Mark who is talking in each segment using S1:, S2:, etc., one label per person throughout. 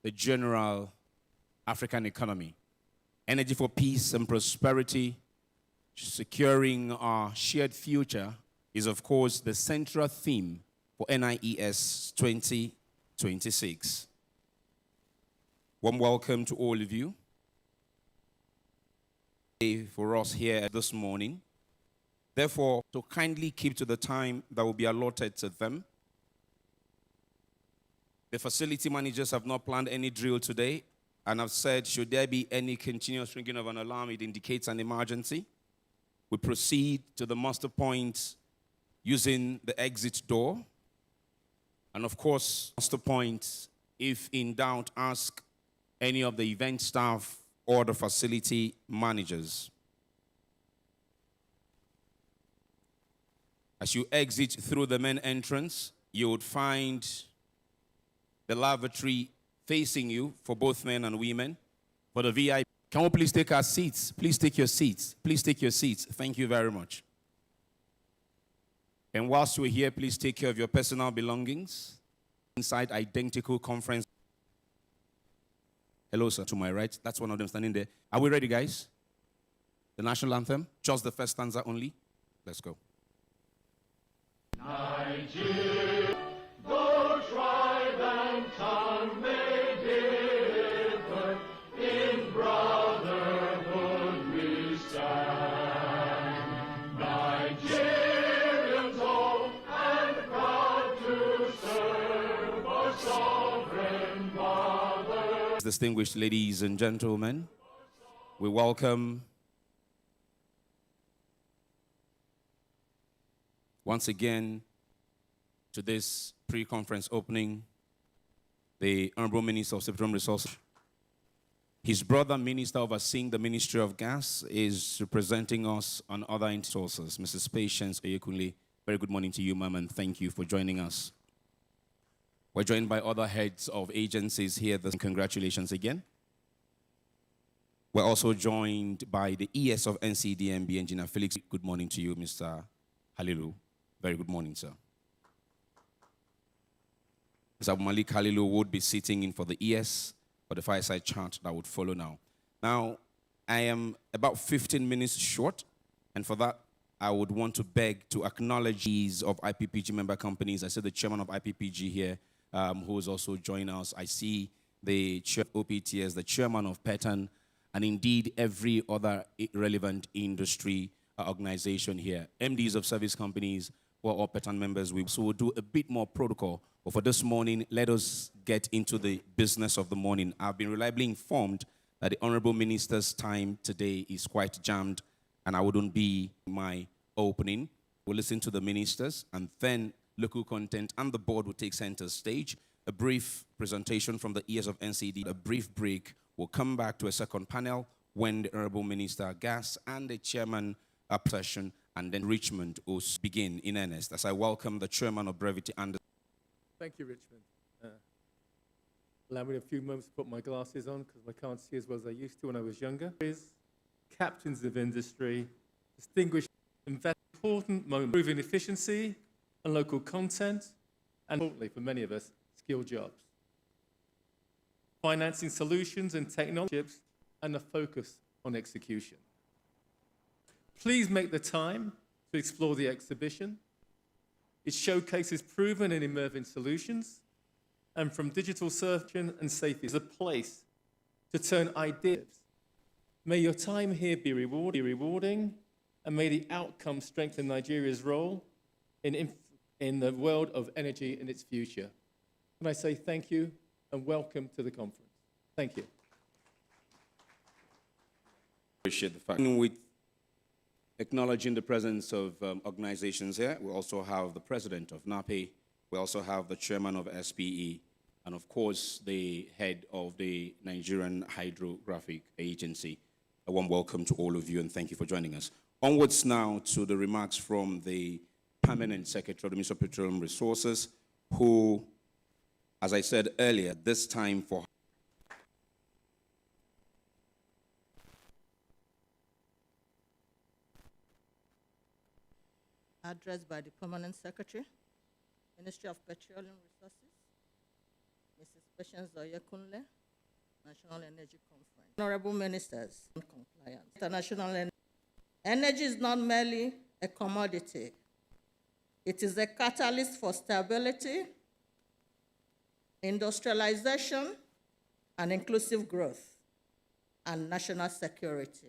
S1: the general African economy. Energy for peace and prosperity, securing our shared future is, of course, the central theme for NIES 2026. Warm welcome to all of you. For us here this morning. Therefore, to kindly keep to the time that will be allotted to them. The facility managers have not planned any drill today, and have said, should there be any continuous ringing of an alarm, it indicates an emergency. We proceed to the muster point using the exit door. And of course, muster point, if in doubt, ask any of the event staff or the facility managers. As you exit through the main entrance, you would find the lavatory facing you for both men and women. For the VIP, can we please take our seats? Please take your seats. Please take your seats. Thank you very much. And whilst we're here, please take care of your personal belongings. Inside identical conference. Hello, sir, to my right. That's one of them standing there. Are we ready, guys? The national anthem, just the first stanza only. Let's go.
S2: Nigeria, though tribe and tongue may differ, in brotherhood we stand. Nigerians old and proud to serve our sovereign mother.
S1: Distinguished ladies and gentlemen, we welcome once again to this pre-conference opening the Honorable Minister of Petroleum Resources. His brother minister overseeing the Ministry of Gas is representing us on other sources. Mrs. Patience Oyekunle, very good morning to you, ma'am, and thank you for joining us. We're joined by other heads of agencies here. Congratulations again. We're also joined by the ES of NCDMB, Engineer Felix. Good morning to you, Mr. Halilu. Very good morning, sir. Mr. Malik Halilu would be sitting in for the ES for the fireside chat that would follow now. Now, I am about 15 minutes short, and for that, I would want to beg to acknowledge these of IPPG member companies. I see the chairman of IPPG here, who is also joining us. I see the chair of OPTS, the chairman of Petroleum, and indeed every other relevant industry organization here. MDs of service companies who are all Petroleum members. We will do a bit more protocol. But for this morning, let us get into the business of the morning. I've been reliably informed that the Honorable Minister's time today is quite jammed, and I wouldn't be my opening. We'll listen to the ministers, and then local content and the board will take center stage. A brief presentation from the ES of NCD, a brief break. We'll come back to a second panel when the Honorable Minister Gas and the chairman session, and then Richmond will begin in earnest. As I welcome the chairman of Brevity and
S3: Thank you, Richmond. Allow me a few moments to put my glasses on because I can't see as well as I used to when I was younger. Captains of industry, distinguished important moment, improving efficiency and local content, and importantly for many of us, skilled jobs. Financing solutions and technologies, and a focus on execution. Please make the time to explore the exhibition. It showcases proven and emerging solutions, and from digital search and safety is a place to turn ideas. May your time here be rewarding, and may the outcome strengthen Nigeria's role in the world of energy and its future. And I say thank you and welcome to the conference. Thank you.
S1: Appreciate the fact. With acknowledging the presence of organizations here, we also have the president of NAPE, we also have the chairman of SPE, and of course the head of the Nigerian Hydrographic Agency. A warm welcome to all of you, and thank you for joining us. Onwards now to the remarks from the permanent secretary of the Ministry of Petroleum Resources, who, as I said earlier, this time for
S4: addressed by the Permanent Secretary, Ministry of Petroleum Resources, Mrs. Patience Oyekunle, National Energy Conference. Honorable Ministers, compliance. Energy is not merely a commodity. It is a catalyst for stability, industrialization, and inclusive growth, and national security.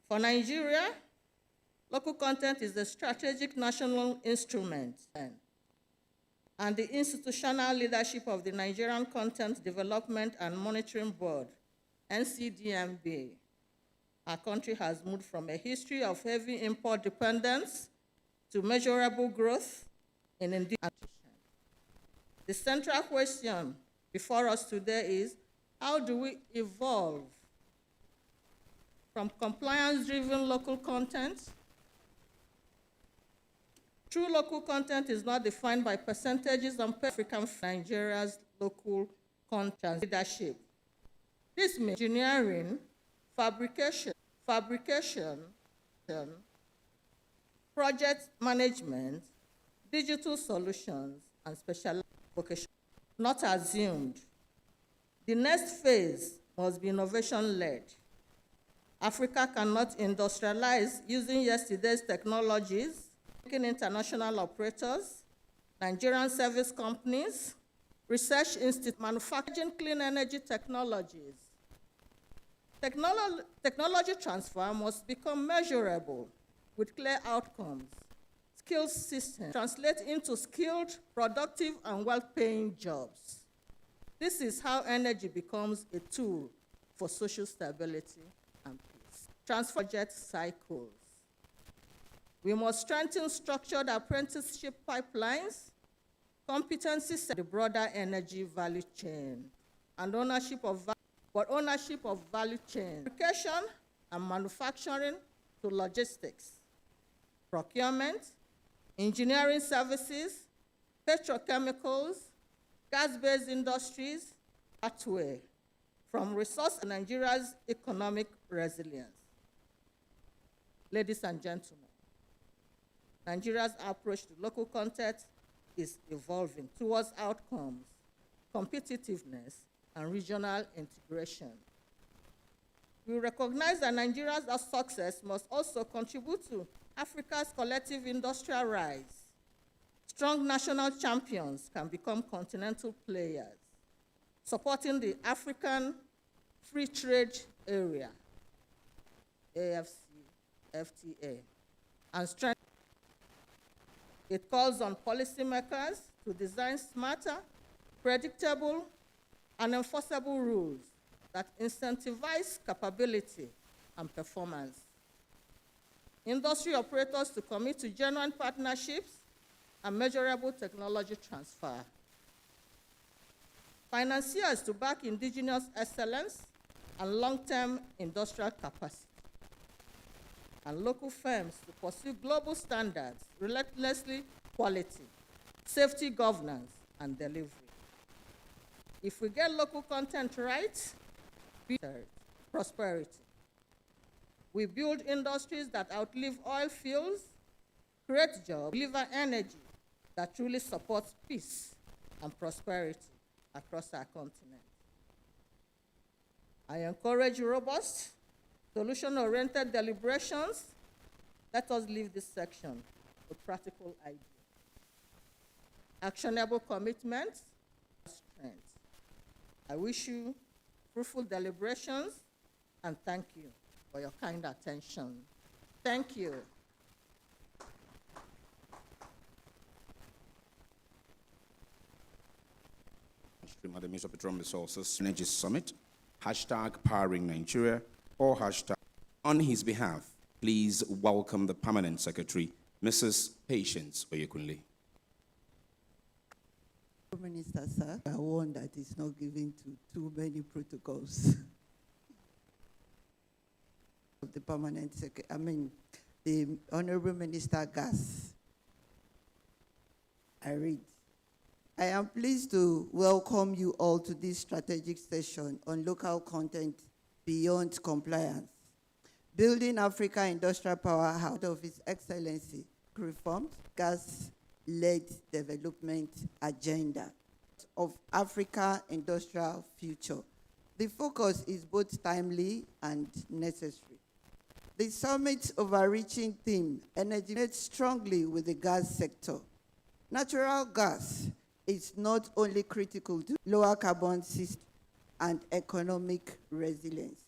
S4: For Nigeria, local content is a strategic national instrument, and the institutional leadership of the Nigerian Content Development and Monitoring Board, NCDMB. Our country has moved from a history of heavy import dependence to measurable growth in indigenous. The central question before us today is, how do we evolve from compliance-driven local content? True local content is not defined by percentages on African Nigeria's local content leadership. This means engineering, fabrication, project management, digital solutions, and specialized vocation. Not assumed. The next phase must be innovation-led. Africa cannot industrialize using yesterday's technologies. International operators, Nigerian service companies, research institutes, manufacturing clean energy technologies. Technology transfer must become measurable with clear outcomes. Skills system translate into skilled, productive, and well-paying jobs. This is how energy becomes a tool for social stability and peace. Transfer jet cycles. We must strengthen structured apprenticeship pipelines, competencies in the broader energy value chain, and ownership of value chain, fabrication and manufacturing to logistics, procurement, engineering services, petrochemicals, gas-based industries, that way, from resource to Nigeria's economic resilience. Ladies and gentlemen, Nigeria's approach to local content is evolving towards outcomes, competitiveness, and regional integration. We recognize that Nigeria's success must also contribute to Africa's collective industrial rise. Strong national champions can become continental players, supporting the African Free Trade Area, AFCFTA, and strengthen. It calls on policymakers to design smarter, predictable, and enforceable rules that incentivize capability and performance. Industry operators to commit to genuine partnerships and measurable technology transfer. Financiers to back indigenous excellence and long-term industrial capacity. And local firms to pursue global standards, relentlessly quality, safety governance, and delivery. If we get local content right, prosperity. We build industries that outlive oil fields, create jobs, deliver energy that truly supports peace and prosperity across our continent. I encourage robust, solution-oriented deliberations. Let us leave this section with practical ideas. Actionable commitments, strength. I wish you fruitful deliberations and thank you for your kind attention. Thank you.
S1: At the Minister of Petroleum Resources Energy Summit, #Powering Nigeria, or #. On his behalf, please welcome the Permanent Secretary, Mrs. Patience Oyekunle.
S5: Minister, sir, I warn that it's not given to too many protocols. The Permanent Secretary, the Honorable Minister Gas. I read. I am pleased to welcome you all to this strategic session on local content beyond compliance, building Africa industrial powerhouse of His Excellency reformed gas-led development agenda. of Africa industrial future. The focus is both timely and necessary. The summit's overreaching theme energized strongly with the gas sector. Natural gas is not only critical to lower carbon system and economic resilience.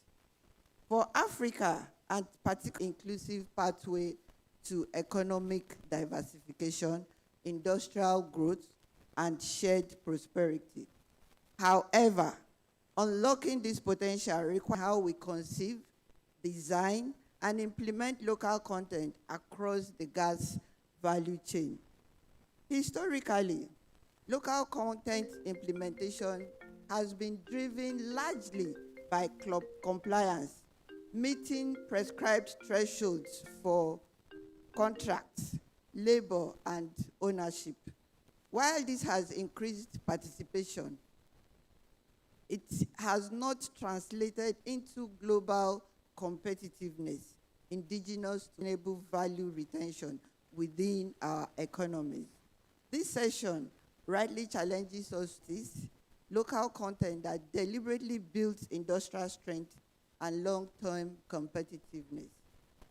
S5: For Africa, and particularly inclusive pathway to economic diversification, industrial growth, and shared prosperity. However, unlocking this potential requires how we conceive, design, and implement local content across the gas value chain. Historically, local content implementation has been driven largely by compliance, meeting prescribed thresholds for contracts, labor, and ownership. While this has increased participation, it has not translated into global competitiveness, indigenous to enable value retention within our economies. This session rightly challenges us this local content that deliberately builds industrial strength and long-term competitiveness.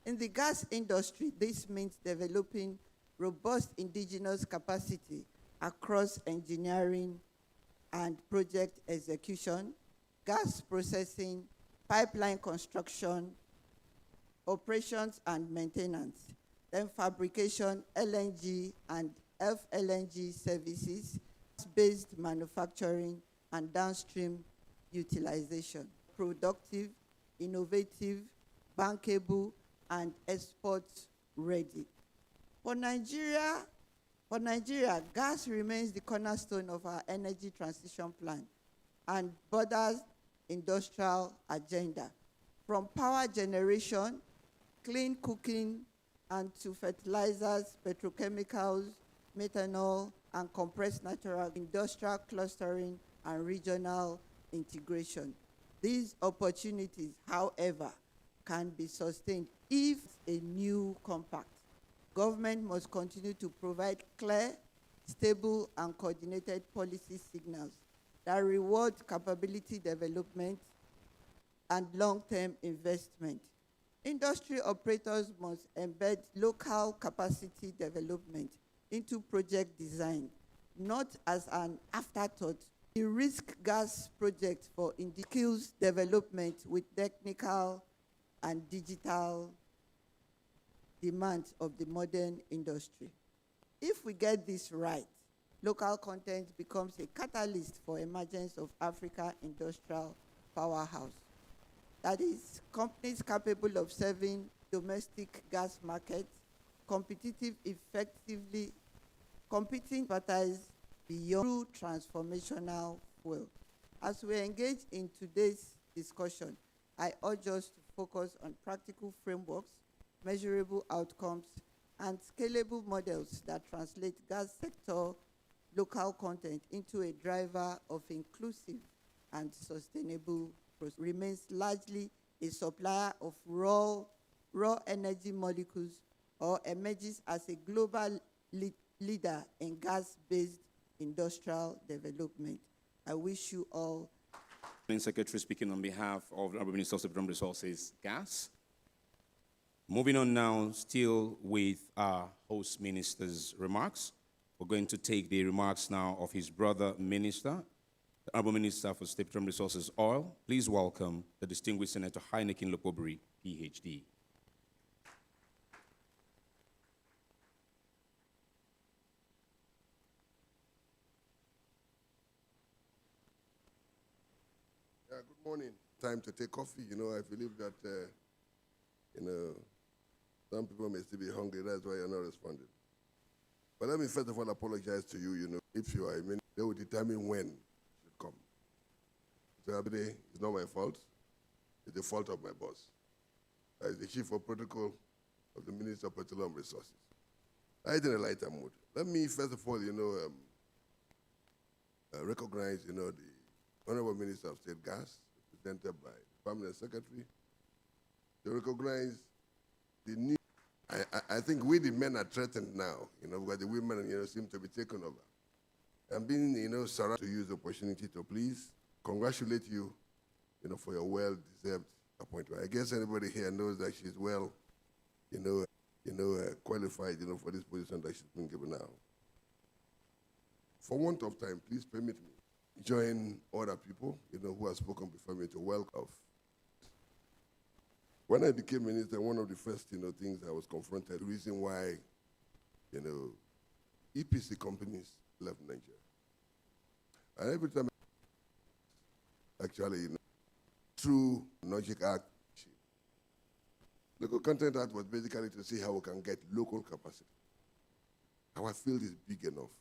S5: In the gas industry, this means developing robust indigenous capacity across engineering and project execution, gas processing, pipeline construction, operations and maintenance, then fabrication, LNG and FLNG services, based manufacturing and downstream utilization, productive, innovative, bankable, and export ready. For Nigeria, gas remains the cornerstone of our energy transition plan and borders industrial agenda. From power generation, clean cooking, and to fertilizers, petrochemicals, methanol, and compressed natural industrial clustering and regional integration. These opportunities, however, can be sustained if a new compact. Government must continue to provide clear, stable, and coordinated policy signals that reward capability development and long-term investment. Industry operators must embed local capacity development into project design, not as an afterthought. The risk gas project for skills development with technical and digital demands of the modern industry. If we get this right, local content becomes a catalyst for emergence of Africa industrial powerhouse. That is, companies capable of serving domestic gas markets, competitive effectively, competing parties beyond through transformational fuel. As we engage in today's discussion, I urge us to focus on practical frameworks, measurable outcomes, and scalable models that translate gas sector local content into a driver of inclusive and sustainable growth. Remains largely a supplier of raw energy molecules or emerges as a global leader in gas-based industrial development. I wish you all.
S1: Secretary speaking on behalf of the Honorable Minister of Petroleum Resources, Gas. Moving on now, still with our host minister's remarks. We're going to take the remarks now of his brother minister, the Honorable Minister for State Petroleum Resources, Oil. Please welcome the distinguished Senator Heineken Lopobri, PhD.
S6: Good morning. Time to take coffee. I believe that, some people may still be hungry. That's why you're not responding. But let me first of all apologize to you. If you are a minister, they will determine when it should come. So today, it's not my fault. It's the fault of my boss. As the chief of protocol of the Minister of Petroleum Resources. I in a lighter mood. Let me first of all, recognize, the Honorable Minister of State Gas, represented by the Permanent Secretary, to recognize the new. I think we the men are threatened now, because the women, seem to be taken over. I'm being, surrounded to use the opportunity to please congratulate you, for your well-deserved appointment. I guess anybody here knows that she's well, qualified, for this position that she's been given now. For want of time, please permit me join other people, who have spoken before me to welcome. When I became minister, one of the first, things I was confronted, the reason why, EPC companies left Nigeria. And every time, actually, through Logic Act, Local Content Act was basically to see how we can get local capacity. Our field is big enough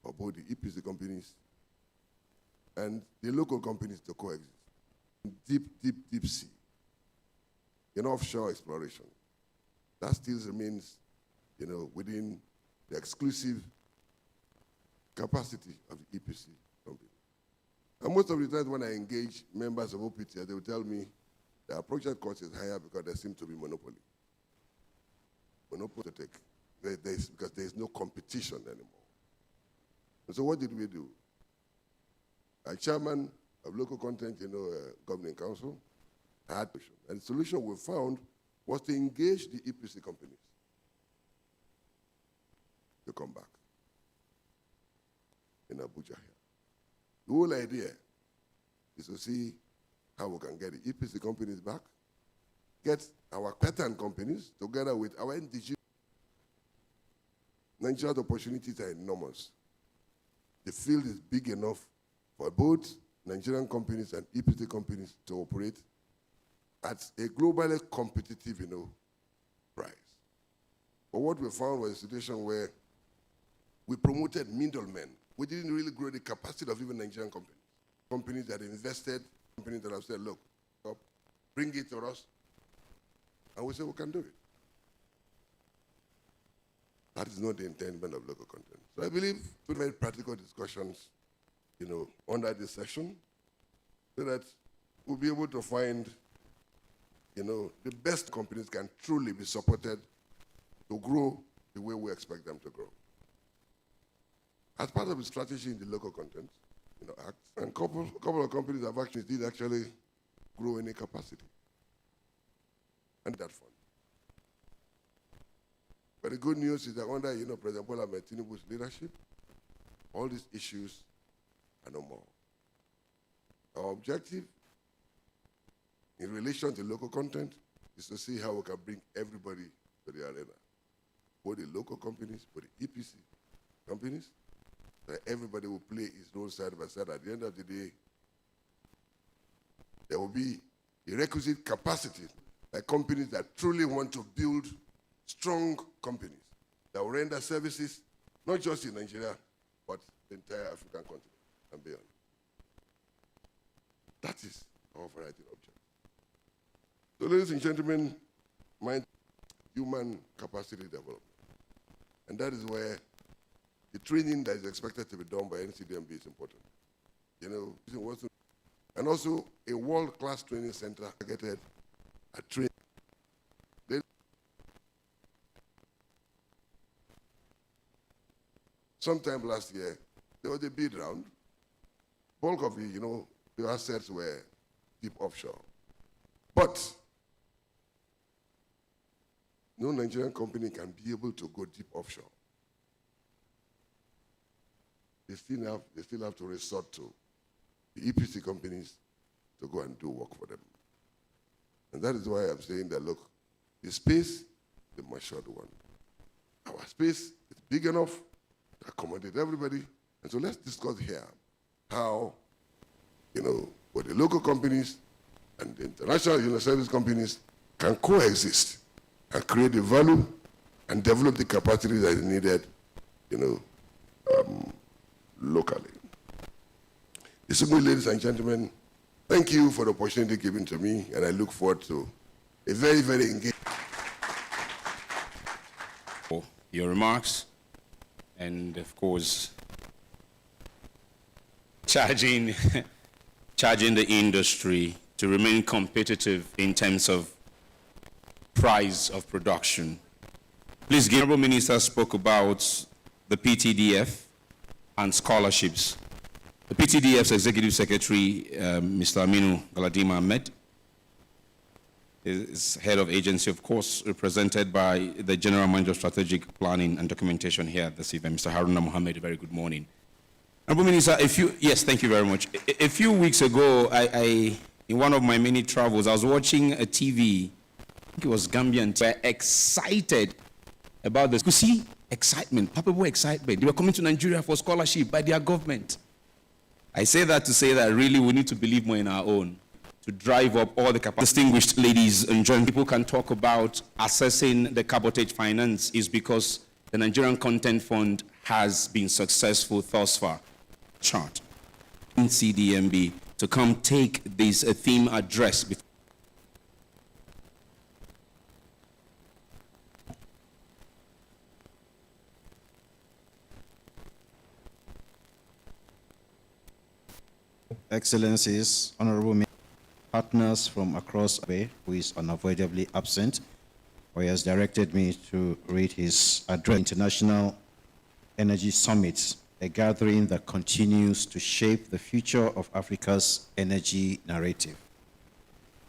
S6: for both the EPC companies and the local companies to coexist. Deep sea, offshore exploration. That still remains, within the exclusive capacity of the EPC company. And most of the time when I engage members of OPT, they will tell me the project cost is higher because there seems to be monopoly. Monopoly to take, because there is no competition anymore. And so what did we do? Our chairman of local content, governing council, had, and the solution we found was to engage the EPC companies to come back in Abuja here. The whole idea is to see how we can get the EPC companies back, get our pattern companies together with our indigenous. Nigeria's opportunities are enormous. The field is big enough for both Nigerian companies and EPC companies to operate at a globally competitive, price. But what we found was a situation where we promoted middlemen. We didn't really grow the capacity of even Nigerian companies. Companies that invested, companies that have said, look, stop, bring it to us. And we say, we can do it. That is not the intendment of local content. So I believe we made practical discussions, under this session, so that we'll be able to find, the best companies can truly be supported to grow the way we expect them to grow. As part of the strategy in the local content, act, and a couple of companies have actually grow in a capacity. And that fund. But the good news is that under, President Bola Ahmed Tinubu's leadership, all these issues are no more. Our objective in relation to local content is to see how we can bring everybody to the arena. Both the local companies, both the EPC companies, that everybody will play his role side by side. At the end of the day, there will be a requisite capacity by companies that truly want to build strong companies that will render services, not just in Nigeria, but the entire African continent and beyond. That is our overriding objective. So ladies and gentlemen, human capacity development. And that is where the training that is expected to be done by NCDMB is important. And also a world-class training center targeted at training. Sometime last year, there was a bid round. Bulk of the assets were deep offshore. But no Nigerian company can be able to go deep offshore. They still have to resort to the EPC companies to go and do work for them. And that is why I'm saying that, look, the space, the matured one. Our space is big enough to accommodate everybody. And so let's discuss here how, what the local companies and the international service companies can coexist and create the value and develop the capacity that is needed, locally. Distinguished ladies and gentlemen, thank you for the opportunity given to me, and I look forward to a very, very engaged.
S1: For your remarks, and of course, charging the industry to remain competitive in terms of price of production. Please, the Honorable Minister spoke about the PTDF and scholarships. The PTDF's Executive Secretary, Mr. Aminu Galadima Ahmed, is head of agency, of course, represented by the General Manager of Strategic Planning and Documentation here this evening, Mr. Haruna Mohammed. Very good morning. Honorable Minister, yes, thank you very much. A few weeks ago, in one of my many travels, I was watching a TV, I think it was Gambian, were excited about this. You see, excitement, palpable excitement. They were coming to Nigeria for scholarship by their government. I say that to say that really we need to believe more in our own, to drive up all the capacity. Distinguished ladies and gentlemen, people can talk about assessing the cabotage finance is because the Nigerian Content Fund has been successful thus far. Chart. NCDMB to come take this theme address.
S7: Excellencies, honorable partners from across the way, who is unavoidably absent, or he has directed me to read his address. International Energy Summit, a gathering that continues to shape the future of Africa's energy narrative.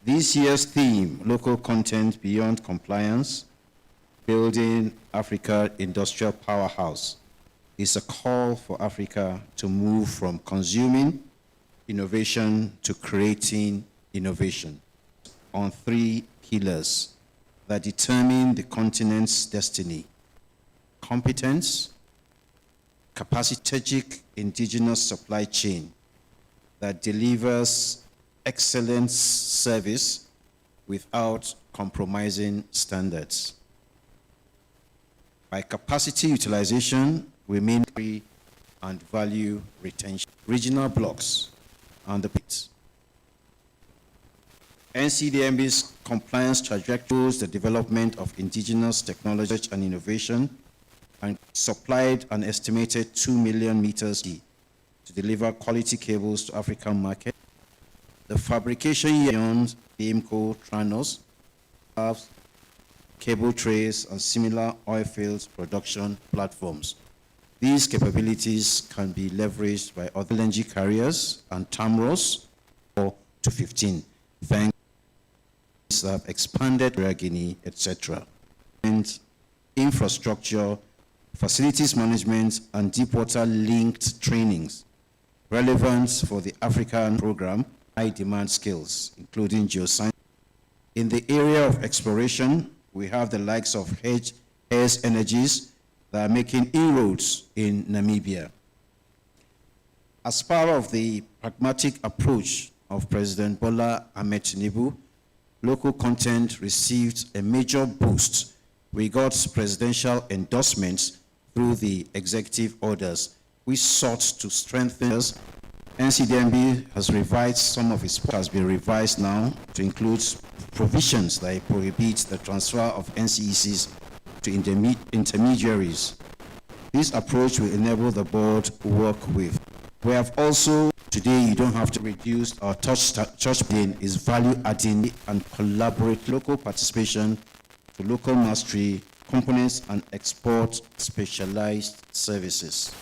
S7: This year's theme, local content beyond compliance, building Africa industrial powerhouse, is a call for Africa to move from consuming innovation to creating innovation on 3 pillars that determine the continent's destiny: competence, capacitatic indigenous supply chain that delivers excellent service without compromising standards. By capacity utilization, we mean free and value retention, regional blocks, and the pits. NCDMB's compliance trajectory shows the development of indigenous technology and innovation, and supplied an estimated 2 million meters to deliver quality cables to African market. The fabrication beyond BIMCO, Tranos, valves, cable trays, and similar oil fields production platforms. These capabilities can be leveraged by other LNG carriers and TAMROS 4 to 15. Thanks to have expanded Guinea, etc. And infrastructure, facilities management, and deepwater linked trainings relevant for the African program, high demand skills, including geoscience. In the area of exploration, we have the likes of n.i.e.s Energies that are making inroads in Namibia. As part of the pragmatic approach of President Bola Ahmed Tinubu, local content received a major boost. We got presidential endorsements through the executive orders. We sought to strengthen us. NCDMB has revised some of its, has been revised now to include provisions that prohibit the transfer of NCECs to intermediaries. This approach will enable the board to work with. We have also, today you don't have to reduce our touch gain is value adding and collaborate local participation to local mastery, components and export specialized services.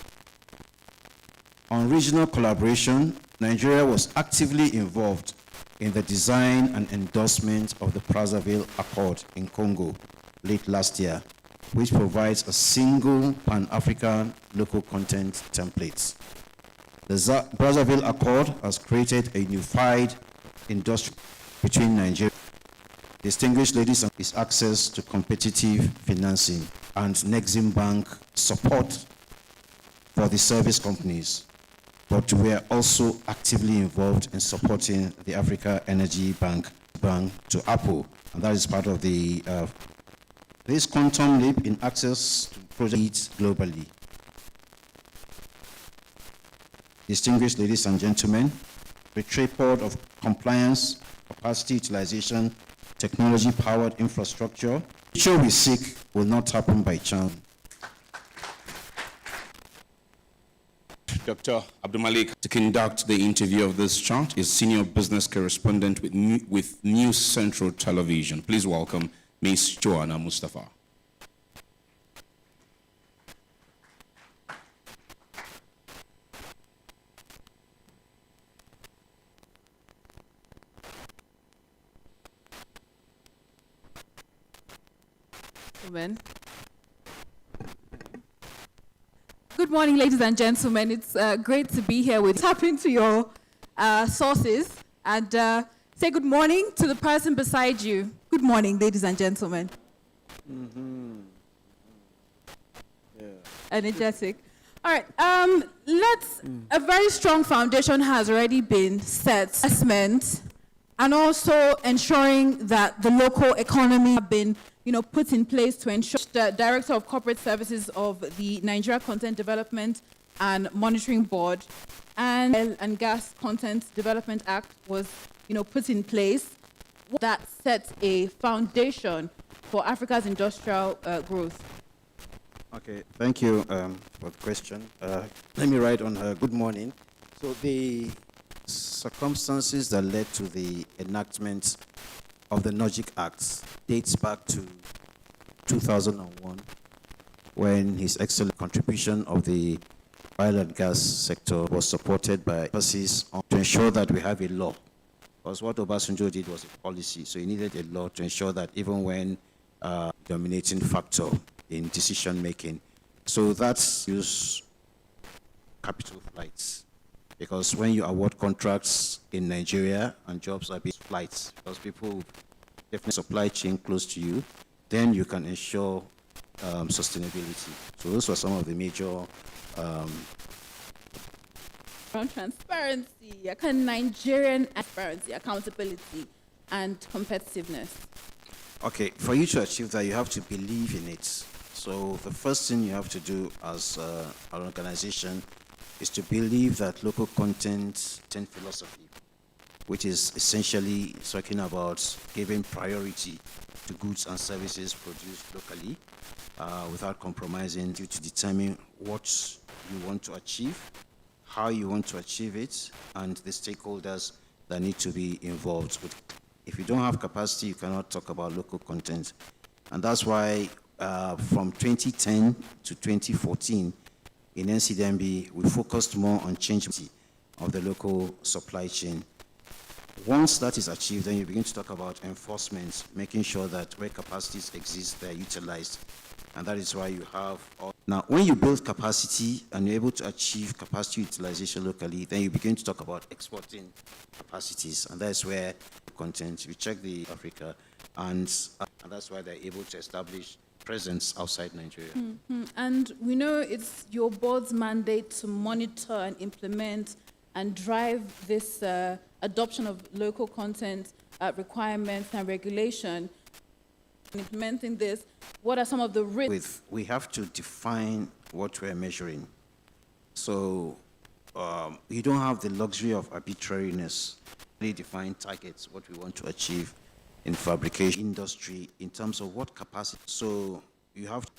S7: On regional collaboration, Nigeria was actively involved in the design and endorsement of the Brazzaville Accord in Congo late last year, which provides a single Pan-African local content template. The Brazzaville Accord has created a unified industry between Nigeria. Distinguished ladies and is access to competitive financing and Nexim Bank support for the service companies. But we are also actively involved in supporting the Africa Energy Bank to Apple, and that is part of the this quantum leap in access to projects globally. Distinguished ladies and gentlemen, the tripod of compliance, capacity utilization, technology-powered infrastructure, the future we seek will not happen by chance.
S1: Dr. Abdul Malik to conduct the interview of this chart is senior business correspondent with News Central Television. Please welcome Ms. Joanna Mustafa.
S8: gentlemen. Good morning, ladies and gentlemen. It's great to be here with you. Tap into your sources and say good morning to the person beside you. Good morning, ladies and gentlemen. Energetic. All right. A very strong foundation has already been set. Assessment, and also ensuring that the local economy have been, put in place to ensure. The Director of Corporate Services of the Nigeria Content Development and Monitoring Board and Oil and Gas Content Development Act was, put in place. That sets a foundation for Africa's industrial growth.
S7: Okay, thank you for the question. Let me write on her. Good morning. So the circumstances that led to the enactment of the NOGIC Act dates back to 2001, when His Excellent contribution of the oil and gas sector was supported by emphasis to ensure that we have a law. Because what Obasanjo did was a policy, so he needed a law to ensure that even when dominating factor in decision making. So that's use capital flights. Because when you award contracts in Nigeria and jobs are based flights, because people definitely supply chain close to you, then you can ensure sustainability. So those were some of the major
S8: Around transparency, Nigerian transparency, accountability, and competitiveness.
S7: Okay, for you to achieve that, you have to believe in it. So the first thing you have to do as an organization is to believe that local content philosophy, which is essentially talking about giving priority to goods and services produced locally without compromising, due to determine what you want to achieve, how you want to achieve it, and the stakeholders that need to be involved with. If you don't have capacity, you cannot talk about local content. And that's why from 2010 to 2014, in NCDMB, we focused more on change of the local supply chain. Once that is achieved, then you begin to talk about enforcement, making sure that where capacities exist, they're utilized. And that is why you have... Now, when you build capacity and you're able to achieve capacity utilization locally, then you begin to talk about exporting capacities. And that's where content, we check the Africa, and that's why they're able to establish presence outside Nigeria.
S8: Mm-hmm. And we know it's your board's mandate to monitor and implement and drive this adoption of local content requirements and regulation. In implementing this, what are some of the risks?
S7: We have to define what we're measuring. So you don't have the luxury of arbitrariness. We define targets, what we want to achieve in fabrication industry in terms of what capacity. So you have to,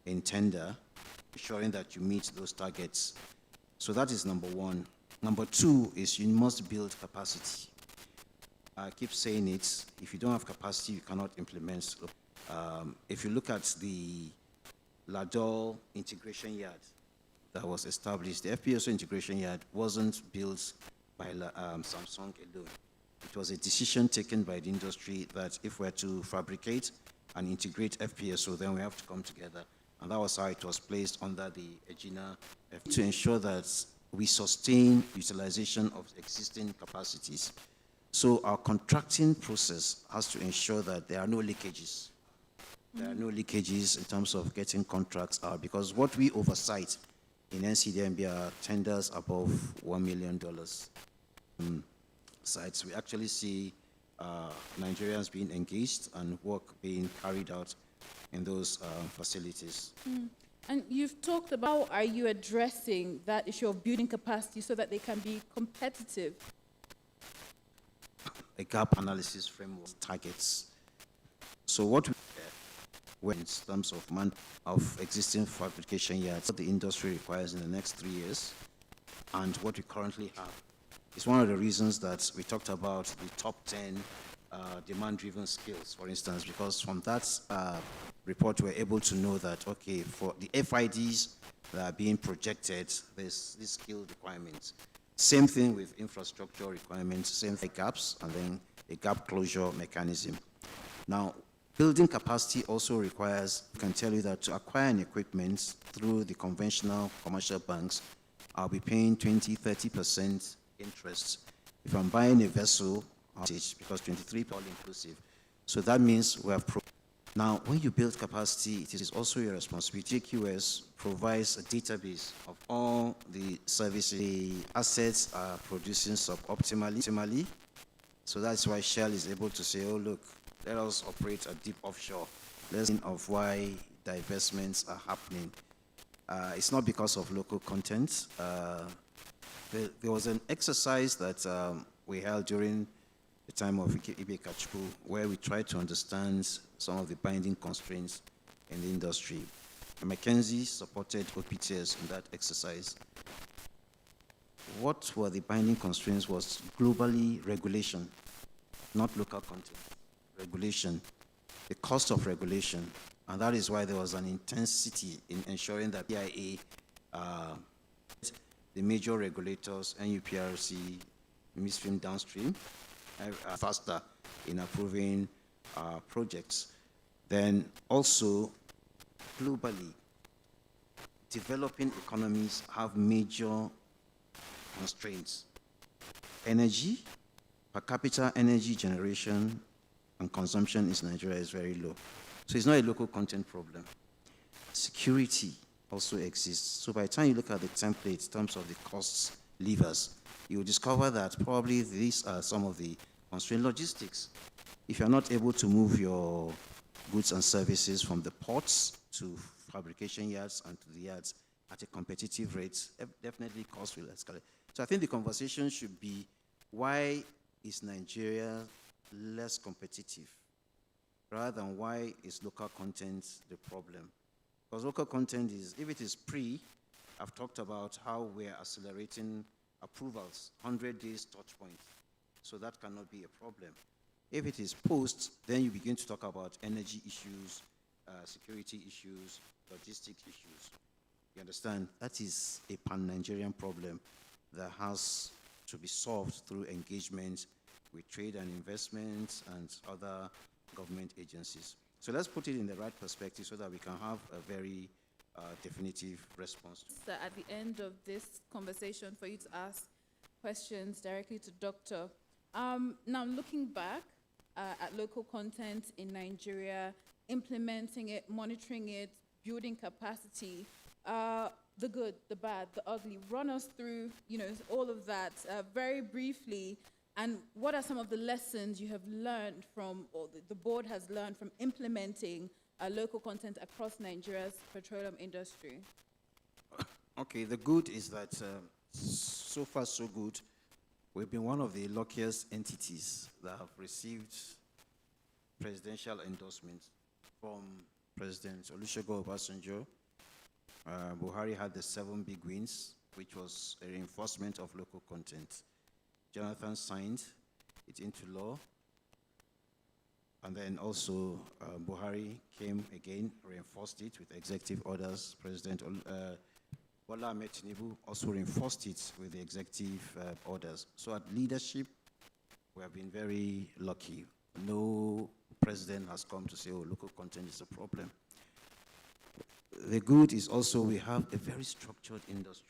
S7: in tender, ensuring that you meet those targets. So that is number one. Number two is you must build capacity. I keep saying it, if you don't have capacity, you cannot implement. If you look at the Ladol integration yard that was established, the FPSO integration yard wasn't built by Samsung alone. It was a decision taken by the industry that if we're to fabricate and integrate FPSO, then we have to come together. And that was how it was placed under the Egina to ensure that we sustain utilization of existing capacities. So our contracting process has to ensure that there are no leakages. There are no leakages in terms of getting contracts out, because what we oversight in NCDMB are tenders above $1 million. Sites, we actually see Nigerians being engaged and work being carried out in those facilities.
S8: And you've talked about how are you addressing that issue of building capacity so that they can be competitive?
S7: A gap analysis framework targets. So what we in terms of existing fabrication yards, what the industry requires in the next 3 years, and what we currently have. It's one of the reasons that we talked about the top 10 demand-driven skills, for instance, because from that report, we're able to know that, okay, for the FIDs that are being projected, there's these skill requirements. Same thing with infrastructure requirements, same thing gaps, and then a gap closure mechanism. Now, Building capacity also requires, I can tell you that to acquire an equipment through the conventional commercial banks, I'll be paying 20, 30% interest. If I'm buying a vessel, because 23 all inclusive. So that means we have. Now, when you build capacity, it is also your responsibility. QS provides a database of all the services. The assets are producing suboptimally. So that's why Shell is able to say, oh, look, let us operate a deep offshore. Let's think of why divestments are happening. It's not because of local content. There was an exercise that we held during the time of Ibe Kachpu, where we tried to understand some of the binding constraints in the industry. And McKinsey supported OPTS in that exercise. What were the binding constraints was globally regulation, not local content. Regulation, the cost of regulation, and that is why there was an intensity in ensuring that PIA, the major regulators, NUPRC, midstream, downstream, faster in approving projects. Then also, globally, developing economies have major constraints. Energy, per capita energy generation and consumption in Nigeria is very low. So it's not a local content problem. Security also exists. So by the time you look at the template in terms of the costs levers, you will discover that probably these are some of the constrained logistics. If you're not able to move your goods and services from the ports to fabrication yards and to the yards at a competitive rate, definitely cost will escalate. So I think the conversation should be, why is Nigeria less competitive, rather than why is local content the problem? Because local content is, if it is pre, I've talked about how we're accelerating approvals, 100 days touch point. So that cannot be a problem. If it is post, then you begin to talk about energy issues, security issues, logistics issues. You understand? That is a pan-Nigerian problem that has to be solved through engagement with trade and investments and other government agencies. So let's put it in the right perspective so that we can have a very definitive response.
S8: So at the end of this conversation, for you to ask questions directly to Doctor. Now, looking back at local content in Nigeria, implementing it, monitoring it, building capacity, the good, the bad, the ugly. Run us through, all of that very briefly. And what are some of the lessons you have learned from, or the board has learned from implementing local content across Nigeria's petroleum industry?
S7: Okay, the good is that so far so good. We've been one of the luckiest entities that have received presidential endorsements from President Olusegun Obasanjo. Buhari had the 7 big wins, which was a reinforcement of local content. Jonathan signed it into law. And then also Buhari came again, reinforced it with executive orders. President Bola Ahmed Tinubu also reinforced it with the executive orders. So at leadership, we have been very lucky. No president has come to say, oh, local content is a problem. The good is also we have a very structured industry.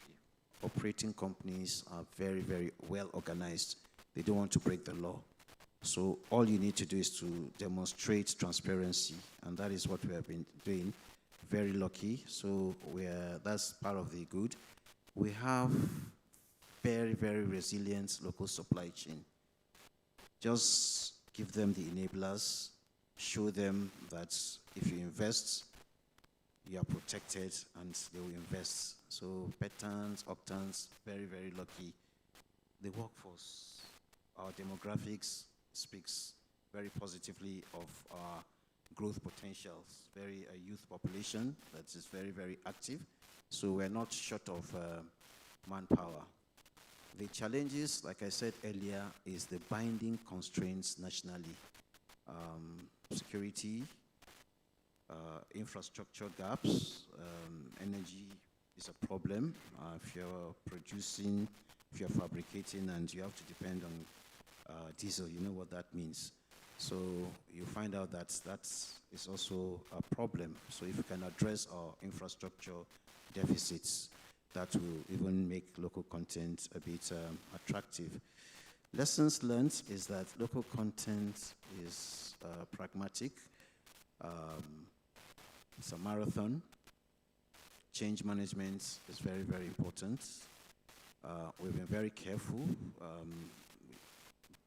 S7: Operating companies are very, very well organized. They don't want to break the law. So all you need to do is to demonstrate transparency, and that is what we have been doing. Very lucky. So that's part of the good. We have very, very resilient local supply chain. Just give them the enablers, show them that if you invest, you are protected and they will invest. So petans, octans, very, very lucky. The workforce, our demographics speaks very positively of our growth potentials. Very youth population that is very, very active. So we're not short of manpower. The challenges, like I said earlier, is the binding constraints nationally. Security, infrastructure gaps, energy is a problem. If you're producing, if you're fabricating and you have to depend on diesel, you know what that means. So you find out that that is also a problem. So if we can address our infrastructure deficits, that will even make local content a bit attractive. Lessons learned is that local content is pragmatic. It's a marathon. Change management is very, very important. We've been very careful.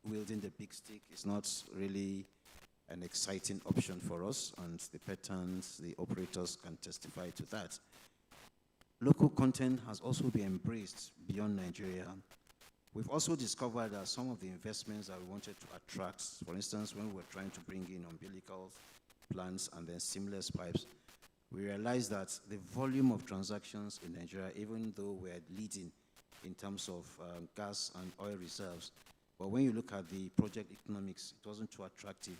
S7: Wielding the big stick is not really an exciting option for us, and the patterns, the operators can testify to that. Local content has also been embraced beyond Nigeria. We've also discovered that some of the investments that we wanted to attract, for instance, when we were trying to bring in umbilical plants and then seamless pipes, we realized that the volume of transactions in Nigeria, even though we're leading in terms of gas and oil reserves, but when you look at the project economics, it wasn't too attractive.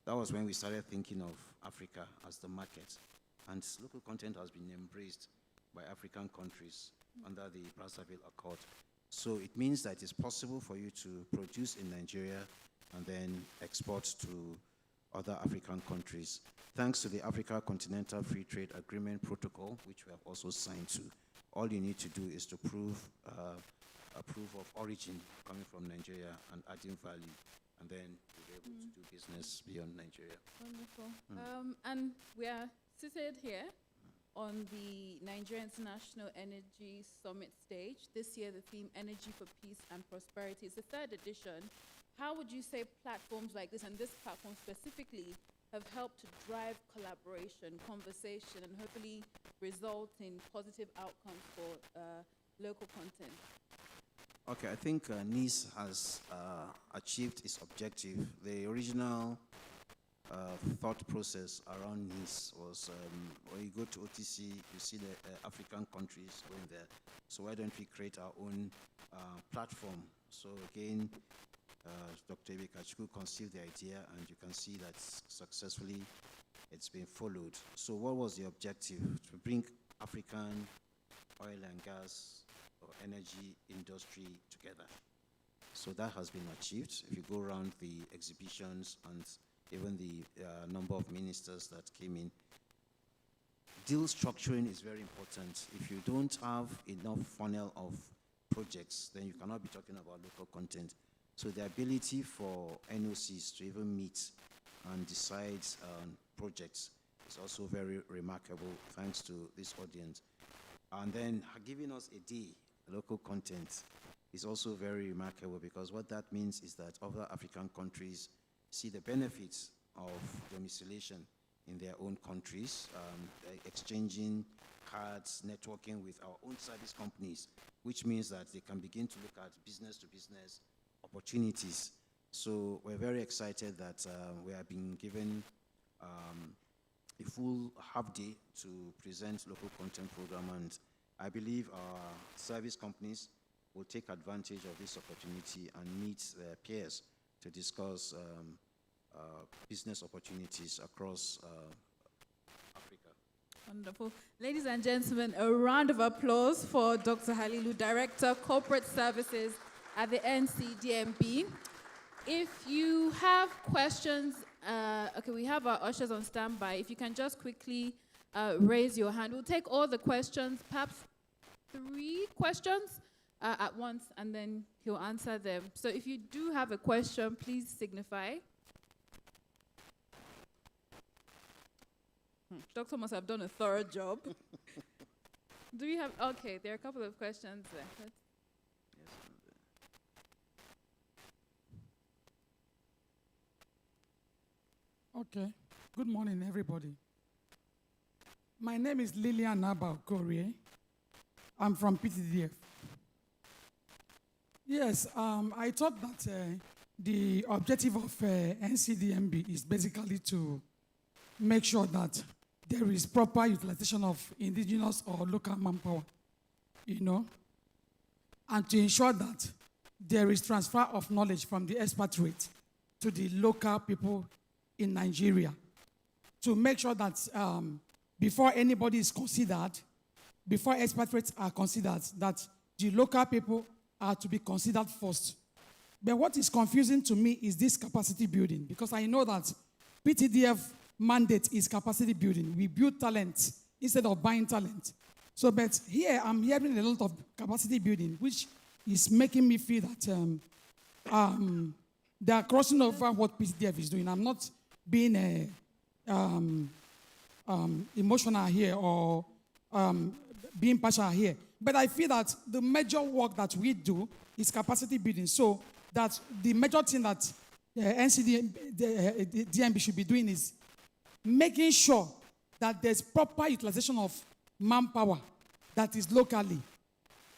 S7: That was when we started thinking of Africa as the market. And local content has been embraced by African countries under the Brazzaville Accord. So it means that it's possible for you to produce in Nigeria and then export to other African countries. Thanks to the Africa Continental Free Trade Agreement Protocol, which we have also signed to, all you need to do is to prove a proof of origin coming from Nigeria and adding value, and then you'll be able to do business beyond Nigeria.
S8: Wonderful. And we are seated here on the Nigeria International Energy Summit stage. This year, the theme, Energy for Peace and Prosperity, is the third edition. How would you say platforms like this, and this platform specifically, have helped to drive collaboration, conversation, and hopefully result in positive outcomes for local content?
S7: Okay, I think NIES has achieved its objective. The original thought process around NIES was when you go to OTC, you see the African countries going there. So why don't we create our own platform? So again, Dr. Ibekachukwu conceived the idea, and you can see that successfully it's been followed. So what was the objective? To bring African oil and gas or energy industry together. So that has been achieved. If you go around the exhibitions and even the number of ministers that came in, deal structuring is very important. If you don't have enough funnel of projects, then you cannot be talking about local content. So the ability for NOCs to even meet and decide on projects is also very remarkable, thanks to this audience. And then giving us a day, local content, is also very remarkable, because what that means is that other African countries see the benefits of domiciliation in their own countries, exchanging cards, networking with our own service companies, which means that they can begin to look at business-to-business opportunities. So we're very excited that we have been given a full half day to present local content program, and I believe our service companies will take advantage of this opportunity and meet their peers to discuss business opportunities across Africa.
S8: Wonderful. Ladies and gentlemen, a round of applause for Dr. Halilu, Director, Corporate Services at the NCDMB. If you have questions, okay, we have our ushers on standby. If you can just quickly raise your hand. We'll take all the questions, perhaps 3 questions at once, and then he'll answer them. So if you do have a question, please signify. Doctor must have done a thorough job. Do we have, okay, there are a couple of questions there.
S9: Okay. Good morning, everybody. My name is Lillian Abba Korie. I'm from PTDF. Yes, I thought that the objective of NCDMB is basically to make sure that there is proper utilization of indigenous or local manpower, you know, and to ensure that there is transfer of knowledge from the expatriate to the local people in Nigeria, to make sure that before anybody is considered, before expatriates are considered, that the local people are to be considered first. But what is confusing to me is this capacity building, because I know that PTDF mandate is capacity building. We build talent instead of buying talent. So, but here I'm hearing a lot of capacity building, which is making me feel that they are crossing over what PTDF is doing. I'm not being emotional here or being partial here. But I feel that the major work that we do is capacity building. So that the major thing that NCDMB should be doing is making sure that there's proper utilization of manpower that is locally.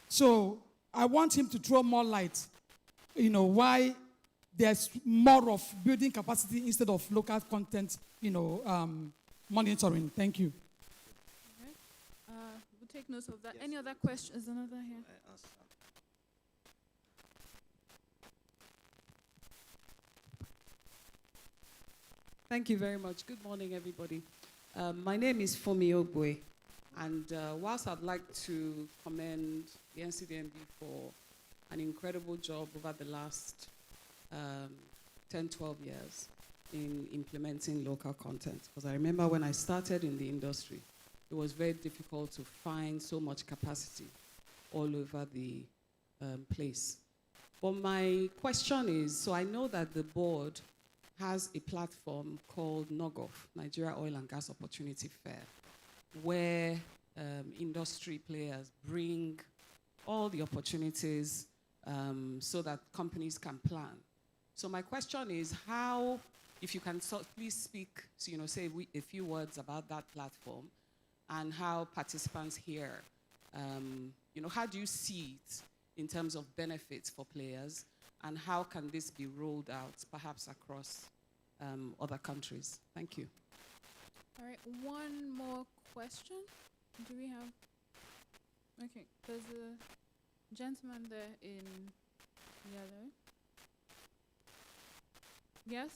S9: So I want him to throw more light, why there's more of building capacity instead of local content, monitoring. Thank you.
S8: We'll take note of that. Yes. Any other questions? Another here.
S10: Thank you very much. Good morning, everybody. My name is Fumi Ogbe, and whilst I'd like to commend the NCDMB for an incredible job over the last 10, 12 years in implementing local content, because I remember when I started in the industry, it was very difficult to find so much capacity all over the place. But my question is, so I know that the board has a platform called NOGOF, Nigeria Oil and Gas Opportunity Fair, where industry players bring all the opportunities so that companies can plan. So my question is how, if you can please speak, say a few words about that platform and how participants here, how do you see it in terms of benefits for players, and how can this be rolled out perhaps across other countries? Thank you.
S8: All right, one more question. Do we have? Okay, there's a gentleman there in yellow. Yes?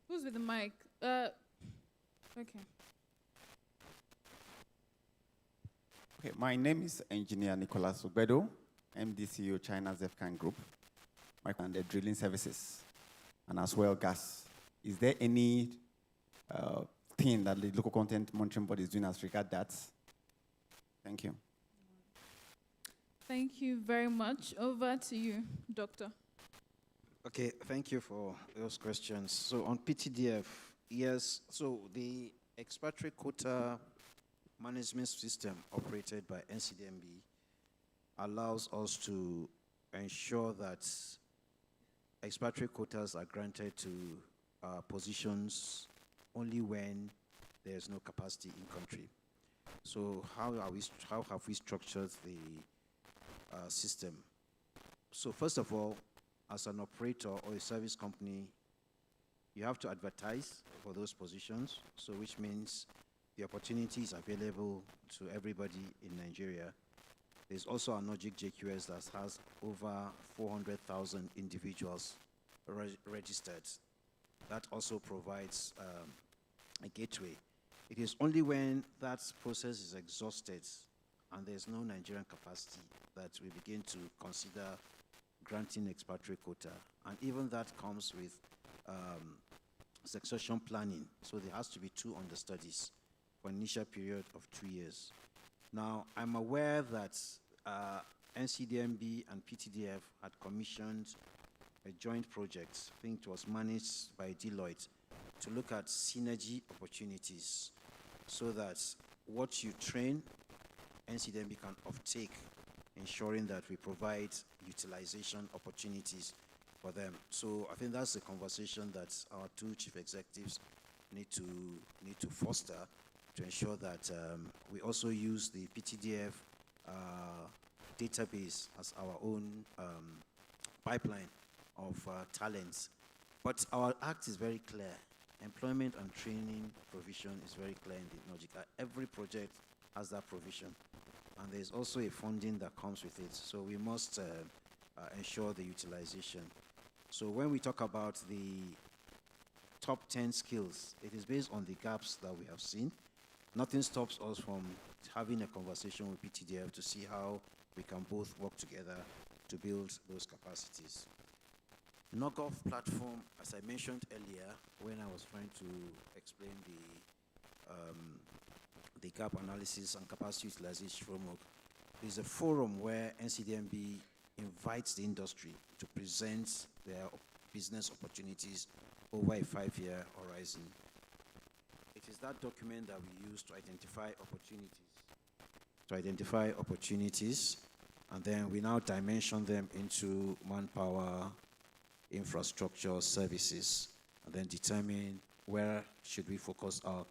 S8: Who's with the mic? Okay.
S11: Okay, my name is Engineer Nicolas Ogbedo, MDCO China Zefcan Group, and the drilling services, and as well gas. Is there any thing that the local content monitoring board is doing as regard that? Thank you.
S8: Thank you very much. Over to you, Doctor.
S7: Okay, thank you for those questions. So on PTDF, yes, so the expatriate quota management system operated by NCDMB allows us to ensure that expatriate quotas are granted to positions only when there's no capacity in country. So how have we structured the system? So first of all, as an operator or a service company, you have to advertise for those positions, so which means the opportunity is available to everybody in Nigeria. There's also an OGIC JQS that has over 400,000 individuals registered. That also provides a gateway. It is only when that process is exhausted and there's no Nigerian capacity that we begin to consider granting expatriate quota. And even that comes with succession planning. So there has to be 2 understudies for an initial period of 2 years. Now, I'm aware that NCDMB and PTDF had commissioned a joint project, I think it was managed by Deloitte, to look at synergy opportunities so that what you train, NCDMB can uptake, ensuring that we provide utilization opportunities for them. So I think that's the conversation that our 2 chief executives need to foster to ensure that we also use the PTDF database as our own pipeline of talents. But our act is very clear. Employment and training provision is very clear in the logic. Every project has that provision. And there's also a funding that comes with it. So we must ensure the utilization. So when we talk about the top 10 skills, it is based on the gaps that we have seen. Nothing stops us from having a conversation with PTDF to see how we can both work together to build those capacities. Knockoff platform, as I mentioned earlier, when I was trying to explain the gap analysis and capacity utilization framework, is a forum where NCDMB invites the industry to present their business opportunities over a 5-year horizon. It is that document that we use to identify opportunities, and then we now dimension them into manpower, infrastructure, services, and then determine where should we focus our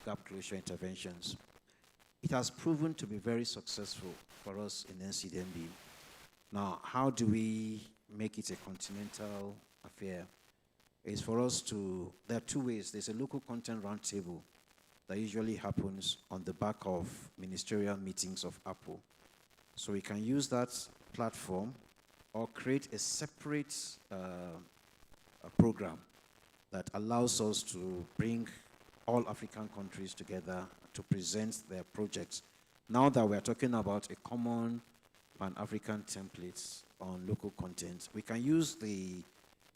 S7: gap closure interventions. It has proven to be very successful for us in NCDMB. Now, how do we make it a continental affair? It's for us to, there are two ways. There's a local content roundtable that usually happens on the back of ministerial meetings of Apple. So we can use that platform or create a separate program that allows us to bring all African countries together to present their projects. Now that we're talking about a common Pan-African template on local content, we can use the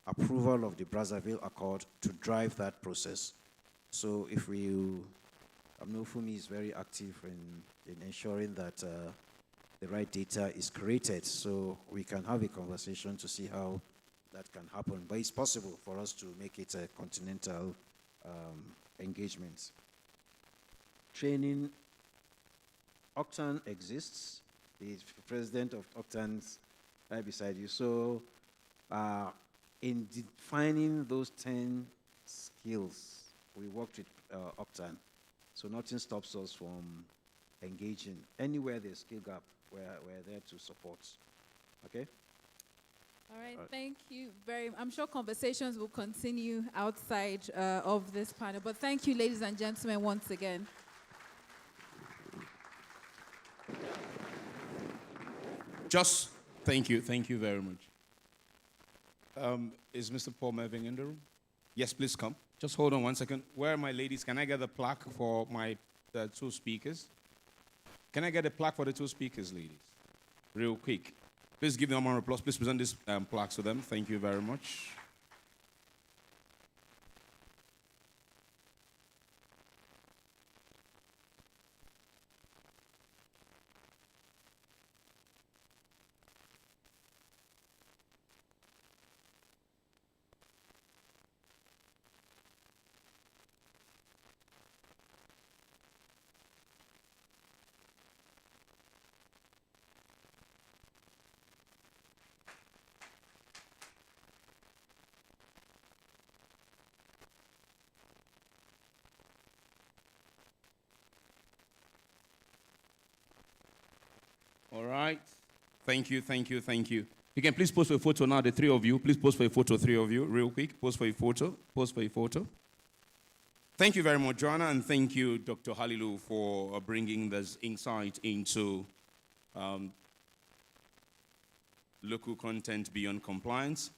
S7: approval of the Brazzaville Accord to drive that process. So if we, Fumi is very active in ensuring that the right data is created, so we can have a conversation to see how that can happen. But it's possible for us to make it a continental engagement. Training, Octan exists. The president of Octan's right beside you. So in defining those 10 skills, we worked with Octan. So nothing stops us from engaging. Anywhere there's skill gap, we're there to support. Okay?
S8: All right, thank you very much. I'm sure conversations will continue outside of this panel, but thank you, ladies and gentlemen, once again.
S1: Just thank you very much. Is Mr. Paul Mervyn in the room? Yes, please come. Just hold on one second. Where are my ladies? Can I get the plaque for the two speakers? Can I get a plaque for the two speakers, ladies? Real quick. Please give them a round of applause. Please present this plaque to them. Thank you very much. All right. Thank you. You can please pose for a photo now, the three of you. Please pose for a photo, three of you, real quick. Pose for a photo. Thank you very much, Joanna, and thank you, Dr. Halilu, for bringing this insight into local content beyond compliance.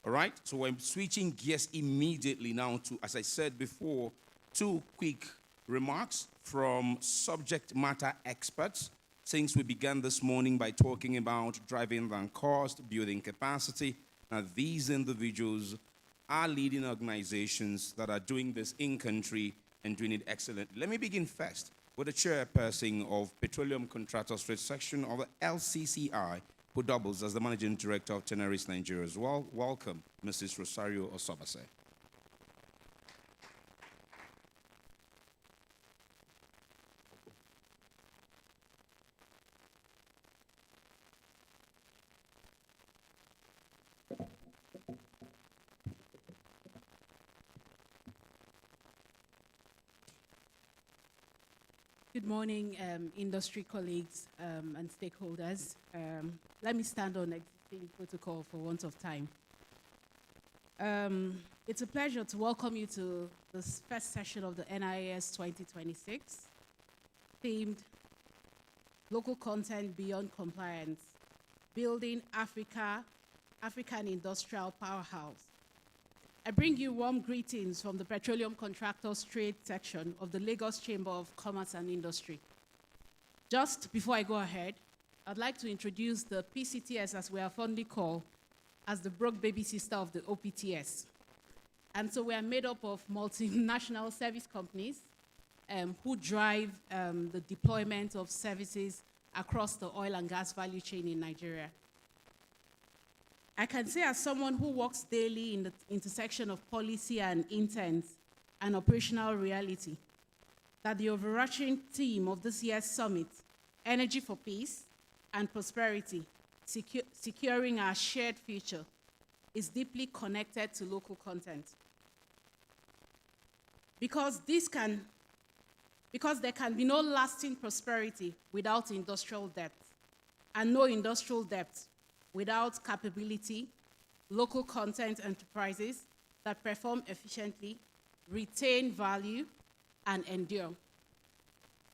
S1: All right, so I'm switching gears immediately now to, as I said before, two quick remarks from subject matter experts. Since we began this morning by talking about driving down cost, building capacity, now these individuals are leading organizations that are doing this in country and doing it excellently. Let me begin first with the chairperson of Petroleum Contractors Trade Section of the LCCI, who doubles as the managing director of n.i.e.s Nigeria as well. Welcome, Mrs. Rosario Osobase.
S12: Good morning, industry colleagues and stakeholders. Let me stand on existing protocol for want of time. It's a pleasure to welcome you to this first session of the NIES 2026, themed Local Content Beyond Compliance, Building African Industrial Powerhouse. I bring you warm greetings from the Petroleum Contractors Trade Section of the Lagos Chamber of Commerce and Industry. Just before I go ahead, I'd like to introduce the PCTS, as we are fondly called, as the broke baby sister of the OPTS. And so we are made up of multinational service companies who drive the deployment of services across the oil and gas value chain in Nigeria. I can say, as someone who works daily in the intersection of policy and intent and operational reality, that the overarching theme of this year's summit, Energy for Peace and Prosperity, securing our shared future, is deeply connected to local content. Because there can be no lasting prosperity without industrial depth, and no industrial depth without capability, local content enterprises that perform efficiently, retain value, and endure.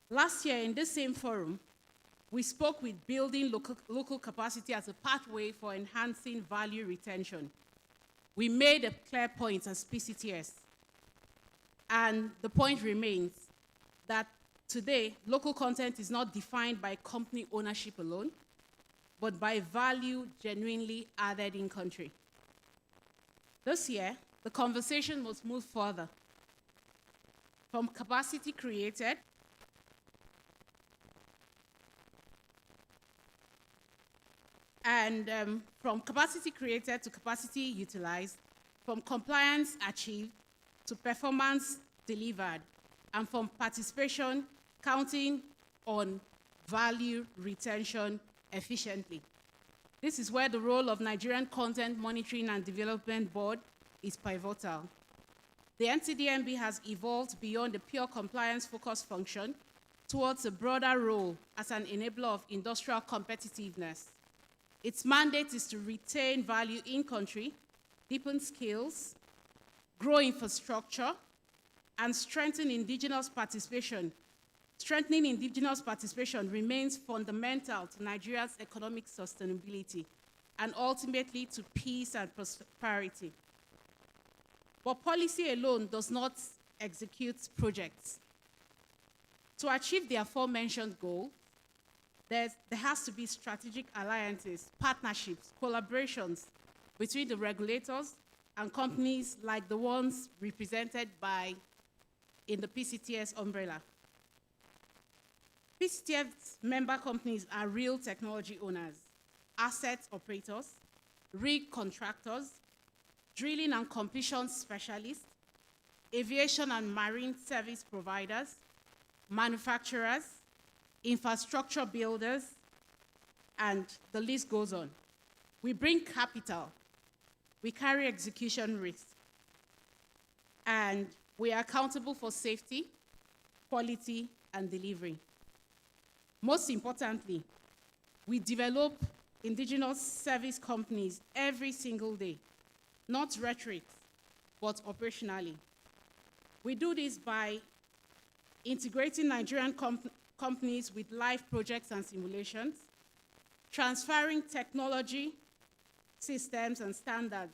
S12: Last year, in this same forum, we spoke with building local capacity as a pathway for enhancing value retention. We made a clear point as PCTS, and the point remains that today, local content is not defined by company ownership alone, but by value genuinely added in country. This year, the conversation must move further from capacity created from capacity created to capacity utilized, from compliance achieved to performance delivered, and from participation counting on value retention efficiently. This is where the role of Nigerian Content Monitoring and Development Board is pivotal. The NCDMB has evolved beyond the pure compliance-focused function towards a broader role as an enabler of industrial competitiveness. Its mandate is to retain value in country, deepen skills, grow infrastructure, and strengthen indigenous participation. Strengthening indigenous participation remains fundamental to Nigeria's economic sustainability and ultimately to peace and prosperity. But policy alone does not execute projects. To achieve the aforementioned goal, there has to be strategic alliances, partnerships, collaborations between the regulators and companies like the ones represented in the PCTS umbrella. PCTS member companies are real technology owners, asset operators, rig contractors, drilling and completion specialists, aviation and marine service providers, manufacturers, infrastructure builders, and the list goes on. We bring capital, we carry execution risk, and we are accountable for safety, quality, and delivery. Most importantly, we develop indigenous service companies every single day, not rhetoric, but operationally. We do this by integrating Nigerian companies with live projects and simulations, transferring technology, systems, and standards,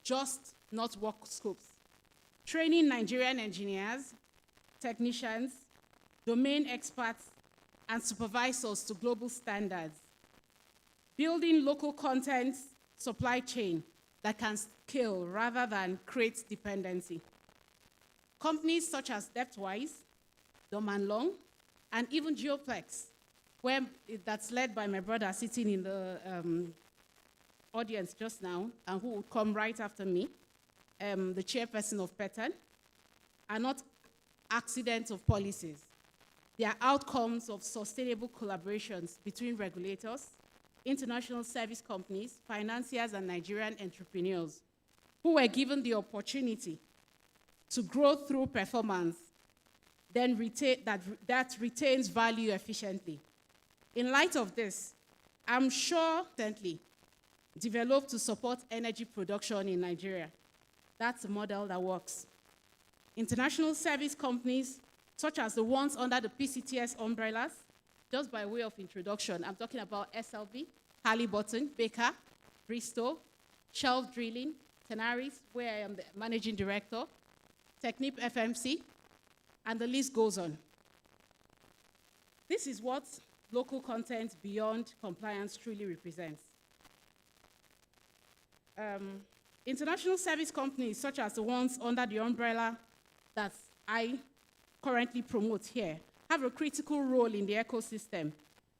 S12: just not work scopes, training Nigerian engineers, technicians, domain experts, and supervisors to global standards, building local content supply chain that can scale rather than create dependency. Companies such as Depthwise, Doman Long, and even Geoplex, that's led by my brother sitting in the audience just now, and who will come right after me, the chairperson of Petroleum, are not accidents of policies. They are outcomes of sustainable collaborations between regulators, international service companies, financiers, and Nigerian entrepreneurs who were given the opportunity to grow through performance, then that retains value efficiently. In light of this, I'm sure recently developed to support energy production in Nigeria. That's a model that works. International service companies, such as the ones under the PCTS umbrellas, just by way of introduction, I'm talking about SLB, Halliburton, Baker, Bristol, Shelf Drilling, Tenaris, where I am the managing director, Technip FMC, and the list goes on. This is what local content beyond compliance truly represents. International service companies, such as the ones under the umbrella that I currently promote here, have a critical role in the ecosystem,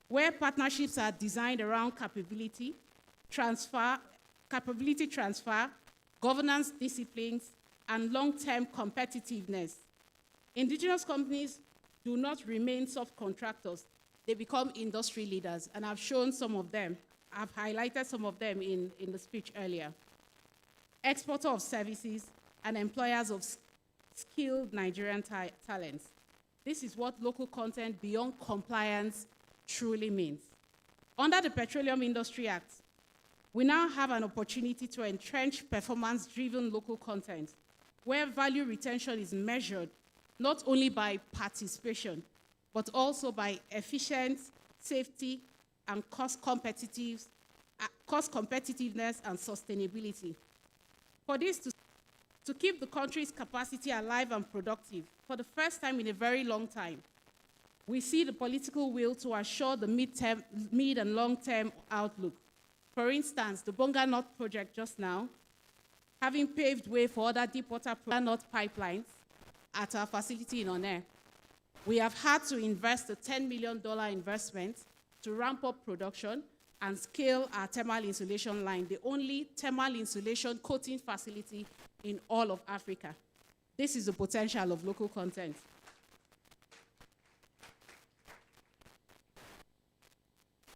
S12: where partnerships are designed around capability transfer, governance disciplines, and long-term competitiveness. Indigenous companies do not remain subcontractors. They become industry leaders, and I've shown some of them. I've highlighted some of them in the speech earlier. Exporter of services and employers of skilled Nigerian talents. This is what local content beyond compliance truly means. Under the Petroleum Industry Act, we now have an opportunity to entrench performance-driven local content, where value retention is measured not only by participation, but also by efficient, safety, and cost competitiveness and sustainability. For this to keep the country's capacity alive and productive, for the first time in a very long time, we see the political will to assure the mid and long-term outlook. For instance, the Bonga North project just now, having paved way for other deepwater North pipelines at our facility in Engr. We have had to invest a $10 million investment to ramp up production and scale our thermal insulation line, the only thermal insulation coating facility in all of Africa. This is the potential of local content.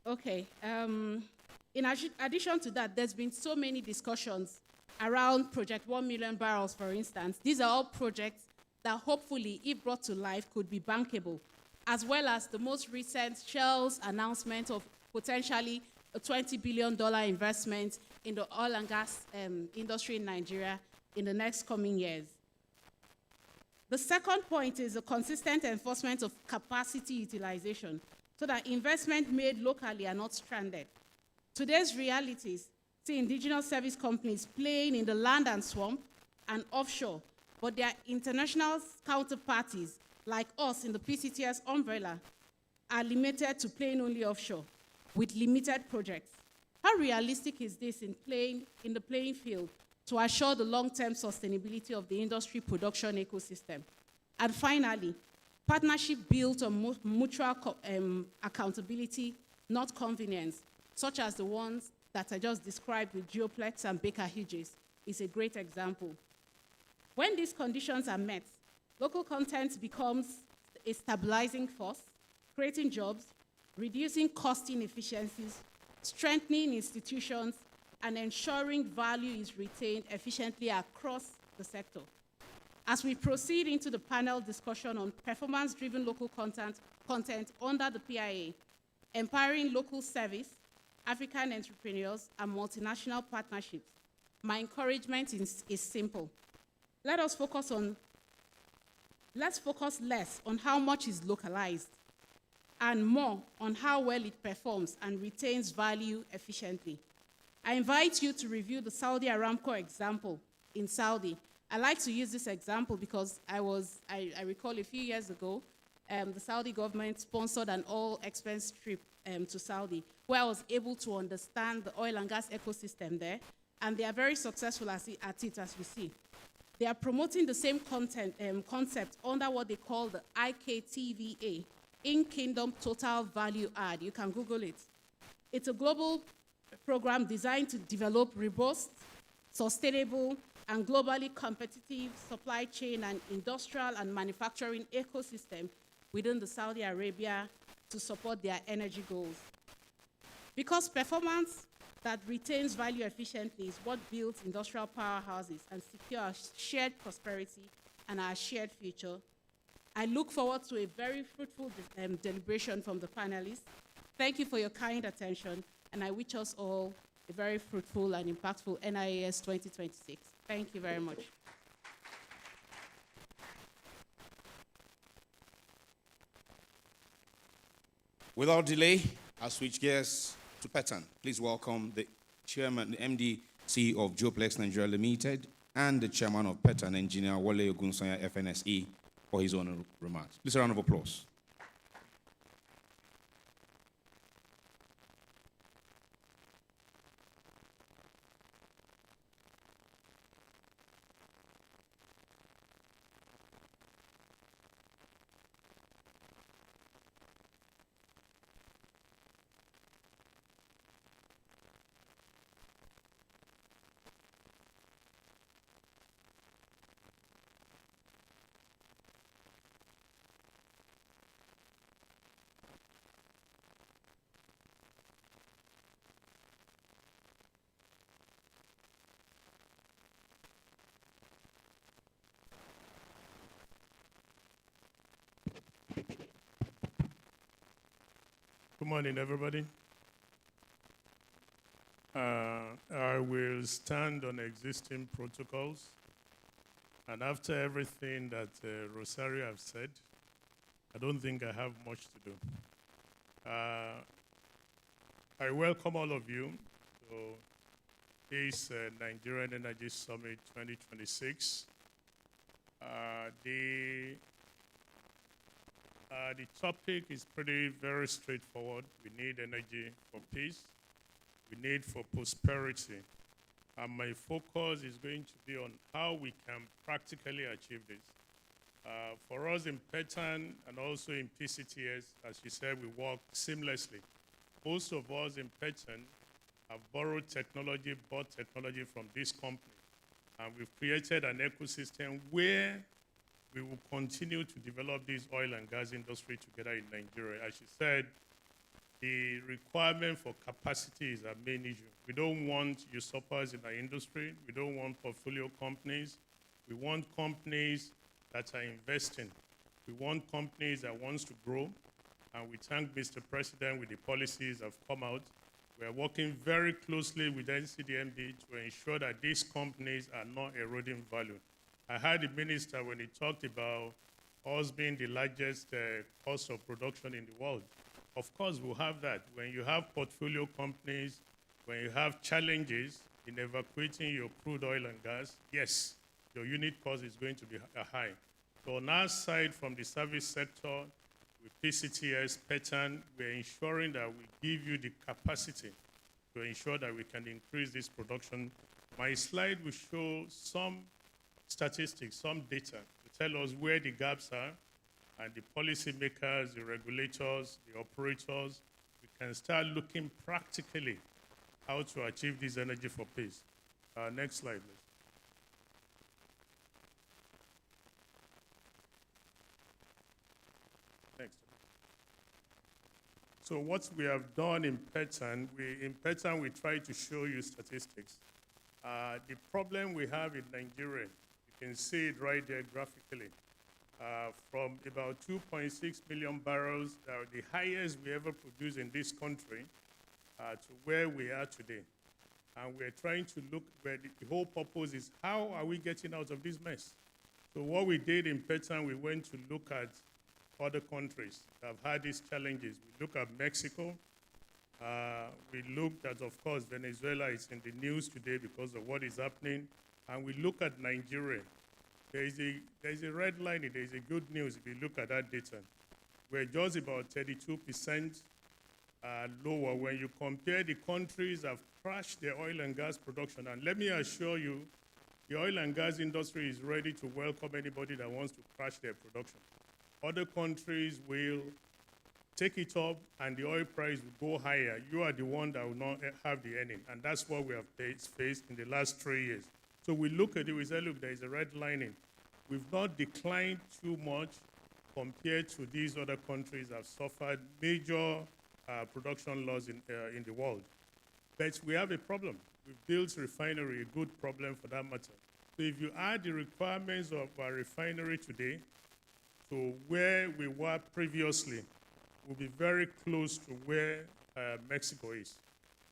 S12: Okay, in addition to that, there's been so many discussions around Project 1 million barrels, for instance. These are all projects that hopefully, if brought to life, could be bankable, as well as the most recent Shell's announcement of potentially a $20 billion investment in the oil and gas industry in Nigeria in the next coming years. The second point is a consistent enforcement of capacity utilization so that investment made locally are not stranded. Today's realities see indigenous service companies playing in the land and swamp and offshore, but their international counterparties, like us in the PCTS umbrella, are limited to playing only offshore with limited projects. How realistic is this in the playing field to assure the long-term sustainability of the industry production ecosystem? And finally, partnership built on mutual accountability, not convenience, such as the ones that I just described with Geoplex and Baker Hughes, is a great example. When these conditions are met, local content becomes a stabilizing force, creating jobs, reducing cost inefficiencies, strengthening institutions, and ensuring value is retained efficiently across the sector. As we proceed into the panel discussion on performance-driven local content under the PIA, empowering local service, African entrepreneurs, and multinational partnerships, my encouragement is simple. Let's focus less on how much is localized and more on how well it performs and retains value efficiently. I invite you to review the Saudi Aramco example in Saudi. I like to use this example because I recall a few years ago, the Saudi government sponsored an all-expense trip to Saudi, where I was able to understand the oil and gas ecosystem there, and they are very successful at it, as we see. They are promoting the same concept under what they call the IKTVA, In-Kingdom Total Value Add. You can Google it. It's a global program designed to develop robust, sustainable, and globally competitive supply chain and industrial and manufacturing ecosystem within the Saudi Arabia to support their energy goals. Because performance that retains value efficiently is what builds industrial powerhouses and secures shared prosperity and our shared future. I look forward to a very fruitful deliberation from the panelists. Thank you for your kind attention, and I wish us all a very fruitful and impactful NIES 2026. Thank you very much.
S1: Without delay, I'll switch gears to Petan. Please welcome the chairman, the MD, CEO of Geoplex Nigeria Limited, and the chairman of Petan, Engineer Wale Ogunsanya, FNSE, for his own remarks. Please a round of applause.
S13: morning, everybody. I will stand on existing protocols. And after everything that Rosario have said, I don't think I have much to do. I welcome all of you to this Nigerian Energy Summit 2026. The topic is very straightforward. We need energy for peace. We need for prosperity. And my focus is going to be on how we can practically achieve this. For us in Petan and also in PCTS, as you said, we work seamlessly. Most of us in Petan have bought technology from this company. And we've created an ecosystem where we will continue to develop this oil and gas industry together in Nigeria. As you said, the requirement for capacity is our main issue. We don't want usurpers in our industry. We don't want portfolio companies. We want companies that are investing. We want companies that want to grow. And we thank Mr. President with the policies that have come out. We are working very closely with NCDMB to ensure that these companies are not eroding value. I heard the minister when he talked about us being the largest cost of production in the world. Of course, we'll have that. When you have portfolio companies, when you have challenges in evacuating your crude oil and gas, yes, your unit cost is going to be high. So on our side, from the service sector, with PCTS, Petan, we're ensuring that we give you the capacity to ensure that we can increase this production. My slide will show some statistics, some data to tell us where the gaps are, and the policymakers, the regulators, the operators, we can start looking practically how to achieve this energy for peace. Next slide, please. Next. So what we have done in Petan, we try to show you statistics. The problem we have in Nigeria, you can see it right there graphically. From about 2.6 million barrels, the highest we ever produced in this country, to where we are today. And we're trying to look where the whole purpose is, how are we getting out of this mess? So what we did in Petan, we went to look at other countries that have had these challenges. We look at Mexico. We looked at, of course, Venezuela is in the news today because of what is happening. And we look at Nigeria. There's a red line, there's a good news if you look at that data. We're just about 32% lower when you compare the countries that have crashed their oil and gas production. And let me assure you, the oil and gas industry is ready to welcome anybody that wants to crash their production. Other countries will take it up and the oil price will go higher. You are the one that will not have the earning. And that's what we have faced in the last 3 years. So we look at it, we say, look, there is a red lining. We've not declined too much compared to these other countries that have suffered major production loss in the world. But we have a problem. We've built refinery, a good problem for that matter. So if you add the requirements of our refinery today to where we were previously, we'll be very close to where Mexico is.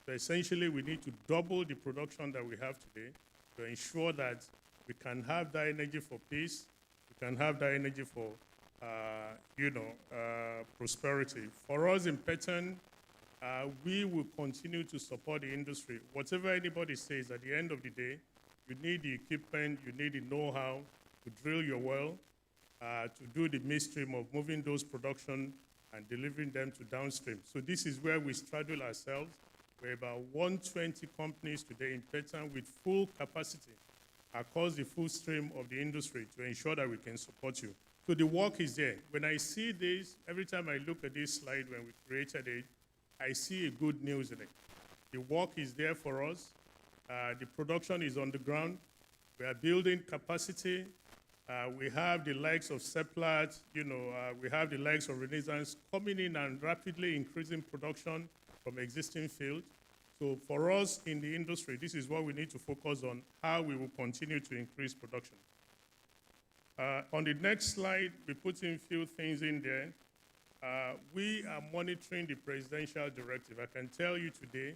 S13: So essentially, we need to double the production that we have today to ensure that we can have that energy for peace, we can have that energy for, prosperity. For us in Petan, we will continue to support the industry. Whatever anybody says, at the end of the day, you need the equipment, you need the know-how to drill your well, to do the midstream of moving those production and delivering them to downstream. So this is where we straddle ourselves. We're about 120 companies today in Petan with full capacity across the full stream of the industry to ensure that we can support you. So the work is there. When I see this, every time I look at this slide when we created it, I see a good news in it. The work is there for us. The production is on the ground. We are building capacity. We have the likes of Seplat, we have the likes of Renaissance coming in and rapidly increasing production from existing fields. So for us in the industry, this is what we need to focus on, how we will continue to increase production. On the next slide, we put in a few things in there. We are monitoring the presidential directive. I can tell you today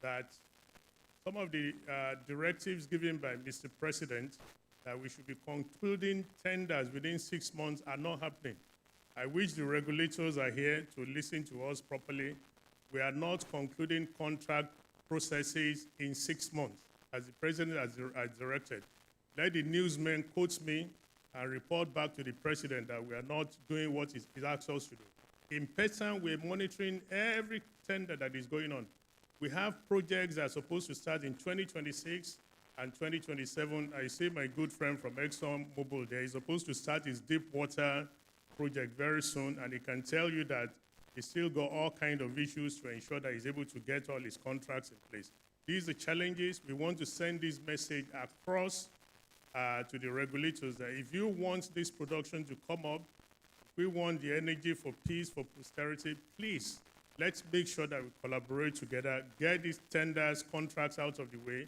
S13: that some of the directives given by Mr. President that we should be concluding tenders within 6 months are not happening. I wish the regulators are here to listen to us properly. We are not concluding contract processes in 6 months, as the President has directed. Let the newsman quote me and report back to the President that we are not doing what he's asked us to do. In Petroleum, we're monitoring every tender that is going on. We have projects that are supposed to start in 2026 and 2027. I see my good friend from ExxonMobil there is supposed to start his deep water project very soon, and he can tell you that he's still got all kinds of issues to ensure that he's able to get all his contracts in place. These are challenges. We want to send this message across to the regulators that if you want this production to come up, if we want the energy for peace, for prosperity, please, let's make sure that we collaborate together, get these tenders, contracts out of the way,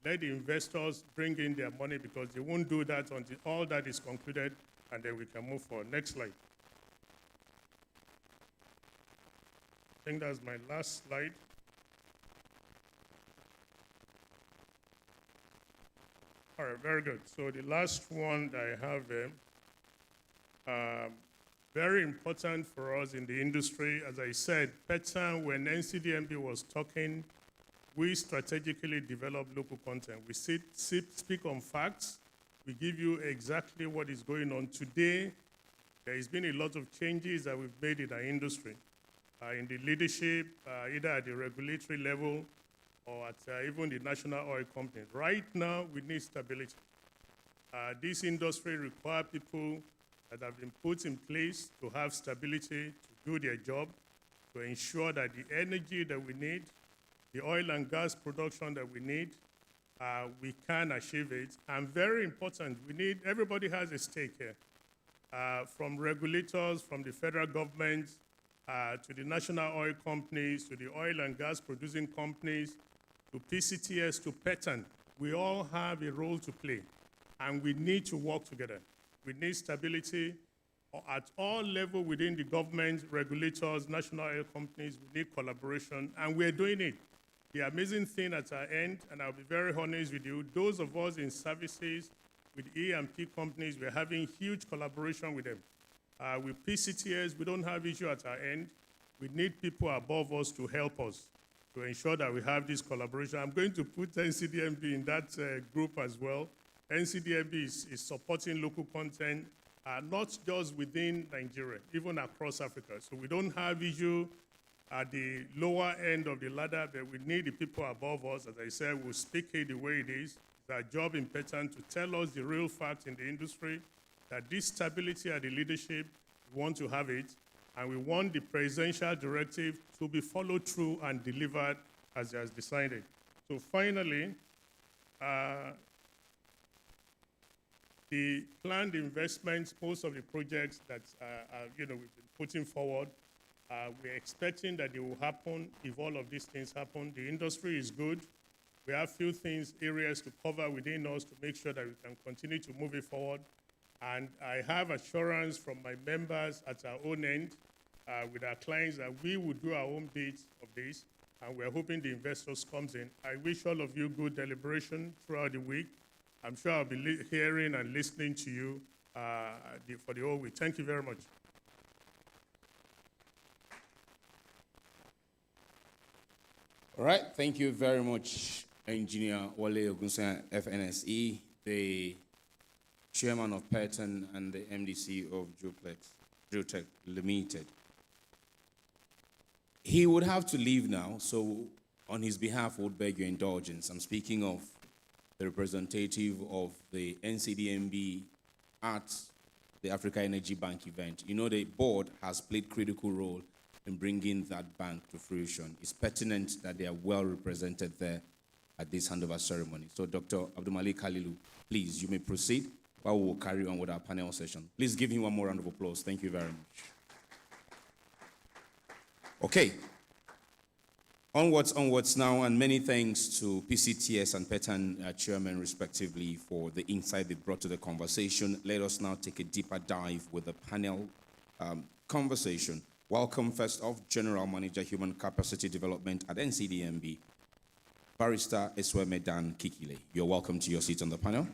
S13: let the investors bring in their money, because they won't do that until all that is concluded, and then we can move forward. Next slide. I think that's my last slide. All right, very good. So the last one that I have there, very important for us in the industry. As I said, Petroleum, when NCDMB was talking, we strategically develop local content. We speak on facts. We give you exactly what is going on today. There has been a lot of changes that we've made in our industry, in the leadership, either at the regulatory level or at even the national oil company. Right now, we need stability. This industry requires people that have been put in place to have stability, to do their job, to ensure that the energy that we need, the oil and gas production that we need, we can achieve it. And very important, everybody has a stake here. From regulators, from the federal government, to the national oil companies, to the oil and gas producing companies, to PCTS, to Petroleum. We all have a role to play, and we need to work together. We need stability at all levels within the government, regulators, national oil companies. We need collaboration, and we're doing it. The amazing thing at our end, and I'll be very honest with you, those of us in services with E&P companies, we're having huge collaboration with them. With PCTS, we don't have issue at our end. We need people above us to help us to ensure that we have this collaboration. I'm going to put NCDMB in that group as well. NCDMB is supporting local content, not just within Nigeria, even across Africa. So we don't have issue at the lower end of the ladder, but we need the people above us. As I said, we'll speak it the way it is. It's our job in Petroleum to tell us the real facts in the industry, that this stability at the leadership, we want to have it, and we want the presidential directive to be followed through and delivered as it has decided. So finally, the planned investments, most of the projects that we've been putting forward, we're expecting that they will happen if all of these things happen. The industry is good. We have few areas to cover within us to make sure that we can continue to move it forward. And I have assurance from my members at our own end with our clients that we will do our own bit of this, and we're hoping the investors comes in. I wish all of you good deliberation throughout the week. I'm sure I'll be hearing and listening to you for the whole week. Thank you very much.
S1: All right, thank you very much, Engineer Wale Ogunsan, FNSE, the Chairman of Petroleum and the MDC of Geotech Limited. He would have to leave now, so on his behalf, I would beg your indulgence. I'm speaking of the representative of the NCDMB at the Africa Energy Bank event. You know, the board has played critical role in bringing that bank to fruition. It's pertinent that they are well represented there at this handover ceremony. So Dr. Abdulmalik Khalilu, please, you may proceed while we'll carry on with our panel session. Please give him one more round of applause. Thank you very much. Okay. Onwards now, and many thanks to PCTS and Petroleum chairman, respectively, for the insight they brought to the conversation. Let us now take a deeper dive with the panel conversation. Welcome, first off, General Manager, Human Capacity Development at NCDMB, Barrister Eswemedan Kikile. You're welcome to your seat on the panel.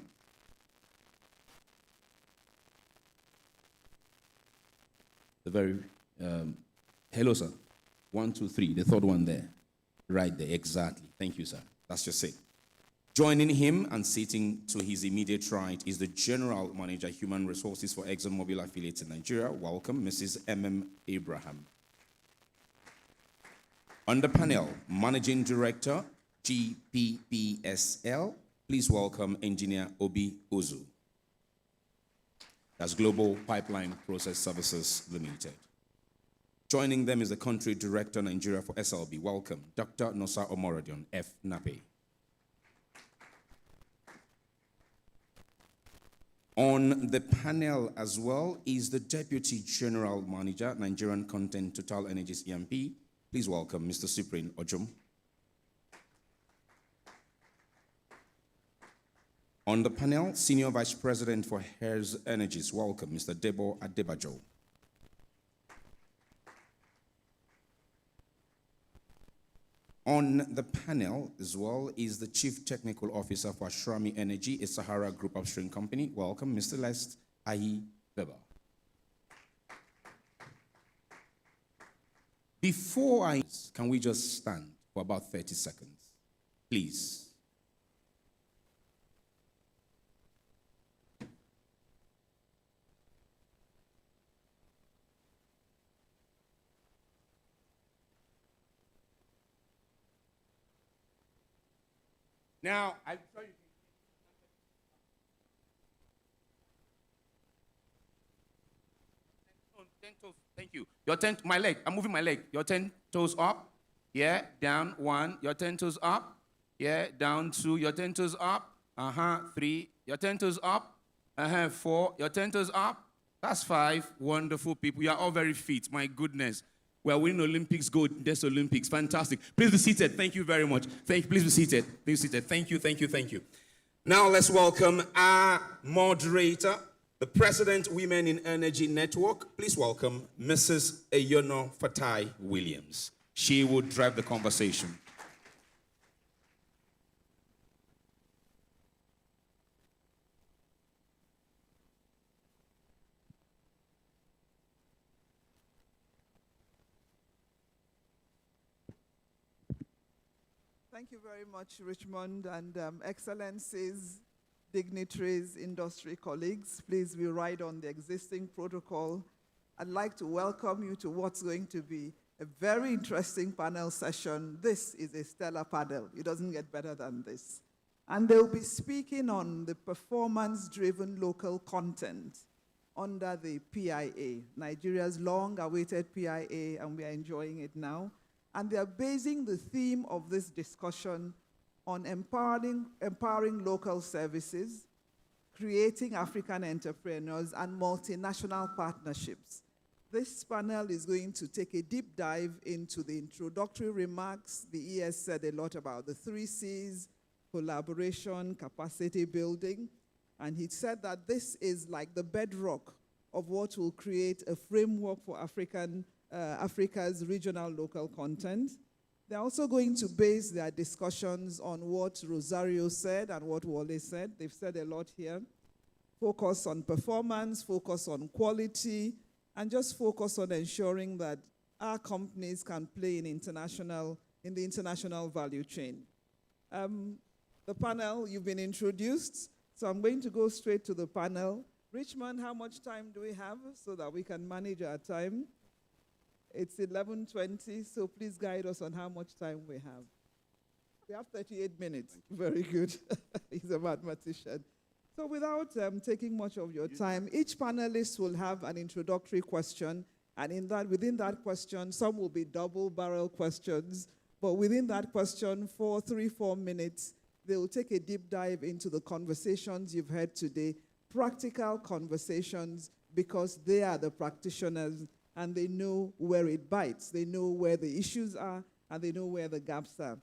S1: Hello, sir. 1, 2, 3, the third one there. Right there, exactly. Thank you, sir. That's just it. Joining him and sitting to his immediate right is the General Manager, Human Resources for ExxonMobil Affiliates in Nigeria. Welcome, Mrs. M.M. Abraham. On the panel, Managing Director, GPPSL. Please welcome Engineer Obi Ozu. That's Global Pipeline Process Services Limited. Joining them is the Country Director, Nigeria for SLB. Welcome, Dr. Nosa Omorodion, FNAPE. On the panel as well is the Deputy General Manager, Nigerian Content Total Energies EMP. Please welcome Mr. Cyprian Ojum. On the panel, Senior Vice President for NIES Energies. Welcome, Mr. Debo Adebajo. On the panel as well is the Chief Technical Officer for Shrami Energy, a Sahara Group upstream company. Welcome, Mr. Lest Ahi Beba. Can we just stand for about 30 seconds, please? Now, I'm sure you can. 10 toes. Thank you. Your 10, my leg. I'm moving my leg. Your 10 toes up. Yeah, down 1. Your 10 toes up. Yeah, down 2. Your 10 toes up. 3. Your 10 toes up. 4. Your 10 toes up. That's 5. Wonderful people. You are all very fit. My goodness. We are winning Olympics, gold, this Olympics. Fantastic. Please be seated. Thank you very much. Please be seated. Please be seated. Thank you. Now let's welcome our moderator, the President, Women in Energy Network. Please welcome Mrs. Eyono Fatai Williams. She will drive the conversation.
S14: Thank you very much, Richmond, and excellencies, dignitaries, industry colleagues. Please, we ride on the existing protocol. I'd like to welcome you to what's going to be a very interesting panel session. This is a stellar panel. It doesn't get better than this. And they'll be speaking on the performance-driven local content under the PIA, Nigeria's long-awaited PIA, and we are enjoying it now. And they are basing the theme of this discussion on empowering local services, creating African entrepreneurs, and multinational partnerships. This panel is going to take a deep dive into the introductory remarks. The ES said a lot about the 3 C's, collaboration, capacity building, and he said that this is like the bedrock of what will create a framework for Africa's regional local content. They're also going to base their discussions on what Rosario said and what Wale said. They've said a lot here. Focus on performance, focus on quality, and just focus on ensuring that our companies can play in the international value chain. The panel, you've been introduced, so I'm going to go straight to the panel. Richmond, how much time do we have so that we can manage our time? It's 11:20, so please guide us on how much time we have. We have 38 minutes. Very good. He's a mathematician. So without taking much of your time, each panelist will have an introductory question, and within that question, some will be double-barrel questions, but within that question, for 3-4 minutes, they will take a deep dive into the conversations you've heard today, practical conversations, because they are the practitioners and they know where it bites. They know where the issues are, and they know where the gaps are.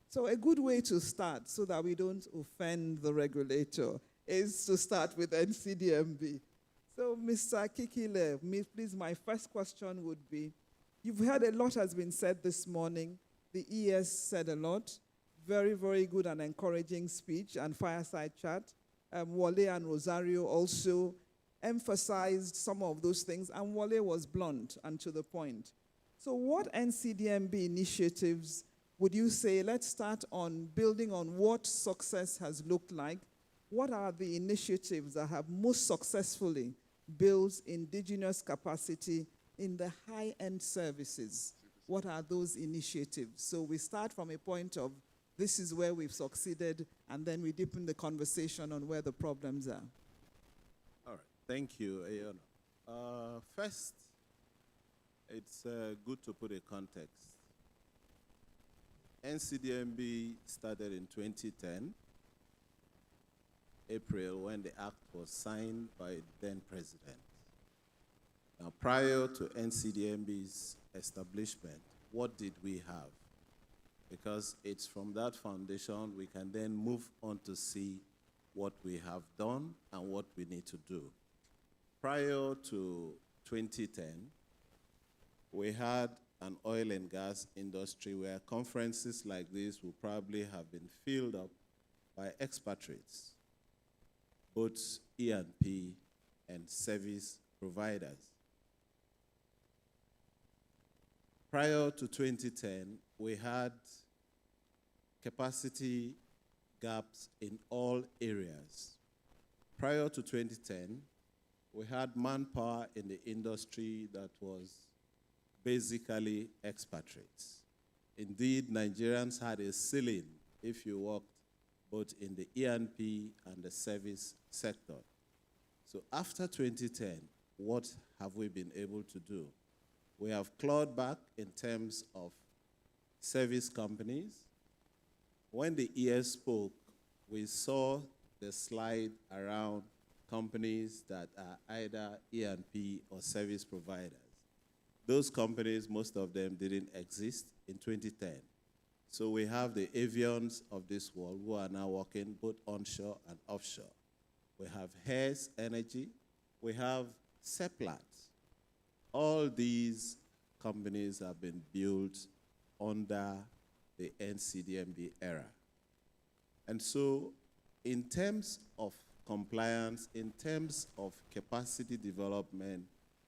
S14: So a good way to start, so that we don't offend the regulator, is to start with NCDMB. So Mr. Kikile, please, my first question would be, You've heard a lot has been said this morning. The ES said a lot. Very, very good and encouraging speech and fireside chat. Wale and Rosario also emphasized some of those things, and Wale was blunt and to the point. So what NCDMB initiatives would you say, let's start on building on what success has looked like? What are the initiatives that have most successfully built indigenous capacity in the high-end services? What are those initiatives? So we start from a point of this is where we've succeeded, and then we deepen the conversation on where the problems are.
S15: All right, thank you, Ayana. First, it's good to put a context. NCDMB started in 2010, April, when the act was signed by the then president. Now, prior to NCDMB's establishment, what did we have? Because it's from that foundation we can then move on to see what we have done and what we need to do. Prior to 2010, we had an oil and gas industry where conferences like this would probably have been filled up by expatriates, both E&P and service providers. Prior to 2010, we had capacity gaps in all areas. Prior to 2010, we had manpower in the industry that was basically expatriates. Indeed, Nigerians had a ceiling if you worked both in the E&P and the service sector. So after 2010, what have we been able to do? We have clawed back in terms of service companies. When the ES spoke, we saw the slide around companies that are either E&P or service providers. Those companies, most of them didn't exist in 2010. So we have the avians of this world who are now working both onshore and offshore. We have Hess Energy, we have Seplat. All these companies have been built under the NCDMB era. And so in terms of compliance, in terms of capacity development,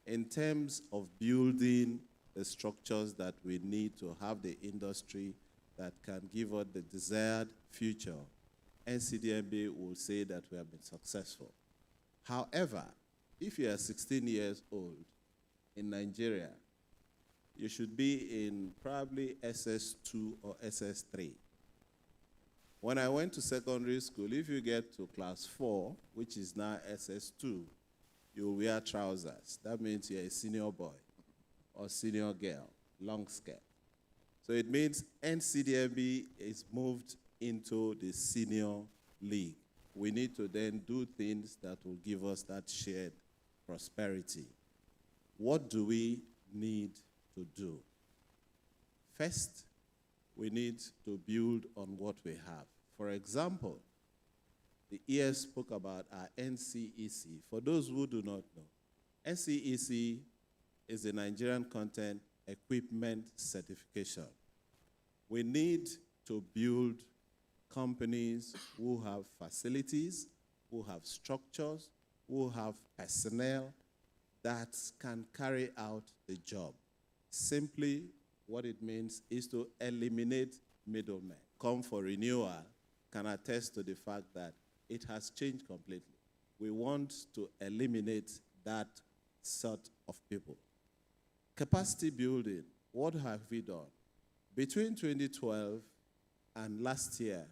S15: in terms of building the structures that we need to have the industry that can give us the desired future, NCDMB will say that we have been successful. However, if you are 16 years old in Nigeria, you should be in probably SS2 or SS3. When I went to secondary school, if you get to class 4, which is now SS2, you wear trousers. That means you're a senior boy or senior girl, long skirt. So it means NCDMB is moved into the senior league. We need to then do things that will give us that shared prosperity. What do we need to do? First, we need to build on what we have. For example, the ES spoke about our NCEC. For those who do not know, NCEC is the Nigerian Content Equipment Certification. We need to build companies who have facilities, who have structures, who have personnel that can carry out the job. Simply, what it means is to eliminate middlemen. Come for renewal can attest to the fact that it has changed completely. We want to eliminate that sort of people. Capacity building, what have we done? Between 2012 and last year,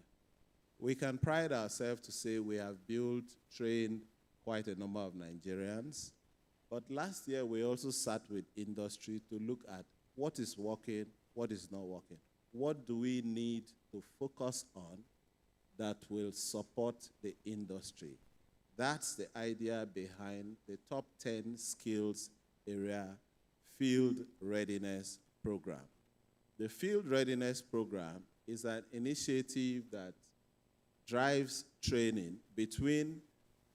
S15: we can pride ourselves to say we have built, trained quite a number of Nigerians. But last year, we also sat with industry to look at what is working, what is not working. What do we need to focus on that will support the industry? That's the idea behind the top 10 skills area field readiness program. The field readiness program is an initiative that drives training between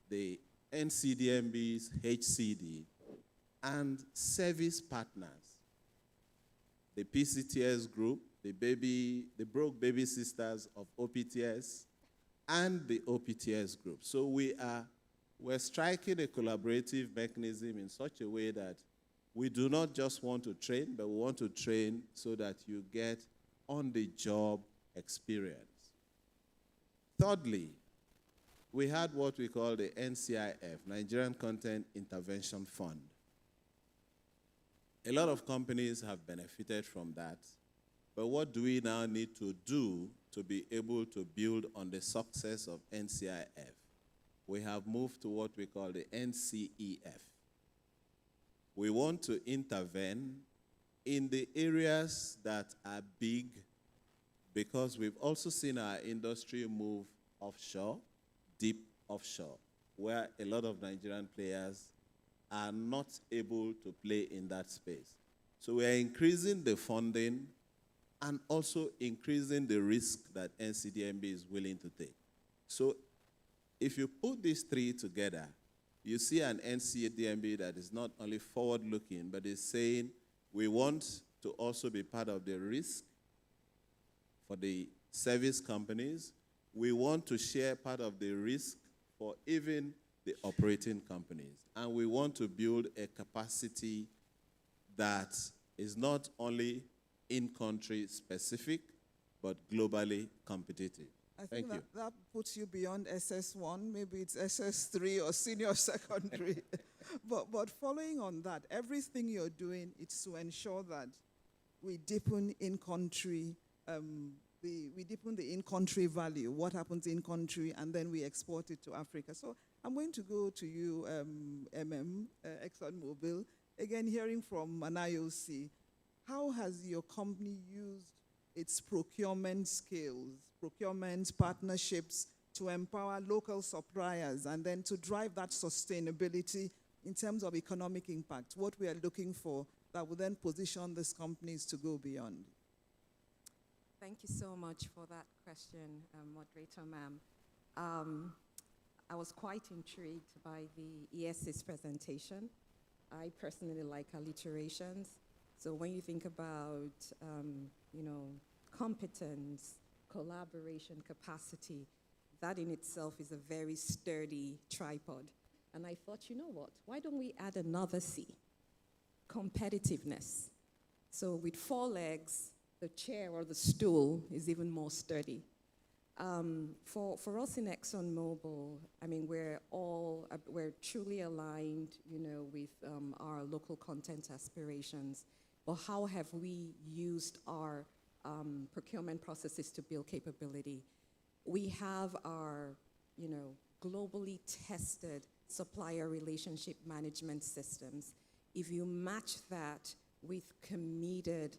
S15: the NCDMB's HCD and service partners. the PCTS group, the Broke Baby Sisters of OPTS, and the OPTS group. So we're striking a collaborative mechanism in such a way that we do not just want to train, but we want to train so that you get on-the-job experience. Thirdly, we had what we call the NCIF, Nigerian Content Intervention Fund. A lot of companies have benefited from that, but what do we now need to do to be able to build on the success of NCIF? We have moved to what we call the NCEF. We want to intervene in the areas that are big, because we've also seen our industry move offshore, deep offshore, where a lot of Nigerian players are not able to play in that space. So we are increasing the funding and also increasing the risk that NCDMB is willing to take. So if you put these three together, you see an NCDMB that is not only forward-looking, but is saying we want to also be part of the risk for the service companies. We want to share part of the risk for even the operating companies. And we want to build a capacity that is not only in-country specific, but globally competitive.
S14: I think that puts you beyond SS1, maybe it's SS3 or senior secondary. but following on that, everything you're doing is to ensure that we deepen in-country, we deepen the in-country value, what happens in-country, and then we export it to Africa. So I'm going to go to you, ExxonMobil, again hearing from an IOC. How has your company used its procurement skills, procurement partnerships to empower local suppliers and then to drive that sustainability in terms of economic impact, what we are looking for that will then position these companies to go beyond?
S16: Thank you so much for that question, Moderator Ma'am. I was quite intrigued by the ES's presentation. I personally like alliterations. So when you think about, competence, collaboration, capacity, that in itself is a very sturdy tripod. And I thought, you know what, why don't we add another C, competitiveness. So with 4 legs, the chair or the stool is even more sturdy. For us in ExxonMobil, I mean, we're truly aligned, with our local content aspirations. But how have we used our procurement processes to build capability? We have our, globally tested supplier relationship management systems. If you match that with committed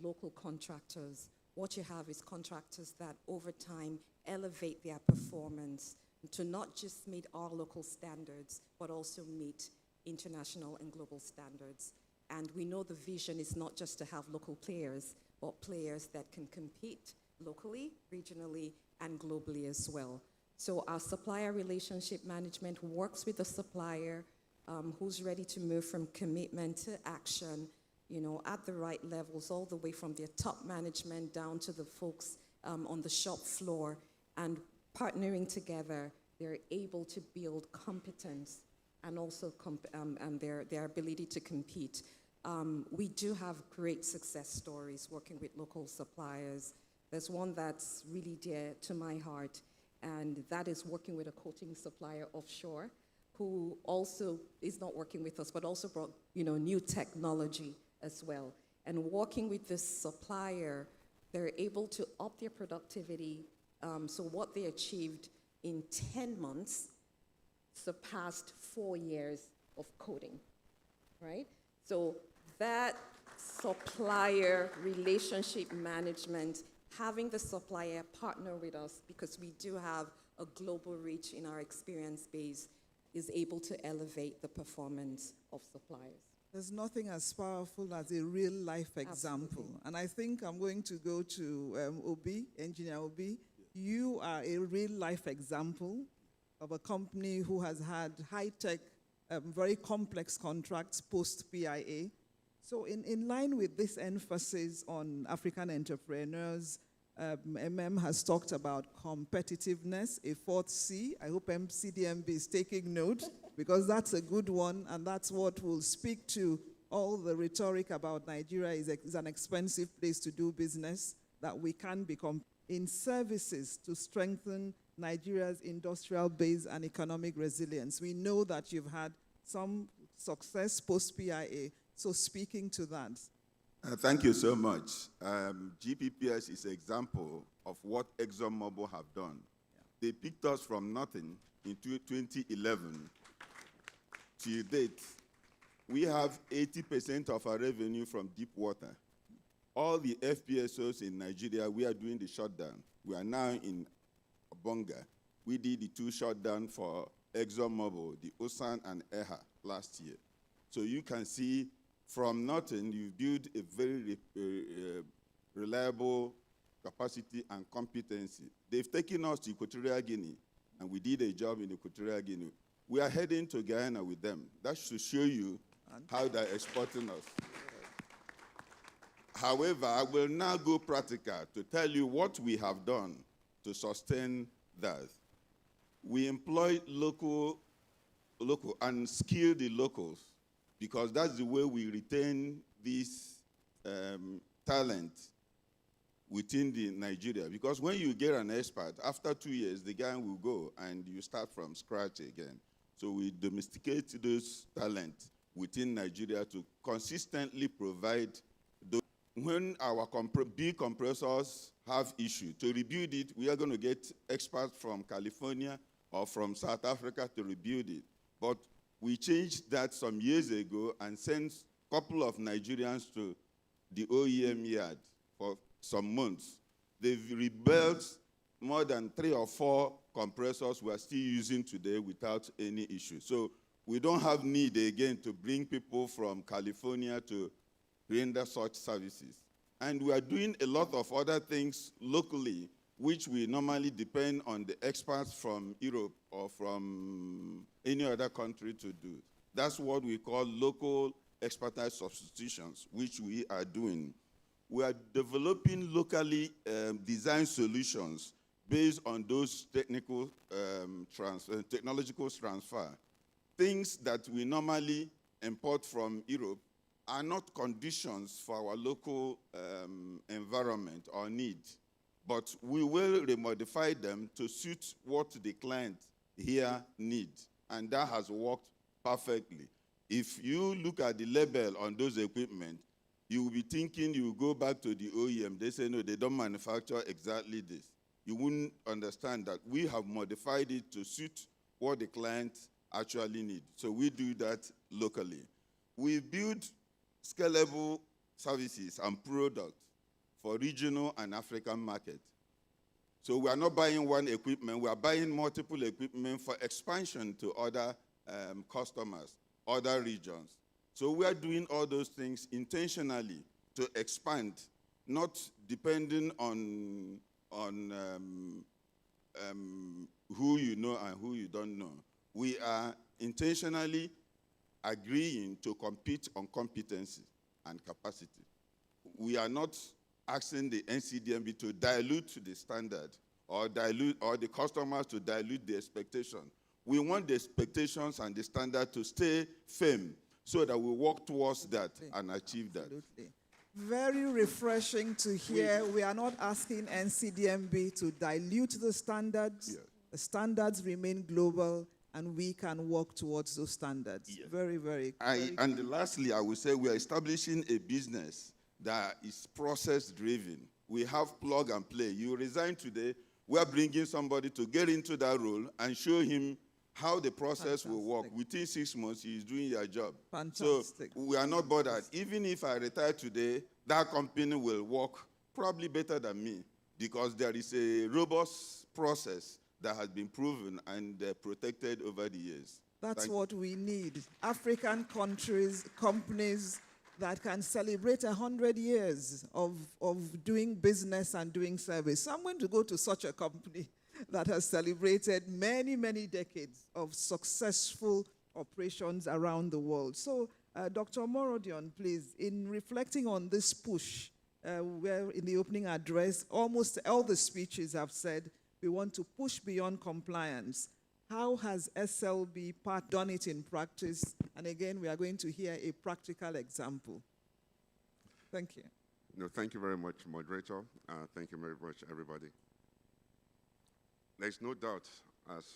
S16: local contractors, what you have is contractors that over time elevate their performance to not just meet our local standards, but also meet international and global standards. And we know the vision is not just to have local players, but players that can compete locally, regionally, and globally as well. So our supplier relationship management works with the supplier who's ready to move from commitment to action, at the right levels, all the way from their top management down to the folks on the shop floor. And partnering together, they're able to build competence and also their ability to compete. We do have great success stories working with local suppliers. There's one that's really dear to my heart, and that is working with a coating supplier offshore who also is not working with us, but also brought new technology as well. And working with this supplier, they're able to up their productivity. So what they achieved in 10 months surpassed 4 years of coding, right? So that supplier relationship management, having the supplier partner with us, because we do have a global reach in our experience base, is able to elevate the performance of suppliers.
S14: There's nothing as powerful as a real-life example. Absolutely. And I think I'm going to go to Obi, Engineer Obi. You are a real-life example of a company who has had high-tech, very complex contracts post-PIA So in line with this emphasis on African entrepreneurs, has talked about competitiveness, a fourth C. I hope NCDMB is taking note because that's a good one, and that's what will speak to all the rhetoric about Nigeria is an expensive place to do business, that we can become in services to strengthen Nigeria's industrial base and economic resilience. We know that you've had some success post-PIA, so speaking to that.
S17: Thank you so much. GPPS is an example of what ExxonMobil have done. They picked us from nothing in 2011 to date. We have 80% of our revenue from deep water. All the FPSOs in Nigeria, we are doing the shutdown. We are now in Bonga. We did the 2 shutdown for ExxonMobil, the Osan and EHA last year. So you can see from nothing, you build a very reliable capacity and competency. They've taken us to Equatorial Guinea, and we did a job in Equatorial Guinea. We are heading to Guyana with them. That should show you how they're exporting us. However, I will now go practical to tell you what we have done to sustain that. We employ local and skill the locals, because that's the way we retain this talent within the Nigeria. Because when you get an expert, after 2 years, the guy will go and you start from scratch again. So we domesticate those talents within Nigeria to consistently provide those. When our big compressors have issue, to rebuild it, we are going to get experts from California or from South Africa to rebuild it. But we changed that some years ago and sent a couple of Nigerians to the OEM yard for some months. They've rebuilt more than 3 or 4 compressors we are still using today without any issue. So we don't have need again to bring people from California to render such services. And we are doing a lot of other things locally, which we normally depend on the experts from Europe or from any other country to do. That's what we call local expertise substitutions, which we are doing. We are developing locally designed solutions based on those technological transfer. Things that we normally import from Europe are not conditions for our local environment or need, but we will remodify them to suit what the client here needs, and that has worked perfectly. If you look at the label on those equipment, you will be thinking you will go back to the OEM. They say, no, they don't manufacture exactly this. You wouldn't understand that we have modified it to suit what the client actually needs. So we do that locally. We build scalable services and products for regional and African markets. So we are not buying one equipment, we are buying multiple equipment for expansion to other customers, other regions. So we are doing all those things intentionally to expand, not depending on who you know and who you don't know. We are intentionally agreeing to compete on competency and capacity. We are not asking the NCDMB to dilute the standard or the customers to dilute the expectation. We want the expectations and the standard to stay firm so that we work towards that and achieve that.
S14: Absolutely. Very refreshing to hear. We are not asking NCDMB to dilute the standards. Yes. The standards remain global, and we can work towards those standards. Yes. Very, very.
S17: And lastly, I will say we are establishing a business that is process-driven. We have plug and play. You resign today, we are bringing somebody to get into that role and show him how the process will work. Within 6 months, he is doing your job.
S14: Fantastic.
S17: So we are not bothered. Even if I retire today, that company will work probably better than me because there is a robust process that has been proven and protected over the years.
S14: That's what we need. African countries, companies that can celebrate 100 years of doing business and doing service. So I'm going to go to such a company that has celebrated many, many decades of successful operations around the world. So Dr. Morodion, please, in reflecting on this push, where in the opening address, almost all the speeches have said we want to push beyond compliance. How has SLB done it in practice? And again, we are going to hear a practical example. Thank you.
S18: No, thank you very much, moderator. Thank you very much, everybody. There's no doubt, as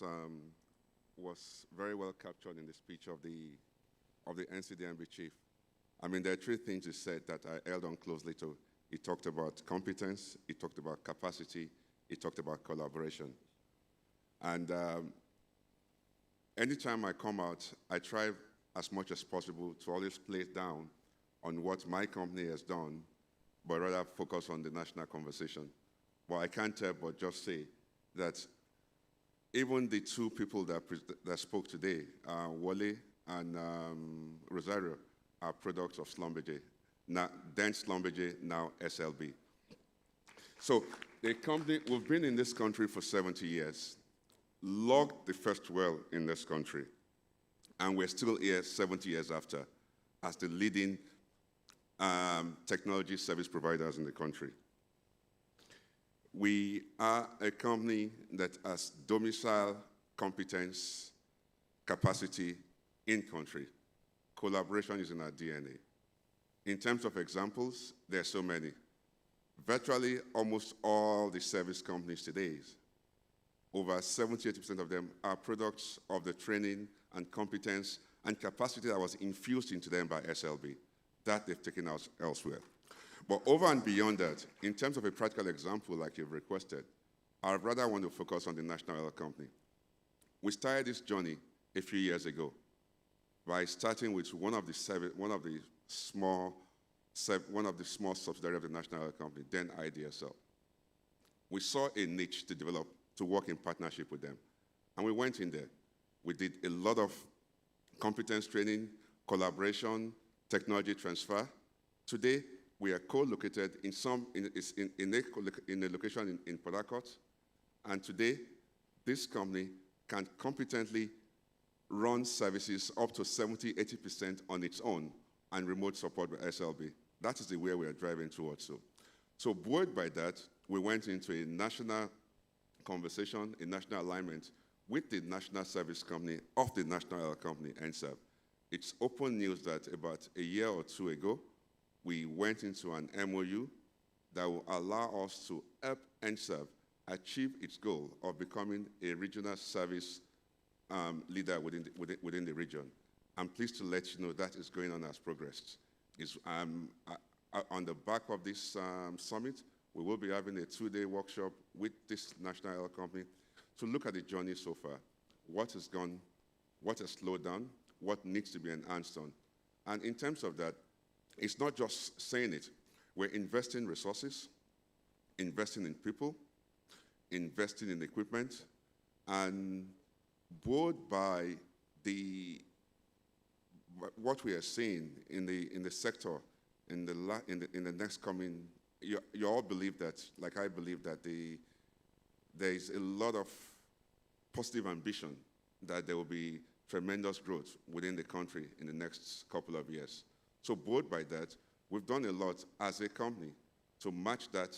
S18: was very well captured in the speech of the NCDMB chief. I mean, there are three things he said that I held on closely to. He talked about competence, he talked about capacity, he talked about collaboration. And anytime I come out, I try as much as possible to always play down on what my company has done, but rather focus on the national conversation. But I can't help but just say that even the two people that spoke today, Wale and Rosario, are products of Schlumberger. Now, then Schlumberger, now SLB. So the company, we've been in this country for 70 years, logged the first well in this country, and we're still here 70 years after as the leading technology service providers in the country. We are a company that has domicile, competence, capacity in country. Collaboration is in our DNA. In terms of examples, there are so many. Virtually almost all the service companies today, over 70-80% of them are products of the training and competence and capacity that was infused into them by SLB. That they've taken out elsewhere. But over and beyond that, in terms of a practical example like you've requested, I rather want to focus on the National Oil Company. We started this journey a few years ago by starting with one of the small subsidiaries of the National Oil Company, then NIES. We saw a niche to develop, to work in partnership with them. And we went in there. We did a lot of competence training, collaboration, technology transfer. Today, we are co-located in a location in Port Harcourt. And today, this company can competently run services up to 70-80% on its own and remote support by SLB. That is the way we are driving towards. So buoyed by that, we went into a national conversation, a national alignment with the national service company of the National Oil Company, NCDMB. It's open news that about a year or two ago, we went into an MOU that will allow us to help NCDMB achieve its goal of becoming a regional service leader within the region. I'm pleased to let you know that is going on as progress. On the back of this summit, we will be having a 2-day workshop with this National Oil Company to look at the journey so far, what has gone, what has slowed down, what needs to be enhanced on. And in terms of that, it's not just saying it. We're investing resources, investing in people, investing in equipment, and buoyed by what we are seeing in the sector in the next coming. You all believe that, like I believe that there is a lot of positive ambition that there will be tremendous growth within the country in the next couple of years. So buoyed by that, we've done a lot as a company to match that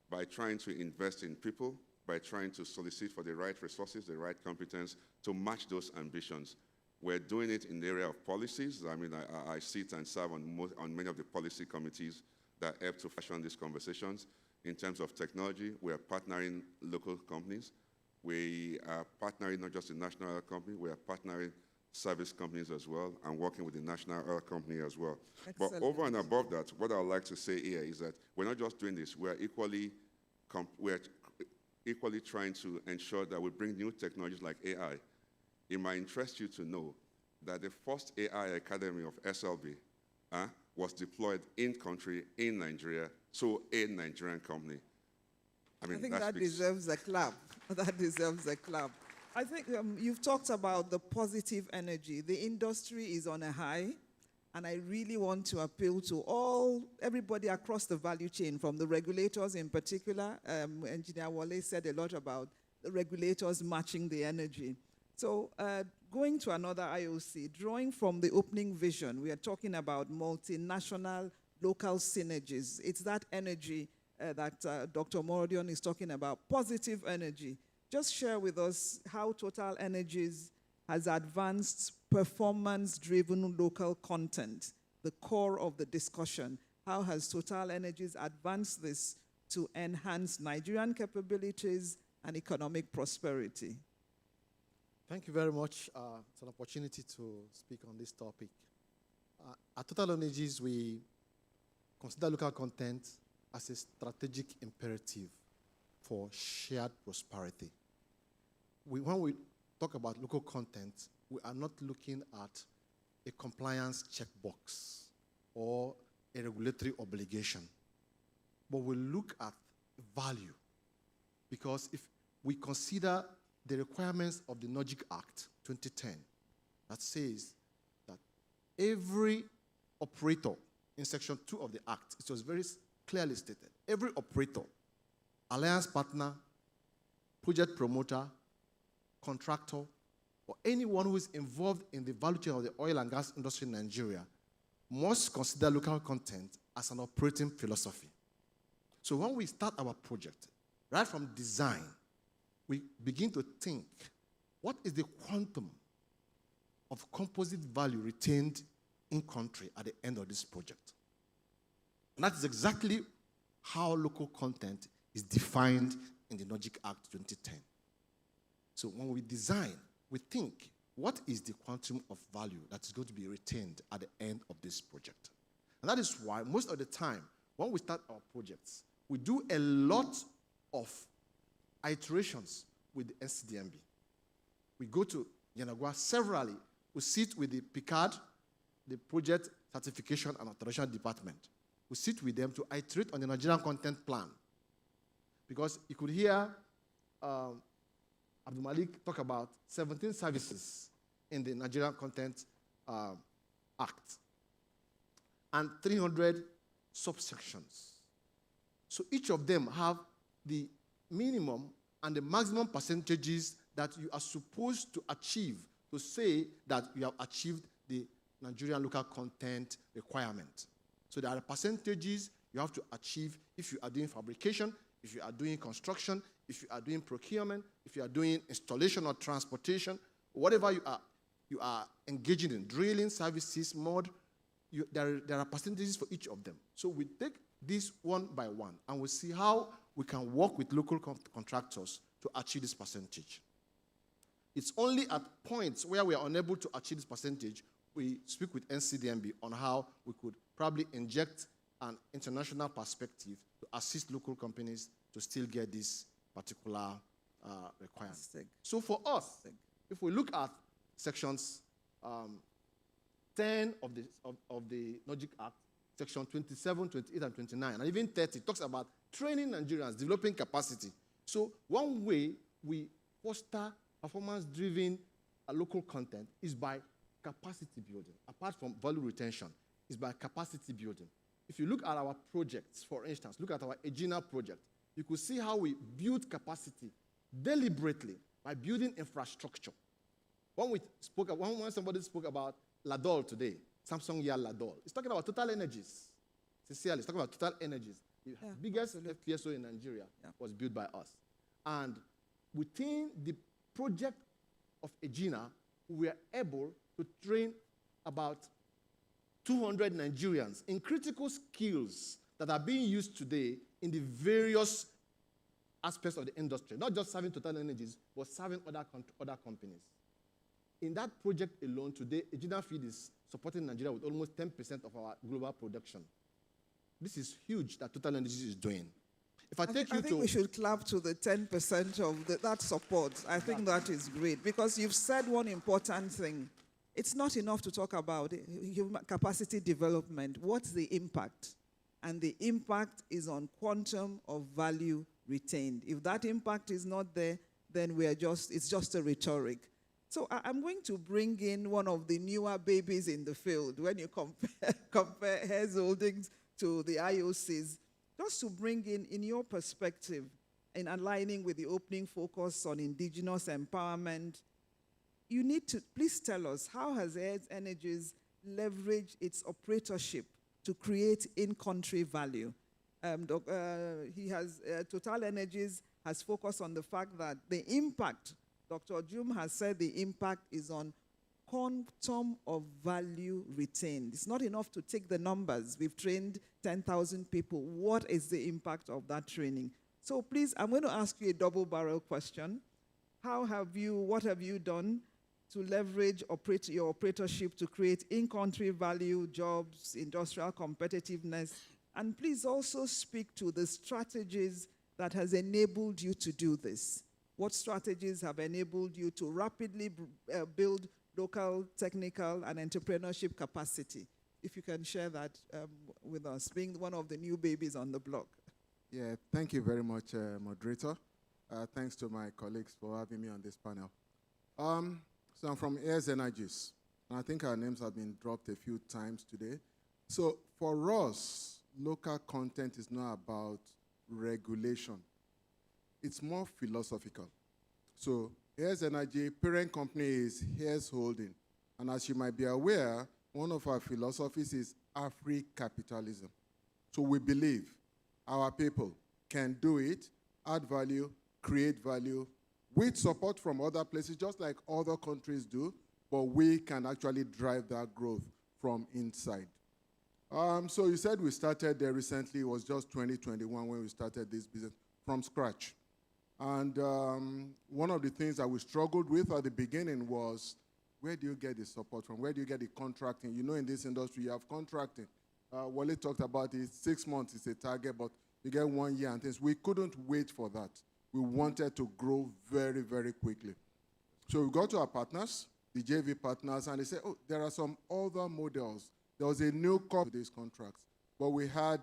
S18: by trying to invest in people, by trying to solicit for the right resources, the right competence to match those ambitions. We're doing it in the area of policies. I mean, I sit and serve on many of the policy committees that help to fashion these conversations. In terms of technology, we are partnering local companies. We are partnering not just the National Oil Company, we are partnering service companies as well and working with the National Oil Company as well. Excellent. But over and above that, what I would like to say here is that we're not just doing this, we're equally trying to ensure that we bring new technologies like AI. It might interest you to know that the first AI Academy of SLB was deployed in country, in Nigeria, to a Nigerian company. I
S14: think that deserves a clap. That deserves a clap. I think you've talked about the positive energy. The industry is on a high, and I really want to appeal to everybody across the value chain, from the regulators in particular. Engineer Wale said a lot about the regulators matching the energy. So going to another IOC, drawing from the opening vision, we are talking about multinational local synergies. It's that energy that Dr. Morodion is talking about, positive energy. Just share with us how Total Energies has advanced performance-driven local content, the core of the discussion. How has Total Energies advanced this to enhance Nigerian capabilities and economic prosperity?
S19: Thank you very much. It's an opportunity to speak on this topic. At Total Energies, we consider local content as a strategic imperative for shared prosperity. When we talk about local content, we are not looking at a compliance checkbox or a regulatory obligation, but we look at value. Because if we consider the requirements of the NOGIC Act 2010 that says that every operator in Section 2 of the Act, it was very clearly stated, every operator, alliance partner, project promoter, contractor, or anyone who is involved in the value chain of the oil and gas industry in Nigeria must consider local content as an operating philosophy. So when we start our project, right from design, we begin to think, what is the quantum of composite value retained in country at the end of this project? And that is exactly how local content is defined in the NOGIC Act 2010. So when we design, we think, what is the quantum of value that is going to be retained at the end of this project? And that is why most of the time, when we start our projects, we do a lot of iterations with the NCDMB. We go to Yanagua severally. We sit with the PICARD, the Project Certification and Authorization Department. We sit with them to iterate on the Nigerian content plan. Because you could hear Abdul Malik talk about 17 services in the Nigerian Content Act and 300 subsections. So each of them have the minimum and the maximum percentages that you are supposed to achieve to say that you have achieved the Nigerian local content requirement. So there are percentages you have to achieve if you are doing fabrication, if you are doing construction, if you are doing procurement, if you are doing installation or transportation, whatever you are engaging in, drilling, services, mod, there are percentages for each of them. So we take this one by one, and we see how we can work with local contractors to achieve this percentage. It's only at points where we are unable to achieve this percentage, we speak with NCDMB on how we could probably inject an international perspective to assist local companies to still get this particular requirement. So for us, if we look at sections 10 of the NOGIC Act, section 27, 28, and 29, and even 30, talks about training Nigerians, developing capacity. So one way we foster performance-driven local content is by capacity building. Apart from value retention, is by capacity building. If you look at our projects, for instance, look at our Egina project, you could see how we build capacity deliberately by building infrastructure. When somebody spoke about Ladol today, Samsung Yal Ladol, it's talking about Total Energies. Sincerely, it's talking about Total Energies. The biggest FPSO in Nigeria was built by us. And within the project of Egina, we were able to train about 200 Nigerians in critical skills that are being used today in the various aspects of the industry, not just serving Total Energies, but serving other companies. In that project alone today, Egina Feed is supporting Nigeria with almost 10% of our global production. This is huge that Total Energies is doing. If I think
S14: we should clap to the 10% of that support. I think that is great, because you've said one important thing. It's not enough to talk about human capacity development. What's the impact? And the impact is on quantum of value retained. If that impact is not there, then it's just a rhetoric. So I'm going to bring in one of the newer babies in the field when you compare Hess Holdings to the IOCs. Just to bring in your perspective, in aligning with the opening focus on indigenous empowerment, you need to please tell us, how has AFRIPERF Energies leveraged its operatorship to create in-country value? Total Energies has focused on the fact that the impact, Dr. Jum has said the impact is on quantum of value retained. It's not enough to take the numbers. We've trained 10,000 people. What is the impact of that training? So please, I'm going to ask you a double-barrel question. What have you done to leverage your operatorship to create in-country value, jobs, industrial competitiveness? And please also speak to the strategies that has enabled you to do this. What strategies have enabled you to rapidly build local, technical, and entrepreneurship capacity? If you can share that with us, being one of the new babies on the block.
S20: Yeah, thank you very much, moderator. Thanks to my colleagues for having me on this panel. So I'm from n.i.e.s, and I think our names have been dropped a few times today. So for us, local content is not about regulation. It's more philosophical. So n.i.e.s Energy, parent company is n.i.e.s Holding. And as you might be aware, one of our philosophies is Afri-capitalism. So we believe our people can do it, add value, create value, with support from other places, just like other countries do, but we can actually drive that growth from inside. So you said we started there recently. It was just 2021 when we started this business from scratch. And one of the things that we struggled with at the beginning was, where do you get the support from? Where do you get the contracting? You know, in this industry, you have contracting. Wale talked about it, 6 months is a target, but you get 1 year and things. We couldn't wait for that. We wanted to grow very, very quickly. So we got to our partners, the JV partners, and they said, oh, there are some other models. There was a new call to these contracts, but we had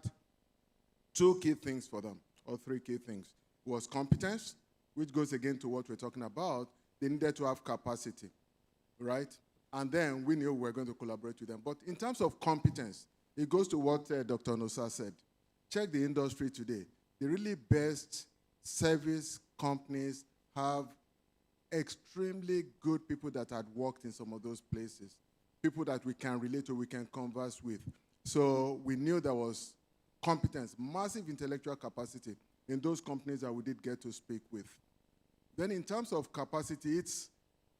S20: 2 key things for them, or 3 key things. It was competence, which goes again to what we're talking about. They needed to have capacity, right? And then we knew we were going to collaborate with them. But in terms of competence, it goes to what Dr. Nosa said. Check the industry today. The really best service companies have extremely good people that had worked in some of those places, people that we can relate to, we can converse with. So we knew there was competence, massive intellectual capacity in those companies that we did get to speak with. Then in terms of capacity,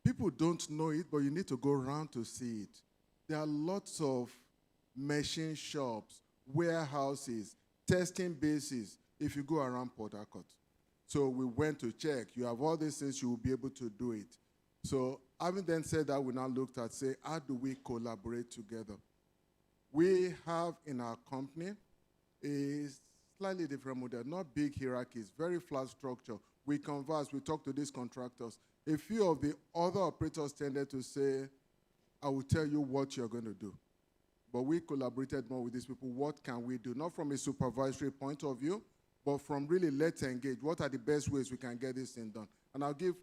S20: people don't know it, but you need to go around to see it. There are lots of machine shops, warehouses, testing bases if you go around Port Harcourt. So we went to check. You have all these things, you will be able to do it. So having then said that, we now looked at, say, how do we collaborate together? We have in our company a slightly different model, not big hierarchies, very flat structure. We converse, we talk to these contractors. A few of the other operators tended to say, I will tell you what you're going to do. But we collaborated more with these people. What can we do? Not from a supervisory point of view, but from really let's engage. What are the best ways we can get this thing done? And I'll give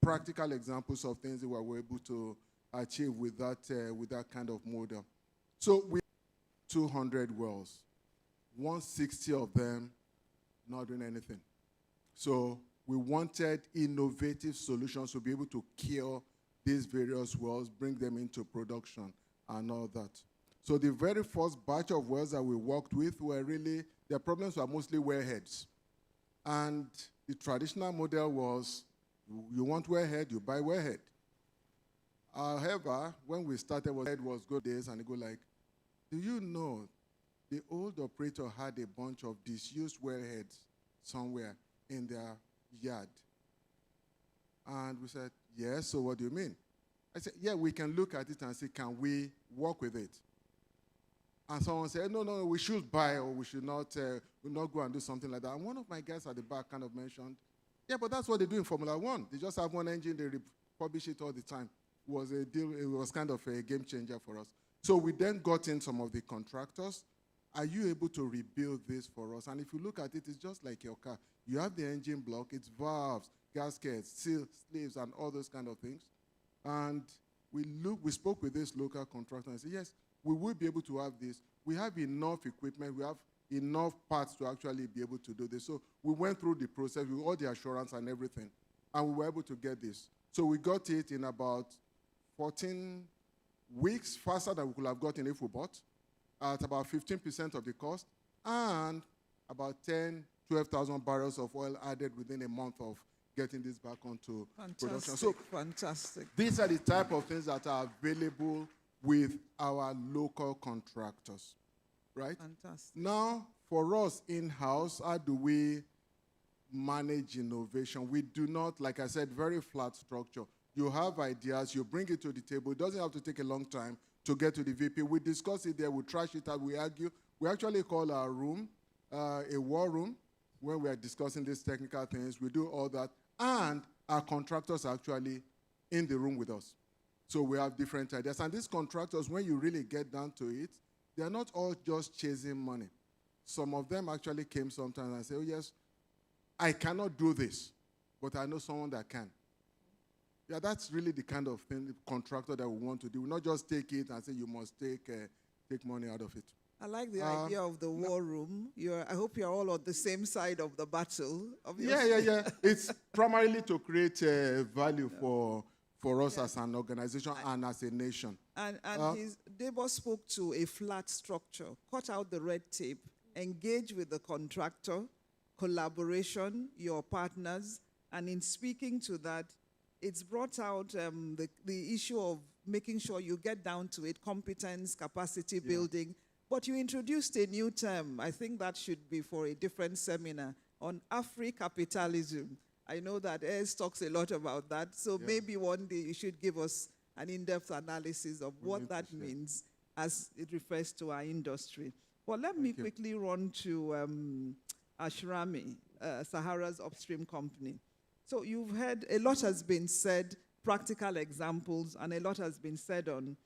S20: practical examples of things that we were able to achieve with that kind of model. So we have 200 wells, 160 of them not doing anything. So we wanted innovative solutions to be able to kill these various wells, bring them into production and all that. So the very first batch of wells that we worked with were really, their problems were mostly wellheads. And the traditional model was, you want wellhead, you buy wellhead. However, when we started, wellhead was good days, and they go like, do you know the old operator had a bunch of disused wellheads somewhere in their yard? And we said, yes, so what do you mean? I said, yeah, we can look at it and see, can we work with it? And someone said, no, we should buy, or we should not, we'll not go and do something like that. And one of my guys at the back kind of mentioned, yeah, but that's what they do in Formula One. They just have one engine, they publish it all the time. It was a deal, it was kind of a game changer for us. So we then got in some of the contractors. Are you able to rebuild this for us? And if you look at it, it's just like your car. You have the engine block, it's valves, gaskets, seals, sleeves, and all those kind of things. And we spoke with this local contractor and said, yes, we will be able to have this. We have enough equipment, we have enough parts to actually be able to do this. So we went through the process with all the assurance and everything, and we were able to get this. So we got it in about 14 weeks faster than we could have gotten if we bought, at about 15% of the cost, and about 10, 12,000 barrels of oil added within a month of getting this back onto production. So
S14: fantastic.
S20: these are the type of things that are available with our local contractors, right?
S14: Fantastic.
S20: Now, for us in-house, how do we manage innovation? We do not, like I said, very flat structure. You have ideas, you bring it to the table. It doesn't have to take a long time to get to the VP. We discuss it there, we trash it out, we argue. We actually call our room a war room when we are discussing these technical things. We do all that. And our contractors are actually in the room with us. So we have different ideas. And these contractors, when you really get down to it, they are not all just chasing money. Some of them actually came sometimes and say, oh yes, I cannot do this, but I know someone that can. Yeah, that's really the kind of thing, contractor that we want to do. We not just take it and say you must take money out of it.
S14: I like the idea of the war room. I hope you're all on the same side of the battle.
S20: Yeah. It's primarily to create value for us as an organization and as a nation.
S14: And Debo spoke to a flat structure. Cut out the red tape. Engage with the contractor. Collaboration, your partners. And in speaking to that, it's brought out the issue of making sure you get down to it, competence, capacity building. But you introduced a new term. I think that should be for a different seminar on Afri-capitalism. I know that n.i.e.s talks a lot about that. So maybe one day you should give us an in-depth analysis of what that means as it refers to our industry. Well, let me quickly run to Ashrami, Sahara's upstream company. So you've heard a lot has been said, practical examples, and a lot has been said on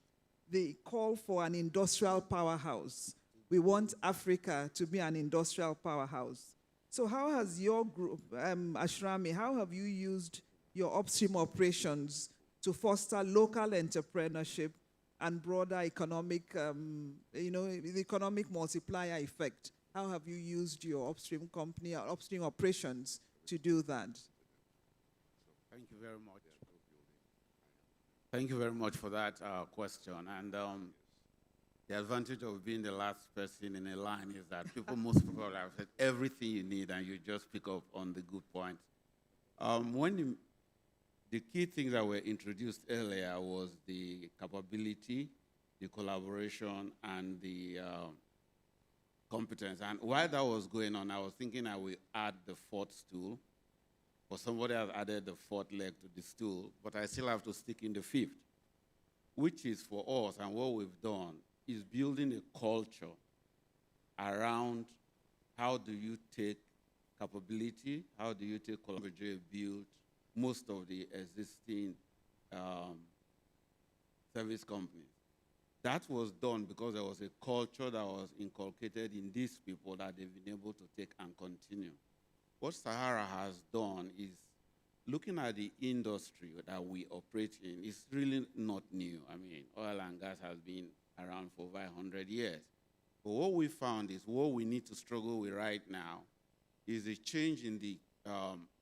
S14: the call for an industrial powerhouse. We want Africa to be an industrial powerhouse. So how has your group, Ashrami, how have you used your upstream operations to foster local entrepreneurship and broader economic, the economic multiplier effect? How have you used your upstream company or upstream operations to do that?
S21: Thank you very much. Thank you very much for that question. And the advantage of being the last person in a line is that most people have said everything you need and you just pick up on the good points. The key things that were introduced earlier was the capability, the collaboration, and the competence. And while that was going on, I was thinking I will add the fourth stool, but somebody has added the fourth leg to the stool, but I still have to stick in the fifth, which is for us, and what we've done is building a culture around how do you take capability, how do you take collaboration, build most of the existing service companies. That was done because there was a culture that was inculcated in these people that they've been able to take and continue. What Sahara has done is looking at the industry that we operate in is really not new. I mean, oil and gas has been around for over 100 years. But what we found is what we need to struggle with right now is a change in the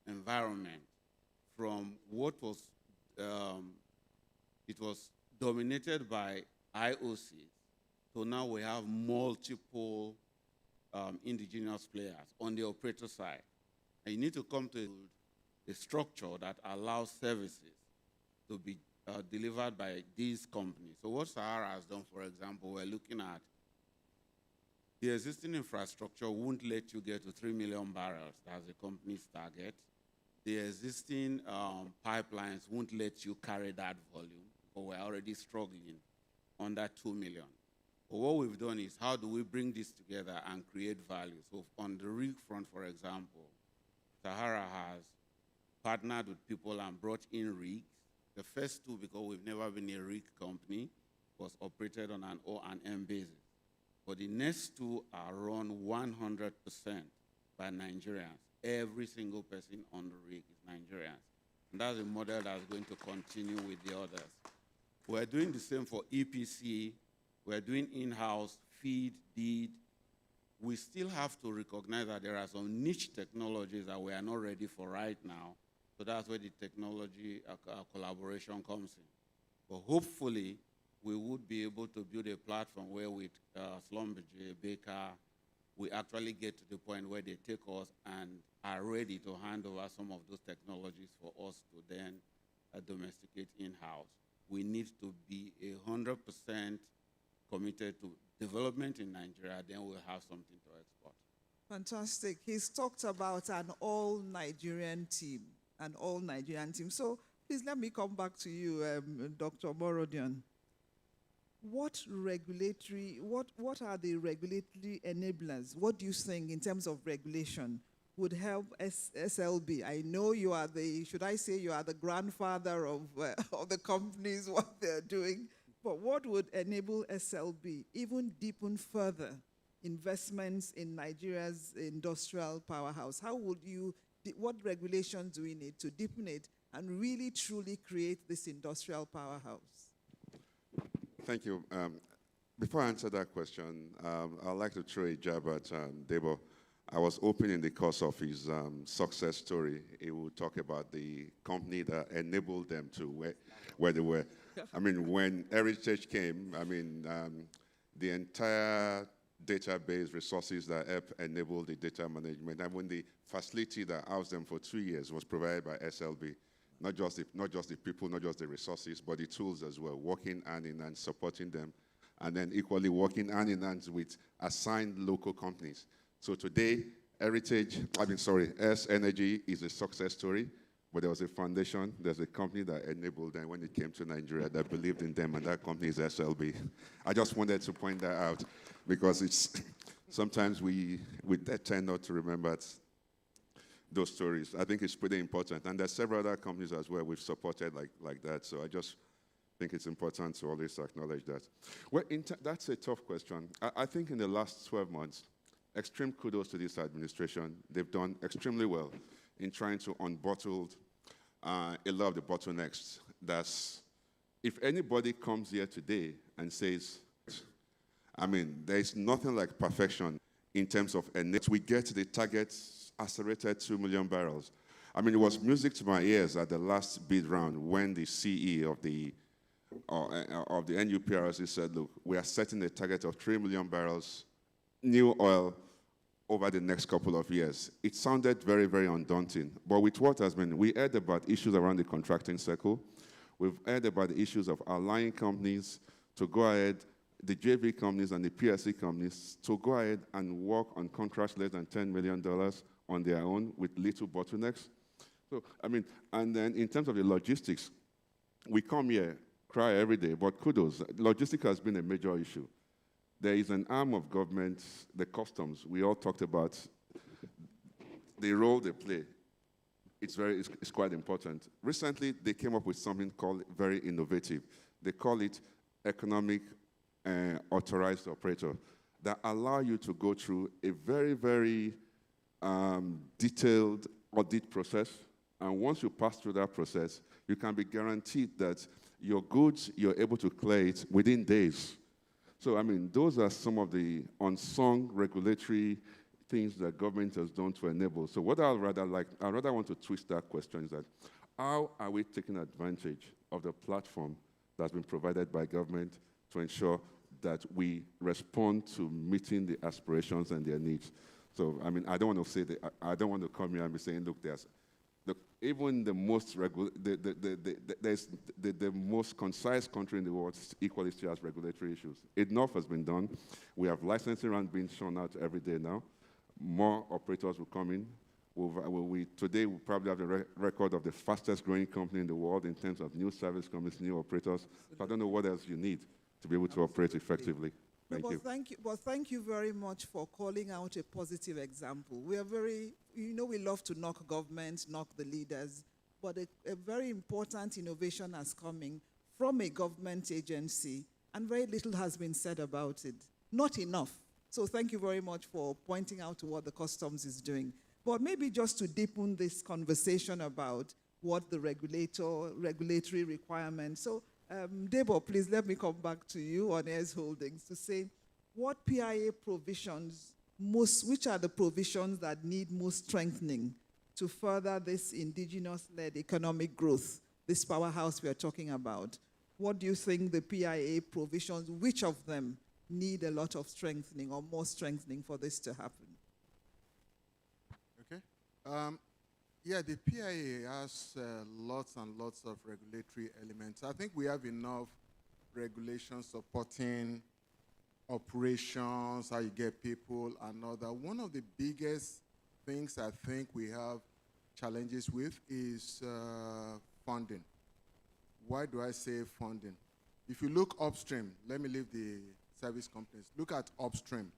S21: environment from what was, it was dominated by IOCs, so now we have multiple indigenous players on the operator side. And you need to come to a structure that allows services to be delivered by these companies. So what Sahara has done, for example, we're looking at the existing infrastructure won't let you get to 3 million barrels. That's the company's target. The existing pipelines won't let you carry that volume, but we're already struggling under 2 million. But what we've done is how do we bring this together and create value? So on the rig front, for example, Sahara has partnered with people and brought in rigs. The first two, because we've never been a rig company, was operated on an O&M basis. But the next two are run 100% by Nigerians. Every single person on the rig is Nigerians. And that's a model that's going to continue with the others. We're doing the same for EPC. We're doing in-house, feed, deed. We still have to recognize that there are some niche technologies that we are not ready for right now. So that's where the technology collaboration comes in. But hopefully, we would be able to build a platform where with Schlumberger, Baker, we actually get to the point where they take us and are ready to hand over some of those technologies for us to then domesticate in-house. We need to be 100% committed to development in Nigeria, then we'll have something to export.
S14: Fantastic. He's talked about an all-Nigerian team, So please let me come back to you, Dr. Morodion. What are the regulatory enablers? What do you think in terms of regulation would help SLB? I know you are you are the grandfather of the companies, what they're doing, but what would enable SLB even deepen further investments in Nigeria's industrial powerhouse? What regulations do we need to deepen it and really truly create this industrial powerhouse?
S18: Thank you. Before I answer that question, I'd like to throw a jab at Debo. I was hoping in the course of his success story, he would talk about the company that enabled them to where they were. I mean, when Heritage came, the entire database resources that help enable the data management, and when the facility that housed them for 2 years was provided by SLB, not just the people, not just the resources, but the tools as well, working hand in hand, supporting them, and then equally working hand in hand with assigned local companies. So today, S Energy is a success story, but there was a foundation, there's a company that enabled them when it came to Nigeria that believed in them, and that company is SLB. I just wanted to point that out because sometimes we tend not to remember those stories. I think it's pretty important. And there's several other companies as well we've supported like that. So I just think it's important to always acknowledge that. Well, that's a tough question. I think in the last 12 months, extreme kudos to this administration. They've done extremely well in trying to unbottle a lot of the bottlenecks. If anybody comes here today and says, there's nothing like perfection in terms of we get the targets accelerated 2 million barrels. It was music to my ears at the last bid round when the CE of the NUPRC said, look, we are setting a target of 3 million barrels new oil over the next couple of years. It sounded very, very undaunting. But with what has been, we heard about issues around the contracting circle. We've heard about the issues of allowing companies to go ahead, the JV companies and the PSC companies, to go ahead and work on contracts less than $10 million on their own with little bottlenecks. So, and then in terms of the logistics, we come here, cry every day, but kudos. Logistics has been a major issue. There is an arm of government, the customs. We all talked about the role they play. It's quite important. Recently, they came up with something called very innovative. They call it economic authorized operator that allow you to go through a very, very detailed audit process. And once you pass through that process, you can be guaranteed that your goods, you're able to clear it within days. So, those are some of the unsung regulatory things that government has done to enable. So what I'd rather want to twist that question is that, how are we taking advantage of the platform that's been provided by government to ensure that we respond to meeting the aspirations and their needs? So, I don't want to say that, I don't want to come here and be saying, look, even the most the most concise country in the world equally still has regulatory issues. Enough has been done. We have licensing rounds being shown out every day now. More operators will come in. Today, we probably have a record of the fastest growing company in the world in terms of new service companies, new operators. So I don't know what else you need to be able to operate effectively. Thank you.
S14: Thank you very much for calling out a positive example. We are we love to knock governments, knock the leaders, but a very important innovation has coming from a government agency, and very little has been said about it. Not enough. So thank you very much for pointing out what the customs is doing. But maybe just to deepen this conversation about what the regulatory requirements. So Debo, please let me come back to you on n.i.e.s Holdings to say what PIA provisions, which are the provisions that need most strengthening to further this indigenous-led economic growth, this powerhouse we are talking about. what do you think the PIA provisions, which of them need a lot of strengthening or more strengthening for this to happen?
S20: Okay. Yeah, the PIA has lots and lots of regulatory elements. I think we have enough regulations supporting operations, how you get people and all that. One of the biggest things I think we have challenges with is funding. Why do I say funding? If you look upstream, let me leave the service companies. Look at upstream,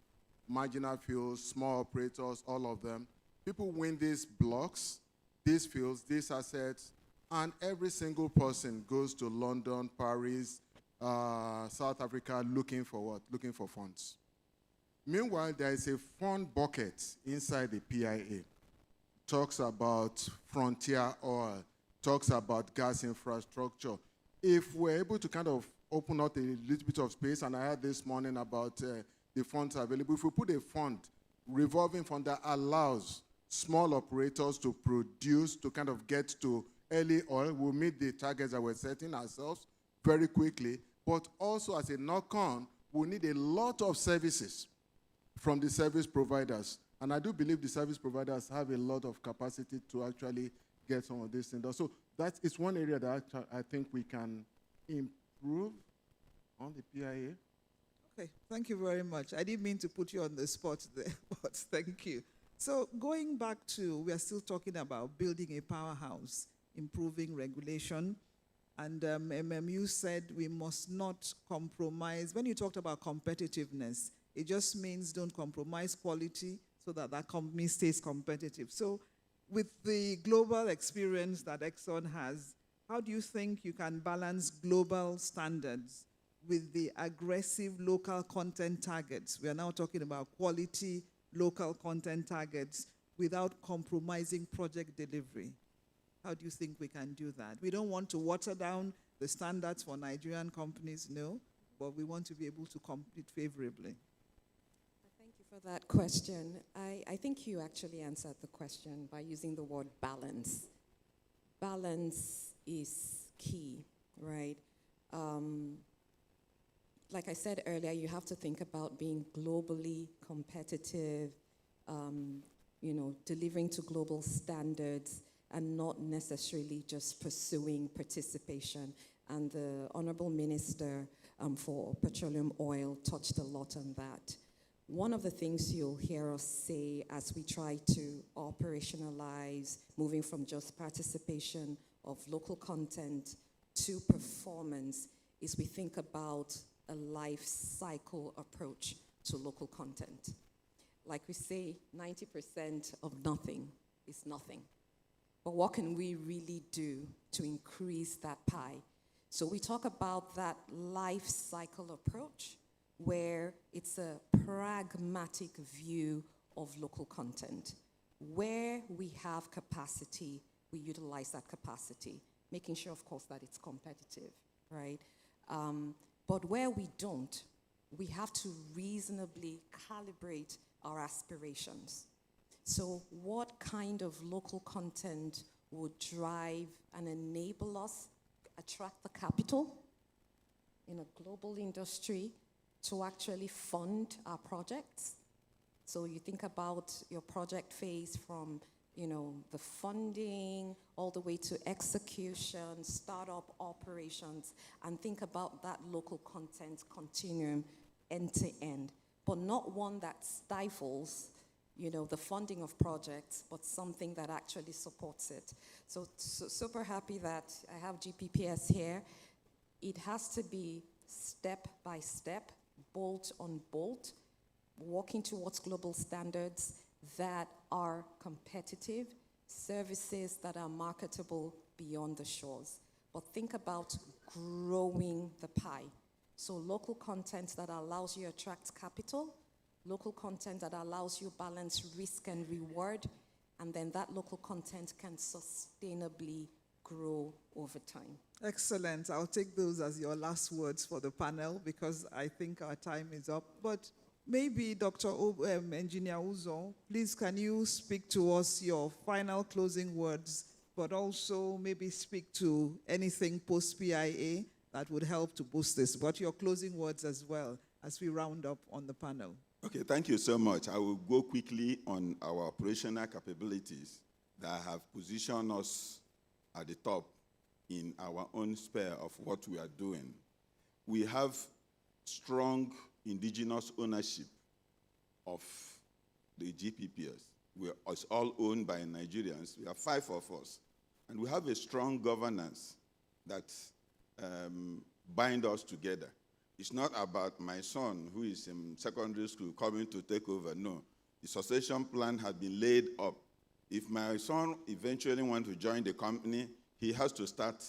S20: marginal fuels, small operators, all of them. People win these blocks, these fields, these assets, and every single person goes to London, Paris, South Africa looking for what? Looking for funds. Meanwhile, there is a fund bucket inside the PIA. Talks about frontier oil, talks about gas infrastructure. If we're able to kind of open up a little bit of space, and I heard this morning about the funds available, if we put a fund, revolving fund that allows small operators to produce, to kind of get to early oil, we'll meet the targets that we're setting ourselves very quickly, but also as a knock-on, we need a lot of services from the service providers. And I do believe the service providers have a lot of capacity to actually get some of these things. So that is one area that I think we can improve on the PIA.
S14: Okay, thank you very much. I didn't mean to put you on the spot there, but thank you. So going back to, we are still talking about building a powerhouse, improving regulation. And MMU said we must not compromise. When you talked about competitiveness, it just means don't compromise quality so that that company stays competitive. So with the global experience that Exxon has, how do you think you can balance global standards with the aggressive local content targets? We are now talking about quality local content targets without compromising project delivery. How do you think we can do that? We don't want to water down the standards for Nigerian companies, no, but we want to be able to compete favorably.
S16: Thank you for that question. I think you actually answered the question by using the word balance. Balance is key, right? Like I said earlier, you have to think about being globally competitive, delivering to global standards, and not necessarily just pursuing participation. And the Honorable Minister for Petroleum Oil touched a lot on that. One of the things you'll hear us say as we try to operationalize, moving from just participation of local content to performance, is we think about a life cycle approach to local content. Like we say, 90% of nothing is nothing. But what can we really do to increase that pie? So we talk about that life cycle approach where it's a pragmatic view of local content. Where we have capacity, we utilize that capacity, making sure, of course, that it's competitive, right? But where we don't, we have to reasonably calibrate our aspirations. So what kind of local content would drive and enable us attract the capital in a global industry to actually fund our projects? So you think about your project phase from the funding all the way to execution, startup operations, and think about that local content continuum end to end, but not one that stifles the funding of projects, but something that actually supports it. So super happy that I have GPPS here. It has to be step by step, bolt on bolt, walking towards global standards that are competitive, services that are marketable beyond the shores. But think about growing the pie. So local content that allows you to attract capital, local content that allows you balance risk and reward, and then that local content can sustainably grow over time.
S14: Excellent. I'll take those as your last words for the panel because I think our time is up. But maybe Dr. Engineer Uzo, please can you speak to us your final closing words, but also maybe speak to anything post-PIA that would help to boost this. But your closing words as well as we round up on the panel.
S17: Okay, thank you so much. I will go quickly on our operational capabilities that have positioned us at the top in our own sphere of what we are doing. We have strong indigenous ownership of the GPPs. It's all owned by Nigerians. We have 5 of us. And we have a strong governance that bind us together. It's not about my son who is in secondary school coming to take over. No, the succession plan has been laid up. If my son eventually wants to join the company, he has to start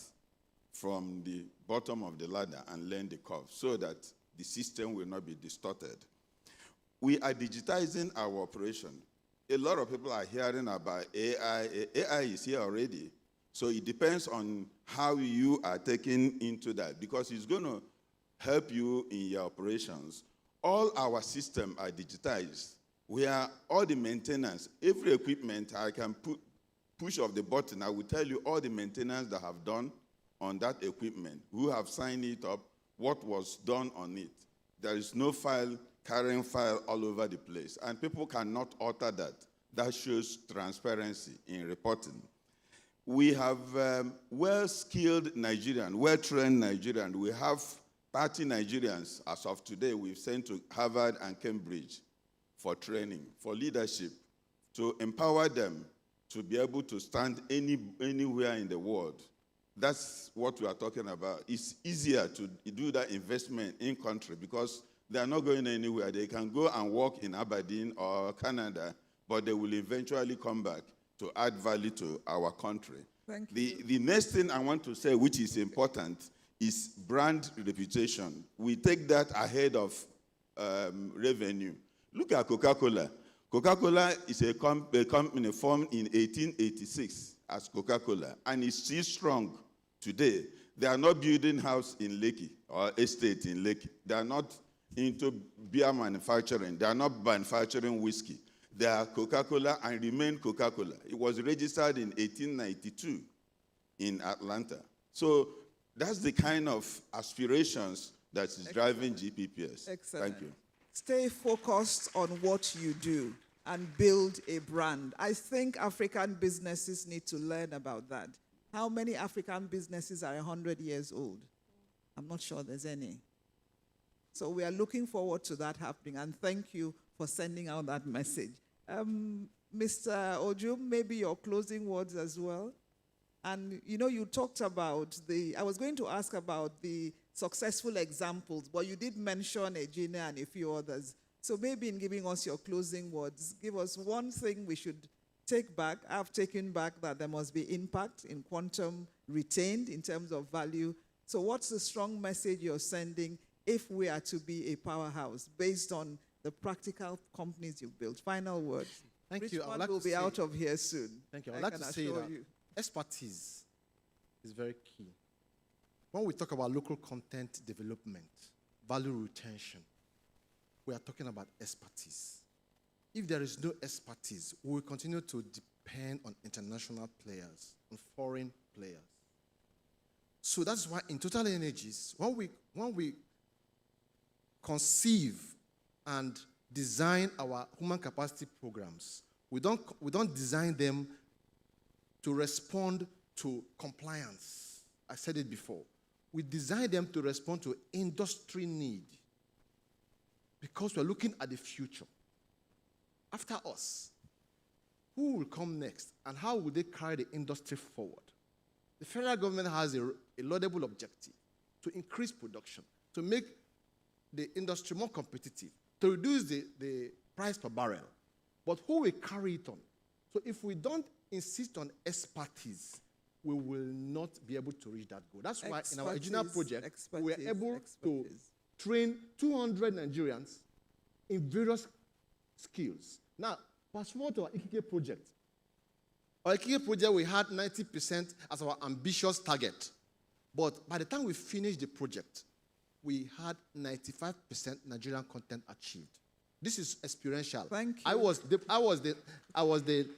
S17: from the bottom of the ladder and learn the curve so that the system will not be distorted. We are digitizing our operation. A lot of people are hearing about AI. AI is here already. So it depends on how you are taken into that, because it's going to help you in your operations. All our systems are digitized. We are all the maintenance, every equipment I can push off the button, I will tell you all the maintenance that have done on that equipment, who have signed it up, what was done on it. There is no file, carrying file all over the place, and people cannot alter that. That shows transparency in reporting. We have well-skilled Nigerians, well-trained Nigerians. We have 30 Nigerians, as of today, we've sent to Harvard and Cambridge for training, for leadership, to empower them to be able to stand anywhere in the world. That's what we are talking about. It's easier to do that investment in country because they are not going anywhere. They can go and work in Aberdeen or Canada, but they will eventually come back to add value to our country.
S14: Thank you.
S17: The next thing I want to say, which is important, is brand reputation. We take that ahead of revenue. Look at Coca-Cola. Coca-Cola is a company formed in 1886 as Coca-Cola, and it's still strong today. They are not building house in Lekki or estate in Lekki. They are not into beer manufacturing. They are not manufacturing whiskey. They are Coca-Cola and remain Coca-Cola. It was registered in 1892 in Atlanta. So that's the kind of aspirations that is driving GPPs.
S14: Excellent.
S17: Thank you.
S14: Stay focused on what you do and build a brand. I think African businesses need to learn about that. How many African businesses are 100 years old? I'm not sure there's any. So we are looking forward to that happening, and thank you for sending out that message. Mr. Ojum, maybe your closing words as well. And you know, you talked about I was going to ask about the successful examples, but you did mention Ejina and a few others. So maybe in giving us your closing words, give us one thing we should take back. I've taken back that there must be impact in quantum retained in terms of value. So what's the strong message you're sending if we are to be a powerhouse based on the practical companies you've built? Final words.
S19: Thank you. I would like
S14: will
S19: to
S14: be
S19: say,
S14: out of here soon.
S19: Thank you. I would like to say that expertise is very key. When we talk about local content development, value retention, we are talking about expertise. If there is no expertise, we will continue to depend on international players, on foreign players. So that's why in Total Energies, when we conceive and design our human capacity programs, we don't design them to respond to compliance. I said it before. We design them to respond to industry need because we're looking at the future. After us, who will come next and how will they carry the industry forward? The federal government has a laudable objective to increase production, to make the industry more competitive, to reduce the price per barrel. But who will carry it on? So if we don't insist on expertise, we will not be able to reach that goal. That's why in our original project, we were able to train 200 Nigerians in various skills. Now, fast forward to our Ikike project. Our Ikike project, we had 90% as our ambitious target. But by the time we finished the project, we had 95% Nigerian content achieved. This is experiential.
S14: Thank you.
S19: I was the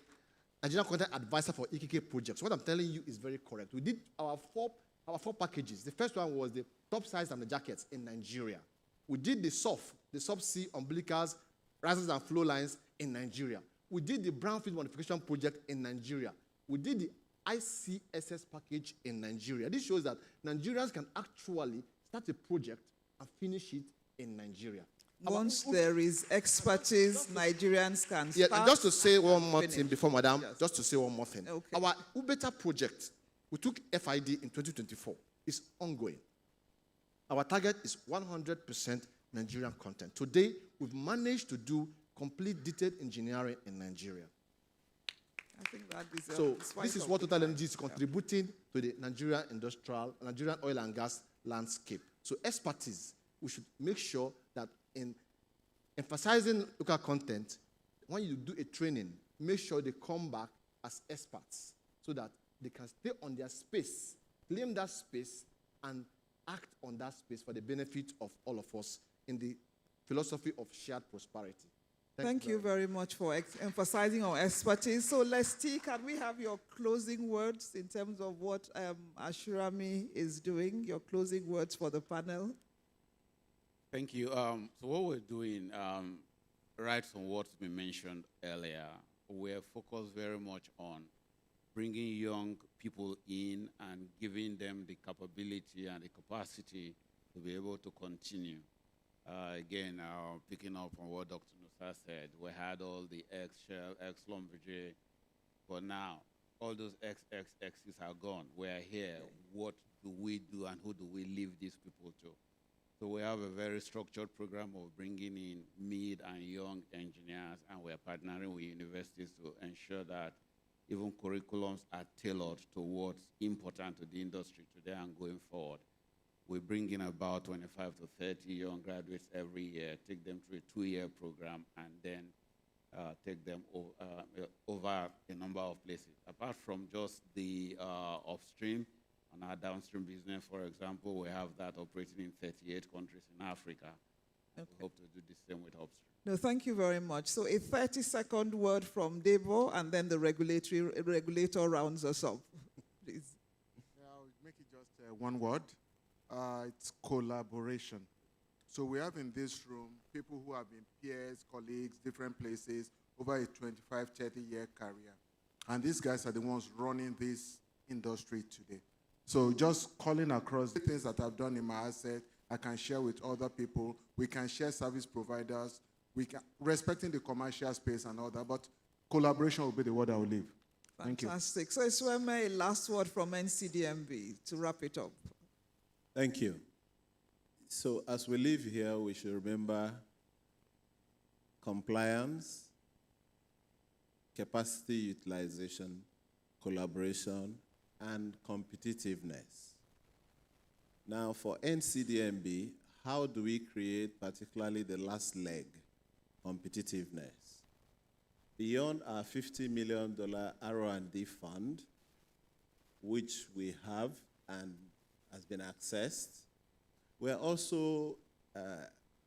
S19: Nigerian content advisor for EKK projects. What I'm telling you is very correct. We did our four packages. The first one was the topsides and the jackets in Nigeria. We did the subsea umbilicals, risers and flow lines in Nigeria. We did the brownfield modification project in Nigeria. We did the ICSS package in Nigeria. This shows that Nigerians can actually start a project and finish it in Nigeria.
S14: Once there is expertise, Nigerians can start.
S19: Yeah, just to say one more thing before, Madam, just to say one more thing.
S14: Okay.
S19: Our Ubeta project, we took FID in 2024, is ongoing. Our target is 100% Nigerian content. Today, we've managed to do complete detailed engineering in Nigeria.
S14: I think that is
S19: So this is what Total Energy is contributing to the Nigerian oil and gas landscape. So expertise, we should make sure that in emphasizing local content, when you do a training, make sure they come back as experts so that they can stay on their space, claim that space, and act on that space for the benefit of all of us in the philosophy of shared prosperity.
S14: Thank you very much for emphasizing on expertise. So, Lesti, can we have your closing words in terms of what Ashurami is doing, your closing words for the panel?
S21: Thank you. So what we're doing, right from what's been mentioned earlier, we're focused very much on bringing young people in and giving them the capability and the capacity to be able to continue. Again, picking up on what Dr. Nusa said, we had all the ex-Shell, ex-Lumberjay, but now all those ex-exes are gone. We're here. What do we do and who do we leave these people to? So we have a very structured program of bringing in mid and young engineers, and we're partnering with universities to ensure that even curriculums are tailored to what's important to the industry today and going forward. We bring in about 25 to 30 young graduates every year, take them through a 2-year program, and then take them over a number of places. Apart from just the upstream, on our downstream business, for example, we have that operating in 38 countries in Africa. Okay. We hope to do the same with upstream.
S14: No, thank you very much. So a 30-second word from Debo, and then the regulator rounds us up. Please.
S20: Yeah, I'll make it just one word. It's collaboration. So we have in this room people who have been peers, colleagues, different places, over a 25, 30-year career. And these guys are the ones running this industry today. So just calling across the things that I've done in my asset, I can share with other people. We can share service providers. We can, respecting the commercial space and all that, but collaboration will be the word I will leave. Thank you.
S14: Fantastic. So Sweme, a last word from NCDMB to wrap it up.
S15: Thank you. So as we leave here, we should remember compliance, capacity utilization, collaboration, and competitiveness. Now, for NCDMB, how do we create particularly the last leg, competitiveness? Beyond our $50 million R&D fund, which we have and has been accessed, we're also,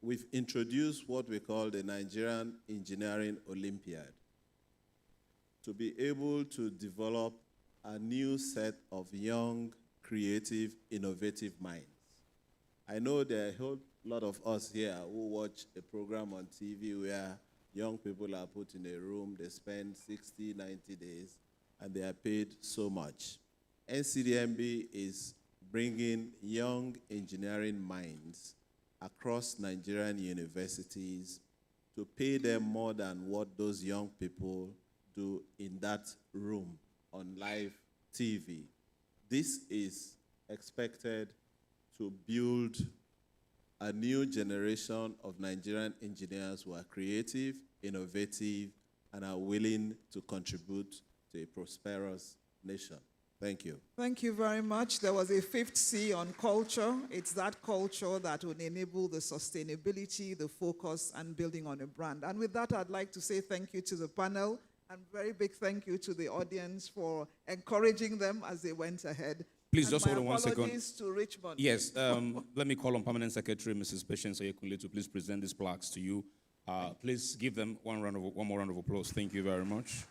S15: we've introduced what we call the Nigerian Engineering Olympiad to be able to develop a new set of young, creative, innovative minds. I know there are a whole lot of us here who watch a program on TV where young people are put in a room, they spend 60, 90 days, and they are paid so much. NCDMB is bringing young engineering minds across Nigerian universities to pay them more than what those young people do in that room on live TV. This is expected to build a new generation of Nigerian engineers who are creative, innovative, and are willing to contribute to a prosperous nation. Thank you.
S14: Thank you very much. There was a 5th C on culture. It's that culture that will enable the sustainability, the focus, and building on a brand. And with that, I'd like to say thank you to the panel, and very big thank you to the audience for encouraging them as they went ahead.
S1: Please
S14: and
S1: just hold on 1 second.
S14: Apologies to Richmond.
S1: Yes, let me call on Permanent Secretary Mrs. Patience Oyekunle to please present these plaques to you. Please give them one more round of applause. Thank you very much.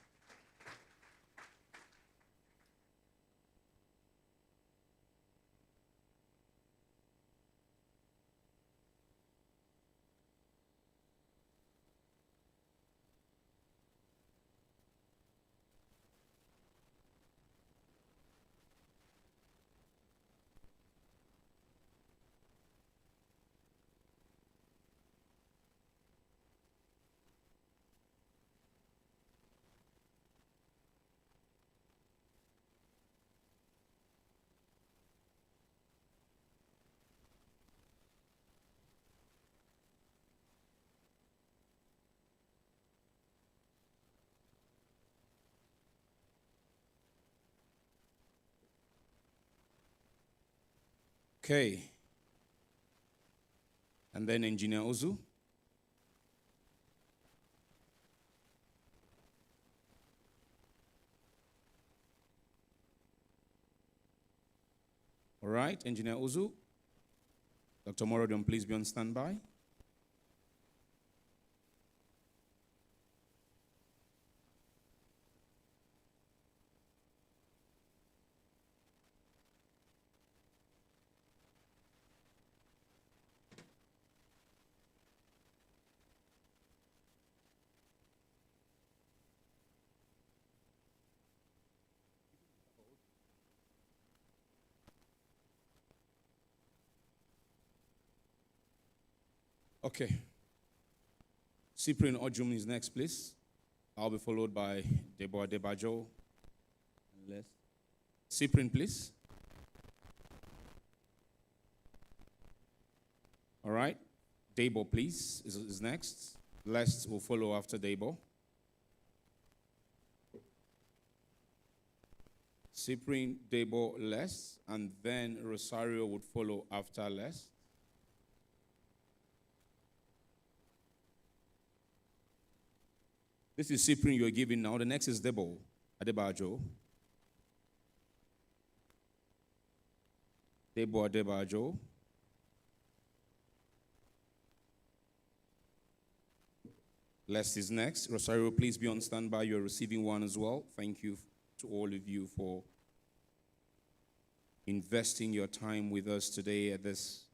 S1: Okay. And then Engineer Ozu. All right, Engineer Ozu. Dr. Morodon, please be on standby. Okay. Cyprian Ojum is next, please. I'll be followed by Deborah Debajo. Cyprian, please. All right. Debo, please, is next. Lest will follow after Debo. Cyprian, Debo, Les, and then Rosario would follow after Les. This is Cyprian you're giving now. The next is Debo Adebajo. Debo Adebajo. Les is next. Rosario, please be on standby. You're receiving one as well. Thank you to all of you for investing your time with us today at this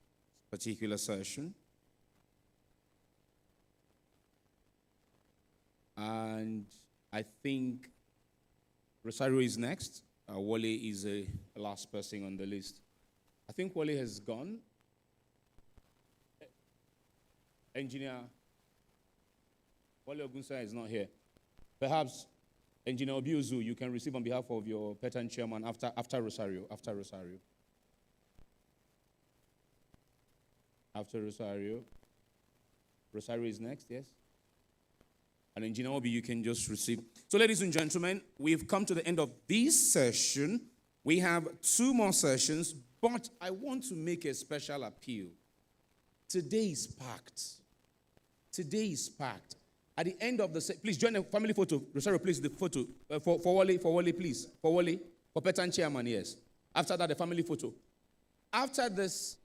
S1: particular session. And I think Rosario is next. Wale is the last person on the list. I think Wale has gone. Engineer Wale Ogunsa is not here. Perhaps Engineer Obiuzu, you can receive on behalf of your Petan chairman after Rosario. After Rosario. After Rosario. Rosario is next, yes? And Engineer Obi, you can just receive. So ladies and gentlemen, we've come to the end of this session. We have 2 more sessions, but I want to make a special appeal. Today is packed. Today is packed. At the end of the please join the family photo. Rosario, please, the photo. For Wale, please. For Wale, for Petan chairman, yes. After that, the family photo. After this,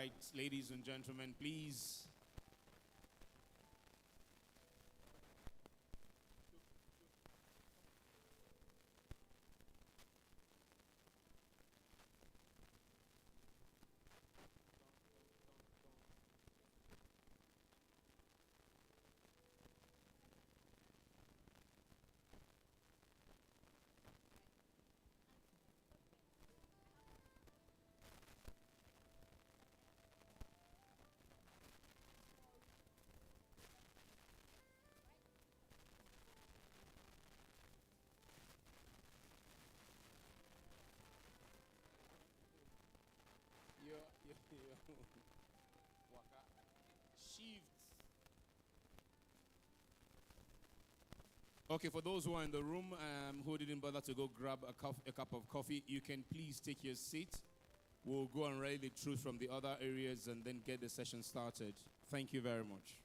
S1: right, ladies and gentlemen, please. Okay, for those who are in the room who didn't bother to go grab a cup of coffee, you can please take your seat. We'll go and relay the truth from the other areas and then get the session started. Thank you very much.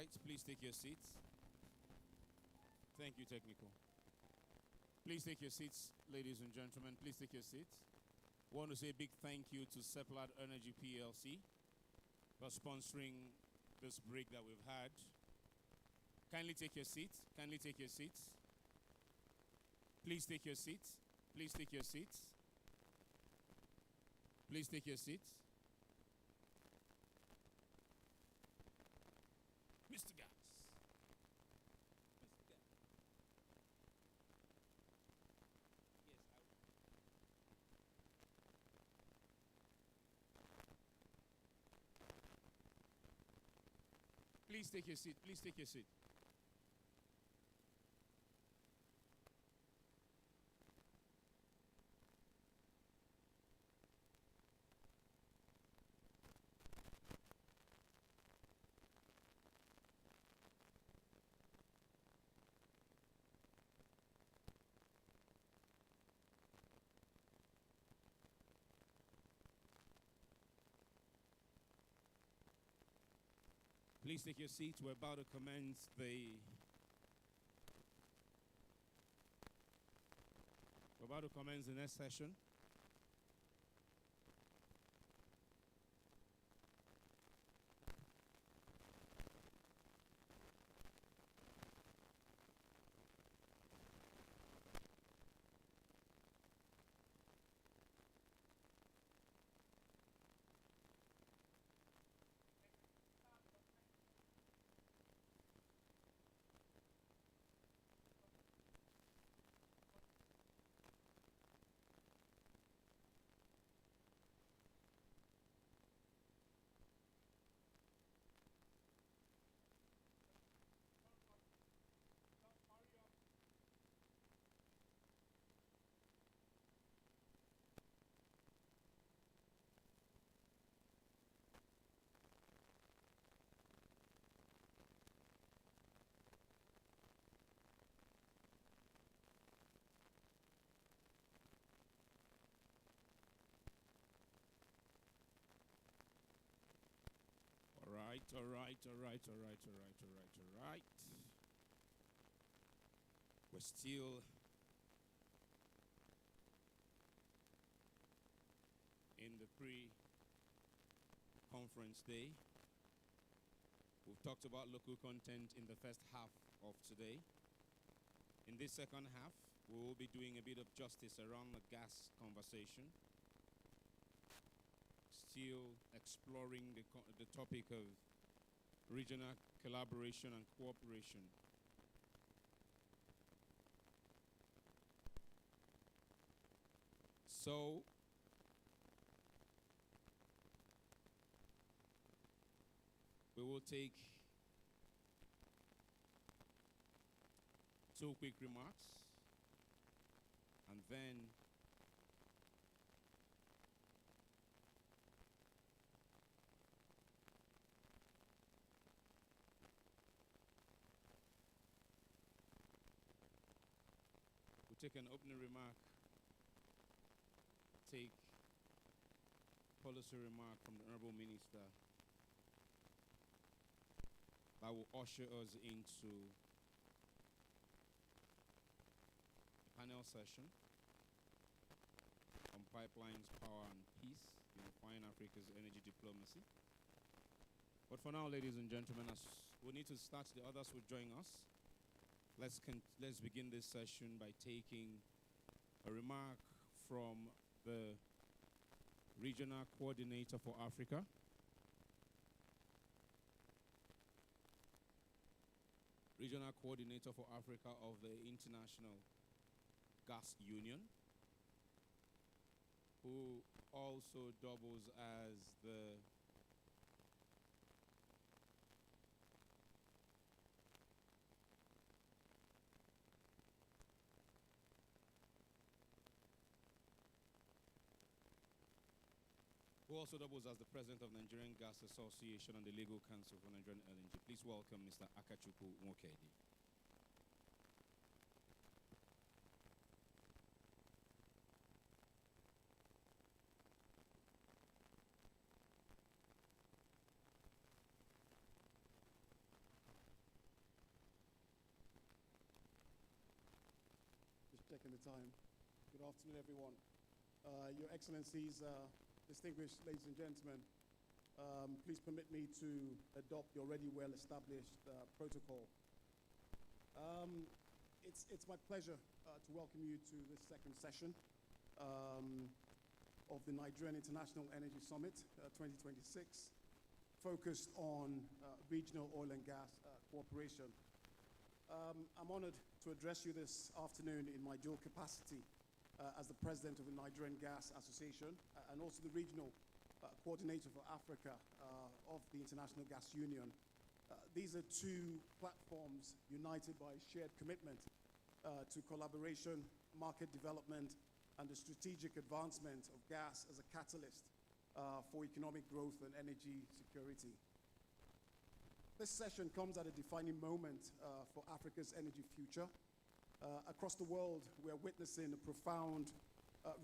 S1: right, please take your seats. Thank you, technical. Please take your seats, ladies and gentlemen. Please take your seats. I want to say a big thank you to Seplat Energy PLC for sponsoring this break that we've had. Kindly take your seats. Kindly take your seats. Please take your seats. Please take your seats. Please take your seats. Mr. Gas. Mr. Gas. Yes, I will. Please take your seat. Please take your seat. Please take your seats. We're about to commence the next session. All right. We're still in the pre-conference day. We've talked about local content in the first half of today. In this second half, we will be doing a bit of justice around the gas conversation. Still exploring the topic of regional collaboration and cooperation. So, we will take 2 quick remarks, and then we'll take an opening remark, take policy remark from the Honorable Minister that will usher us into the panel session on pipelines, power and peace, unifying Africa's energy diplomacy. But for now, ladies and gentlemen, as we need to start, the others will join us. Let's begin this session by taking a remark from the Regional Coordinator for Africa, Regional Coordinator for Africa of the International Gas Union, who also doubles as the President of Nigerian Gas Association and the Legal Counsel for Nigerian LNG. Please welcome Mr. Akachukwu Nwokedi.
S2: taking the time. Good afternoon, everyone. Your Excellencies, distinguished ladies and gentlemen, please permit me to adopt the already well-established protocol. It's my pleasure to welcome you to this second session of the Nigerian International Energy Summit 2026, focused on regional oil and gas cooperation. I'm honored to address you this afternoon in my dual capacity as the president of the Nigerian Gas Association and also the regional coordinator for Africa of the International Gas Union. These are two platforms united by a shared commitment to collaboration, market development, and the strategic advancement of gas as a catalyst for economic growth and energy security. This session comes at a defining moment for Africa's energy future. Across the world, we are witnessing a profound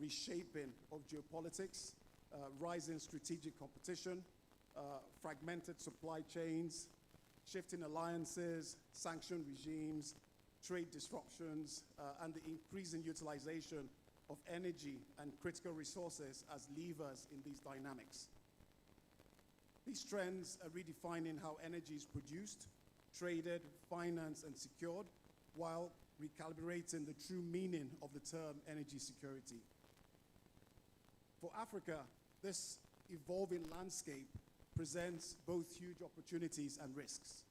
S2: reshaping of geopolitics, rising strategic competition, fragmented supply chains, shifting alliances, sanction regimes, trade disruptions, and the increasing utilization of energy and critical resources as levers in these dynamics. These trends are redefining how energy is produced, traded, financed, and secured, while recalibrating the true meaning of the term energy security. For Africa, this evolving landscape presents both huge opportunities and risks.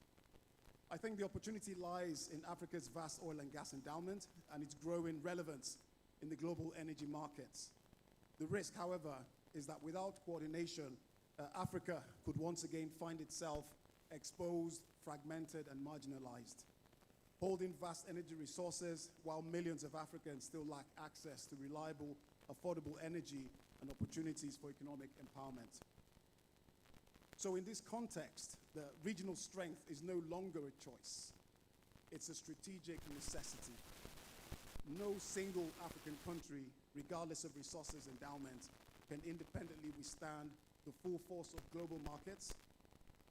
S2: I think the opportunity lies in Africa's vast oil and gas endowment and its growing relevance in the global energy markets. The risk, however, is that without coordination, Africa could once again find itself exposed, fragmented, and marginalized, holding vast energy resources while millions of Africans still lack access to reliable, affordable energy and opportunities for economic empowerment. So in this context, the regional strength is no longer a choice. It's a strategic necessity. No single African country, regardless of resources endowment, can independently withstand the full force of global markets,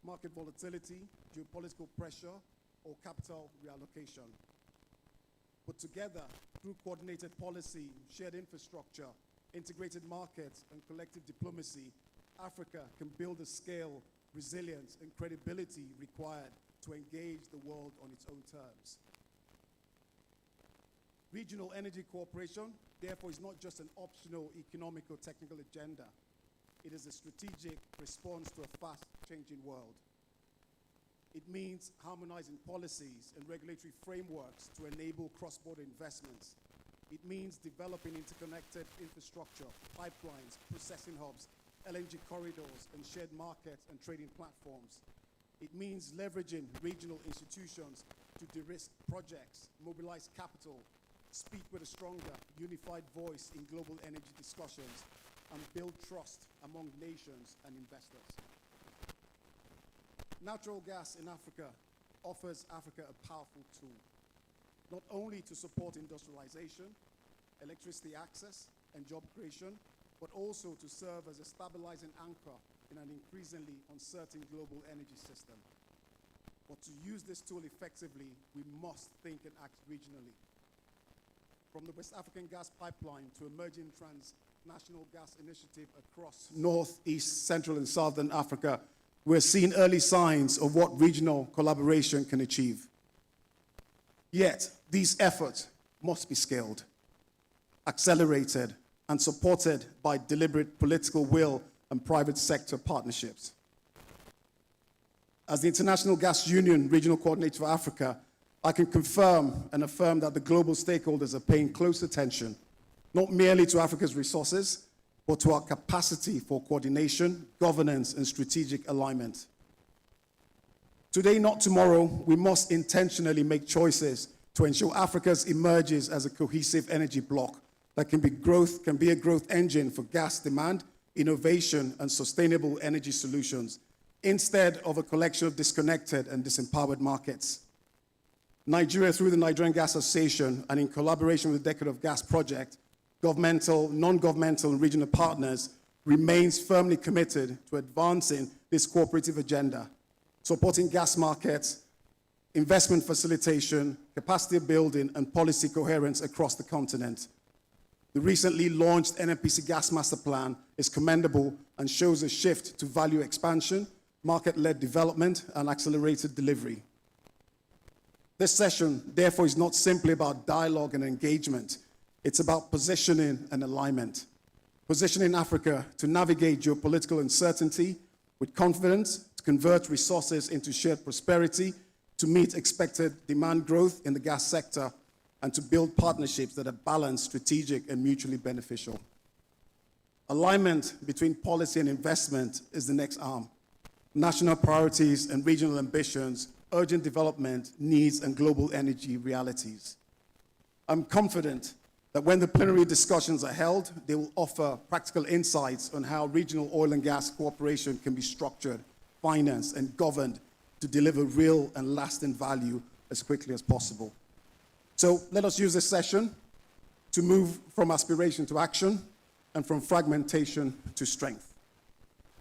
S2: market volatility, geopolitical pressure, or capital reallocation. But together, through coordinated policy, shared infrastructure, integrated markets, and collective diplomacy, Africa can build the scale, resilience, and credibility required to engage the world on its own terms. Regional energy cooperation, therefore, is not just an optional economic or technical agenda. It is a strategic response to a fast-changing world. It means harmonizing policies and regulatory frameworks to enable cross-border investments. It means developing interconnected infrastructure, pipelines, processing hubs, LNG corridors, and shared markets and trading platforms. It means leveraging regional institutions to de-risk projects, mobilize capital, speak with a stronger, unified voice in global energy discussions, and build trust among nations and investors. Natural gas in Africa offers Africa a powerful tool, not only to support industrialization, electricity access, and job creation, but also to serve as a stabilizing anchor in an increasingly uncertain global energy system. But to use this tool effectively, we must think and act regionally. From the West African Gas Pipeline to emerging transnational gas initiative across North, East, Central, and Southern Africa, we're seeing early signs of what regional collaboration can achieve. Yet, these efforts must be scaled, accelerated, and supported by deliberate political will and private sector partnerships. As the International Gas Union Regional Coordinator for Africa, I can confirm and affirm that the global stakeholders are paying close attention, not merely to Africa's resources, but to our capacity for coordination, governance, and strategic alignment. Today, not tomorrow, we must intentionally make choices to ensure Africa emerges as a cohesive energy bloc that can be a growth engine for gas demand, innovation, and sustainable energy solutions, instead of a collection of disconnected and disempowered markets. Nigeria, through the Nigerian Gas Association and in collaboration with the Decade of Gas Project, governmental, non-governmental, and regional partners, remains firmly committed to advancing this cooperative agenda, supporting gas markets, investment facilitation, capacity building, and policy coherence across the continent. The recently launched NNPC Gas Master Plan is commendable and shows a shift to value expansion, market-led development, and accelerated delivery. This session, therefore, is not simply about dialogue and engagement. It's about positioning and alignment. Positioning Africa to navigate geopolitical uncertainty with confidence, to convert resources into shared prosperity, to meet expected demand growth in the gas sector, and to build partnerships that are balanced, strategic, and mutually beneficial. Alignment between policy and investment is the next arm. National priorities and regional ambitions, urgent development needs, and global energy realities. I'm confident that when the plenary discussions are held, they will offer practical insights on how regional oil and gas cooperation can be structured, financed, and governed to deliver real and lasting value as quickly as possible. So let us use this session to move from aspiration to action and from fragmentation to strength.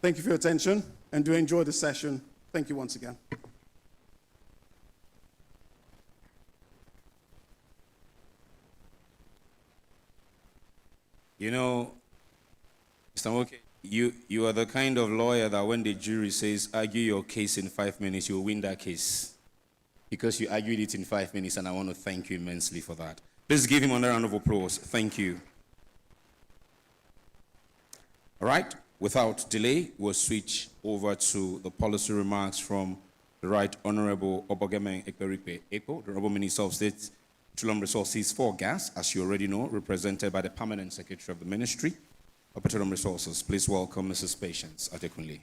S2: Thank you for your attention, and do enjoy the session. Thank you once again.
S1: You know, Mr. Moke, you are the kind of lawyer that when the jury says, argue your case in 5 minutes, you'll win that case. Because you argued it in 5 minutes, and I want to thank you immensely for that. Please give him another round of applause. Thank you. All right, without delay, we'll switch over to the policy remarks from the Right Honorable Obogeme Ekperipe Eko, the Honorable Minister of State, Petroleum Resources for Gas, as you already know, represented by the Permanent Secretary of the Ministry of Petroleum Resources. Please welcome Mrs. Patience Adekunle.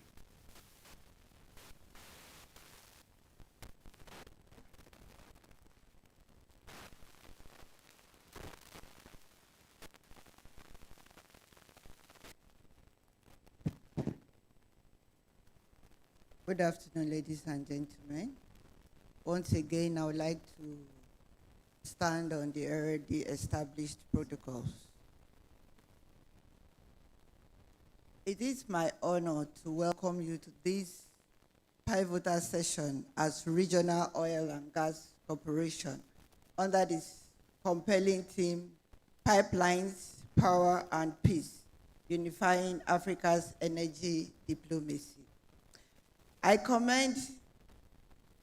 S5: Good afternoon, ladies and gentlemen. Once again, I would like to stand on the already established protocols. It is my honor to welcome you to this pivotal session as Regional Oil and Gas Corporation under this compelling theme, Pipelines, Power and Peace, Unifying Africa's Energy Diplomacy. I commend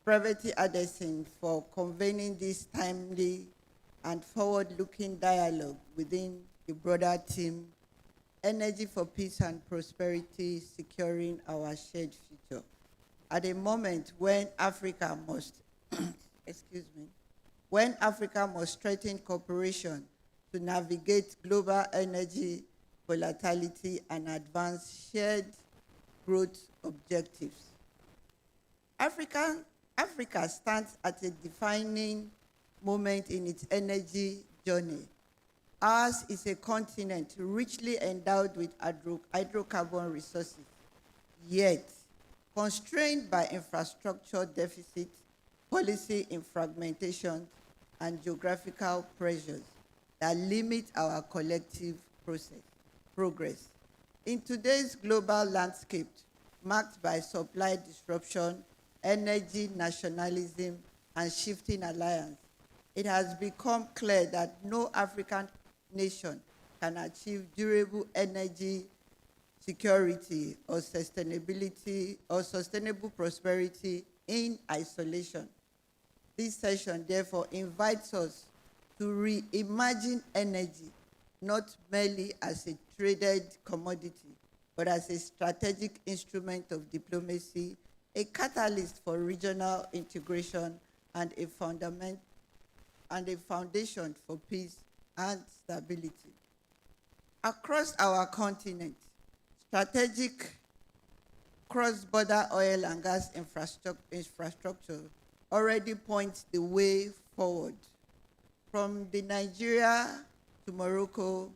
S5: Private Addison for convening this timely and forward-looking dialogue within the broader theme, Energy for Peace and Prosperity, Securing Our Shared Future, at a moment when Africa must, when Africa must strengthen cooperation to navigate global energy volatility and advance shared growth objectives. Africa stands at a defining moment in its energy journey. Ours is a continent richly endowed with hydrocarbon resources, yet constrained by infrastructure deficit, policy in fragmentation, and geographical pressures that limit our collective progress. In today's global landscape, marked by supply disruption, energy nationalism, and shifting alliance, it has become clear that no African nation can achieve durable energy security or sustainability or sustainable prosperity in isolation. This session, therefore, invites us to reimagine energy not merely as a traded commodity, but as a strategic instrument of diplomacy, a catalyst for regional integration, and a foundation for peace and stability. Across our continent, strategic cross-border oil and gas infrastructure already points the way forward. From the Nigeria to Morocco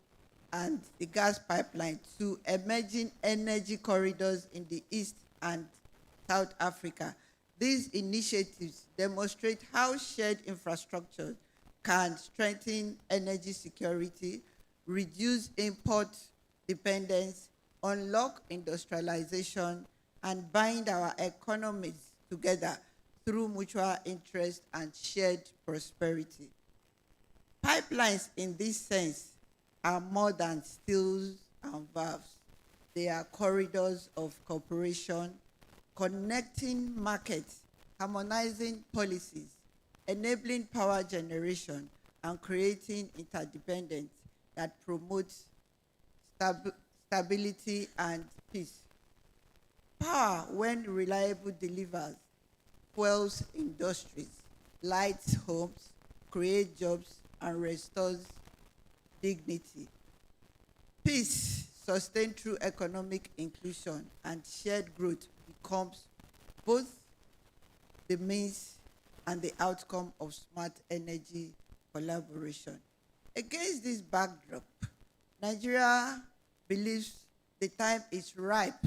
S5: and the gas pipeline to emerging energy corridors in the East and South Africa, these initiatives demonstrate how shared infrastructure can strengthen energy security, reduce import dependence, unlock industrialization, and bind our economies together through mutual interest and shared prosperity. Pipelines in this sense are more than steels and valves. They are corridors of cooperation, connecting markets, harmonizing policies, enabling power generation, and creating interdependence that promotes stability and peace. Power, when reliable, delivers, fuels industries, lights homes, creates jobs, and restores dignity. Peace, sustained through economic inclusion and shared growth, becomes both the means and the outcome of smart energy collaboration. Against this backdrop, Nigeria believes the time is ripe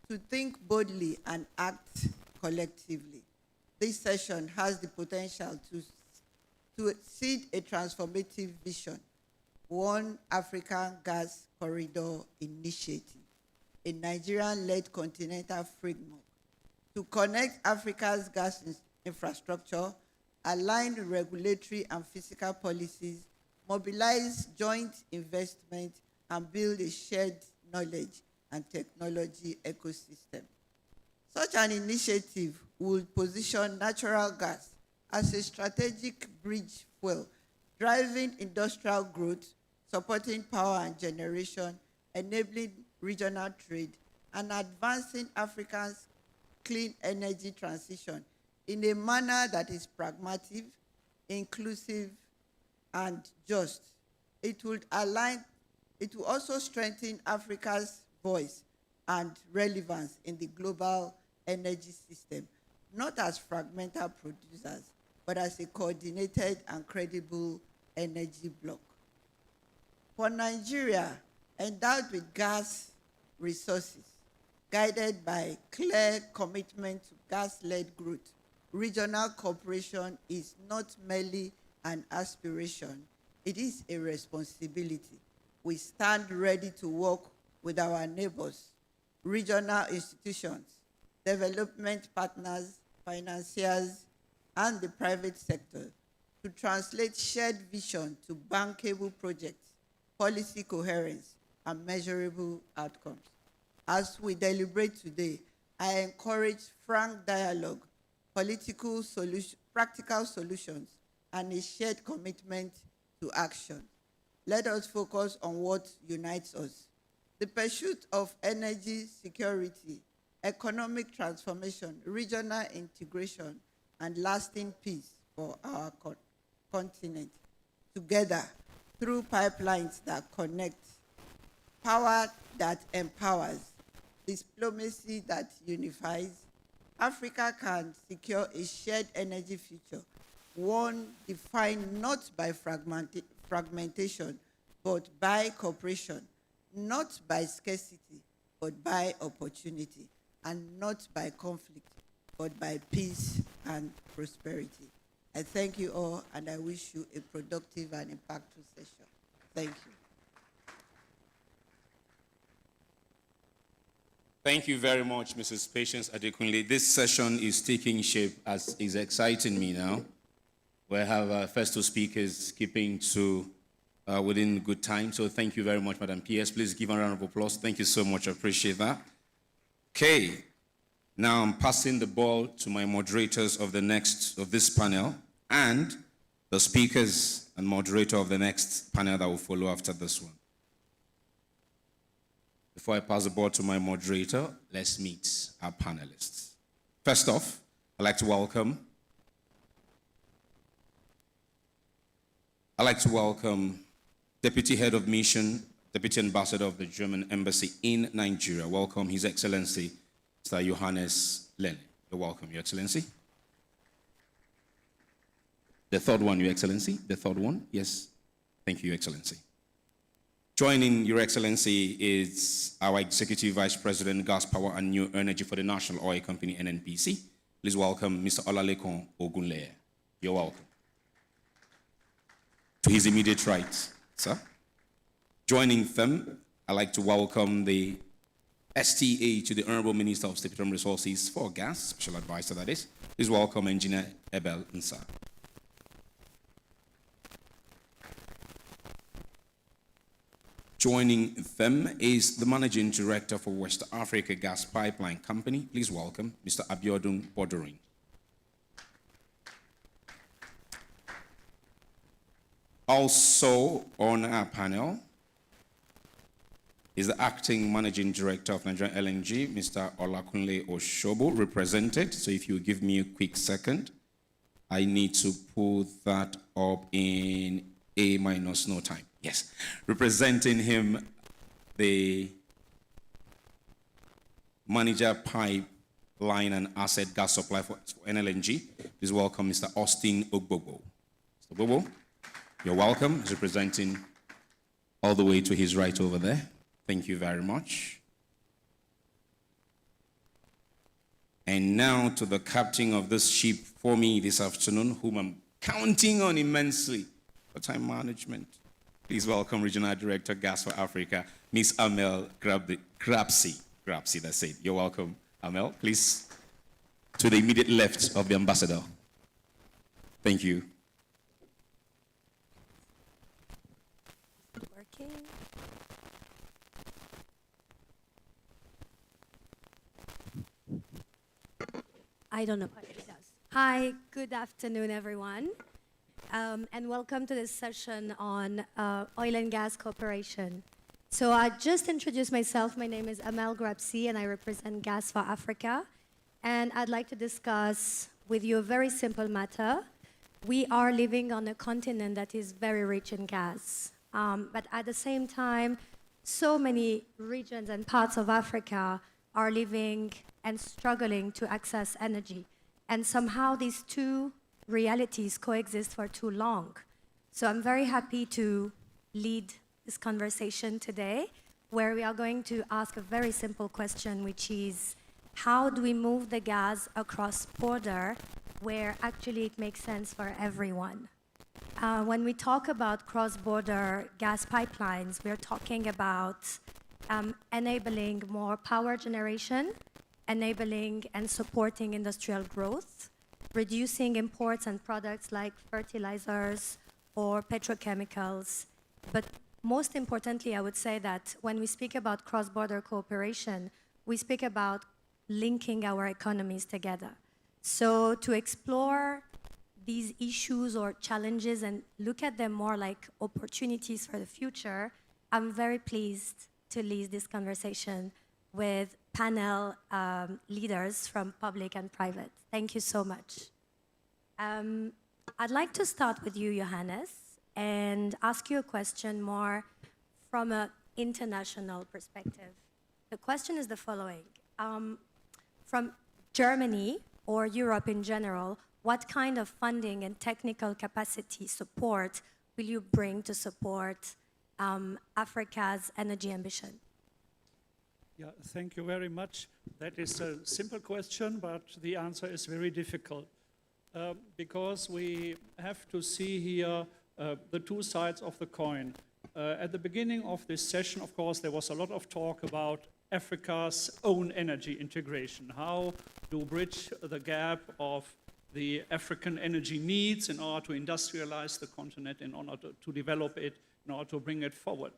S5: to think boldly and act collectively. This session has the potential to seed a transformative vision, One African Gas Corridor Initiative, a Nigerian-led continental framework to connect Africa's gas infrastructure, align regulatory and fiscal policies, mobilize joint investment, and build a shared knowledge and technology ecosystem. Such an initiative would position natural gas as a strategic bridge fuel, driving industrial growth, supporting power and generation, enabling regional trade, and advancing Africa's clean energy transition in a manner that is pragmatic, inclusive, and just. It will also strengthen Africa's voice and relevance in the global energy system, not as fragmented producers, but as a coordinated and credible energy bloc. For Nigeria, endowed with gas resources, guided by clear commitment to gas-led growth, regional cooperation is not merely an aspiration, it is a responsibility. We stand ready to work with our neighbors, regional institutions, development partners, financiers, and the private sector to translate shared vision to bankable projects, policy coherence, and measurable outcomes. As we deliberate today, I encourage frank dialogue, practical solutions, and a shared commitment to action. Let us focus on what unites us: the pursuit of energy security, economic transformation, regional integration, and lasting peace for our continent. Together, through pipelines that connect, power that empowers, diplomacy that unifies, Africa can secure a shared energy future, one defined not by fragmentation, but by cooperation, not by scarcity, but by opportunity, and not by conflict, but by peace and prosperity. I thank you all, and I wish you a productive and impactful session. Thank you.
S1: Thank you very much, Mrs. Patience Adekunle. This session is taking shape as is exciting me now. We have our first two speakers keeping to within good time. So thank you very much, Madam PS. Please give a round of applause. Thank you so much. I appreciate that. Okay. Now I'm passing the ball to my moderators of this panel and the speakers and moderator of the next panel that will follow after this one. Before I pass the ball to my moderator, let's meet our panelists. First off, I'd like to welcome Deputy Head of Mission, Deputy Ambassador of the German Embassy in Nigeria. Welcome, His Excellency, Mr. Johannes Lenne. You're welcome, Your Excellency. The third one, Your Excellency. The third one, yes. Thank you, Your Excellency. Joining Your Excellency is our Executive Vice President, Gas, Power and New Energy for the National Oil Company, NNPC. Please welcome Mr. Olalekun Ogunleye. You're welcome. To his immediate right, sir. Joining them, I'd like to welcome the STA to the Honorable Minister of State Petroleum Resources for Gas, Special Advisor that is. Please welcome Engineer Ebel Nsa. Joining them is the Managing Director for West Africa Gas Pipeline Company. Please welcome Mr. Abiodun Bodorin. Also on our panel is the Acting Managing Director of Nigerian LNG, Mr. Olakunle Oshobo, represented. So if you give me a quick second, I need to put that up in A minus no time. Yes, representing him, the Manager Pipeline and Asset Gas Supply for NLNG. Please welcome Mr. Austin Ogbobo. Mr. Ogbobo, you're welcome. He's representing all the way to his right over there. Thank you very much. And now to the captain of this ship for me this afternoon, whom I'm counting on immensely for time management. Please welcome Regional Director, Gas for Africa, Ms. Amel Grapsi. Grapsi, that's it. You're welcome, Amel. Please, to the immediate left of the ambassador. Thank you.
S3: Working. I don't know what it does. Hi, good afternoon, everyone. And welcome to this session on oil and gas cooperation. So I just introduced myself. My name is Amel Grapsi, and I represent Gas for Africa. And I'd like to discuss with you a very simple matter. We are living on a continent that is very rich in gas. But at the same time, so many regions and parts of Africa are living and struggling to access energy. And somehow these two realities coexist for too long. So I'm very happy to lead this conversation today, where we are going to ask a very simple question, which is, how do we move the gas across border where actually it makes sense for everyone? When we talk about cross-border gas pipelines, we're talking about enabling more power generation, enabling and supporting industrial growth, reducing imports and products like fertilizers or petrochemicals. But most importantly, I would say that when we speak about cross-border cooperation, we speak about linking our economies together. So to explore these issues or challenges and look at them more like opportunities for the future, I'm very pleased to lead this conversation with panel leaders from public and private. Thank you so much. I'd like to start with you, Johannes, and ask you a question more from an international perspective. The question is the following. From Germany or Europe in general, what kind of funding and technical capacity support will you bring to support Africa's energy ambition?
S22: Yeah, thank you very much. That is a simple question, but the answer is very difficult because we have to see here the two sides of the coin. At the beginning of this session, of course, there was a lot of talk about Africa's own energy integration. How to bridge the gap of the African energy needs in order to industrialize the continent, in order to develop it, in order to bring it forward.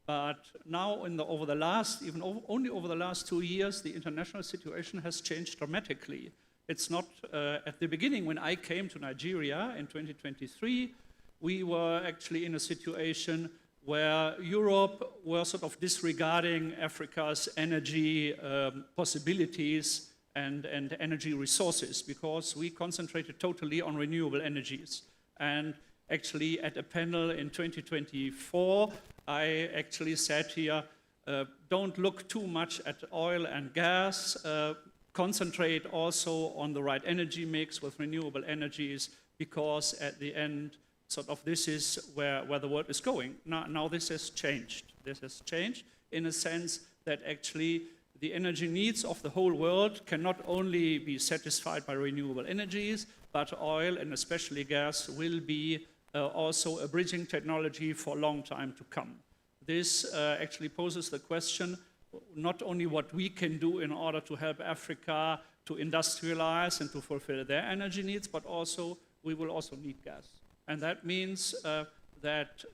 S22: But now, over the last, only over the last 2 years, the international situation has changed dramatically. It's not at the beginning when I came to Nigeria in 2023, we were actually in a situation where Europe were sort of disregarding Africa's energy possibilities and energy resources because we concentrated totally on renewable energies. And actually at a panel in 2024, I actually said here, don't look too much at oil and gas, concentrate also on the right energy mix with renewable energies, because at the end, sort of this is where the world is going. Now this has changed. This has changed in a sense that actually the energy needs of the whole world cannot only be satisfied by renewable energies, but oil and especially gas will be also a bridging technology for a long time to come. This actually poses the question, not only what we can do in order to help Africa to industrialize and to fulfill their energy needs, but also we will also need gas. And that means that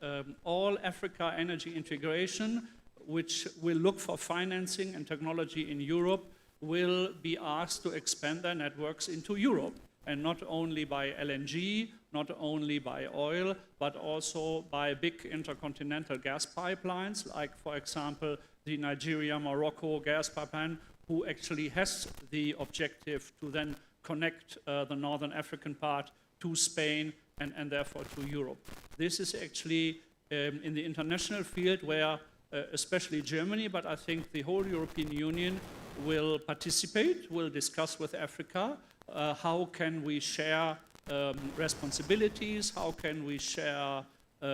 S22: all Africa energy integration, which will look for financing and technology in Europe, will be asked to expand their networks into Europe, and not only by LNG, not only by oil, but also by big intercontinental gas pipelines, like, for example, the Nigeria-Morocco Gas Pipeline, who actually has the objective to then connect the northern African part to Spain and therefore to Europe. This is actually in the international field where especially Germany, but I think the whole European Union will participate, will discuss with Africa how can we share responsibilities, how can we share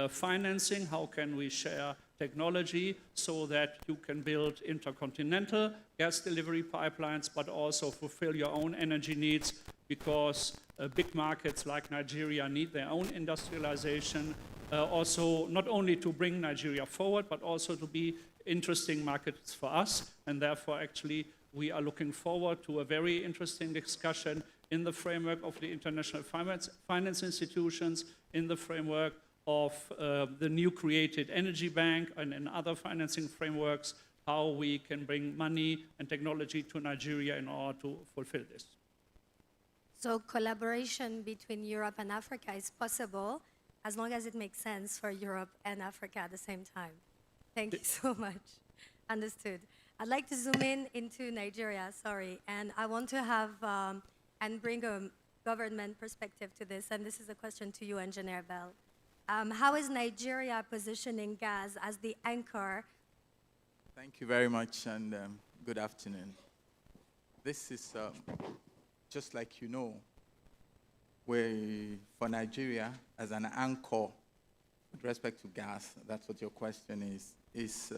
S22: financing, how can we share technology so that you can build intercontinental gas delivery pipelines, but also fulfill your own energy needs, because big markets like Nigeria need their own industrialization, also not only to bring Nigeria forward, but also to be interesting markets for us. And therefore, actually, we are looking forward to a very interesting discussion in the framework of the international finance institutions, in the framework of the new created energy bank, and in other financing frameworks, how we can bring money and technology to Nigeria in order to fulfill this.
S3: So collaboration between Europe and Africa is possible as long as it makes sense for Europe and Africa at the same time. Thank you so much. Understood. I'd like to zoom in into Nigeria, sorry, and I want to have and bring a government perspective to this, and this is a question to you, Engineer Bell. How is Nigeria positioning gas as the anchor?
S4: Thank you very much, and good afternoon. This is, just like you know, for Nigeria, as an anchor with respect to gas, that's what your question is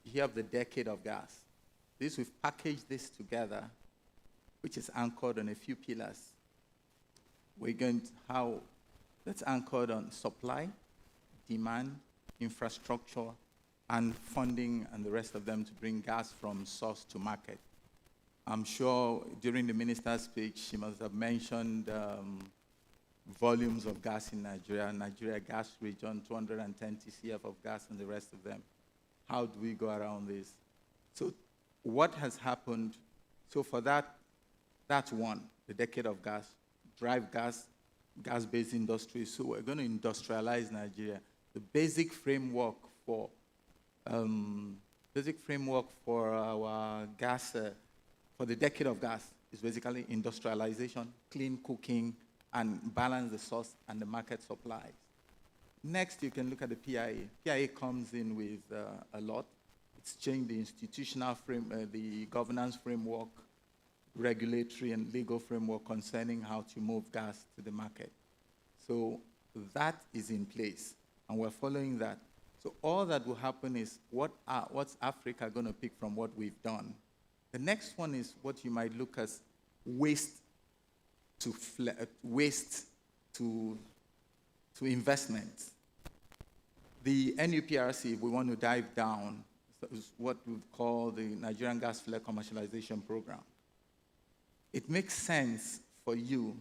S4: you have the decade of gas. We've packaged this together, which is anchored on a few pillars. That's anchored on supply, demand, infrastructure, and funding, and the rest of them to bring gas from source to market. I'm sure during the minister's speech, she must have mentioned volumes of gas in Nigeria gas region, 210 TCF of gas, and the rest of them. How do we go around this? So what has happened? So for that's one, the decade of gas, drive gas-based industry. So we're going to industrialize Nigeria. The basic framework for our gas, for the decade of gas, is basically industrialization, clean cooking, and balance the source and the market supplies. Next, you can look at the PIA. PIA comes in with a lot. It's changed the institutional the governance framework, regulatory and legal framework concerning how to move gas to the market. So that is in place, and we're following that. So all that will happen is what's Africa going to pick from what we've done? The next one is what you might look as waste to investment. The NUPRC, if we want to dive down, is what we call the Nigerian Gas Flare Commercialization Program. It makes sense for you,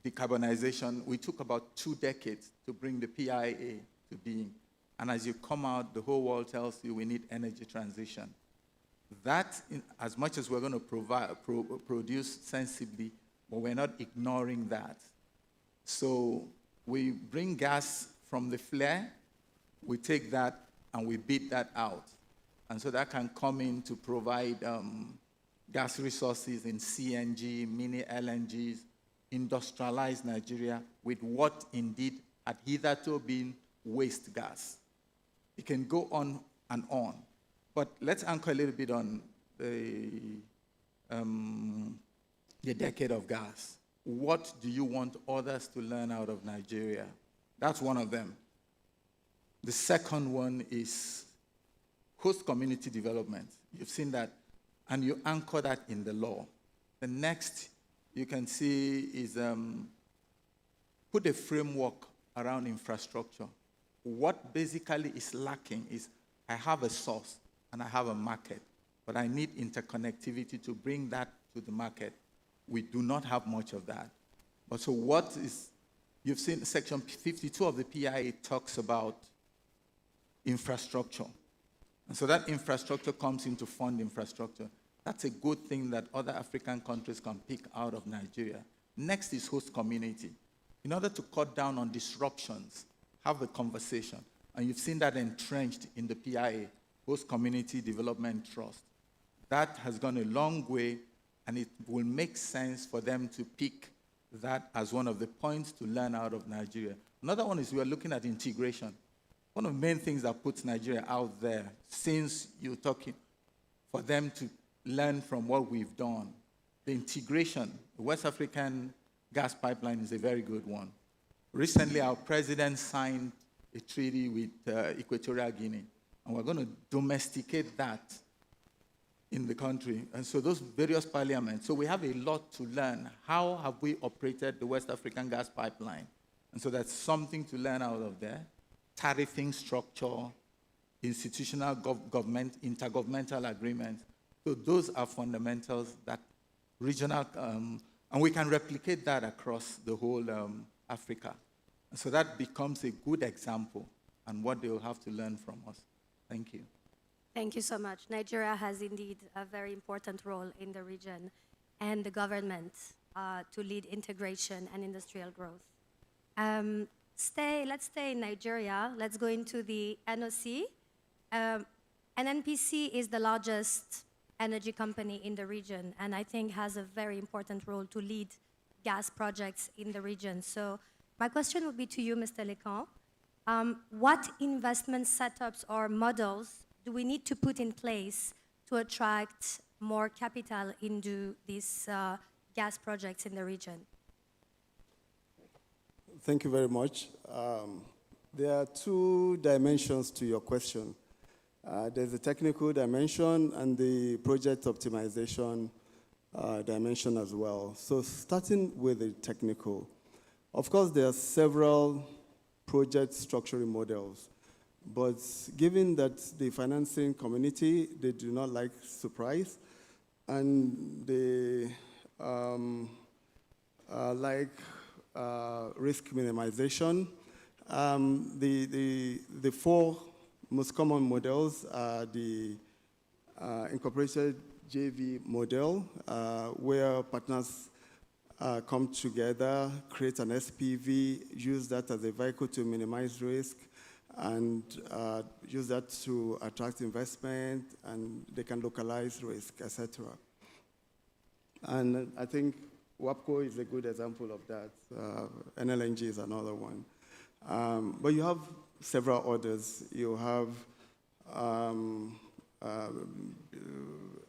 S4: decarbonization. We took about 2 decades to bring the PIA to being. And as you come out, the whole world tells you we need energy transition. That, as much as we're going to produce sensibly, but we're not ignoring that. So we bring gas from the flare, we take that and we beat that out. And so that can come in to provide gas resources in CNG, mini LNGs, industrialize Nigeria with what indeed had hitherto been waste gas. It can go on and on. But let's anchor a little bit on the decade of gas. What do you want others to learn out of Nigeria? That's one of them. The second one is host community development. You've seen that, and you anchor that in the law. The next you can see is put a framework around infrastructure. What basically is lacking is I have a source and I have a market, but I need interconnectivity to bring that to the market. We do not have much of that. But so what is, you've seen section 52 of the PIA talks about infrastructure. And so that infrastructure comes into fund infrastructure. That's a good thing that other African countries can pick out of Nigeria. Next is host community. In order to cut down on disruptions, have a conversation. And you've seen that entrenched in the PIA, Host Community Development Trust. That has gone a long way, and it will make sense for them to pick that as one of the points to learn out of Nigeria. Another one is we are looking at integration. One of the main things that puts Nigeria out there, since you're talking, for them to learn from what we've done. The integration, the West African Gas Pipeline is a very good one. Recently, our president signed a treaty with Equatorial Guinea, and we're going to domesticate that in the country. And so those various parliaments, so we have a lot to learn. How have we operated the West African Gas Pipeline? And so that's something to learn out of there. Tariffing structure, institutional government, intergovernmental agreements. So those are fundamentals that regional, and we can replicate that across the whole Africa. And so that becomes a good example and what they will have to learn from us. Thank you.
S3: Thank you so much. Nigeria has indeed a very important role in the region and the government to lead integration and industrial growth. Let's stay in Nigeria. Let's go into the NOC. NNPC is the largest energy company in the region, and I think has a very important role to lead gas projects in the region. So my question would be to you, Mr. Lecan. What investment setups or models do we need to put in place to attract more capital into these gas projects in the region?
S6: Thank you very much. There are two dimensions to your question. There's the technical dimension and the project optimization dimension as well. So starting with the technical, of course, there are several project structuring models, but given that the financing community, they do not like surprise, and they like risk minimization, the four most common models are the incorporated JV model, where partners come together, create an SPV, use that as a vehicle to minimize risk, and use that to attract investment, and they can localize risk, etc. And I think WAPCO is a good example of that. NLNG is another one. But you have several others. You have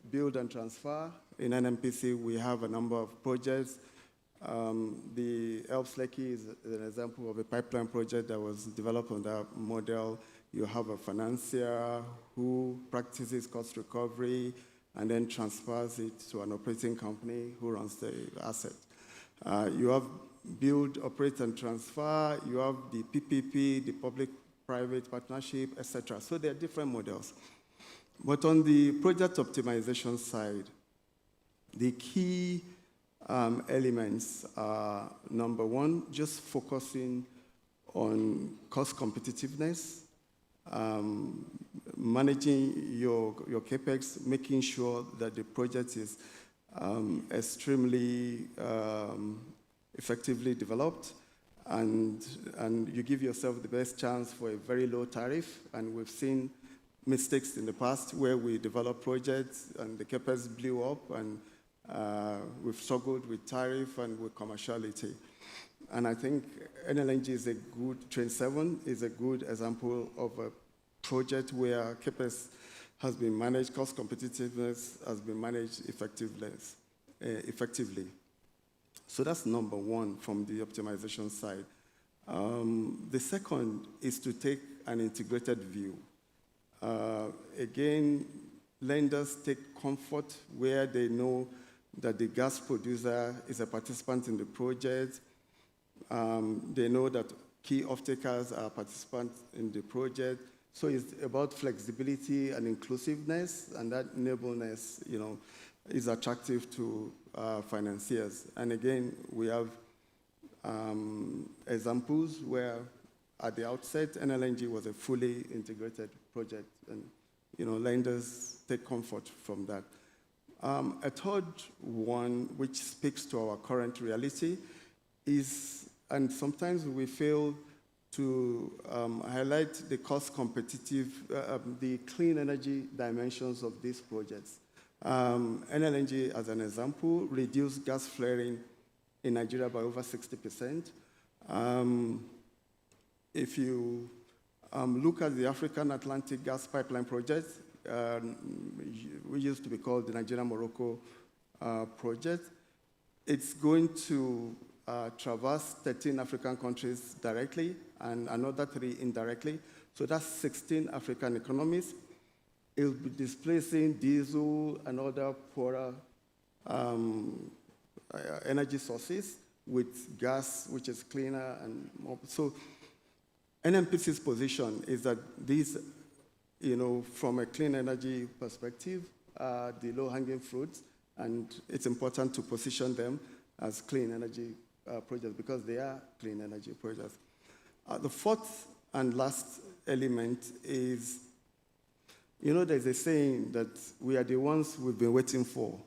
S6: build and transfer. In NNPC, we have a number of projects. The Elf-Lekki is an example of a pipeline project that was developed on that model. You have a financier who practices cost recovery and then transfers it to an operating company who runs the asset. You have build, operate, and transfer. You have the PPP, the public-private partnership, etc. So there are different models. But on the project optimization side, the key elements are, number one, just focusing on cost competitiveness, managing your CapEx, making sure that the project is extremely effectively developed, and you give yourself the best chance for a very low tariff. And we've seen mistakes in the past where we developed projects and the CapEx blew up, and we've struggled with tariff and with commerciality. And I think NLNG is a good, Train 7 is a good example of a project where CapEx has been managed, cost competitiveness has been managed effectively. So that's number one from the optimization side. The second is to take an integrated view. Again, lenders take comfort where they know that the gas producer is a participant in the project. They know that key off-takers are participants in the project. So it's about flexibility and inclusiveness, and that enableness, is attractive to financiers. And again, we have examples where at the outset, NLNG was a fully integrated project, and lenders take comfort from that. A third one, which speaks to our current reality, is, and sometimes we fail to highlight the cost competitive, the clean energy dimensions of these projects. NLNG, as an example, reduced gas flaring in Nigeria by over 60%. If you look at the African Atlantic Gas Pipeline project, which used to be called the Nigeria-Morocco project, it's going to traverse 13 African countries directly and another 3 indirectly. So that's 16 African economies. It will be displacing diesel and other poorer energy sources with gas, which is cleaner and more. So NNPC's position is that these, from a clean energy perspective, are the low-hanging fruits, and it's important to position them as clean energy projects because they are clean energy projects. The fourth and last element is, there's a saying that we are the ones we've been waiting for.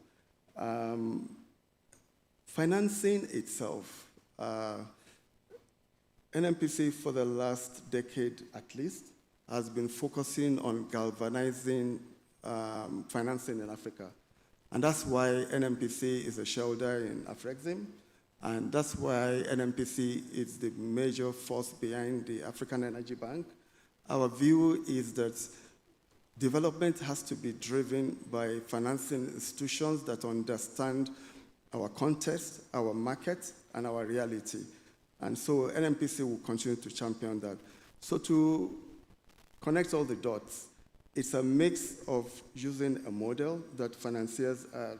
S6: Financing itself, NNPC for the last decade at least has been focusing on galvanizing financing in Africa. And that's why NNPC is a shareholder in AFRIPERF, and that's why NNPC is the major force behind the African Energy Bank. Our view is that development has to be driven by financing institutions that understand our context, our market, and our reality. And so NNPC will continue to champion that. So to connect all the dots, it's a mix of using a model that financiers are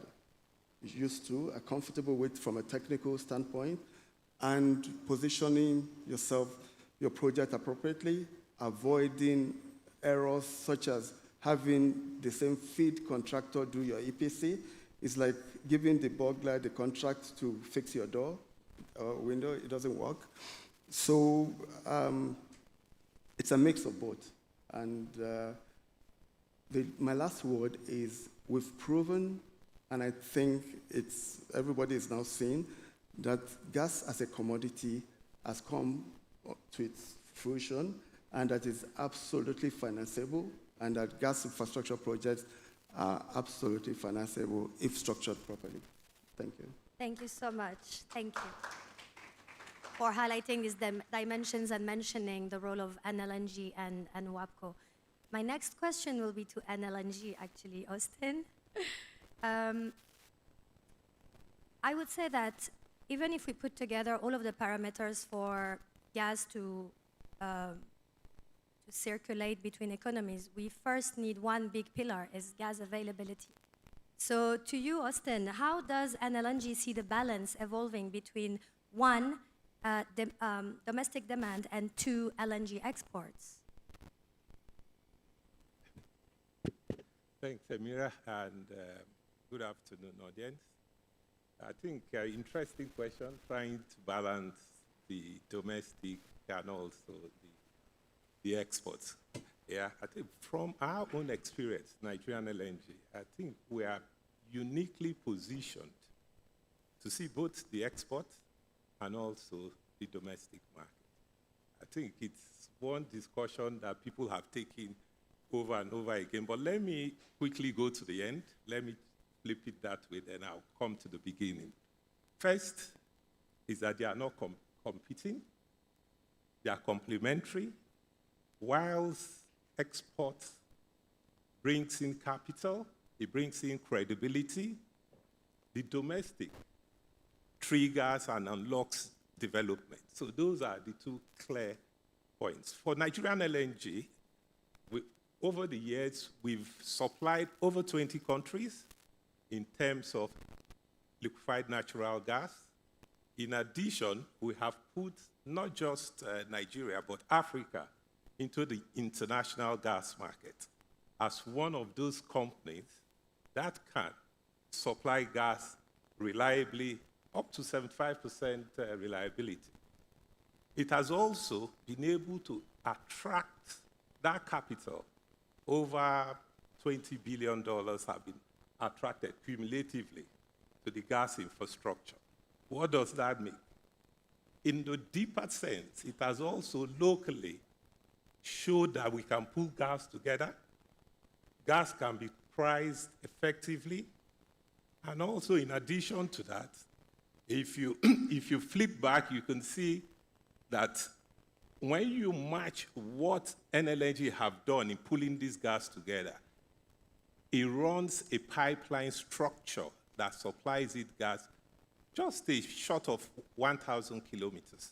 S6: used to, are comfortable with from a technical standpoint, and positioning your project appropriately, avoiding errors such as having the same feed contractor do your EPC. It's like giving the burglar the contract to fix your door or window. It doesn't work. So it's a mix of both. And my last word is we've proven, and I think everybody is now seeing, that gas as a commodity has come to its fruition, and that is absolutely financeable, and that gas infrastructure projects are absolutely financeable if structured properly. Thank you.
S3: Thank you so much. Thank you for highlighting these dimensions and mentioning the role of NLNG and WAPCO. My next question will be to NLNG, actually, Austin. I would say that even if we put together all of the parameters for gas to circulate between economies, we first need one big pillar, is gas availability. So to you, Austin, how does NLNG see the balance evolving between one, domestic demand, and two, LNG exports?
S9: Thanks, Amira, and good afternoon, audience. I think interesting question, trying to balance the domestic and also the exports. Yeah, I think from our own experience, Nigerian LNG, I think we are uniquely positioned to see both the export and also the domestic market. I think it's one discussion that people have taken over and over again, but let me quickly go to the end. Let me flip it that way, then I'll come to the beginning. First is that they are not competing. They are complementary. Whilst export brings in capital, it brings in credibility, the domestic triggers and unlocks development. So those are the two clear points. For Nigerian LNG, over the years, we've supplied over 20 countries in terms of liquefied natural gas. In addition, we have put not just Nigeria, but Africa into the international gas market as one of those companies that can supply gas reliably, up to 75% reliability. It has also been able to attract that capital. Over $20 billion have been attracted cumulatively to the gas infrastructure. What does that mean? In the deeper sense, it has also locally showed that we can pull gas together. Gas can be priced effectively. And also, in addition to that, if you, if you flip back, you can see that when you match what NLNG have done in pulling this gas together, it runs a pipeline structure that supplies it gas just a short of 1,000 kilometers.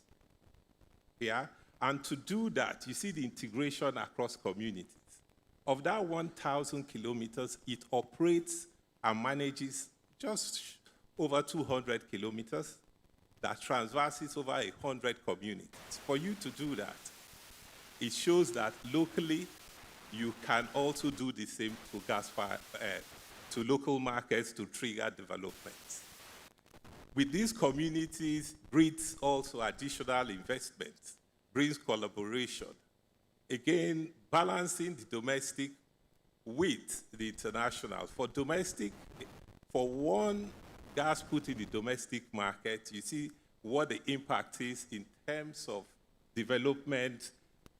S9: Yeah? And to do that, you see the integration across communities. Of that 1,000 kilometers, it operates and manages just over 200 kilometers that traverses over 100 communities. For you to do that, it shows that locally, you can also do the same to to local markets to trigger development. With these communities, breeds also additional investment, brings collaboration. Again, balancing the domestic with the international. For domestic, for one gas put in the domestic market, you see what the impact is in terms of development,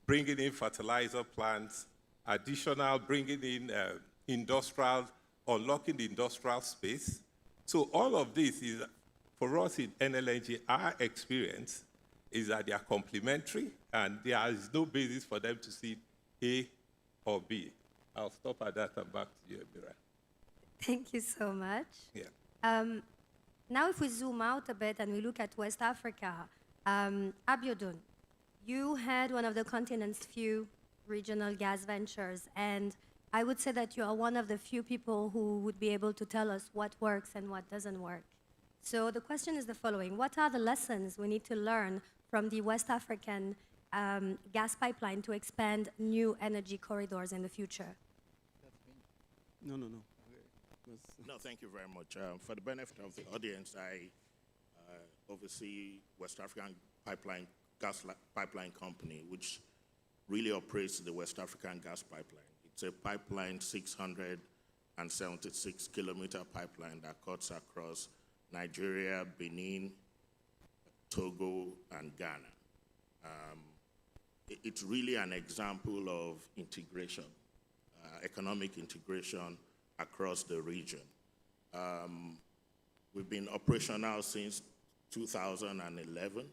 S9: bringing in fertilizer plants, additional bringing in industrial, unlocking the industrial space. So all of this is, for us in NLNG, our experience is that they are complementary and there is no basis for them to see A or B. I'll stop at that and back to you, Mira.
S3: Thank you so much.
S9: Yeah.
S3: Now if we zoom out a bit and we look at West Africa, Abiodun, you had one of the continent's few regional gas ventures, and I would say that you are one of the few people who would be able to tell us what works and what doesn't work. So the question is the following: what are the lessons we need to learn from the West African gas pipeline to expand new energy corridors in the future?
S10: No. No, thank you very much. For the benefit of the audience, I oversee West African Gas Pipeline Company, which really operates the West African gas pipeline. It's a pipeline, 676-kilometer pipeline that cuts across Nigeria, Benin, Togo, and Ghana. It's really an example of integration, economic integration across the region. We've been operational since 2011,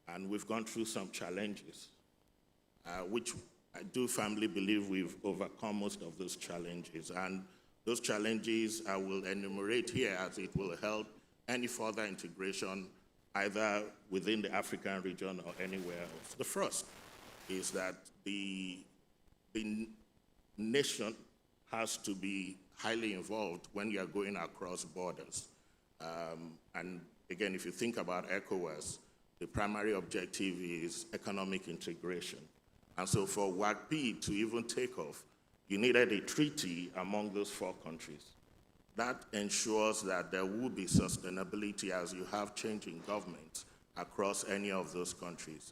S10: and we've gone through some challenges, which I do firmly believe we've overcome most of those challenges. And those challenges I will enumerate here as it will help any further integration either within the African region or anywhere else. The first is that the nation has to be highly involved when you are going across borders. And again, if you think about ECOWAS, the primary objective is economic integration. And so for WACP to even take off, you needed a treaty among those four countries. That ensures that there will be sustainability as you have change in government across any of those countries.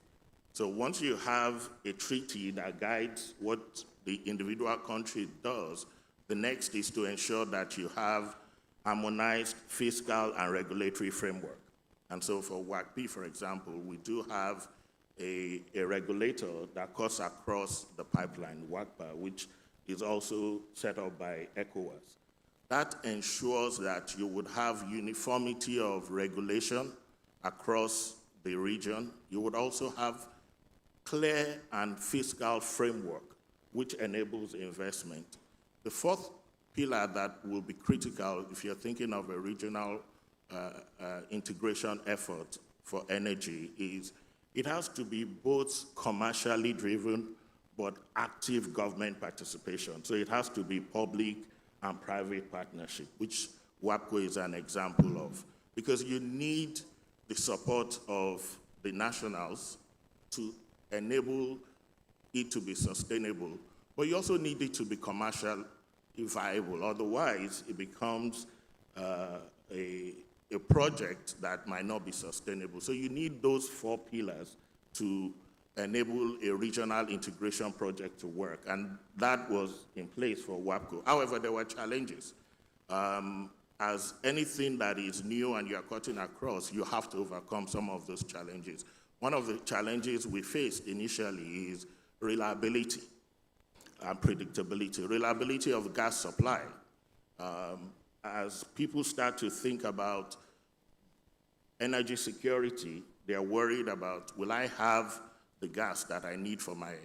S10: So once you have a treaty that guides what the individual country does, the next is to ensure that you have harmonized fiscal and regulatory framework. And so for WACP, for example, we do have a regulator that cuts across the pipeline, WACPA, which is also set up by ECOWAS. That ensures that you would have uniformity of regulation across the region. You would also have clear and fiscal framework, which enables investment. The fourth pillar that will be critical if you're thinking of a regional integration effort for energy is it has to be both commercially driven but active government participation. So it has to be public and private partnership, which WAPCO is an example of, because you need the support of the nationals to enable it to be sustainable, but you also need it to be commercially viable. Otherwise, it becomes a project that might not be sustainable. So you need those 4 pillars to enable a regional integration project to work, and that was in place for WAPCO. However, there were challenges. As anything that is new and you're cutting across, you have to overcome some of those challenges. One of the challenges we faced initially is reliability and predictability. Reliability of gas supply. As people start to think about energy security, they're worried about, will I have the gas that I need for my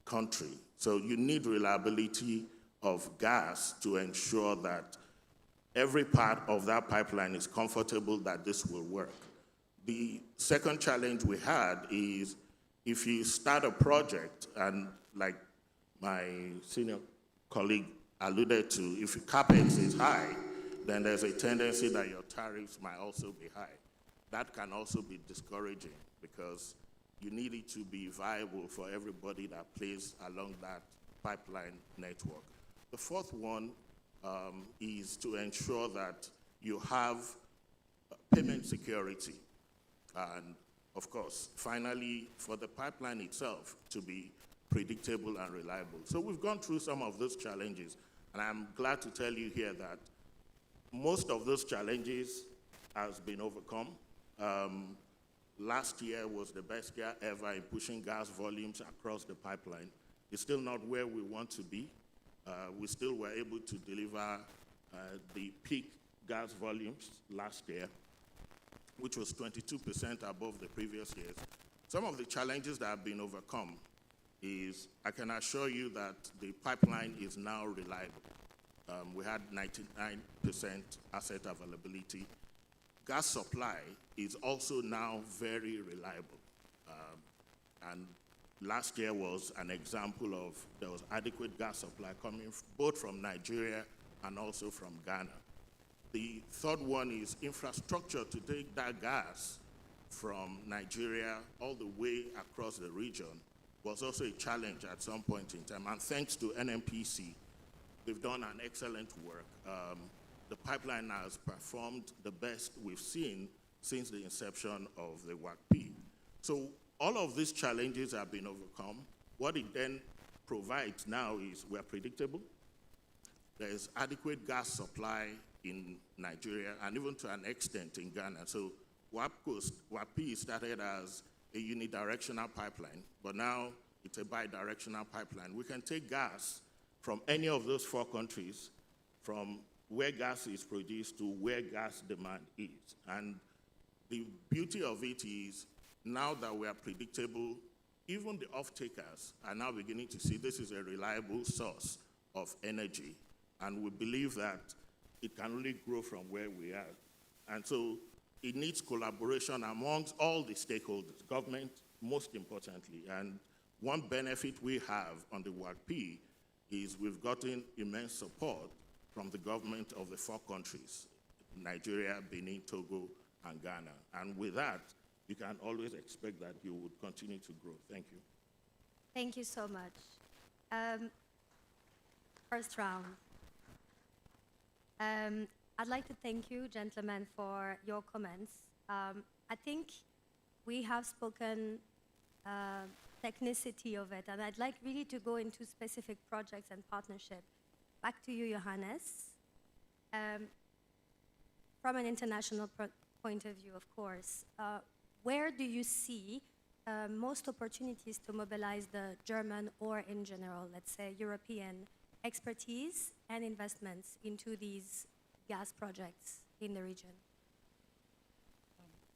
S10: country? So you need reliability of gas to ensure that every part of that pipeline is comfortable that this will work. The second challenge we had is if you start a project, and like my senior colleague alluded to, if your capex is high, then there's a tendency that your tariffs might also be high. That can also be discouraging because you need it to be viable for everybody that plays along that pipeline network. The fourth one is to ensure that you have payment security. And of course, finally, for the pipeline itself to be predictable and reliable. So we've gone through some of those challenges, and I'm glad to tell you here that most of those challenges has been overcome. Last year was the best year ever in pushing gas volumes across the pipeline. It's still not where we want to be. We still were able to deliver the peak gas volumes last year, which was 22% above the previous years. Some of the challenges that have been overcome is, I can assure you that the pipeline is now reliable. We had 99% asset availability. Gas supply is also now very reliable. And last year was an example of there was adequate gas supply coming both from Nigeria and also from Ghana. The third one is infrastructure to take that gas from Nigeria all the way across the region was also a challenge at some point in time. And thanks to NNPC, they've done an excellent work. The pipeline has performed the best we've seen since the inception of the WACP. So all of these challenges have been overcome. What it then provides now is we're predictable. There's adequate gas supply in Nigeria and even to an extent in Ghana. So WAPP started as a unidirectional pipeline, but now it's a bidirectional pipeline. We can take gas from any of those 4 countries, from where gas is produced to where gas demand is. And the beauty of it is, now that we are predictable, even the off-takers are now beginning to see this is a reliable source of energy. And we believe that it can only grow from where we are. And so it needs collaboration amongst all the stakeholders, government most importantly. And one benefit we have on the WACP is we've gotten immense support from the government of the 4 countries, Nigeria, Benin, Togo, and Ghana. And with that, you can always expect that you would continue to grow. Thank you.
S3: Thank you so much. First round. I'd like to thank you, gentlemen, for your comments. I think we have spoken technicity of it, and I'd like really to go into specific projects and partnership. Back to you, Johannes. From an international point of view, of course, where do you see most opportunities to mobilize the German or, in general, let's say, European expertise and investments into these gas projects in the region?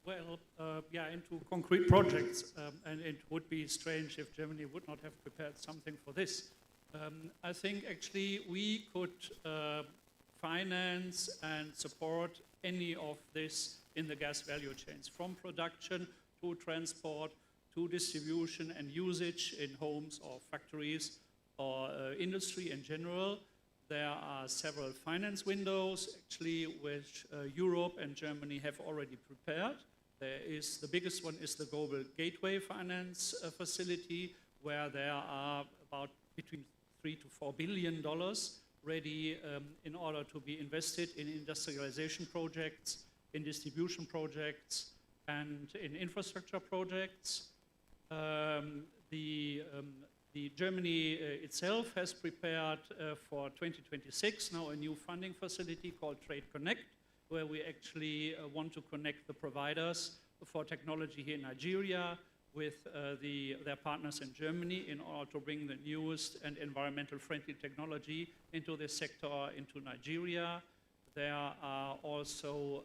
S22: Well, yeah, into concrete projects, and it would be strange if Germany would not have prepared something for this. I think actually we could finance and support any of this in the gas value chains, from production to transport to distribution and usage in homes or factories or industry in general. There are several finance windows actually which Europe and Germany have already prepared. The biggest one is the Global Gateway Finance Facility, where there are about between $3 to $4 billion ready in order to be invested in industrialization projects, in distribution projects, and in infrastructure projects. The Germany itself has prepared for 2026 now a new funding facility called Trade Connect, where we actually want to connect the providers for technology here in Nigeria with their partners in Germany in order to bring the newest and environmental friendly technology into this sector into Nigeria. There are also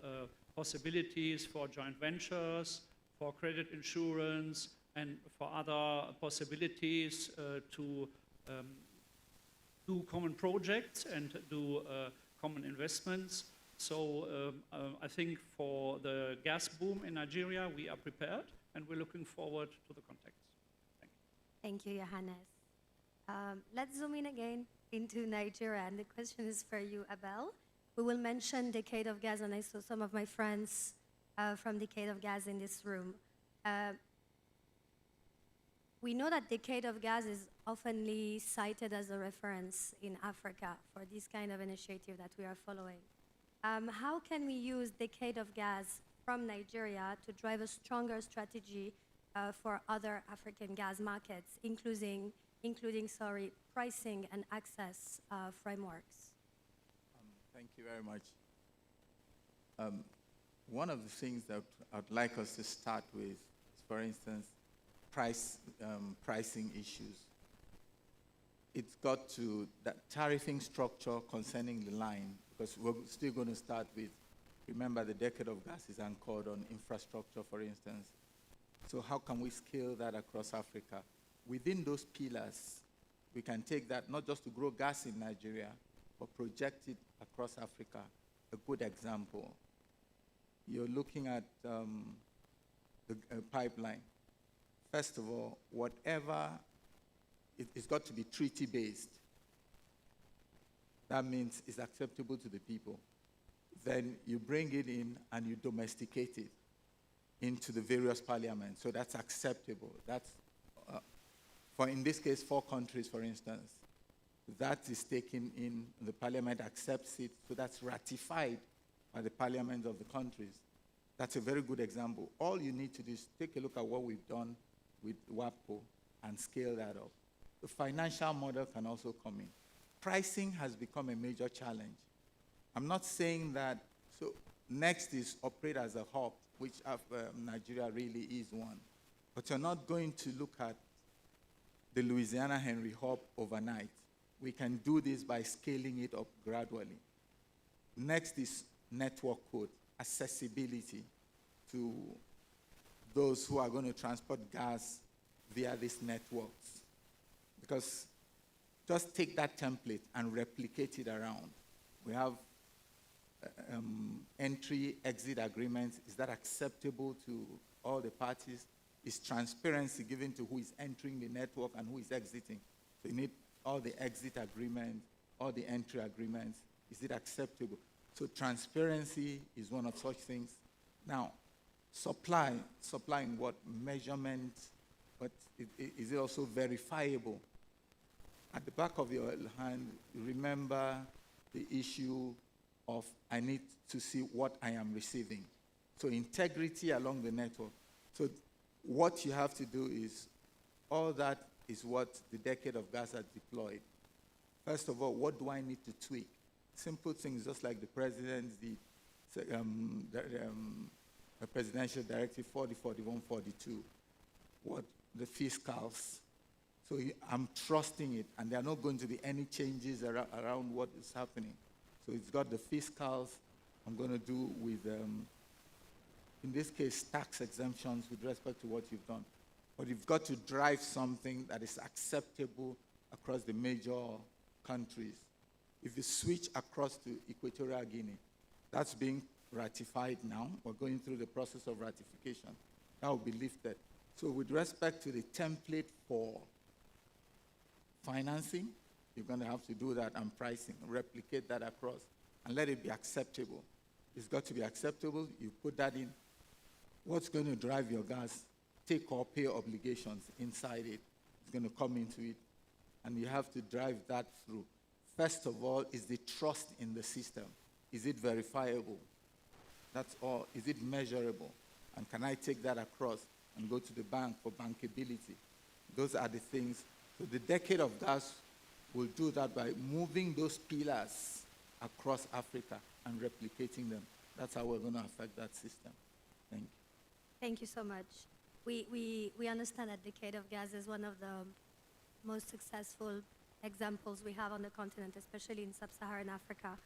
S22: possibilities for joint ventures, for credit insurance, and for other possibilities to do common projects and do common investments. So I think for the gas boom in Nigeria, we are prepared, and we're looking forward to the context.
S3: Thank you, Johannes. Let's zoom in again into Nigeria, and the question is for you, Abel. We will mention Decade of Gas, and I saw some of my friends from Decade of Gas in this room. We know that Decade of Gas is oftenly cited as a reference in Africa for this kind of initiative that we are following. How can we use Decade of Gas from Nigeria to drive a stronger strategy for other African gas markets, including pricing and access frameworks?
S4: Thank you very much. One of the things that I'd like us to start with is, for instance, pricing issues. It's got to that tariffing structure concerning the line, because we're still going to start with, remember, the Decade of Gas is anchored on infrastructure, for instance. So how can we scale that across Africa? Within those pillars, we can take that not just to grow gas in Nigeria, but project it across Africa. A good example, you're looking at the pipeline. First of all, whatever, it's got to be treaty-based. That means it's acceptable to the people. Then you bring it in and you domesticate it into the various parliaments. So that's acceptable. That's, for in this case, 4 countries, for instance. That is taken in, the parliament accepts it, so that's ratified by the parliaments of the countries. That's a very good example. All you need to do is take a look at what we've done with WAPCO and scale that up. The financial model can also come in. Pricing has become a major challenge. I'm not saying that, so next is operate as a hub, which Nigeria really is one. But you're not going to look at the Louisiana Henry Hub overnight. We can do this by scaling it up gradually. Next is network code, accessibility to those who are going to transport gas via these networks. Because just take that template and replicate it around. We have entry-exit agreements. Is that acceptable to all the parties? Is transparency given to who is entering the network and who is exiting? So you need all the exit agreements, all the entry agreements. Is it acceptable? So transparency is one of such things. Now, supplying what? Measurement, but is it also verifiable? At the back of your hand, remember the issue of I need to see what I am receiving. So integrity along the network. So what you have to do is, all that is what the Decade of Gas has deployed. First of all, what do I need to tweak? Simple things, just like the president's, the Presidential Directive 40, 41, 42, what the fiscals. So I'm trusting it, and there are not going to be any changes around what is happening. So it's got the fiscals. I'm going to do with, in this case, tax exemptions with respect to what you've done. But you've got to drive something that is acceptable across the major countries. If you switch across to Equatorial Guinea, that's being ratified now. We're going through the process of ratification. That will be lifted. So with respect to the template for financing, you're going to have to do that, and pricing, replicate that across, and let it be acceptable. It's got to be acceptable. You put that in. What's going to drive your gas? Take or pay obligations inside it. It's going to come into it, and you have to drive that through. First of all, is the trust in the system. Is it verifiable? That's all. Is it measurable? And can I take that across and go to the bank for bankability? Those are the things. So the Decade of Gas will do that by moving those pillars across Africa and replicating them. That's how we're going to affect that system. Thank you.
S3: Thank you so much. We understand that Decade of Gas is one of the most successful examples we have on the continent, especially in sub-Saharan Africa.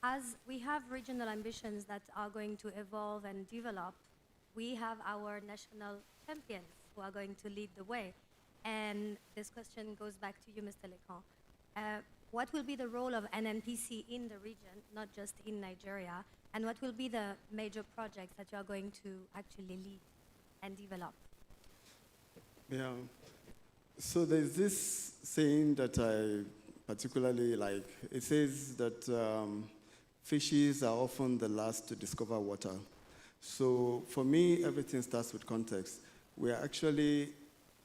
S3: As we have regional ambitions that are going to evolve and develop, we have our national champions who are going to lead the way. And this question goes back to you, Mr. Lecan. What will be the role of NNPC in the region, not just in Nigeria? And what will be the major projects that you are going to actually lead and develop?
S6: Yeah. So there's this saying that I particularly like. It says that fishes are often the last to discover water. So for me, everything starts with context. We are actually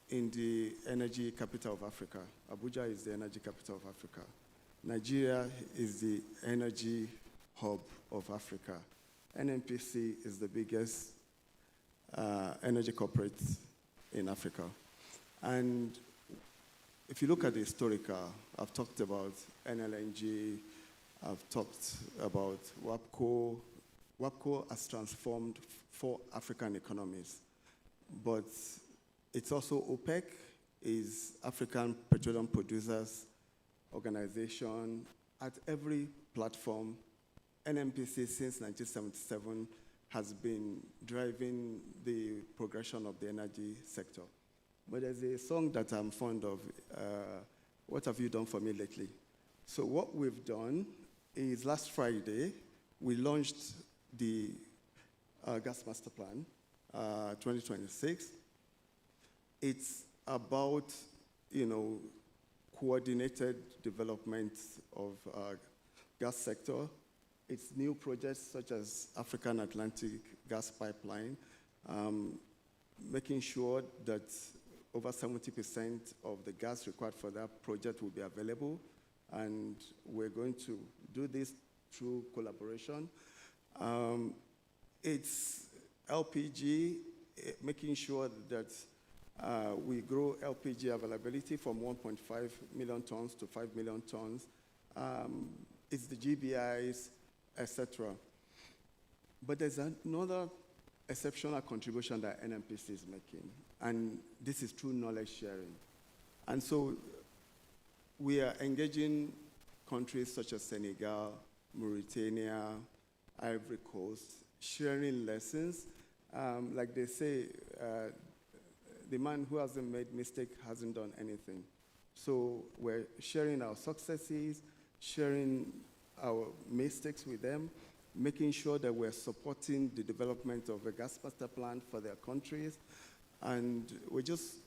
S6: in the energy capital of Africa. Abuja is the energy capital of Africa. Nigeria is the energy hub of Africa. NNPC is the biggest energy corporate in Africa. And if you look at the historical, I've talked about NLNG, I've talked about WAPCO. WAPCO has transformed 4 African economies, but it's also OPEC, is African Petroleum Producers Organization. At every platform, NNPC since 1977 has been driving the progression of the energy sector. But there's a song that I'm fond of, What Have You Done For Me Lately? So what we've done is last Friday, we launched the Gas Master Plan 2026. It's about, coordinated development of gas sector. It's new projects such as African Atlantic Gas Pipeline, making sure that over 70% of the gas required for that project will be available. And we're going to do this through collaboration. It's LPG, making sure that we grow LPG availability from 1.5 million tons to 5 million tons. It's the GBIs, etc. But there's another exceptional contribution that NNPC is making, and this is through knowledge sharing. And so we are engaging countries such as Senegal, Mauritania, Ivory Coast, sharing lessons. Like they say, the man who hasn't made mistake hasn't done anything. So we're sharing our successes, sharing our mistakes with them, making sure that we're supporting the development of a gas master plan for their countries. And we're just,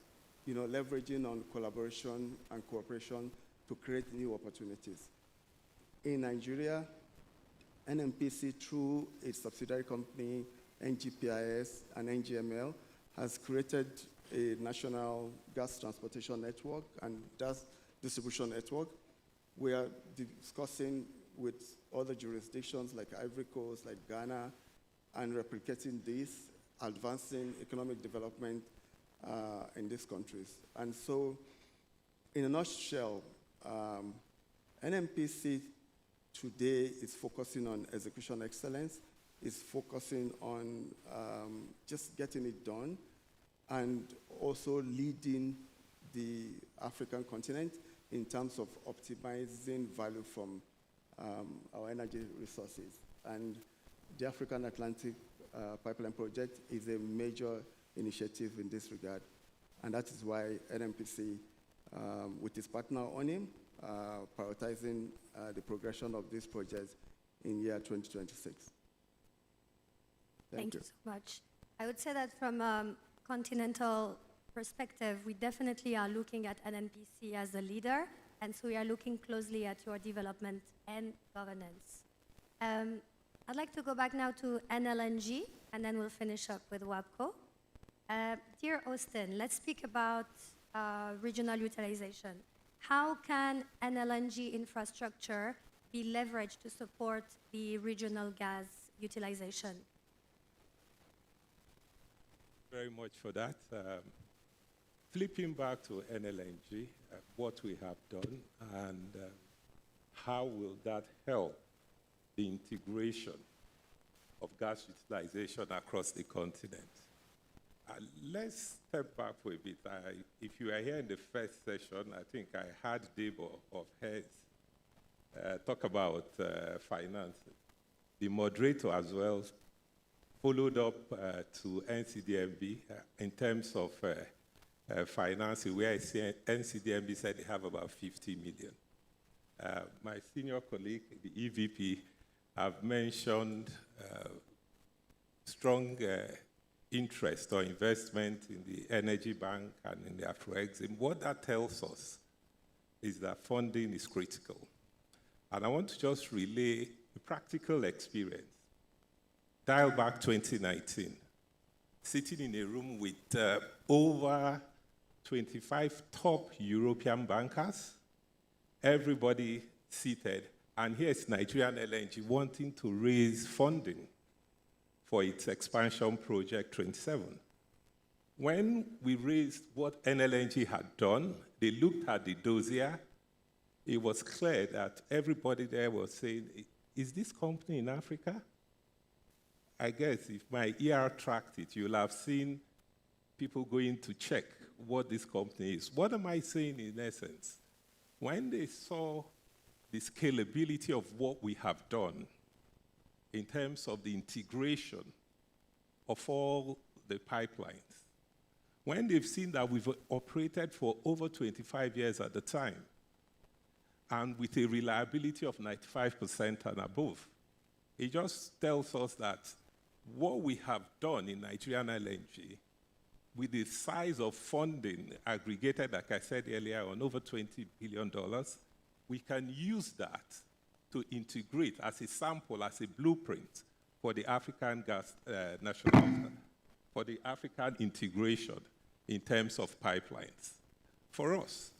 S6: leveraging on collaboration and cooperation to create new opportunities. In Nigeria, NNPC, through its subsidiary company, NGPIS and NGML, has created a national gas transportation network and gas distribution network. We are discussing with other jurisdictions like Ivory Coast, like Ghana, and replicating this, advancing economic development in these countries. And so, in a nutshell, NNPC today is focusing on execution excellence, is focusing on just getting it done, and also leading the African continent in terms of optimizing value from our energy resources. And the African Atlantic Pipeline Project is a major initiative in this regard. And that is why NNPC, with its partner on him, prioritizing the progression of this project in year 2026.
S3: Thank you so much. I would say that from a continental perspective, we definitely are looking at NNPC as a leader, and so we are looking closely at your development and governance. I'd like to go back now to NLNG, and then we'll finish up with WAPCO. Dear Austin, let's speak about regional utilization. How can an LNG infrastructure be leveraged to support the regional gas utilization?
S9: Very much for that. Flipping back to NLNG, what we have done, and how will that help the integration of gas utilization across the continent? Let's step back for a bit. If you are here in the first session, I think I heard Debo of NIES talk about finances. The moderator as well followed up to NCDMB in terms of financing, where I see NCDMB said they have about 50 million. My senior colleague, the EVP, have mentioned strong interest or investment in the Energy Bank and in the AFRIPERF. And what that tells us is that funding is critical. And I want to just relay a practical experience. Dial back 2019, sitting in a room with over 25 top European bankers, everybody seated, and here's Nigerian LNG wanting to raise funding for its expansion project 27. When we raised what NLNG had done, they looked at the dossier. It was clear that everybody there was saying, is this company in Africa? I guess if my ER tracked it, you'll have seen people going to check what this company is. What am I saying in essence? When they saw the scalability of what we have done in terms of the integration of all the pipelines, when they've seen that we've operated for over 25 years at the time, and with a reliability of 95% and above, it just tells us that what we have done in Nigerian LNG, with the size of funding aggregated, like I said earlier, on over $20 billion, we can use that to integrate as a sample, as a blueprint for the African gas for the African integration in terms of pipelines. For us,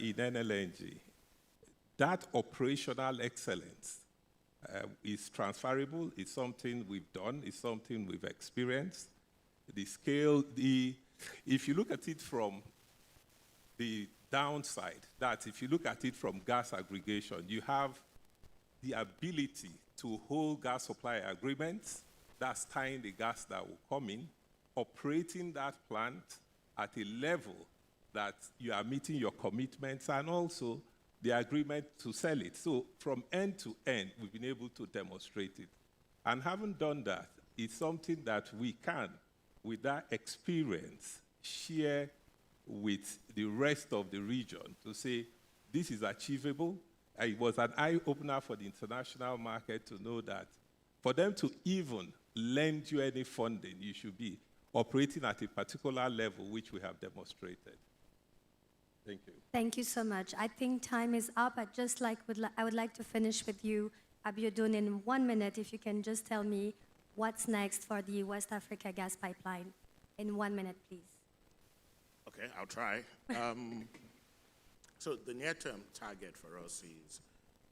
S9: in NLNG, that operational excellence is transferable, it's something we've done, it's something we've experienced. The scale, if you look at it from the downside, that if you look at it from gas aggregation, you have the ability to hold gas supply agreements, that's tying the gas that will come in, operating that plant at a level that you are meeting your commitments, and also the agreement to sell it. So from end to end, we've been able to demonstrate it. And having done that, it's something that we can, with that experience, share with the rest of the region to say, this is achievable. It was an eye-opener for the international market to know that for them to even lend you any funding, you should be operating at a particular level, which we have demonstrated. Thank you.
S3: Thank you so much. I think time is up. I would like to finish with you, Abiodun, in 1 minute, if you can just tell me what's next for the West Africa Gas Pipeline. In 1 minute, please.
S10: Okay, I'll try. So the near-term target for us is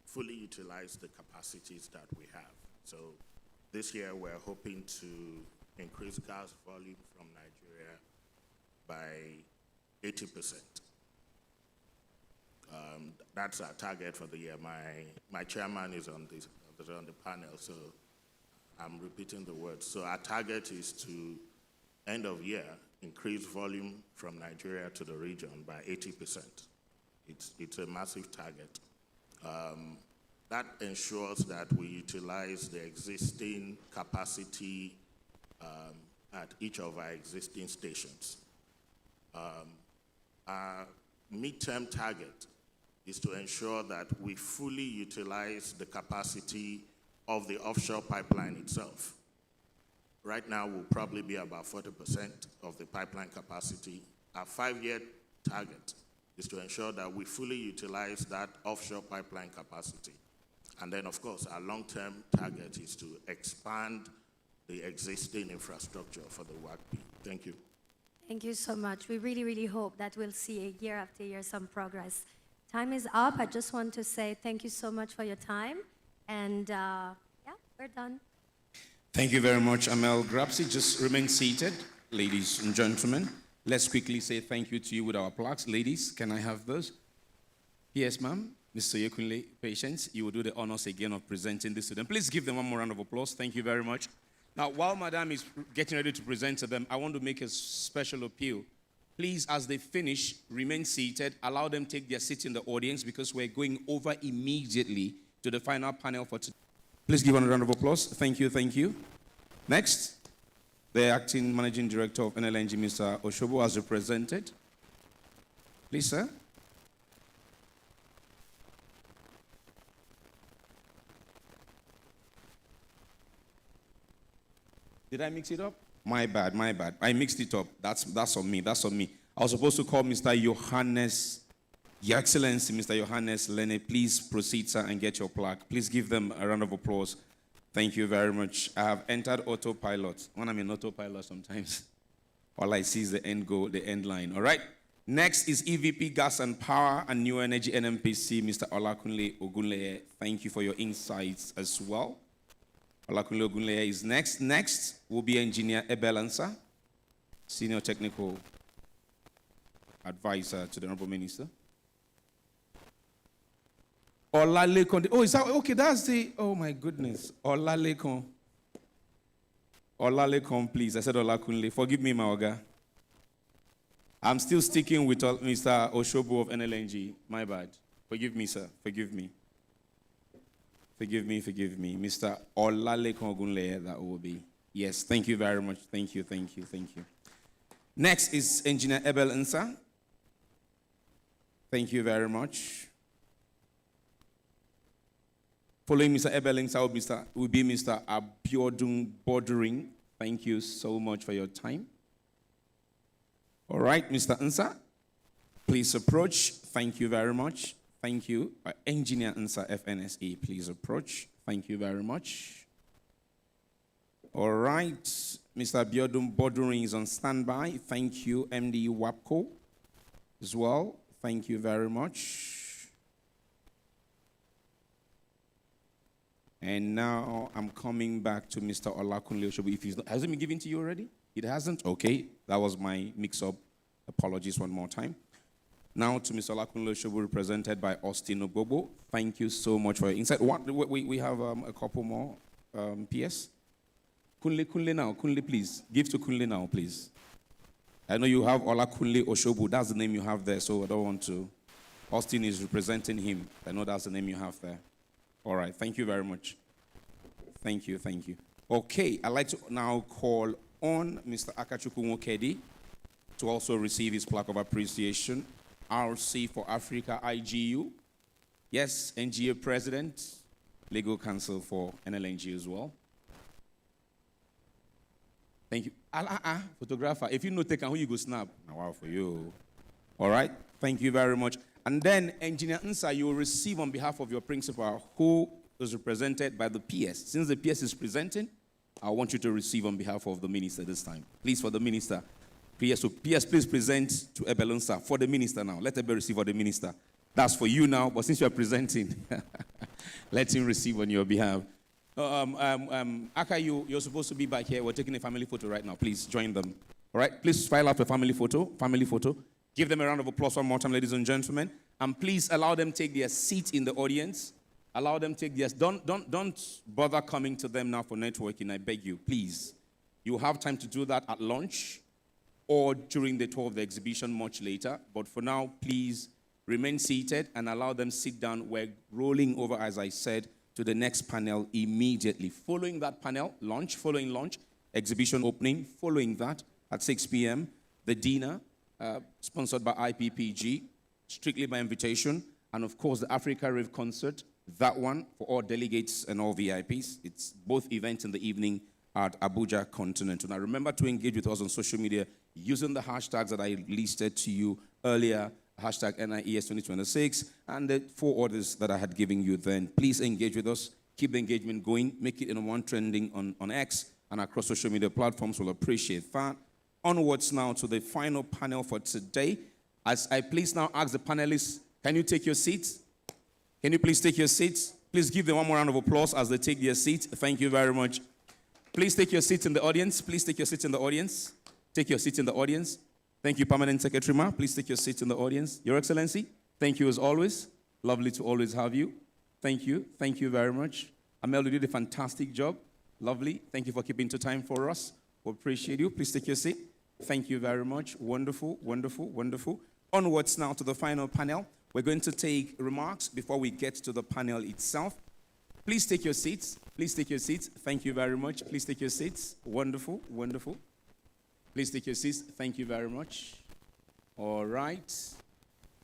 S10: fully utilize the capacities that we have. So this year we're hoping to increase gas volume from Nigeria by 80%. That's our target for the year. My chairman is on the panel, so I'm repeating the words. So our target is to, end of year, increase volume from Nigeria to the region by 80%. It's a massive target. That ensures that we utilize the existing capacity at each of our existing stations. Our midterm target is to ensure that we fully utilize the capacity of the offshore pipeline itself. Right now, we'll probably be about 40% of the pipeline capacity. Our 5-year target is to ensure that we fully utilize that offshore pipeline capacity. And then, of course, our long-term target is to expand the existing infrastructure for the WACP. Thank you.
S3: Thank you so much. We really, really hope that we'll see year after year some progress. Time is up. I just want to say thank you so much for your time. And yeah, we're done.
S1: Thank you very much, Amel Grapsi. Just remain seated, ladies and gentlemen. Let's quickly say thank you to you with our plaques. Ladies, can I have those? Yes, ma'am. Mr. Yekunle, patience. You will do the honors again of presenting this to them. Please give them one more round of applause. Thank you very much. Now, while Madam is getting ready to present to them, I want to make a special appeal. Please, as they finish, remain seated. Allow them take their seats in the audience because we're going over immediately to the final panel for today. Please give one a round of applause. Thank you, thank you. Next, the Acting Managing Director of NLNG, Mr. Oshobo, has represented. Please, sir. Did I mix it up? My bad, my bad. I mixed it up. That's on me, that's on me. I was supposed to call Mr. Johannes, Your Excellency, Mr. Johannes Lene. Please proceed, sir, and get your plaque. Please give them a round of applause. Thank you very much. I have entered autopilot. When I'm in autopilot sometimes, all I see is the end goal, the end line. All right? Next is EVP Gas and Power and New Energy NNPC, Mr. Olakunle Ogunleye. Thank you for your insights as well. Olakunle Ogunleye is next. Next will be Engineer Ebel Ansah, Senior Technical Advisor to the Honorable Minister. Olalekon. Oh, is that okay? That's the. Oh my goodness. Olalekon. Olalekon, please. I said Olakunle. Forgive me, Maoga. I'm still sticking with Mr. Oshobo of NLNG. My bad. Forgive me, sir. Forgive me. Forgive me, forgive me. Mr. Olalekon Ogunleye, that will be. Yes, thank you very much. Thank you, thank you, thank you. Next is Engineer Ebel Ansah. Thank you very much. Following Mr. Ebel Ansah will be Mr. Abiodun Bordering. Thank you so much for your time. All right, Mr. Ansah, please approach. Thank you very much. Thank you. Engineer Ansah, FNSE, please approach. Thank you very much. All right, Mr. Abiodun Bordering is on standby. Thank you, MD WAPCO as well. Thank you very much. And now I'm coming back to Mr. Olakunle Oshobo. If has it been given to you already? It hasn't? Okay, that was my mix-up. Apologies one more time. Now to Mr. Olakunle Oshobo, represented by Austin Obobo. Thank you so much for your insight. We have a couple more PS. Kunle now. Kunle, please. Give to Kunle now, please. I know you have Olakunle Oshobo. That's the name you have there, so I don't want to. Austin is representing him. I know that's the name you have there. All right, thank you very much. Thank you, thank you. Okay, I'd like to now call on Mr. Akachukwu Nwokedi to also receive his plaque of appreciation. RC for Africa, IGU. Yes, NGA President, Legal Counsel for NLNG as well. Thank you. Photographer, if you know taken, who you go snap? Wow, for you. All right, thank you very much. And then, Engineer Ansah, you will receive on behalf of your principal, who is represented by the PS. Since the PS is presenting, I want you to receive on behalf of the minister this time. Please, for the minister. PS, so PS, please present to Ebel Ansah for the minister now. Let Ebel receive for the minister. That's for you now, but since you are presenting, let him receive on your behalf. Aka, you're supposed to be back here. We're taking a family photo right now. Please join them. All right, please file out a family photo. Family photo. Give them a round of applause one more time, ladies and gentlemen. And please allow them take their seat in the audience. Allow them take their... Don't bother coming to them now for networking, I beg you, please. You have time to do that at lunch or during the tour of the exhibition much later. But for now, please remain seated and allow them sit down. We're rolling over, as I said, to the next panel immediately. Following that panel, lunch, following lunch, exhibition opening, following that at 6 p.m., the dinner, sponsored by IPPG, strictly by invitation, and of course the Africa Rave concert, that one for all delegates and all VIPs. It's both events in the evening at Abuja Continental. Now remember to engage with us on social media using the hashtags that I listed to you earlier, hashtag NIES 2026, and the 4 others that I had given you then. Please engage with us, keep the engagement going, make it in one trending on X and across social media platforms. We'll appreciate that. onwards now to the final panel for today. As I please now ask the panelists, can you take your seats? Can you please take your seats? Please give them one more round of applause as they take their seats. Thank you very much. Please take your seats in the audience. Please take your seats in the audience. Take your seats in the audience. Thank you, Permanent Secretary Ma. Please take your seats in the audience. Your Excellency, thank you as always. Lovely to always have you. Thank you. Thank you very much. Amel, you did a fantastic job. Lovely. Thank you for keeping to time for us. We appreciate you. Please take your seat. Thank you very much. Wonderful, wonderful, wonderful. Onwards now to the final panel. We're going to take remarks before we get to the panel itself. Please take your seats. Please take your seats. Thank you very much. Please take your seats. Wonderful, wonderful. Please take your seats. Thank you very much. All right.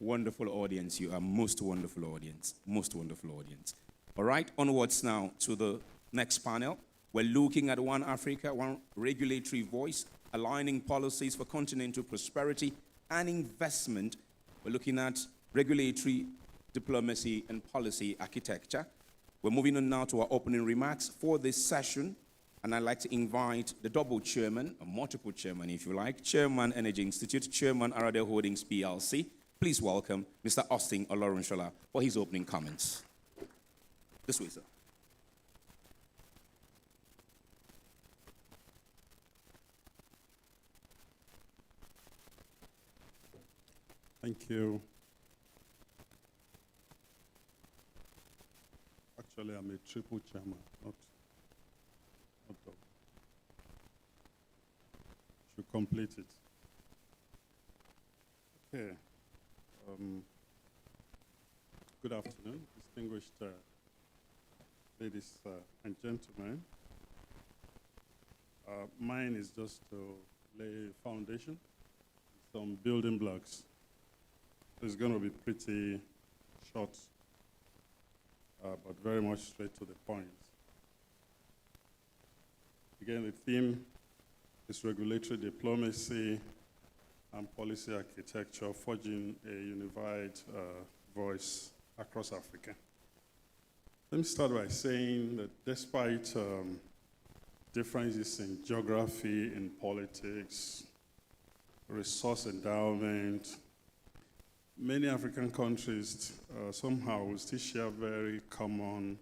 S1: Wonderful audience. You are most wonderful audience. Most wonderful audience. All right. Onwards now to the next panel. We're looking at One Africa, One Regulatory Voice, aligning policies for continental prosperity and investment. We're looking at regulatory diplomacy and policy architecture. We're moving on now to our opening remarks for this session. And I'd like to invite the double chairman, or multiple chairman if you like, Chairman Energy Institute, Chairman Aradel Holdings PLC. Please welcome Mr. Austin Olorunsola for his opening comments. This way, sir.
S7: Thank you. Actually, I'm a triple chairman, not double. Should complete it. Okay. Good afternoon, distinguished ladies and gentlemen. Mine is just to lay foundation, some building blocks. It's going to be pretty short, but very much straight to the point. Again, the theme is regulatory diplomacy and policy architecture, forging a unified voice across Africa. Let me start by saying that despite differences in geography, in politics, resource endowment, many African countries somehow will still share very common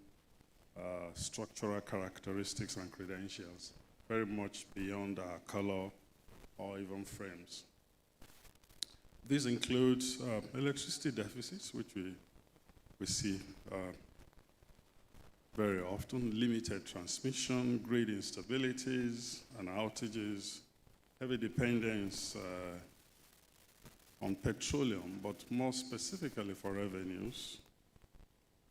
S7: structural characteristics and credentials, very much beyond our color or even frames. These include electricity deficits, which we see very often, limited transmission, grid instabilities and outages, heavy dependence on petroleum, but more specifically for revenues,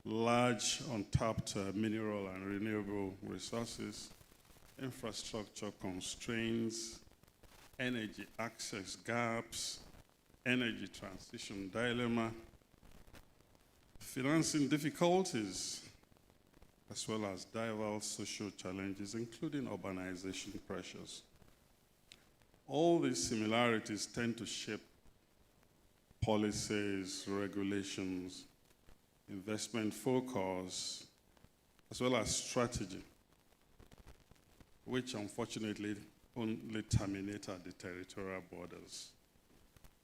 S7: large untapped mineral and renewable resources, infrastructure constraints, energy access gaps, energy transition dilemma, financing difficulties, as well as diverse social challenges, including urbanization pressures. All these similarities tend to shape policies, regulations, investment focus, as well as strategy, which unfortunately only terminate at the territorial borders,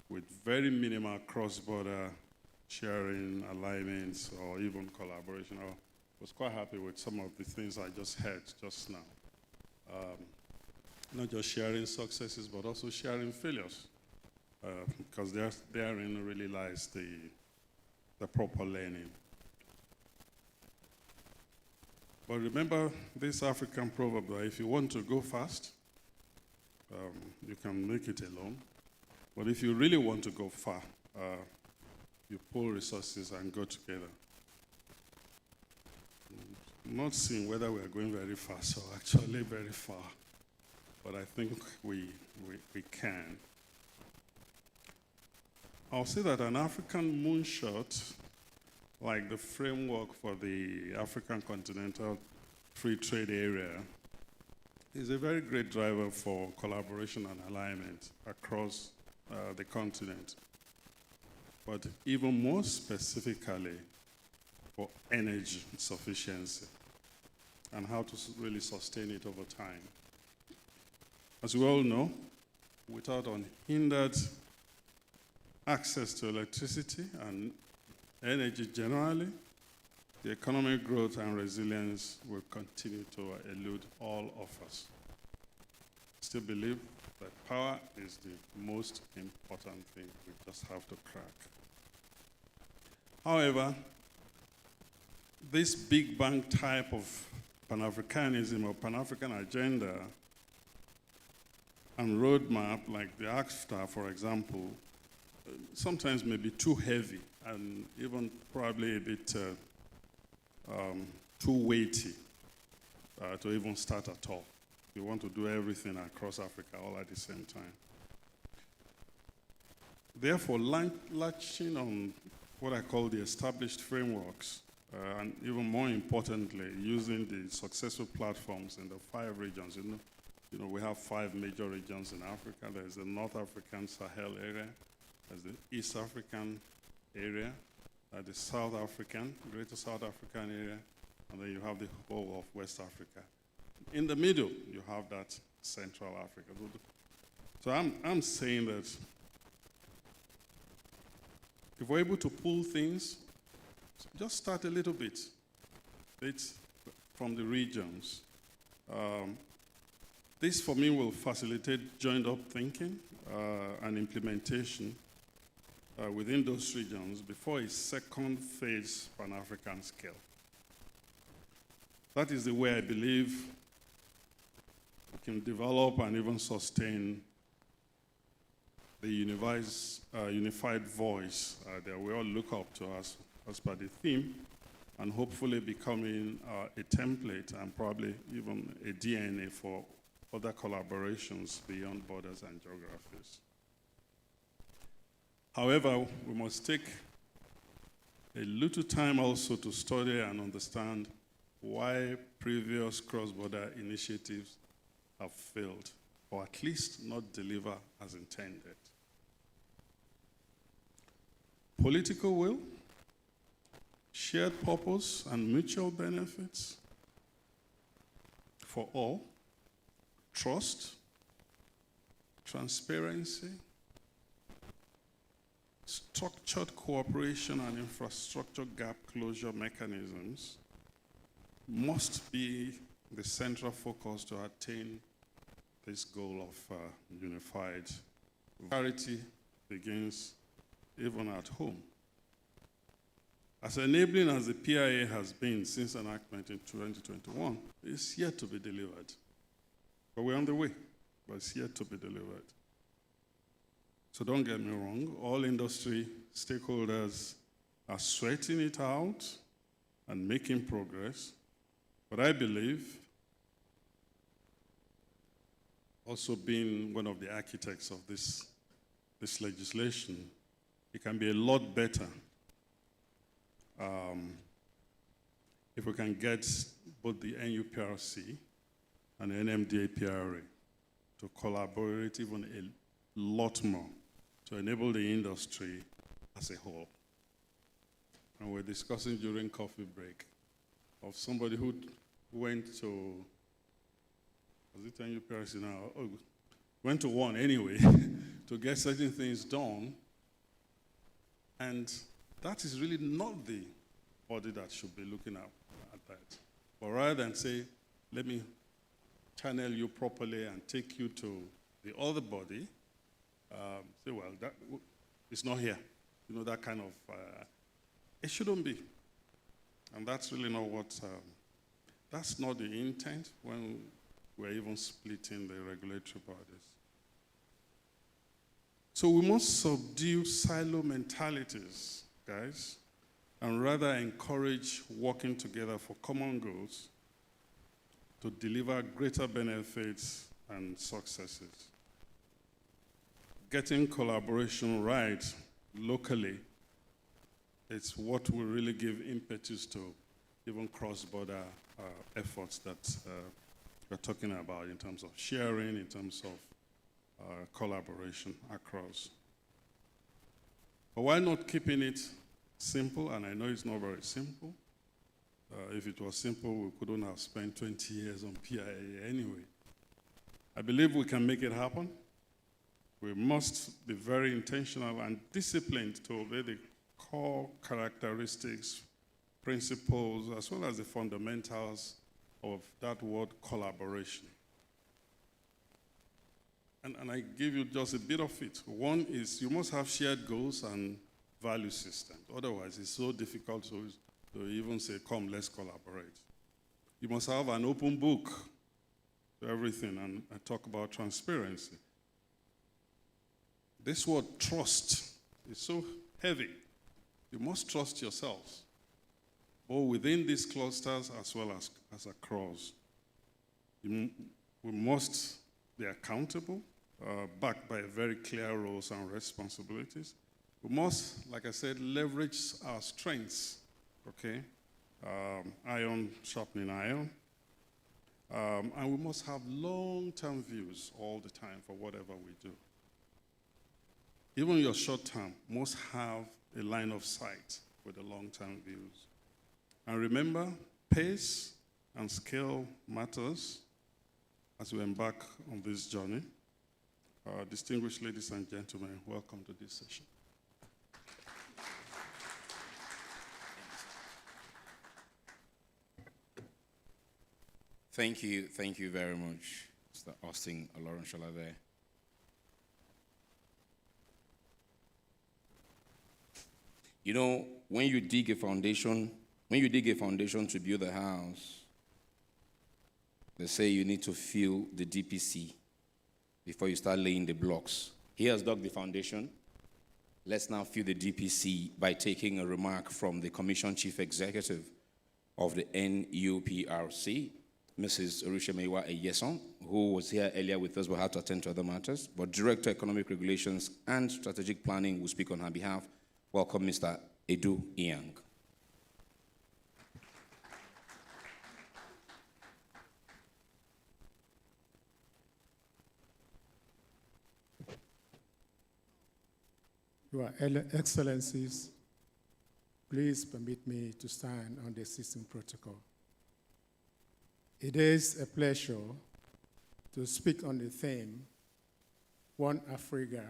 S7: with very minimal cross-border sharing, alignments, or even collaboration. I was quite happy with some of the things I just heard just now. Not just sharing successes, but also sharing failures. Because therein really lies the proper learning. But remember this African proverb that if you want to go fast, you can make it alone. But if you really want to go far, you pull resources and go together. I'm not seeing whether we are going very fast or actually very far, but I think we can. I'll say that an African moonshot, like the framework for the African Continental Free Trade Area, is a very great driver for collaboration and alignment across the continent. But even more specifically, for energy sufficiency and how to really sustain it over time. As we all know, without unhindered access to electricity and energy generally, the economic growth and resilience will continue to elude all of us. I still believe that power is the most important thing we just have to crack. However, this big bang type of Pan-Africanism or Pan-African agenda and roadmap, like the AFTA, for example, sometimes may be too heavy and even probably a bit too weighty to even start at all. We want to do everything across Africa all at the same time. Therefore, latching on what I call the established frameworks, and even more importantly, using the successful platforms in the 5 regions. You know, we have 5 major regions in Africa. There's the North African Sahel area, there's the East African area, the South African, Greater South African area, and then you have the whole of West Africa. In the middle, you have that Central Africa. So I'm saying that if we're able to pull things, just start a little bit from the regions. This, for me, will facilitate joined-up thinking and implementation within those regions before a second phase Pan-African scale. That is the way I believe we can develop and even sustain the unified voice that we all look up to as per the theme, and hopefully becoming a template and probably even a DNA for other collaborations beyond borders and geographies. However, we must take a little time also to study and understand why previous cross-border initiatives have failed, or at least not deliver as intended. Political will, shared purpose, and mutual benefits for all, trust, transparency, structured cooperation and infrastructure gap closure mechanisms must be the central focus to attain this goal of unified. Clarity begins even at home. As enabling as the PIA has been since enactment in 2021, it's yet to be delivered. But we're on the way, but it's yet to be delivered. So don't get me wrong, all industry stakeholders are sweating it out and making progress, but I believe, also being one of the architects of this legislation, it can be a lot better if we can get both the NUPRC and the NMDA-PRA to collaborate even a lot more to enable the industry as a whole. And we're discussing during coffee break of somebody who went to, was it NUPRC now? Oh, went to one anyway to get certain things done. And that is really not the body that should be looking at that. But rather than say, let me channel you properly and take you to the other body, say, well, it's not here. You know, that kind of, it shouldn't be. And that's really not what, that's not the intent when we're even splitting the regulatory bodies. So we must subdue silo mentalities, guys, and rather encourage working together for common goals to deliver greater benefits and successes. Getting collaboration right locally, it's what will really give impetus to even cross-border efforts that we're talking about in terms of sharing, in terms of collaboration across. But why not keeping it simple? And I know it's not very simple. If it was simple, we couldn't have spent 20 years on PIA anyway. I believe we can make it happen. We must be very intentional and disciplined to obey the core characteristics, principles, as well as the fundamentals of that word collaboration. And I give you just a bit of it. One is you must have shared goals and value systems. Otherwise, it's so difficult to even say, come, let's collaborate. You must have an open book to everything, and I talk about transparency. This word trust is so heavy. You must trust yourselves, both within these clusters as well as across. We must be accountable, backed by very clear roles and responsibilities. We must, like I said, leverage our strengths, okay? Iron sharpening iron. And we must have long-term views all the time for whatever we do. Even your short-term must have a line of sight with the long-term views. And remember, pace and scale matters as we embark on this journey. Distinguished ladies and gentlemen, welcome to this session.
S1: Thank you very much, Mr. Austin Olorunshola there. You know, when you dig a foundation to build a house, they say you need to fill the DPC before you start laying the blocks. He has dug the foundation. Let's now fill the DPC by taking a remark from the Commission Chief Executive of the NUPRC, Mrs. Orushemeiwa Eyeson, who was here earlier with us but had to attend to other matters. But Director Economic Regulations and Strategic Planning will speak on her behalf. Welcome, Mr. Edu Iang.
S8: Your Excellencies, please permit me to stand on the system protocol. It is a pleasure to speak on the theme, One Africa,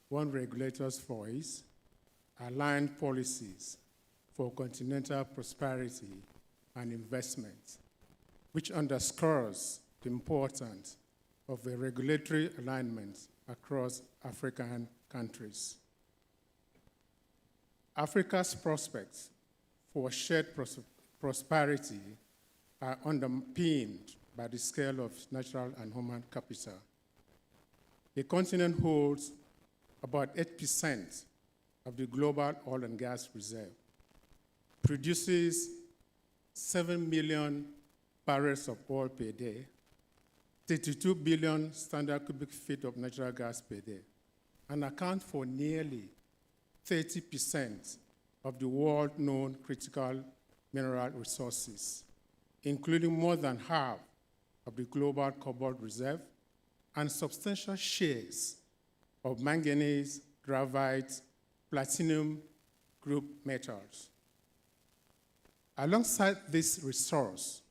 S8: One Regulator's Voice, Aligned Policies for Continental Prosperity and Investment, which underscores the importance of a regulatory alignment across African countries. Africa's prospects for shared prosperity are underpinned by the scale of natural and human capital. The continent holds about 8% of the global oil and gas reserve, produces 7 million barrels of oil per day, 32 billion standard cubic feet of natural gas per day, and account for nearly 30% of the world's known critical mineral resources, including more than half of the global cobalt reserve and substantial shares of manganese, graphite, platinum group metals. Alongside this resource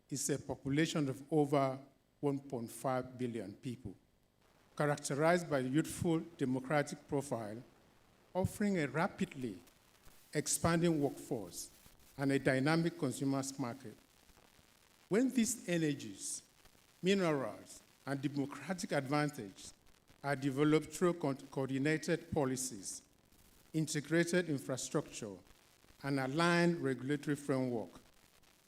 S8: is a population of over 1.5 billion people, characterized by a youthful democratic profile, offering a rapidly expanding workforce and a dynamic consumers market. When these energies, minerals, and democratic advantages are developed through coordinated policies, integrated infrastructure, and aligned regulatory framework,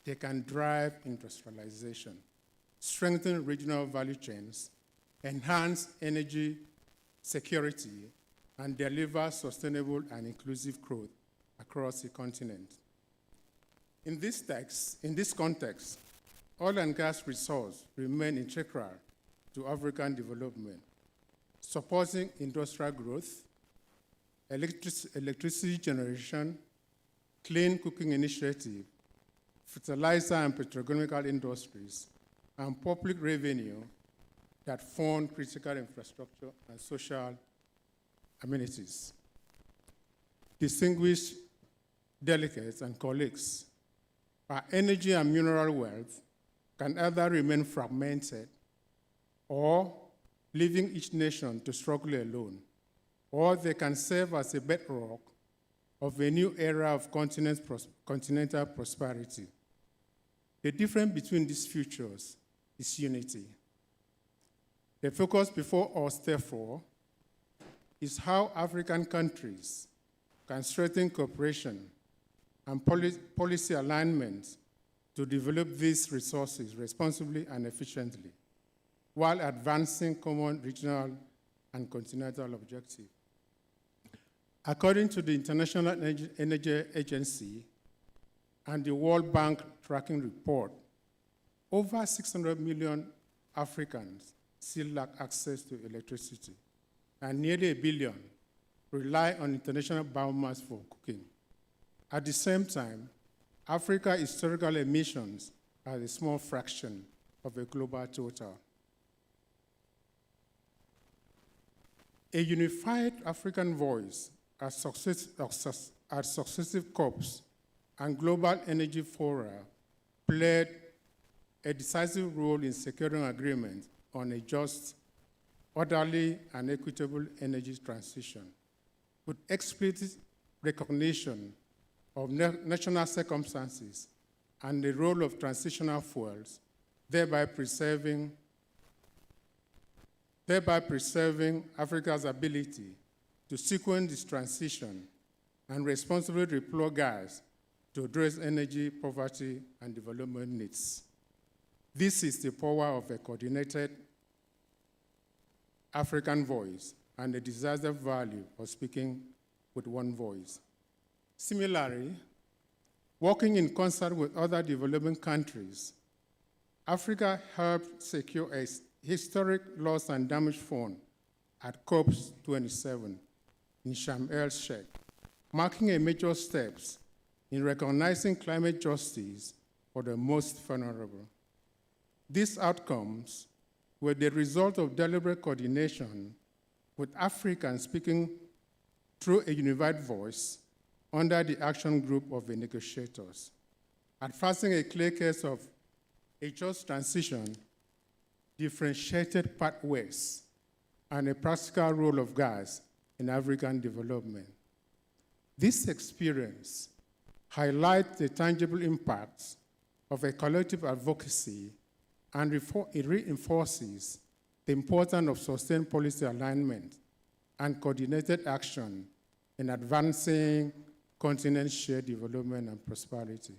S8: they can drive industrialization, strengthen regional value chains, enhance energy security, and deliver sustainable and inclusive growth across the continent. In this context, oil and gas resources remain integral to African development, supporting industrial growth, electricity generation, clean cooking initiative, fertilizer and petrochemical industries, and public revenue that fund critical infrastructure and social amenities. Distinguished delegates and colleagues, our energy and mineral wealth can either remain fragmented or leaving each nation to struggle alone, or they can serve as a bedrock of a new era of continental prosperity. The difference between these futures is unity. The focus before us, therefore, is how African countries can strengthen cooperation and policy alignment to develop these resources responsibly and efficiently, while advancing common regional and continental objectives. According to the International Energy Agency and the World Bank Tracking Report, over 600 million Africans still lack access to electricity, and nearly 1 billion rely on international biomass for cooking. At the same time, Africa's historical emissions are a small fraction of a global total. A unified African voice at successive COPs and global energy fora played a decisive role in securing agreement on a just, orderly, and equitable energy transition, with explicit recognition of national circumstances and the role of transitional fuels, thereby preserving Africa's ability to sequence this transition and responsibly deploy gas to address energy poverty and development needs. This is the power of a coordinated African voice and the decisive value of speaking with one voice. Similarly, working in concert with other developing countries, Africa helped secure a historic loss and damage fund at COP 27 in Sharm el-Sheikh, marking a major step in recognizing climate justice for the most vulnerable. These outcomes were the result of deliberate coordination with Africans speaking through a unified voice under the action group of the negotiators, advancing a clear case of a just transition, differentiated pathways, and a practical role of gas in African development. This experience highlights the tangible impacts of a collective advocacy and it reinforces the importance of sustained policy alignment and coordinated action in advancing continent shared development and prosperity.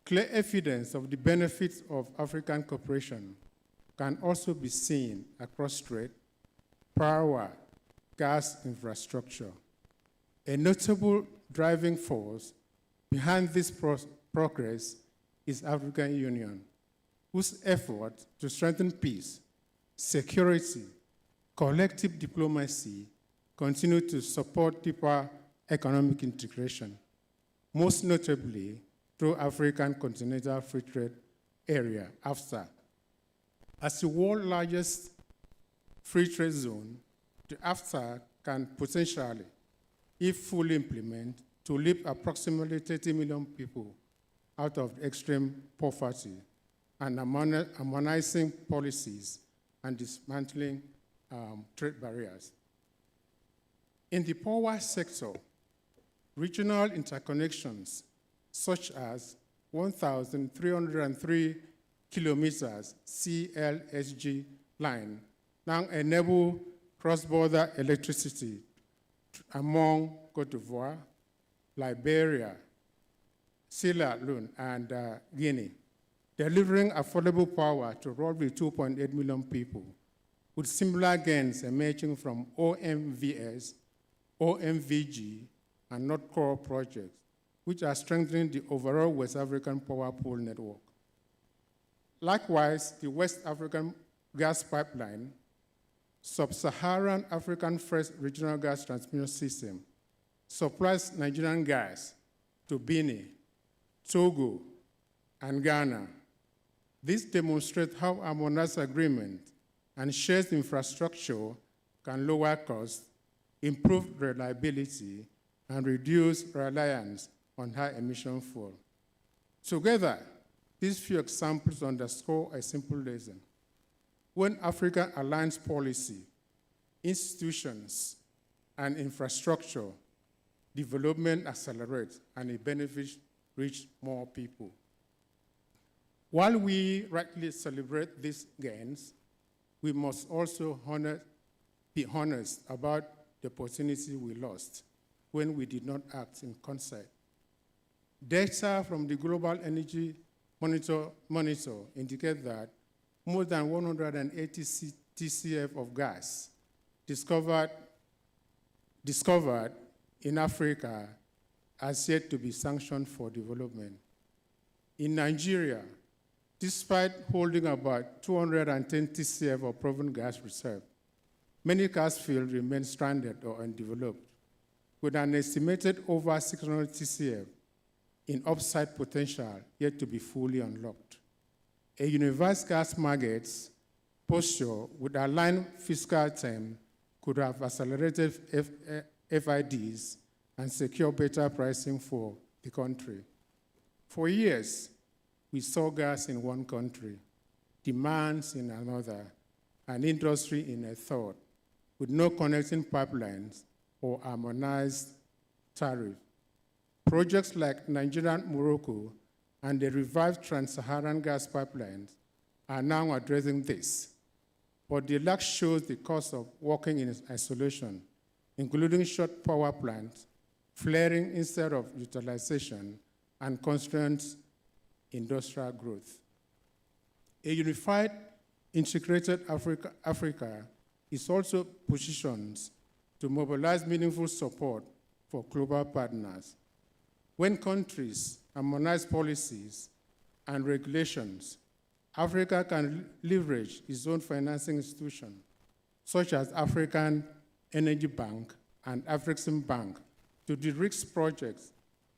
S8: Clear evidence of the benefits of African cooperation can also be seen across trade, power, gas infrastructure. A notable driving force behind this progress is African Union, whose effort to strengthen peace, security, collective diplomacy continue to support deeper economic integration, most notably through African Continental Free Trade Area, AFTA. As the world's largest free trade zone, the AFTA can potentially, if fully implemented, to lift approximately 30 million people out of extreme poverty and harmonizing policies and dismantling trade barriers. In the power sector, regional interconnections such as 1,303 kilometers CLSG line now enable cross-border electricity among Cote d'Ivoire, Liberia, Sierra Leone, and Guinea, delivering affordable power to roughly 2.8 million people, with similar gains emerging from OMVS, OMVG, and Nordcore projects, which are strengthening the overall West African power pool network. Likewise, the West African Gas Pipeline, Sub-Saharan African First Regional Gas Transmission System, supplies Nigerian gas to Benin, Togo, and Ghana. This demonstrates how harmonized agreement and shared infrastructure can lower costs, improve reliability, and reduce reliance on high-emission fuel. Together, these few examples underscore a simple lesson. when African alliance policy, institutions, and infrastructure development accelerates and it benefits reach more people. While we rightly celebrate these gains, we must also be honest about the opportunity we lost when we did not act in concert. Data from the Global Energy Monitor indicate that more than 180 TCF of gas discovered in Africa has yet to be sanctioned for development. In Nigeria, despite holding about 210 TCF of proven gas reserve, many gas fields remain stranded or undeveloped, with an estimated over 600 TCF in upside potential yet to be fully unlocked. A universal gas markets posture with aligned fiscal term could have accelerated FIDs and secure better pricing for the country. For years, we saw gas in one country, demands in another, and industry in a third, with no connecting pipelines or harmonized tariff. Projects like Nigeria-Morocco and the revived Trans-Saharan gas pipelines are now addressing this. But the lack shows the cost of working in isolation, including short power plants, flaring instead of utilization, and constrained industrial growth. A unified, integrated Africa is also positioned to mobilize meaningful support for global partners. When countries harmonize policies and regulations, Africa can leverage its own financing institutions, such as African Energy Bank and African Bank, to de-risk projects,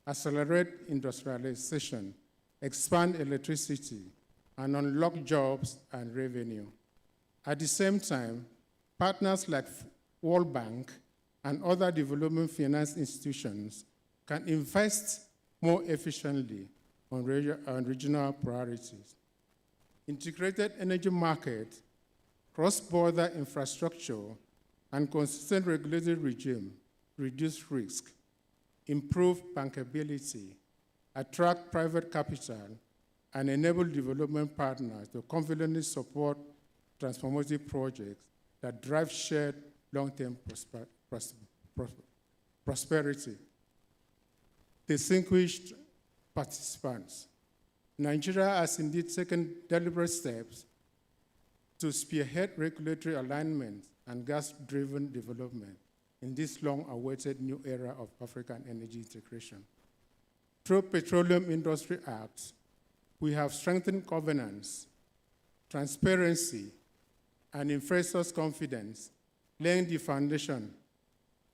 S8: accelerate industrialization, expand electricity, and unlock jobs and revenue. At the same time, partners like World Bank and other development finance institutions can invest more efficiently on regional priorities. Integrated energy market, cross-border infrastructure, and consistent regulatory regime reduce risk, improve bankability, attract private capital, and enable development partners to confidently support transformative projects that drive shared long-term prosperity. Distinguished participants, Nigeria has indeed taken deliberate steps to spearhead regulatory alignment and gas-driven development in this long-awaited new era of African energy integration. Through Petroleum Industry Acts, we have strengthened governance, transparency, and investors' confidence, laying the foundation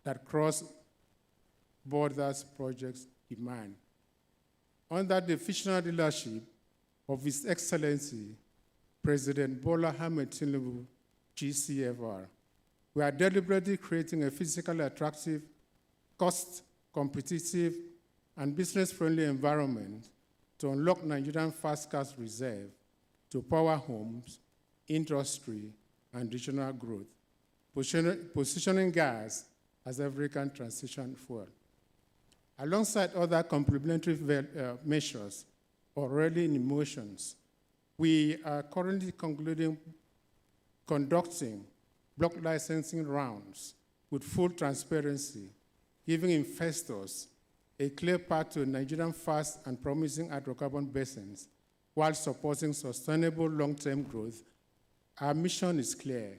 S8: that cross-borders projects demand. Under the visionary leadership of His Excellency, President Bola Ahmed Tinubu, GCFR, we are deliberately creating a physically attractive, cost-competitive, and business-friendly environment to unlock Nigerian fast gas reserve to power homes, industry, and regional growth, positioning gas as African transition fuel. Alongside other complementary measures already in motion, we are currently conducting block licensing rounds with full transparency, giving investors a clear path to Nigerian fast and promising hydrocarbon basins while supporting sustainable long-term growth. Our mission is clear: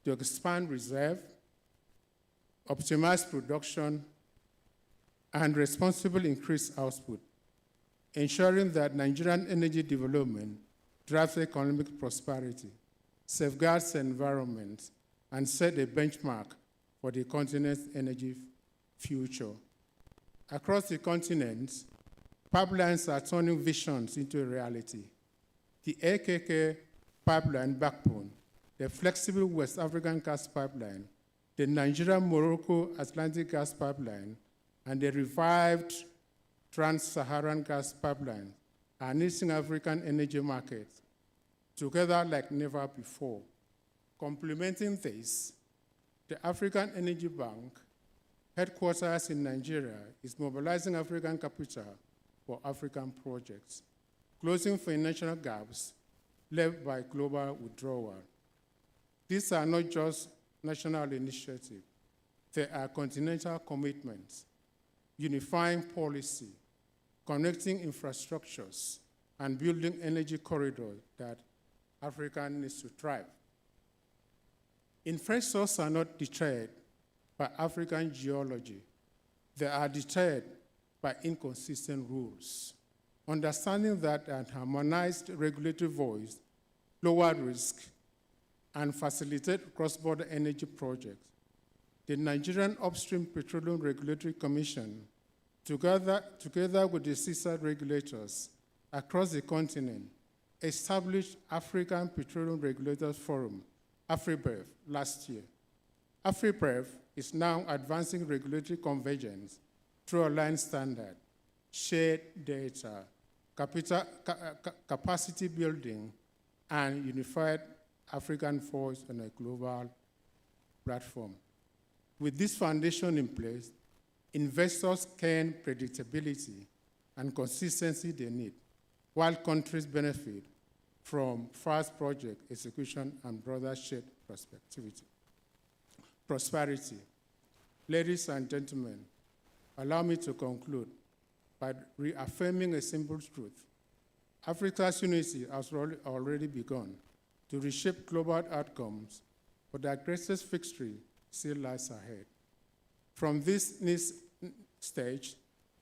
S8: to expand reserve, optimize production, and responsibly increase output, ensuring that Nigerian energy development drives economic prosperity, safeguards the environment, and set a benchmark for the continent's energy future. Across the continent, pipelines are turning visions into a reality. The AKK pipeline backbone, the flexible West African gas pipeline, the Nigeria-Morocco Atlantic gas pipeline, and the revived Trans-Saharan gas pipeline are knitting African energy markets together like never before, Complementing this, the African Energy Bank, headquarters in Nigeria, is mobilizing African capital for African projects, closing financial gaps left by global withdrawal. These are not just national initiatives, they are continental commitments, unifying policy, connecting infrastructures, and building energy corridors that Africa needs to thrive. Investors are not deterred by African geology. They are deterred by inconsistent rules. Understanding that an harmonized regulatory voice lower risk and facilitate cross-border energy projects, the Nigerian Upstream Petroleum Regulatory Commission, together with the sister regulators across the continent, established African Petroleum Regulators Forum, AFRIPERF, last year. AFRIPERF is now advancing regulatory convergence through aligned standard, shared data, capacity building, and unified African voice on a global platform. With this foundation in place, investors gain predictability and consistency they need, while countries benefit from fast project execution and broader shared prosperity. Ladies and gentlemen, allow me to conclude by reaffirming a simple truth. Africa's unity has already begun to reshape global outcomes, but our greatest victory still lies ahead. From this stage,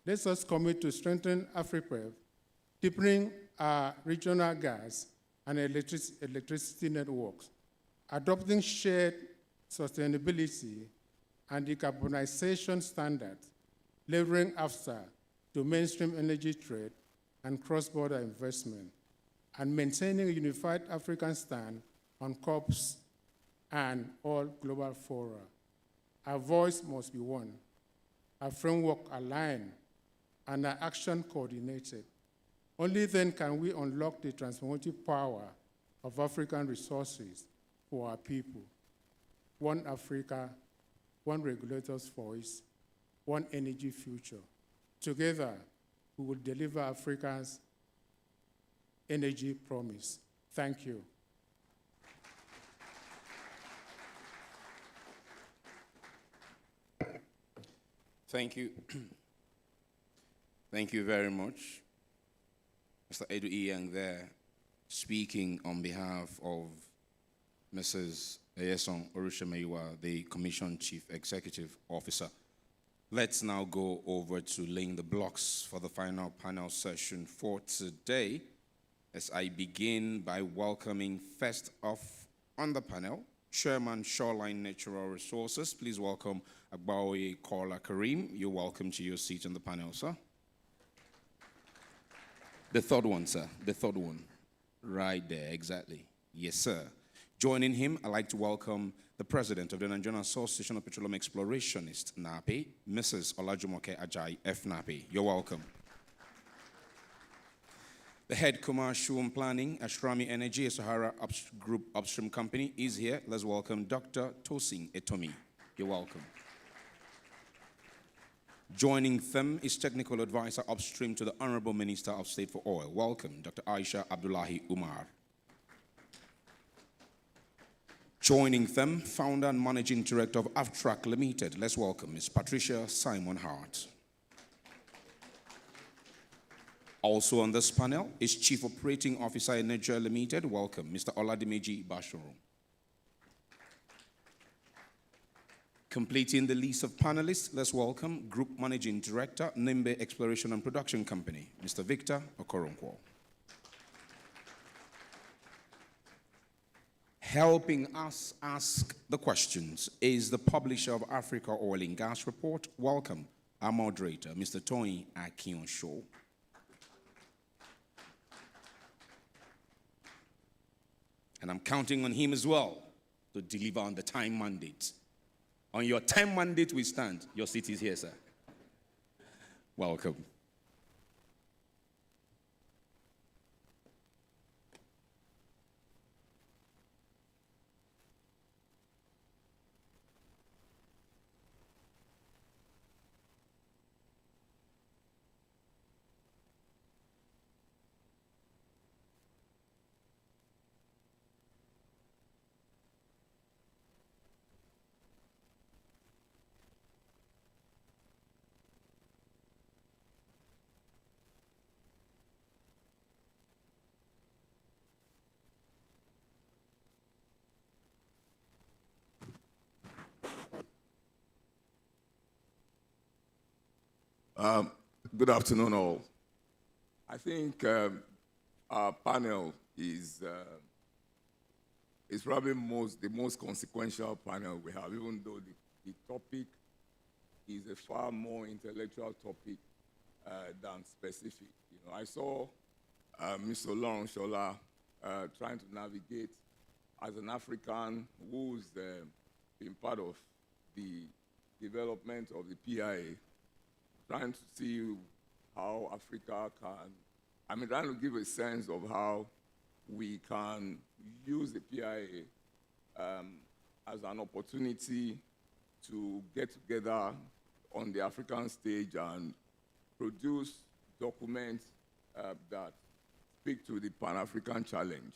S8: let us commit to strengthen AFRIPERF, deepening our regional gas and electricity networks, adopting shared sustainability and decarbonization standards, leveraging AFSA to mainstream energy trade and cross-border investment, and maintaining a unified African stand on COPs and all global fora. Our voice must be one, our framework aligned, and our action coordinated. Only then can we unlock the transformative power of African resources for our people. One Africa, one regulator's voice, one energy future. Together, we will deliver Africa's energy promise. Thank you.
S1: Thank you. Thank you very much. Mr. Edu Iyang there, speaking on behalf of Mrs. Eyeson Orushameyiwa, the Commission Chief Executive Officer. Let's now go over to laying the blocks for the final panel session for today, as I begin by welcoming first off on the panel, Chairman Shoreline Natural Resources. Please welcome Agbaoye Kola Karim. You're welcome to your seat on the panel, sir. The third one, sir. The third one. Right there, exactly. Yes, sir. Joining him, I'd like to welcome the President of the Nigerian Association of Petroleum Explorationists, NAPE, Mrs. Olajumoke Ajayi F. NAPE. You're welcome. The head commercial and planning, Ashrami Energy, a Sahara Group upstream company, is here. Let's welcome Dr. Tosin Etomi. You're welcome. Joining them is technical advisor upstream to the Honorable Minister of State for Oil. Welcome, Dr. Aisha Abdullahi Umar. Joining them, founder and managing director of AFTRAC Limited. Let's welcome Ms. Patricia Simon Hart. Also on this panel is Chief Operating Officer in Nigeria Limited. Welcome, Mr. Oladimeji Bashoru. Completing the list of panelists, let's welcome Group Managing Director, Nimbe Exploration and Production Company, Mr. Victor Okoronkwo. Helping us ask the questions is the publisher of Africa Oil and Gas Report. Welcome, our moderator, Mr. Tony Akionsho. And I'm counting on him as well to deliver on the time mandate. On your time mandate we stand. Your seat is here, sir. Welcome.
S11: Good afternoon, all. I think our panel is probably the most consequential panel we have, even though the topic is a far more intellectual topic than specific. You know, I saw Mr. Omatsola trying to navigate as an African who's been part of the development of the PIA, trying to see how Africa can, trying to give a sense of how we can use the PIA as an opportunity to get together on the African stage and produce documents that speak to the Pan-African challenge.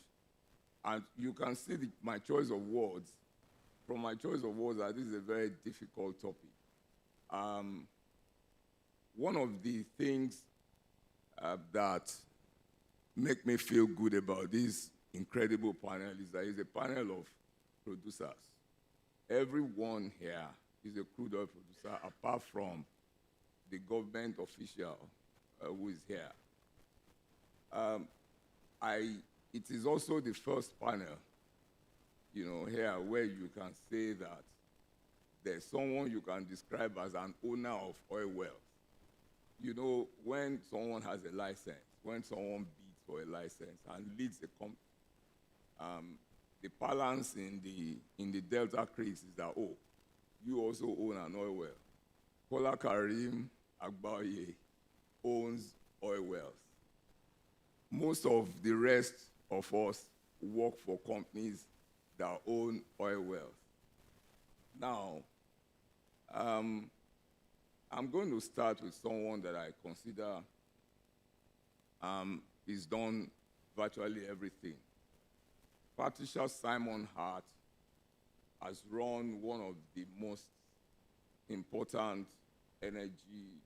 S11: And you can see my choice of words, from my choice of words, that this is a very difficult topic. One of the things that make me feel good about this incredible panel is that it's a panel of producers. Everyone here is a crude oil producer, apart from the government official who is here. It is also the first panel, here where you can say that there's someone you can describe as an owner of oil wells. You know, when someone has a license, when someone bids for a license and leads a company, the balance in the Delta Creeks is that, oh, you also own an oil well. Kola Karim Agbaye owns oil wells. Most of the rest of us work for companies that own oil wells. Now, I'm going to start with someone that I consider is done virtually everything. Patricia Simon Hart has run one of the most important energy,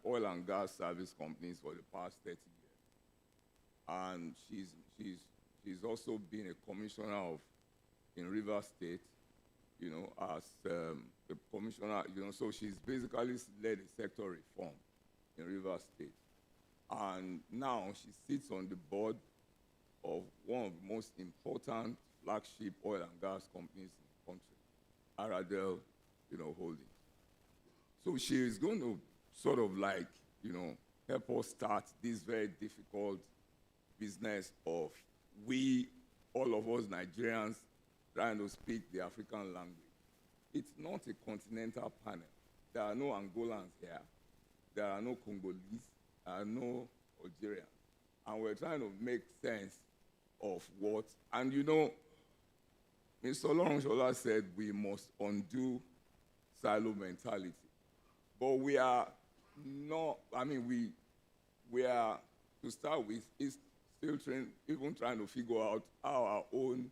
S11: oil and gas service companies for the past 30 years. And she's also been a commissioner in Rivers State, as a commissioner, so she's basically led a sector reform in Rivers State. And now she sits on the board of one of the most important flagship oil and gas companies in the country, Aradel, Holdings. So she is going to sort of help us start this very difficult business of all of us Nigerians, trying to speak the African language. It's not a continental panel. There are no Angolans here. There are no Congolese. There are no Algerians. And we're trying to make sense of what. And Mr. Omatsola said we must undo silo mentality. But we are not, we are, to start with, is still even trying to figure out how our own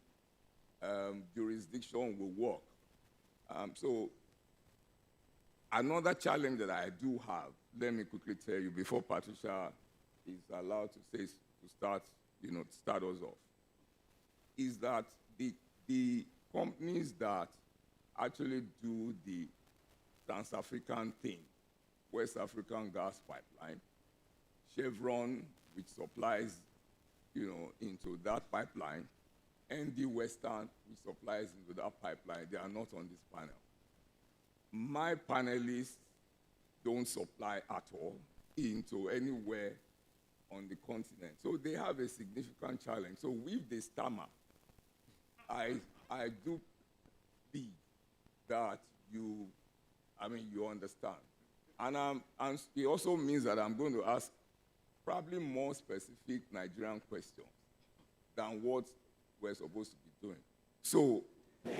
S11: jurisdiction will work. So another challenge that I do have, let me quickly tell you before Patricia is allowed to start us off, is that the companies that actually do the Trans-African thing, West African Gas Pipeline, Chevron, which supplies, into that pipeline, ND Western, which supplies into that pipeline, they are not on this panel. My panelists don't supply at all into anywhere on the continent. So they have a significant challenge. So with the stammer, I do believe that you understand. And it also means that I'm going to ask probably more specific Nigerian questions than what we're supposed to be doing. So, Ms.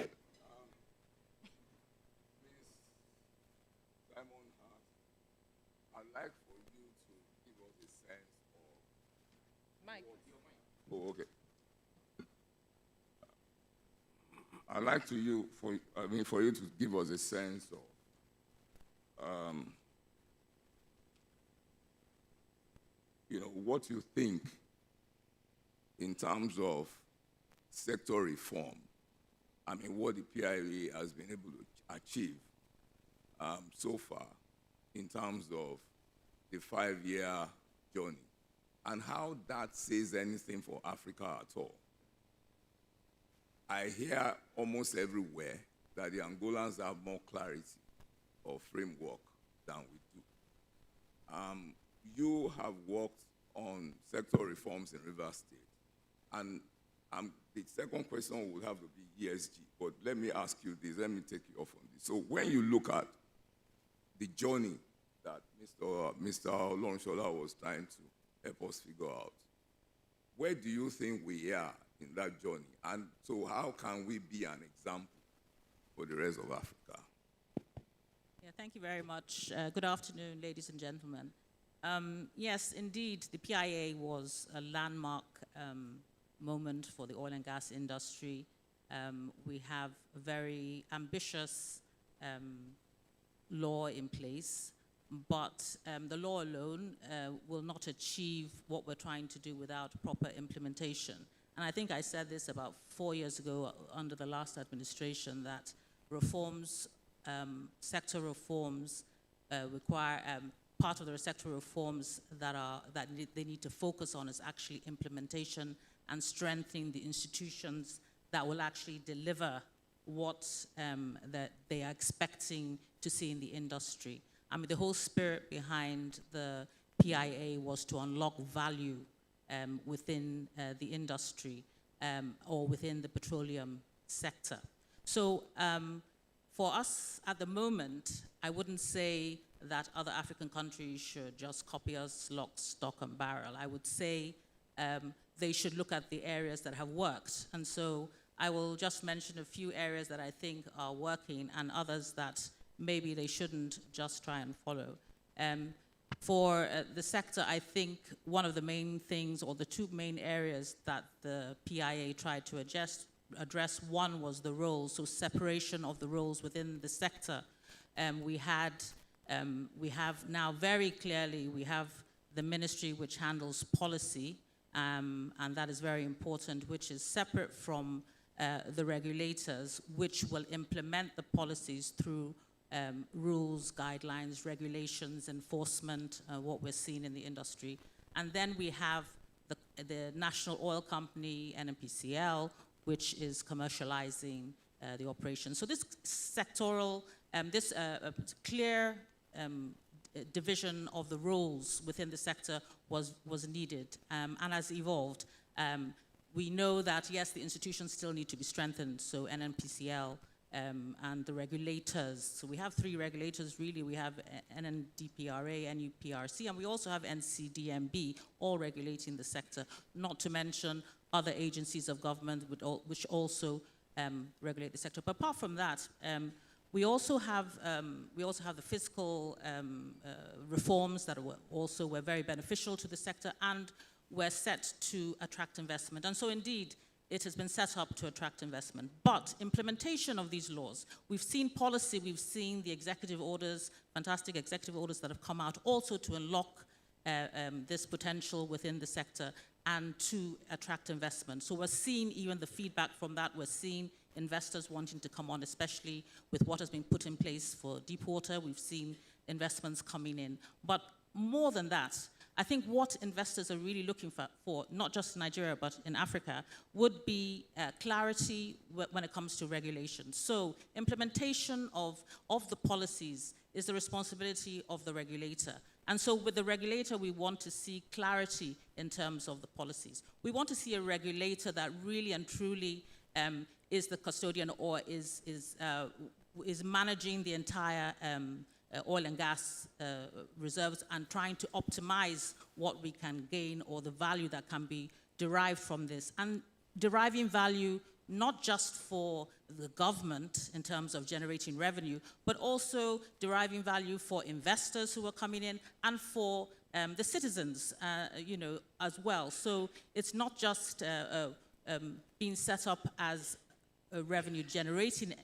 S11: Simon Hart, I'd like for you to give us a sense of... Mike. Oh, okay. I'd like for you to give us a sense of what you think in terms of sector reform. What the PIA has been able to achieve so far in terms of the 5-year journey and how that says anything for Africa at all. I hear almost everywhere that the Angolans have more clarity or framework than we do. You have worked on sector reforms in Rivers State, and the second question would have to be ESG, but let me ask you this, let me take you off on this. So when you look at the journey that Mr. Olorunshola was trying to help us figure out, where do you think we are in that journey? And so how can we be an example for the rest of Africa?
S12: Yeah, thank you very much. Good afternoon, ladies and gentlemen. Yes, indeed, the PIA was a landmark moment for the oil and gas industry. We have a very ambitious law in place, but the law alone will not achieve what we're trying to do without proper implementation. And I think I said this about 4 years ago under the last administration, that reforms, sector reforms require, part of the sector reforms that they need to focus on is actually implementation and strengthening the institutions that will actually deliver what that they are expecting to see in the industry. I mean, the whole spirit behind the PIA was to unlock value within the industry or within the petroleum sector. So for us at the moment, I wouldn't say that other African countries should just copy us lock, stock, and barrel. I would say they should look at the areas that have worked. And so I will just mention a few areas that I think are working and others that maybe they shouldn't just try and follow. For the sector, I think one of the main things, or the two main areas that the PIA tried to address, one was the roles, so separation of the roles within the sector. We have now very clearly, we have the ministry which handles policy, and that is very important, which is separate from the regulators, which will implement the policies through rules, guidelines, regulations, enforcement, what we're seeing in the industry. And then we have the National Oil Company, NNPCL, which is commercializing the operation. So this sectoral, this clear division of the roles within the sector was needed and has evolved. We know that, yes, the institutions still need to be strengthened, so NNPCL and the regulators. So we have 3 regulators, really. We have NNDPRA, NUPRC, and we also have NCDMB, all regulating the sector, not to mention other agencies of government which also regulate the sector. But apart from that, we also have the fiscal reforms that were very beneficial to the sector and were set to attract investment. And so indeed, it has been set up to attract investment. But implementation of these laws, we've seen policy, we've seen the executive orders, fantastic executive orders that have come out also to unlock this potential within the sector and to attract investment. So we're seeing even the feedback from that. We're seeing investors wanting to come on, especially with what has been put in place for deep water. We've seen investments coming in. But more than that, I think what investors are really looking for, not just in Nigeria, but in Africa, would be clarity when it comes to regulation. So implementation of the policies is the responsibility of the regulator. And so with the regulator, we want to see clarity in terms of the policies. We want to see a regulator that really and truly is the custodian or is managing the entire oil and gas reserves and trying to optimize what we can gain or the value that can be derived from this. And deriving value not just for the government in terms of generating revenue, but also deriving value for investors who are coming in and for the citizens, as well. So it's not just being set up as revenue-generating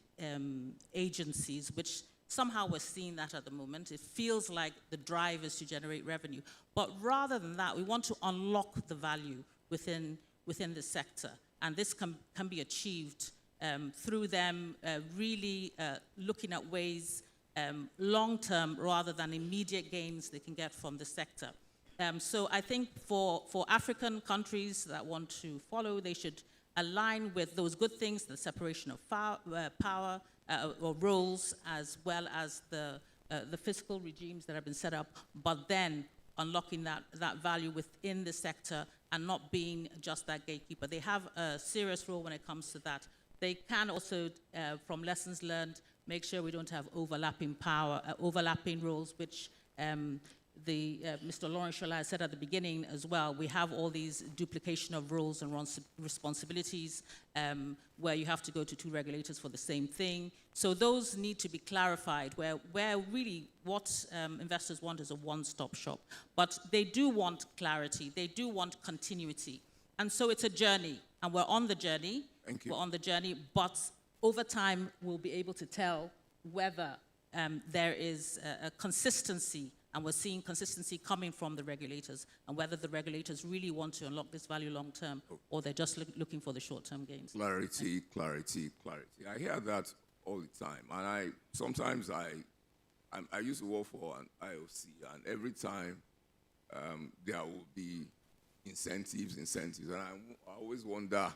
S12: agencies, which somehow we're seeing that at the moment. It feels like the drive is to generate revenue. But rather than that, we want to unlock the value within the sector. And this can be achieved through them really looking at ways long-term rather than immediate gains they can get from the sector. So I think for African countries that want to follow, they should align with those good things, the separation of power or roles, as well as the fiscal regimes that have been set up, but then unlocking that value within the sector and not being just that gatekeeper. They have a serious role when it comes to that. They can also, from lessons learned, make sure we don't have overlapping power, overlapping roles, which Mr. Lawrence Shola said at the beginning as well. We have all these duplication of roles and responsibilities where you have to go to two regulators for the same thing. So those need to be clarified, where really what investors want is a one-stop shop. But they do want clarity. They do want continuity. And so it's a journey, and we're on the journey.
S11: Thank you.
S12: We're on the journey, but over time, we'll be able to tell whether there is a consistency, and we're seeing consistency coming from the regulators, and whether the regulators really want to unlock this value long term, or they're just looking for the short-term gains.
S11: Clarity, clarity, clarity. I hear that all the time, and sometimes I used to work for an IOC, and every time there will be incentives, and I always wonder,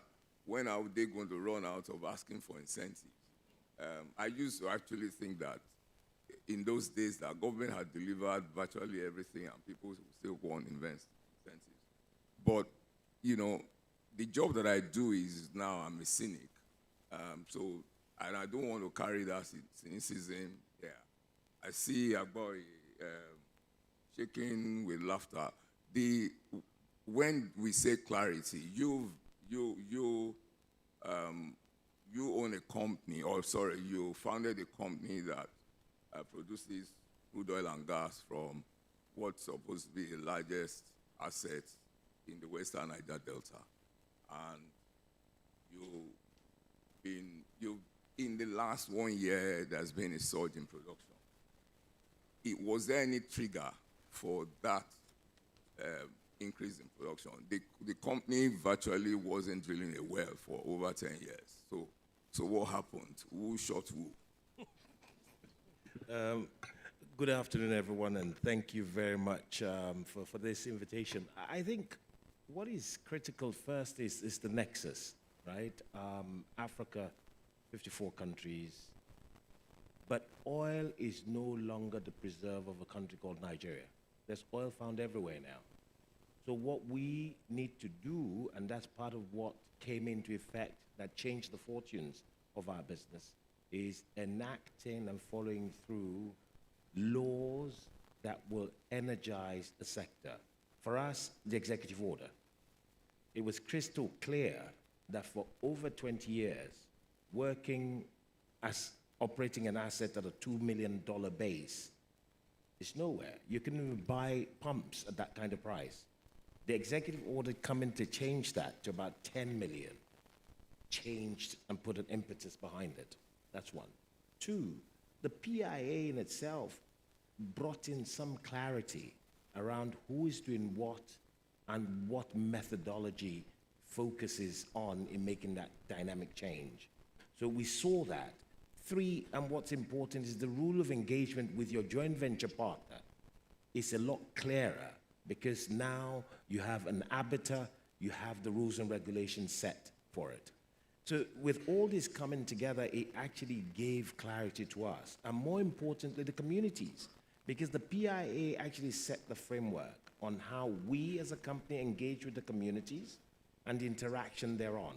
S11: when are they going to run out of asking for incentives? I used to actually think that in those days that government had delivered virtually everything and people still want incentives. But, you know, the job that I do is now I'm a cynic. And I don't want to carry that cynicism there. I see a boy shaking with laughter. When we say clarity, you own a company, you founded a company that produces crude oil and gas from what's supposed to be the largest asset in the Western Niger Delta. And in the last 1 year, there's been a surge in production. Was there any trigger for that increase in production? The company virtually wasn't drilling a well for over 10 years. So what happened? Who shot who?
S13: Good afternoon, everyone, and thank you very much for this invitation. I think what is critical first is the nexus, right? Africa, 54 countries, but oil is no longer the preserve of a country called Nigeria. There's oil found everywhere now. So what we need to do, and that's part of what came into effect that changed the fortunes of our business, is enacting and following through laws that will energize the sector. For us, the executive order. It was crystal clear that for over 20 years, operating an asset at a $2 million base is nowhere. You couldn't even buy pumps at that kind of price. The executive order coming to change that to about 10 million, changed and put an impetus behind it. That's one. Two, the PIA in itself brought in some clarity around who is doing what and what methodology focuses on in making that dynamic change. So we saw that. Three, and what's important is the rule of engagement with your joint venture partner is a lot clearer, because now you have an arbiter, you have the rules and regulations set for it. So with all this coming together, it actually gave clarity to us, and more importantly, the communities, because the PIA actually set the framework on how we as a company engage with the communities and the interaction thereon.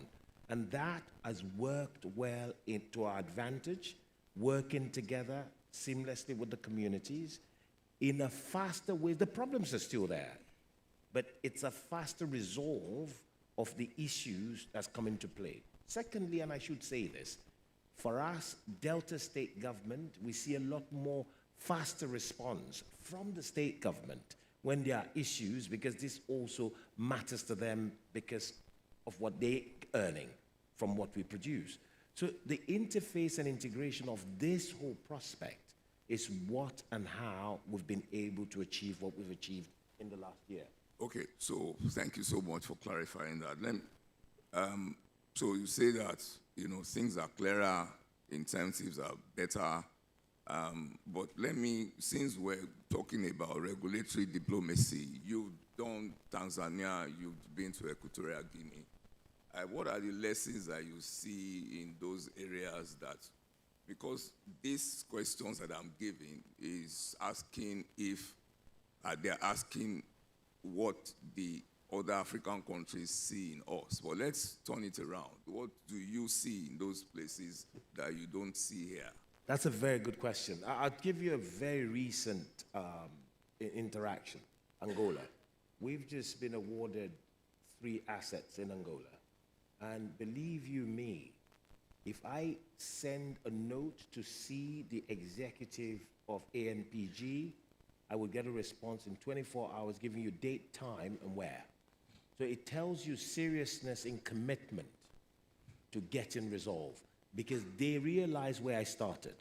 S13: And that has worked well to our advantage, working together seamlessly with the communities in a faster way. The problems are still there, but it's a faster resolve of the issues that's come into play. Secondly, and I should say this, for us, Delta State government, we see a lot more faster response from the state government when there are issues, because this also matters to them because of what they're earning from what we produce. So the interface and integration of this whole prospect is what and how we've been able to achieve what we've achieved in the last year.
S11: Okay, so thank you so much for clarifying that. So you say that, things are clearer, incentives are better, But since we're talking about regulatory diplomacy, you've done Tanzania, you've been to Equatorial Guinea. What are the lessons that you see in those areas because these questions that I'm giving is asking they're asking what the other African countries see in us. But let's turn it around. What do you see in those places that you don't see here?
S13: That's a very good question. I'll give you a very recent interaction. Angola. We've just been awarded 3 assets in Angola. And believe you me, if I send a note to see the executive of ANPG, I will get a response in 24 hours giving you date, time, and where. So it tells you seriousness in commitment to getting resolved because they realize where I started.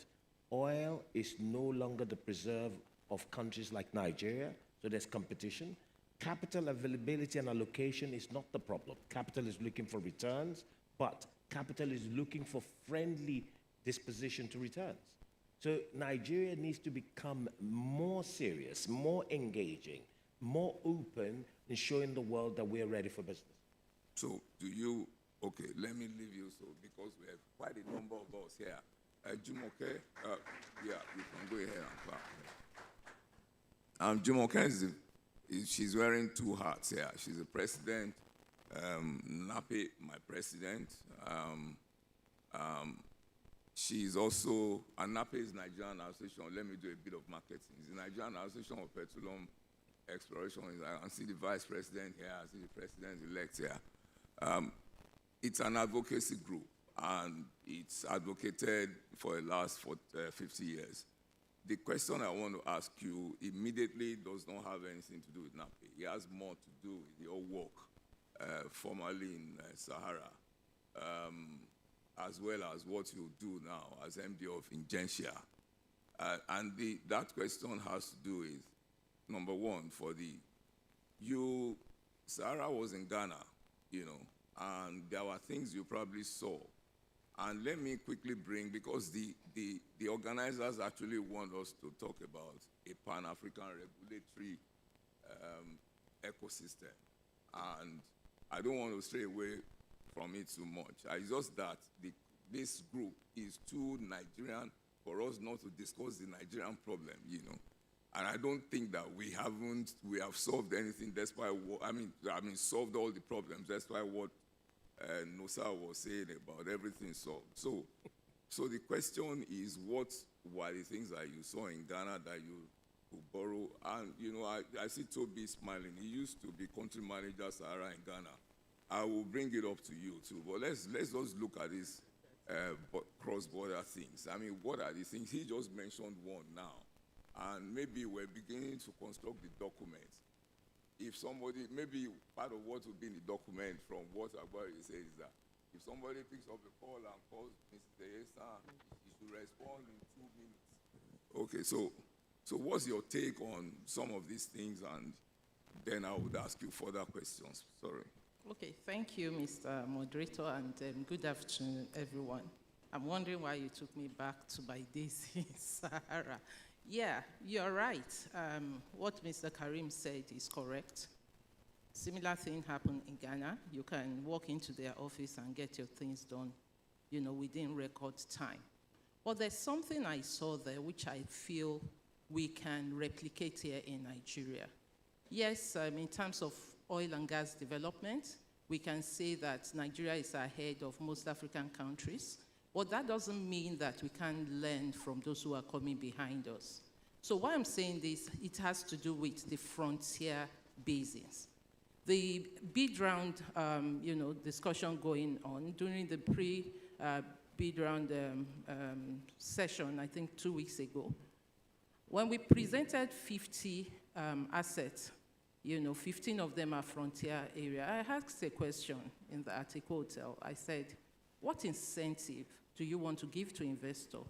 S13: Oil is no longer the preserve of countries like Nigeria, so there's competition. Capital availability and allocation is not the problem. Capital is looking for returns, but capital is looking for friendly disposition to returns. So Nigeria needs to become more serious, more engaging, more open in showing the world that we're ready for business.
S11: So okay, let me leave you because we have quite a number of us here. Jumoke, yeah, you can go ahead and clap. Jumoke she's wearing 2 hats here. She's the president, Nape, my president. She's also, and Nape is Nigerian Association. Let me do a bit of marketing. It's the Nigerian Association of Petroleum Exploration. I see the vice president here. I see the president-elect here. It's an advocacy group, and it's advocated for the last 50 years. The question I want to ask you immediately does not have anything to do with NAPE. It has more to do with your work formerly in Sahara, as well as what you do now as MD of Ingencia. And that question has to do with, number one, Sahara was in Ghana, and there were things you probably saw. And let me quickly because the organizers actually want us to talk about a Pan-African regulatory ecosystem. And I don't want to stray away from it too much. It's just that this group is too Nigerian for us not to discuss the Nigerian problem, And I don't think that we have solved anything. That's why, solved all the problems. That's why what Nosa was saying about everything solved. So the question is, what were the things that you saw in Ghana that you could borrow? And, I see Toby smiling. He used to be country manager Sahara in Ghana. I will bring it up to you, too. But let's just look at these cross-border things. What are the things? He just mentioned one now. And maybe we're beginning to construct the document. If somebody, maybe part of what will be in the document from what Agbari says is that if somebody picks up a call and calls Mr. Esa, he should respond in 2 minutes. Okay, so what's your take on some of these things? And then I would ask you further questions. Sorry.
S16: Okay, thank you, Mr. Moderator, and good afternoon, everyone. I'm wondering why you took me back to my days in Sahara. Yeah, you're right. What Mr. Karim said is correct. Similar thing happened in Ghana. You can walk into their office and get your things done, within record time. But there's something I saw there which I feel we can replicate here in Nigeria. Yes, in terms of oil and gas development, we can say that Nigeria is ahead of most African countries. But that doesn't mean that we can't learn from those who are coming behind us. So why I'm saying this, it has to do with the frontier basins. The bid round, discussion going on during the pre-bid round session, I think 2 weeks ago, when we presented 50 assets, 15 of them are frontier area. I asked a question in the Article Hotel. I said, what incentive do you want to give to investors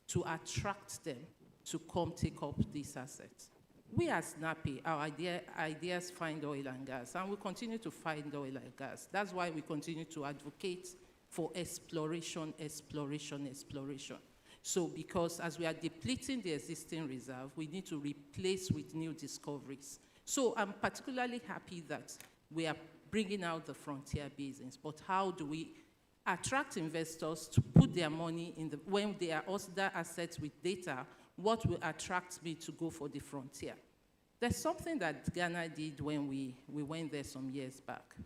S16: to attract them to come take up these assets? We as NAPE, our ideas find oil and gas, and we continue to find oil and gas. That's why we continue to advocate for exploration. So because as we are depleting the existing reserve, we need to replace with new discoveries. So I'm particularly happy that we are bringing out the frontier basins, but how do we attract investors to put their money in the, when they are also their assets with data, what will attract me to go for the frontier? There's something that Ghana did when we went there some years back.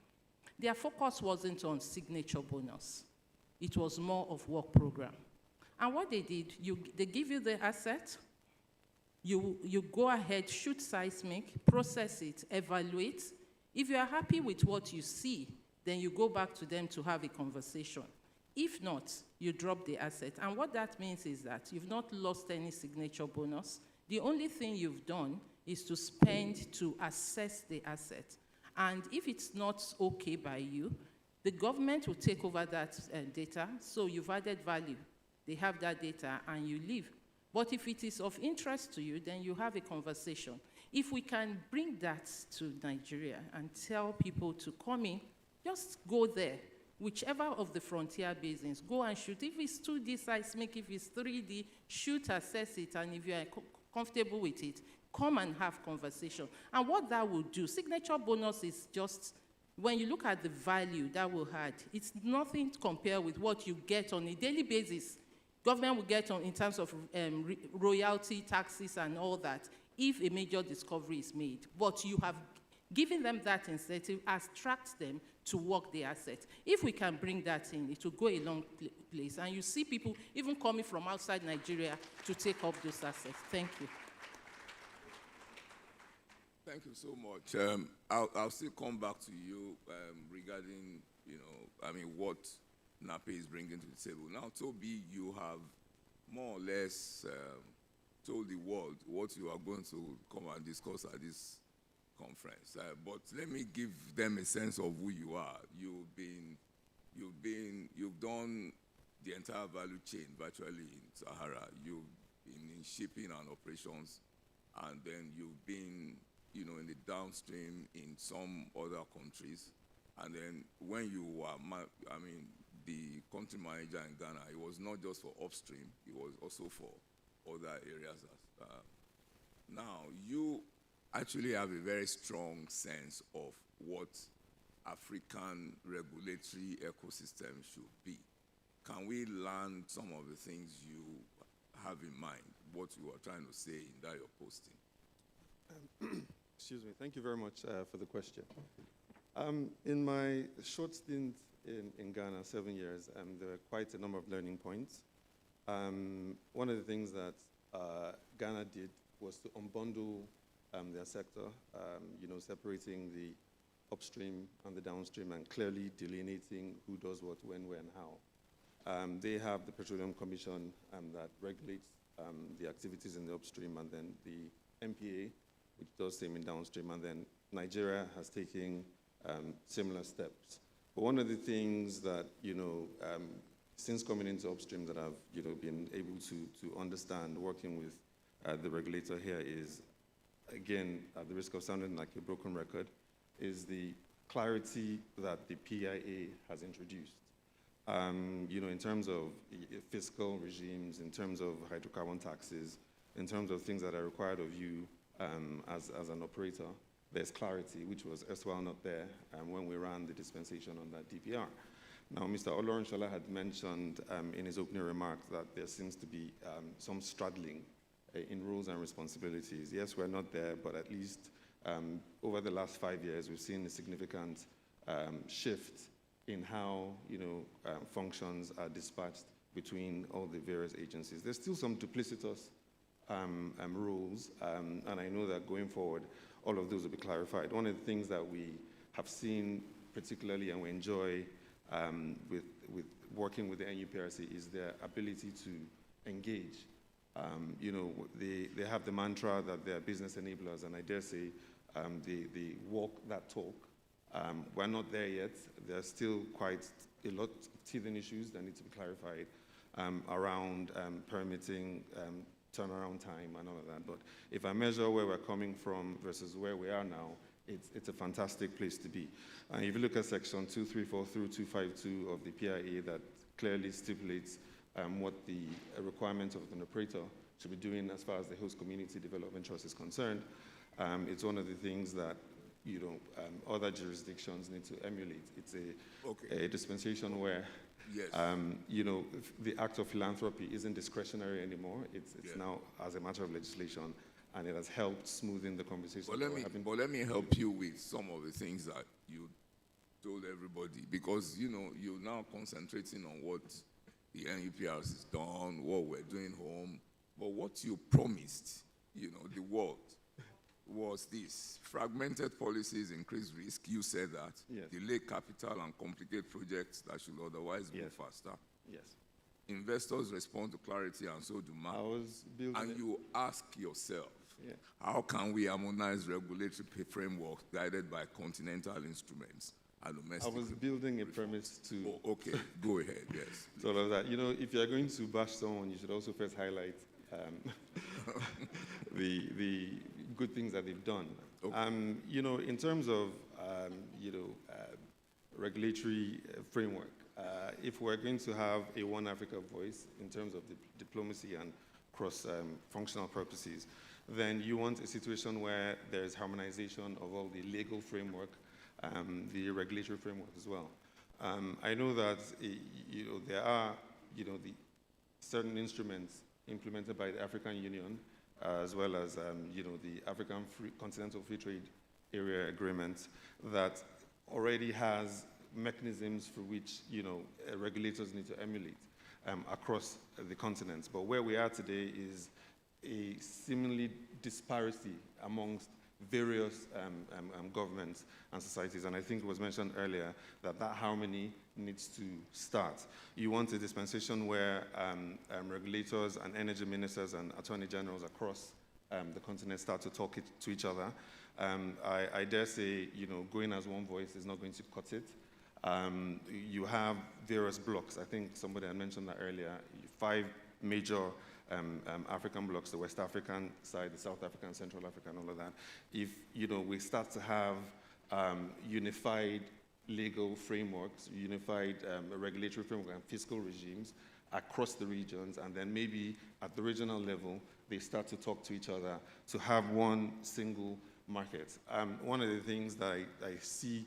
S16: Their focus wasn't on signature bonus. It was more of work program. And what they did, they give you the asset, you go ahead, shoot seismic, process it, evaluate. If you are happy with what you see, then you go back to them to have a conversation. If not, you drop the asset. And what that means is that you've not lost any signature bonus. The only thing you've done is to spend to assess the asset. And if it's not okay by you, the government will take over that data, so you've added value. They have that data and you leave. But if it is of interest to you, then you have a conversation. If we can bring that to Nigeria and tell people to come in, just go there, whichever of the frontier basins, go and shoot. If it's 2D seismic, if it's 3D, shoot, assess it, and if you are comfortable with it, come and have conversation. And what that will do, signature bonus is just, when you look at the value that will add, it's nothing to compare with what you get on a daily basis. Government will get on in terms of royalty, taxes, and all that, if a major discovery is made. But you have given them that incentive, attracts them to work the asset. If we can bring that in, it will go a long place. And you see people even coming from outside Nigeria to take up those assets. Thank you.
S11: Thank you so much. I'll still come back to you regarding, what NAPE is bringing to the table. Now, Toby, you have more or less told the world what you are going to come and discuss at this conference. But let me give them a sense of who you are. You've done the entire value chain virtually in Sahara. You've been in shipping and operations, and then you've been, in the downstream in some other countries. And then when you were, the country manager in Ghana, it was not just for upstream, it was also for other areas. Now, you actually have a very strong sense of what African regulatory ecosystem should be. Can we learn some of the things you have in mind, what you are trying to say in that your posting?
S6: Excuse me, thank you very much for the question. In my short stint in Ghana, 7 years, there were quite a number of learning points. One of the things that Ghana did was to unbundle their sector, separating the upstream and the downstream and clearly delineating who does what, when, where, and how. They have the Petroleum Commission that regulates the activities in the upstream, and then the MPA, which does same in downstream, and then Nigeria has taken similar steps. But one of the things that, since coming into upstream that I've, been able to understand working with the regulator here is, again, at the risk of sounding like a broken record, is the clarity that the PIA has introduced. In terms of fiscal regimes, in terms of hydrocarbon taxes, in terms of things that are required of you as an operator, there's clarity, which was erstwhile not there when we ran the dispensation on that DPR. Now, Mr. Olorunshola had mentioned in his opening remarks that there seems to be some straddling in roles and responsibilities. Yes, we're not there, but at least over the last 5 years, we've seen a significant shift in how functions are dispatched between all the various agencies. There's still some duplicitous rules, and I know that going forward, all of those will be clarified. One of the things that we have seen particularly and we enjoy with working with the NUPRC is their ability to engage. They have the mantra that they're business enablers, and I dare say they walk that talk. We're not there yet. There's still quite a lot of teething issues that need to be clarified around permitting, turnaround time and all of that. But if I measure where we're coming from versus where we are now, it's a fantastic place to be. And if you look at section 234 through 252 of the PIA that clearly stipulates
S17: what the requirements of an operator should be doing as far as the host community development trust is concerned. It's one of the things that other jurisdictions need to emulate. It's a dispensation where
S11: Yes.
S17: The act of philanthropy isn't discretionary anymore. It's now as a matter of legislation, and it has helped smoothen the conversation.
S11: But let me help you with some of the things that you told everybody, because you're now concentrating on what the NEPRS has done, what we're doing home, but what you promised, the world, was this: fragmented policies increase risk. You said that.
S17: Yes.
S11: Delay capital and complicate projects that should otherwise move faster.
S17: Yes.
S11: Investors respond to clarity, and so do markets. And you ask yourself, how can we harmonize regulatory frameworks guided by continental instruments and domestic?
S17: I was building a premise to...
S11: Oh, okay, go ahead, yes.
S17: So all of that. If you're going to bash someone, you should also first highlight the good things that they've done. Okay. In terms of, regulatory framework, if we're going to have a One Africa voice in terms of the diplomacy and cross-functional purposes, then you want a situation where there's harmonization of all the legal framework, the regulatory framework as well. I know that there are the certain instruments implemented by the African Union, as well as the African Continental Free Trade Area Agreement, that already has mechanisms for which regulators need to emulate across the continents. But where we are today is a seemingly disparity amongst various governments and societies. And I think it was mentioned earlier that harmony needs to start. You want a dispensation where regulators and energy ministers and attorney generals across the continent start to talk to each other. I dare say, going as one voice is not going to cut it. You have various blocks. I think somebody had mentioned that earlier. 5 major African blocks: the West African side, the South African, Central African, all of that. If we start to have unified legal frameworks, unified regulatory framework and fiscal regimes across the regions, and then maybe at the regional level, they start to talk to each other to have one single market. One of the things that I see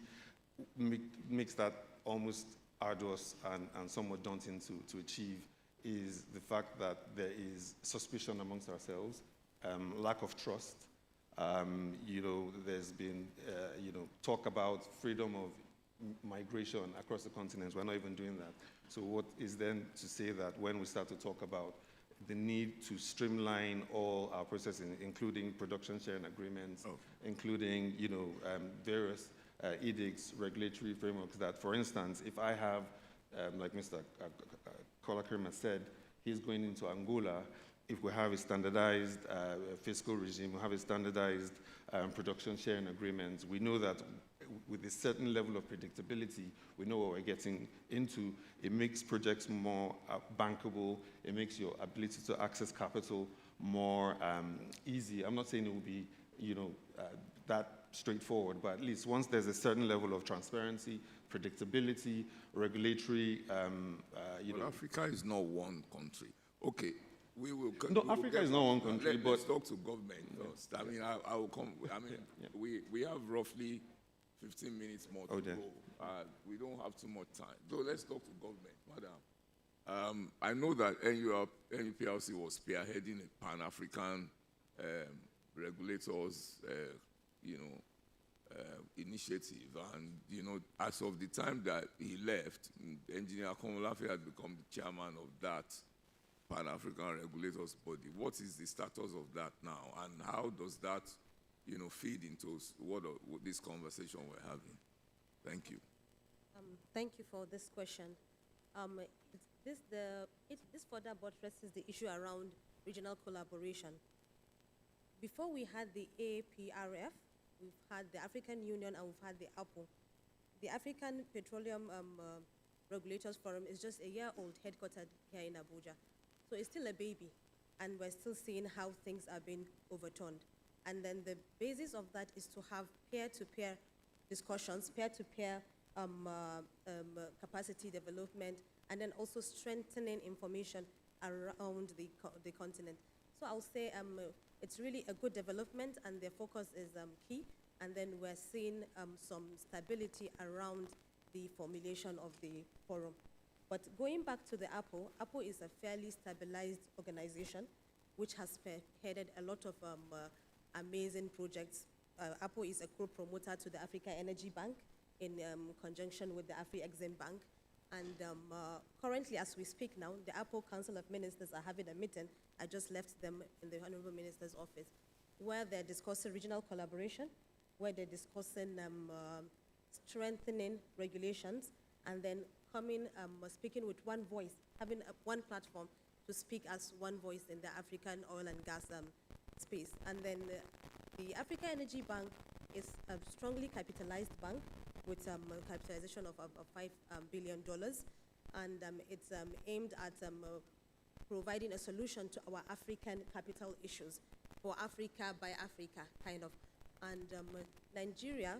S17: makes that almost arduous and somewhat daunting to achieve is the fact that there is suspicion amongst ourselves, lack of trust. There's been talk about freedom of migration across the continent. We're not even doing that. So what is then to say that when we start to talk about the need to streamline all our processes, including production sharing agreements, including various edicts, regulatory frameworks, that, for instance, if I have, like Mr. Kolakrima said, he's going into Angola, if we have a standardized fiscal regime, we have a standardized production sharing agreement, we know that with a certain level of predictability, we know what we're getting into. It makes projects more bankable. It makes your ability to access capital more easy. I'm not saying it will be, that straightforward, but at least once there's a certain level of transparency, predictability, regulatory,
S11: Well, Africa is not one country. Okay, we will.
S17: Africa is not one country, but
S11: let's talk to government first. I mean, I will come. I mean, we have roughly 15 minutes more to go. We don't have too much time. So let's talk to government, madam. I know that NUPRC was spearheading a Pan-African regulators, initiative, and as of the time that he left, Engineer Komolafe had become the chairman of that Pan-African regulators body. What is the status of that now, and how does that, feed into what this conversation we're having? Thank you.
S18: Thank you for this question. This further buttresses the issue around regional collaboration. Before we had the AFRIPERF, we've had the African Union, and we've had the APO. The African Petroleum Regulators Forum is just a year old, headquartered here in Abuja. So it's still a baby, and we're still seeing how things are being overturned. And then the basis of that is to have peer-to-peer discussions, peer-to-peer capacity development, and then also strengthening information around the continent. So I'll say it's really a good development, and their focus is key. And then we're seeing some stability around the formulation of the forum. But going back to the APO is a fairly stabilized organization which has spearheaded a lot of amazing projects. APO is a co-promoter to the Africa Energy Bank in conjunction with the AFRIEXIM Bank. And currently, as we speak now, the APO Council of Ministers are having a meeting. I just left them in the Honorable Minister's office, where they're discussing regional collaboration, where they're discussing strengthening regulations, and then speaking with one voice, having one platform to speak as one voice in the African oil and gas space. And then the Africa Energy Bank is a strongly capitalized bank with a capitalization of $5 billion, and it's aimed at providing a solution to our African capital issues for Africa by Africa, kind of. And Nigeria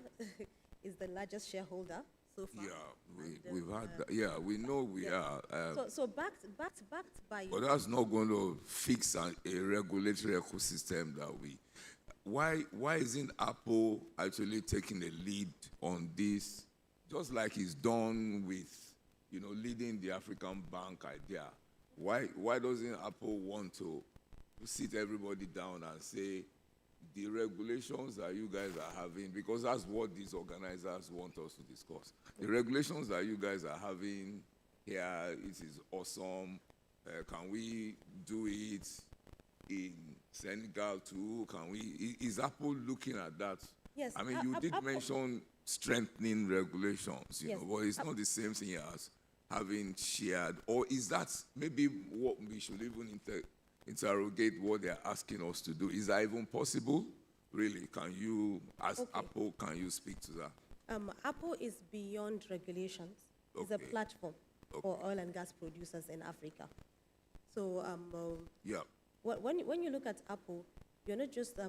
S18: is the largest shareholder so far.
S11: Yeah, we've had that. Yeah, we know we are.
S18: So backed by...
S11: But that's not going to fix a regulatory ecosystem that we... Why isn't Apple actually taking the lead on this, just like he's done with, leading the African bank idea? Why doesn't Apple want to sit everybody down and say, the regulations that you guys are having, because that's what these organizers want us to discuss. The regulations that you guys are having here, it is awesome. Can we do it in Senegal too? Is Apple looking at that?
S18: Yes.
S11: I mean, you did mention strengthening regulations,
S18: yes.
S11: But it's not the same thing as having shared. Or is that maybe what we should even interrogate what they're asking us to do? Is that even possible? Really, can you, as Apple, can you speak to that?
S18: Apple is beyond regulations. It's a platform for oil and gas producers in Africa. So, when you look at Apple, you're not just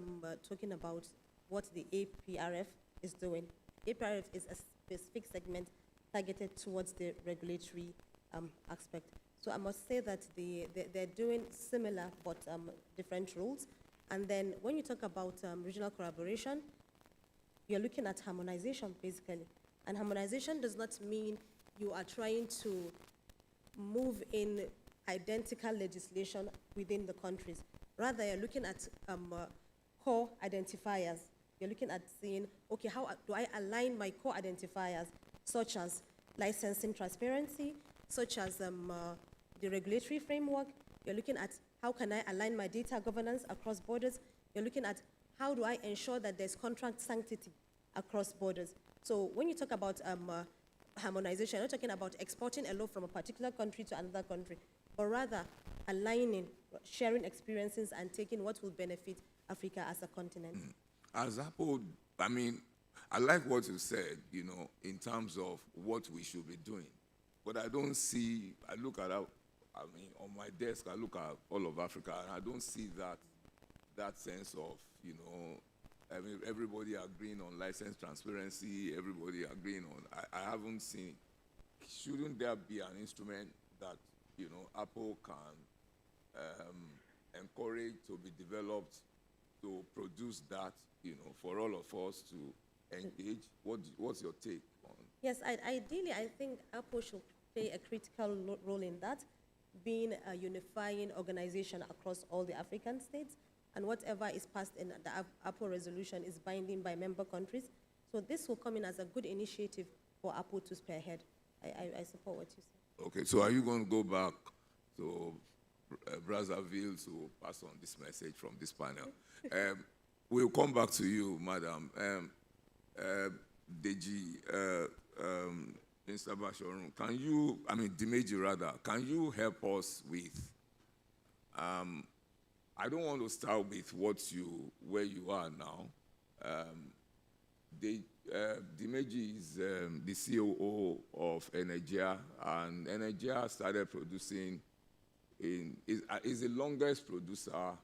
S18: talking about what the AFRIPERF is doing. AFRIPERF is a specific segment targeted towards the regulatory aspect. So I must say that they're doing similar but different rules. And then when you talk about regional collaboration, you're looking at harmonization, basically. And harmonization does not mean you are trying to move in identical legislation within the countries. Rather, you're looking at core identifiers. You're looking at saying, okay, how do I align my core identifiers, such as licensing transparency, such as the regulatory framework. You're looking at how can I align my data governance across borders. You're looking at how do I ensure that there's contract sanctity across borders. So when you talk about harmonization, you're not talking about exporting a law from a particular country to another country, but rather aligning, sharing experiences, and taking what will benefit Africa as a continent.
S11: As Apple, I mean, I like what you said, in terms of what we should be doing. But I don't see, I look at, on my desk, I look at all of Africa, and I don't see that sense of, I mean, everybody agreeing on license transparency, everybody agreeing on, I haven't seen, shouldn't there be an instrument that, Apple can encourage to be developed to produce that, for all of us to engage? What's your take on?
S18: Yes, ideally, I think Apple should play a critical role in that, being a unifying organization across all the African states, and whatever is passed in the Apple resolution is binding by member countries. So this will come in as a good initiative for Apple to spearhead. I support what you said.
S11: Okay, so are you going to go back to Brazzaville to pass on this message from this panel? We'll come back to you, Madam. Deji, Mr. Bashorun, can you, Dimeji rather, can you help us with, I don't want to start with where you are now. Dimeji is the COO of Nigeria, and Nigeria started producing is the longest producer,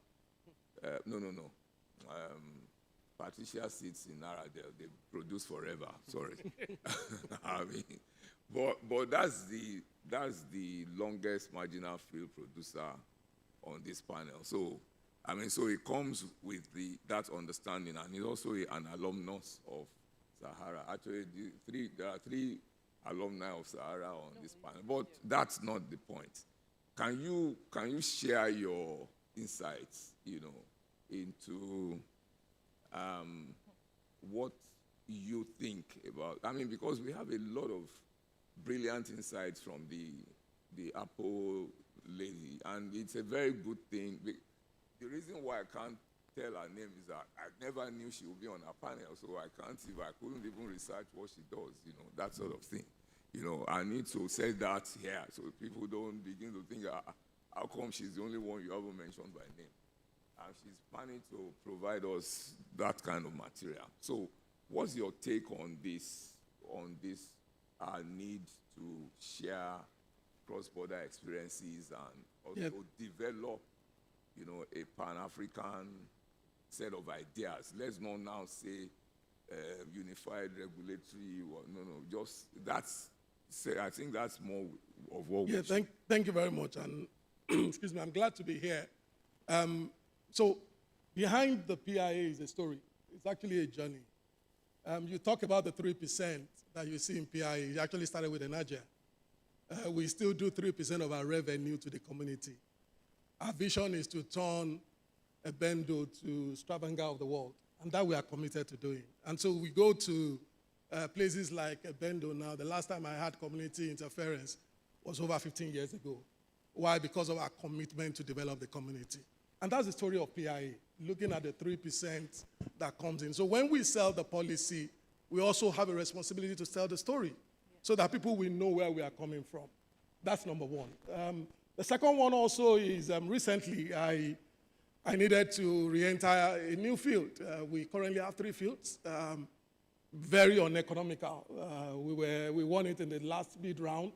S11: Patricia sits in Naradel, they produce forever, sorry. But that's the longest marginal field producer on this panel. So, I mean, so it comes with that understanding, and he's also an alumnus of Sahara. Actually, there are three alumni of Sahara on this panel, but that's not the point. Can you share your insights, into what you think about? I mean, because we have a lot of brilliant insights from the Apple lady, and it's a very good thing. The reason why I can't tell her name is that I never knew she would be on a panel, so I couldn't even research what she does, that sort of thing. I need to say that here so people don't begin to think, how come she's the only one you haven't mentioned by name? And she's planning to provide us that kind of material. So what's your take on this need to share cross-border experiences and also develop, a Pan-African set of ideas? Let's not now say unified regulatory, just I think that's more of what we should.
S19: Thank you very much, and excuse me, I'm glad to be here. So behind the PIA is a story. It's actually a journey. You talk about the 3% that you see in PIA. It actually started with Nigeria. We still do 3% of our revenue to the community. Our vision is to turn Ebendo to Stavanger of the world, and that we are committed to doing. And so we go to places like Ebendo now. The last time I had community interference was over 15 years ago. Why? Because of our commitment to develop the community. And that's the story of PIA, looking at the 3% that comes in. So when we sell the policy, we also have a responsibility to sell the story so that people will know where we are coming from. That's number one. The second one also is recently I needed to re-enter a new field. We currently have 3 fields, very uneconomical. We won it in the last bid round,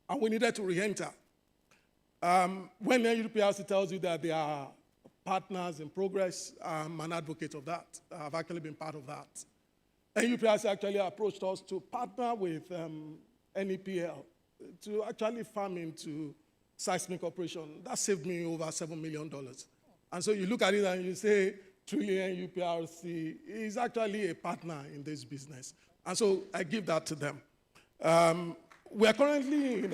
S19: and we needed to re-enter. When NIES tells you that they are partners in progress, I'm an advocate of that. I've actually been part of that. NIES actually approached us to partner with NEPL to actually farm into seismic operation. That saved me over $7 million. And so you look at it and you say, Trillion UPRC is actually a partner in this business. And so I give that to them. We are currently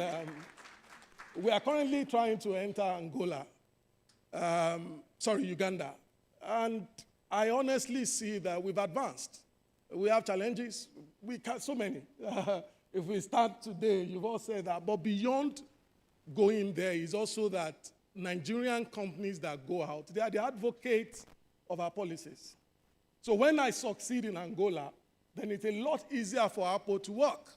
S19: trying to enter Angola. Uganda. And I honestly see that we've advanced. We have challenges. So many. If we start today, you've all said that. But beyond going there is also that Nigerian companies that go out, they are the advocates of our policies. So when I succeed in Angola, then it's a lot easier for Apple to work.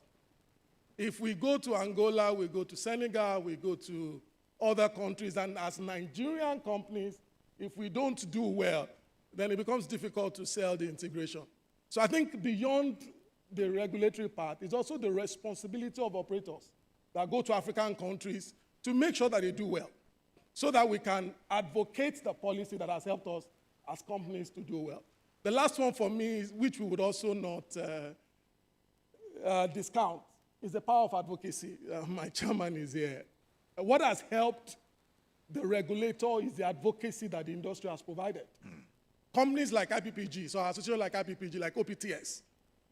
S19: If we go to Angola, we go to Senegal, we go to other countries, and as Nigerian companies, if we don't do well, then it becomes difficult to sell the integration. So I think beyond the regulatory part, it's also the responsibility of operators that go to African countries to make sure that they do well, so that we can advocate the policy that has helped us as companies to do well. The last one for me, which we would also not discount, is the power of advocacy. My chairman is here. What has helped the regulator is the advocacy that the industry has provided. Companies like IPPG, so associations like IPPG, like OPTS,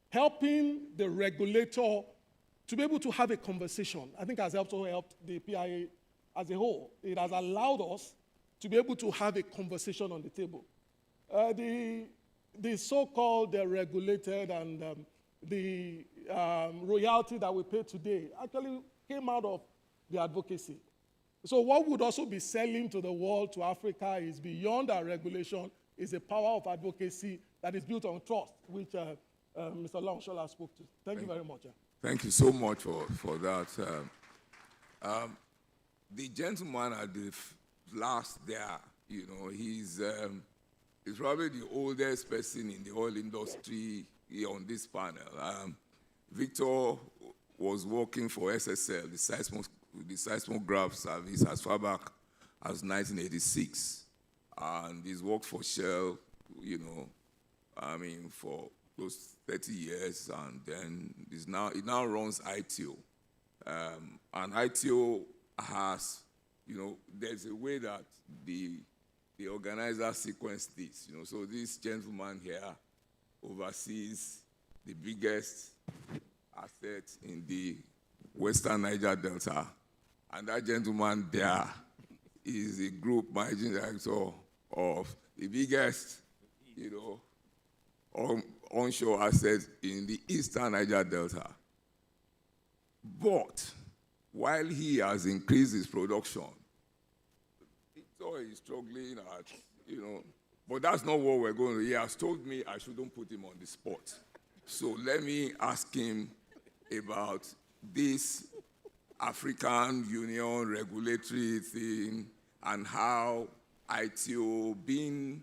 S19: helping the regulator to be able to have a conversation, I think has also helped the PIA as a whole. It has allowed us to be able to have a conversation on the table. The so-called regulated and the royalty that we pay today actually came out of the advocacy. So what would also be selling to the world, to Africa, is beyond our regulation, is a power of advocacy that is built on trust, which Mr. Longshola spoke to. Thank you very much.
S11: Thank you so much for that. The gentleman at the last there, he's probably the oldest person in the oil industry here on this panel. Victor was working for SSL, the seismograph service, as far back as 1986. And he's worked for Shell, for close to 30 years, and then he now runs ITO. And ITO has, there's a way that the organizer sequenced this, So this gentleman here oversees the biggest asset in the Western Niger Delta. And that gentleman there is the group managing director of the biggest, onshore assets in the Eastern Niger Delta. But while he has increased his production, he's struggling at, but that's not what we're going to. He has told me I shouldn't put him on the spot. So let me ask him about this African Union regulatory thing and how ITO, being,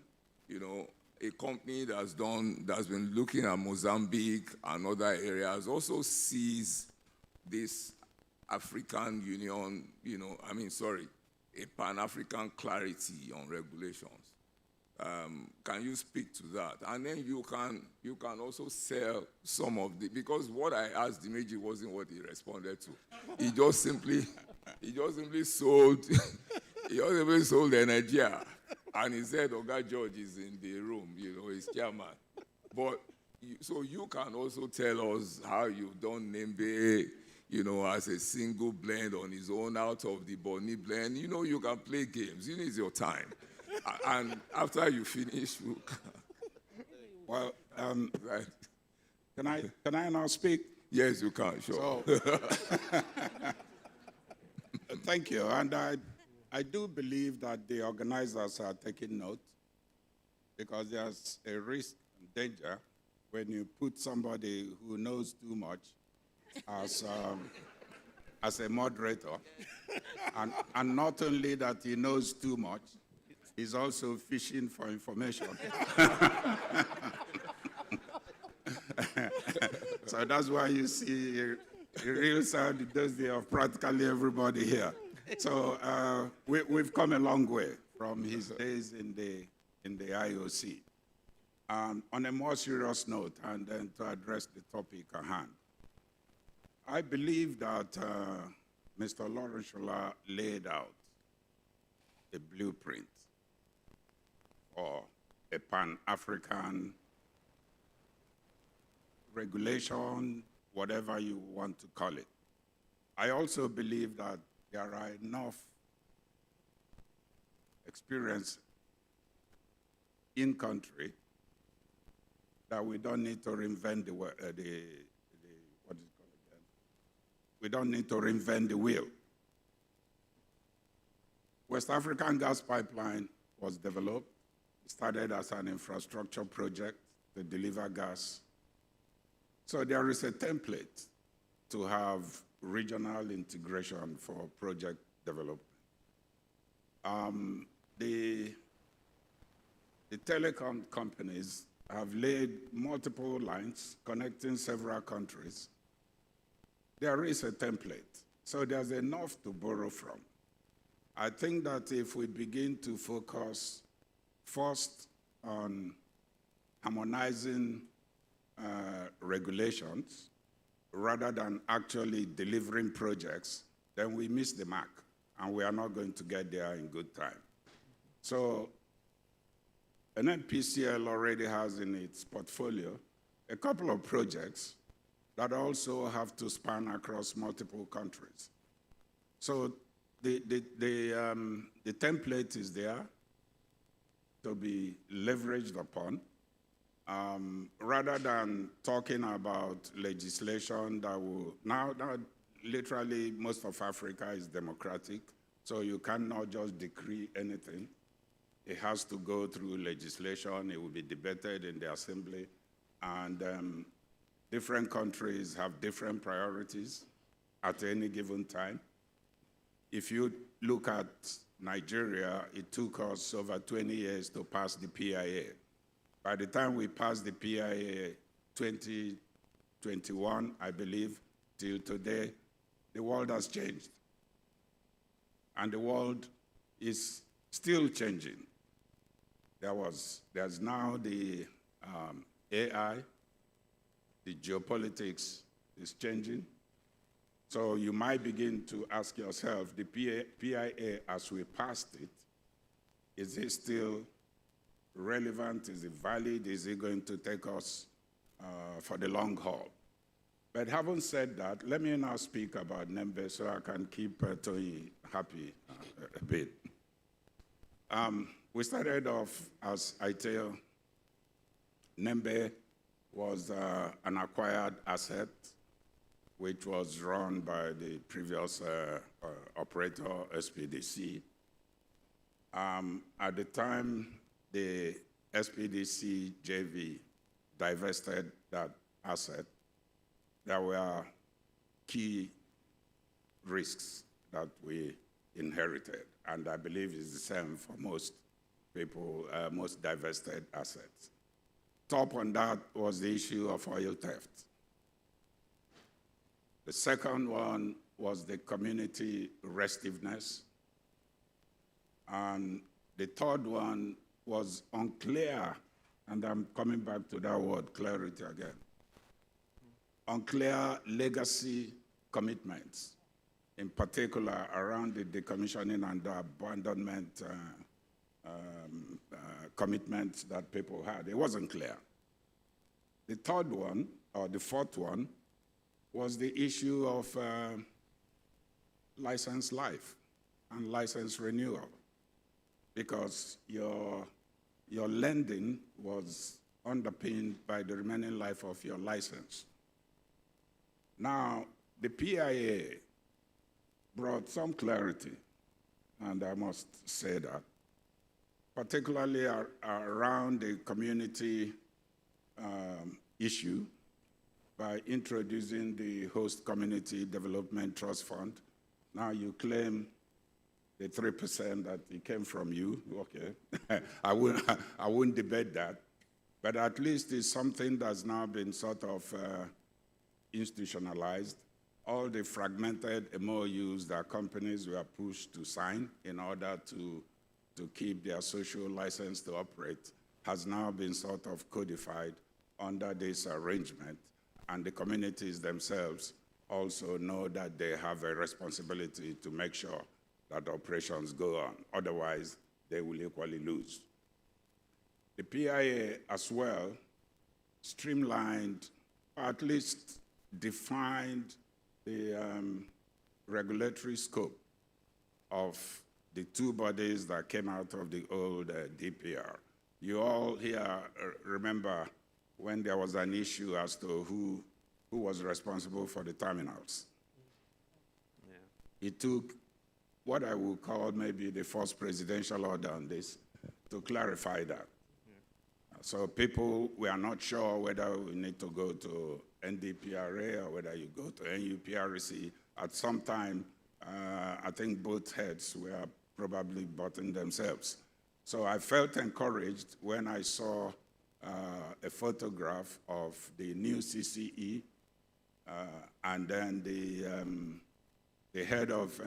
S11: a company that's been looking at Mozambique and other areas, also sees this African Union, a Pan-African clarity on regulations. Can you speak to that? And then you can also sell some of the, because what I asked Dimeji wasn't what he responded to. He just simply sold, the Nigeria. And he said, Oga George is in the room, he's chairman. But, so you can also tell us how you've done Nembe, as a single blend on his own out of the Bonny blend. You can play games. It's your time. And after you finish,
S20: well, right. Can I now speak?
S11: Yes, you can, sure.
S20: So, thank you. And I do believe that the organizers are taking note, because there's a risk and danger when you put somebody who knows too much as a moderator. And not only that he knows too much, he's also fishing for information. So that's why you see a real side of practically everybody here. So we've come a long way from his days in the IOC. On a more serious note, and then to address the topic at hand, I believe that Mr. Lawrence laid out a blueprint for a Pan-African regulation, whatever you want to call it. I also believe that there are enough experience in country that we don't need to reinvent we don't need to reinvent the wheel. West African Gas Pipeline was developed. It started as an infrastructure project to deliver gas. So there is a template to have regional integration for project development. The telecom companies have laid multiple lines connecting several countries. There is a template, so there's enough to borrow from. I think that if we begin to focus first on harmonizing regulations rather than actually delivering projects, then we miss the mark, and we are not going to get there in good time. So NNPCL already has in its portfolio a couple of projects that also have to span across multiple countries. So the template is there to be leveraged upon. Rather than talking about legislation that will, now literally most of Africa is democratic, so you cannot just decree anything. It has to go through legislation, it will be debated in the assembly, and different countries have different priorities at any given time. If you look at Nigeria, it took us over 20 years to pass the PIA. By the time we passed the PIA 2021, I believe, till today, the world has changed. And the world is still changing. There's now the AI, the geopolitics is changing. So you might begin to ask yourself, the PIA as we passed it, is it still relevant? Is it valid? Is it going to take us for the long haul? But having said that, let me now speak about NIES so I can keep Tony happy a bit. We started off, as I tell, NIES was an acquired asset which was run by the previous operator, SPDC. At the time, the SPDC JV divested that asset. There were key risks that we inherited, and I believe it's the same for most people, most divested assets. Top on that was the issue of oil theft. The second one was the community restiveness. And the third one was unclear, and I'm coming back to that word, clarity again. Unclear legacy commitments, in particular around the decommissioning and the abandonment commitments that people had. It wasn't clear. The third one, or the fourth one, was the issue of license life and license renewal, because your lending was underpinned by the remaining life of your license. Now, the PIA brought some clarity, and I must say that, particularly around the community issue, by introducing the Host Community Development Trust Fund. Now you claim the 3% that it came from you. Okay, I wouldn't debate that, but at least it's something that's now been sort of institutionalized. All the fragmented MOUs that companies were pushed to sign in order to keep their social license to operate has now been sort of codified under this arrangement. And the communities themselves also know that they have a responsibility to make sure that operations go on. Otherwise, they will equally lose. The PIA as well streamlined, or at least defined the regulatory scope of the two bodies that came out of the old DPR. You all here remember when there was an issue as to who was responsible for the terminals. Yeah. It took what I would call maybe the first presidential order on this to clarify that. Yeah. So people were not sure whether we need to go to NDPRA or whether you go to NUPRC. At some time, I think both heads were probably butting themselves. So I felt encouraged when I saw a photograph of the new CCE and then the head of,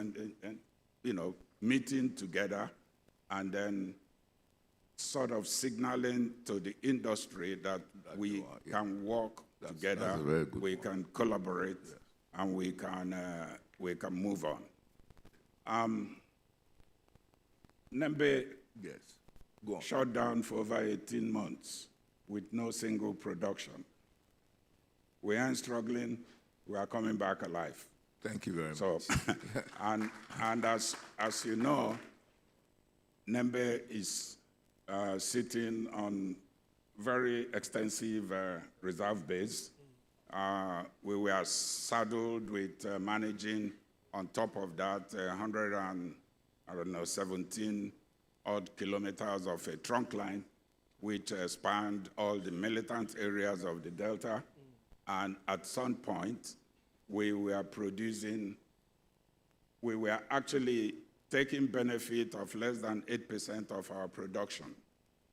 S20: meeting together and then sort of signaling to the industry that we can work together, we can collaborate, and we can move on. NIES shut down for over 18 months with no single production. We aren't struggling, we are coming back alive.
S11: Thank you very much.
S20: And as you know, NIES is sitting on very extensive reserve base. We were saddled with managing, on top of that, 17 odd kilometers of a trunk line, which spanned all the militant areas of the Delta. And at some point, we were actually taking benefit of less than 8% of our production.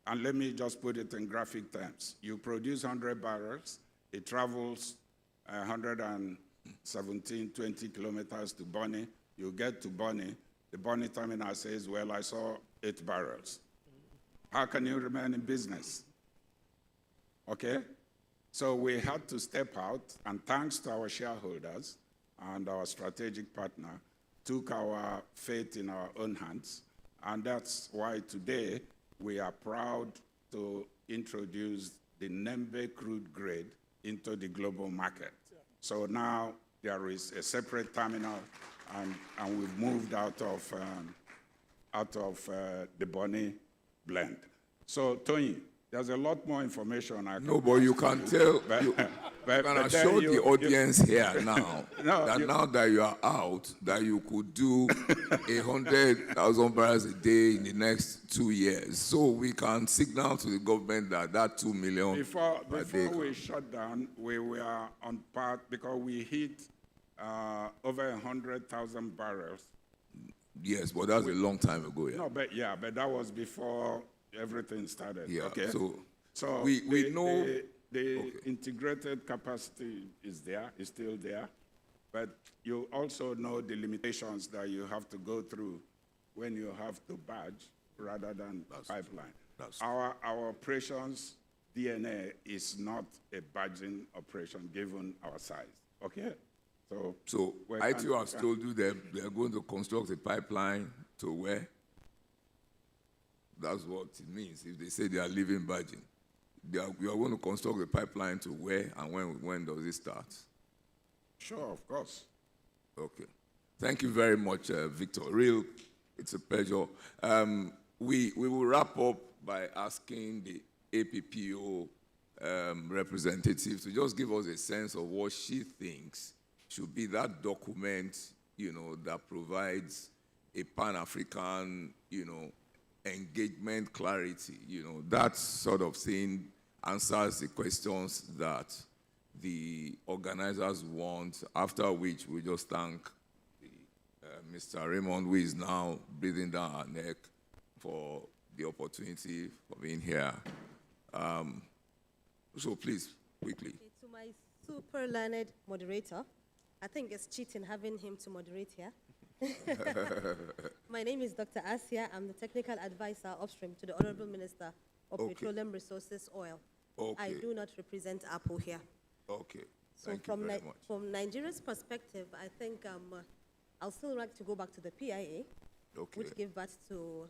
S20: And let me just put it in graphic terms. You produce 100 barrels, it travels 117, 20 kilometers to Bonny. You get to Bonny, the Bonny terminal says, well, I saw 8 barrels. How can you remain in business? Okay? So we had to step out, and thanks to our shareholders, and our strategic partner took our fate in our own hands. And that's why today we are proud to introduce the Nembe crude grade into the global market. So now there is a separate terminal, and we've moved out of the Bonny blend. So, Tony, there's a lot more information I can.
S11: No, but you can tell. You can assure the audience here now that now that you are out, that you could do 100,000 barrels a day in the next 2 years. So we can signal to the government that 2 million
S20: Before we shut down, we were on part because we hit over 100,000 barrels.
S11: Yes, but that's a long time ago. Yeah.
S20: No, but that was before everything started.
S11: Yeah.
S20: Okay. So
S11: we know
S20: the integrated capacity is still there, but you also know the limitations that you have to go through when you have to barge rather than pipeline. Our operations DNA is not a barging operation given our size. Okay.
S11: So ITU has told you that they are going to construct a pipeline to where? That's what it means. If they say they are leaving barging, we are going to construct a pipeline to where, and when does it start?
S20: Sure, of course.
S11: Okay. Thank you very much, Victor. It's a pleasure. We will wrap up by asking the APPO representative to just give us a sense of what she thinks should be that document, that provides a Pan-African, engagement clarity. That sort of thing answers the questions that the organizers want, after which we just thank Mr. Raymond, who is now breathing down our neck, for the opportunity for being here. So please, quickly.
S18: Okay, to my super learned moderator, I think it's cheating having him to moderate here. My name is Dr. Asia. I'm the technical advisor upstream to the Honorable Minister of Petroleum Resources Oil. I do not represent Apple here.
S11: Okay.
S18: So from Nigeria's perspective, I think I'll still like to go back to the PIA, which gave birth to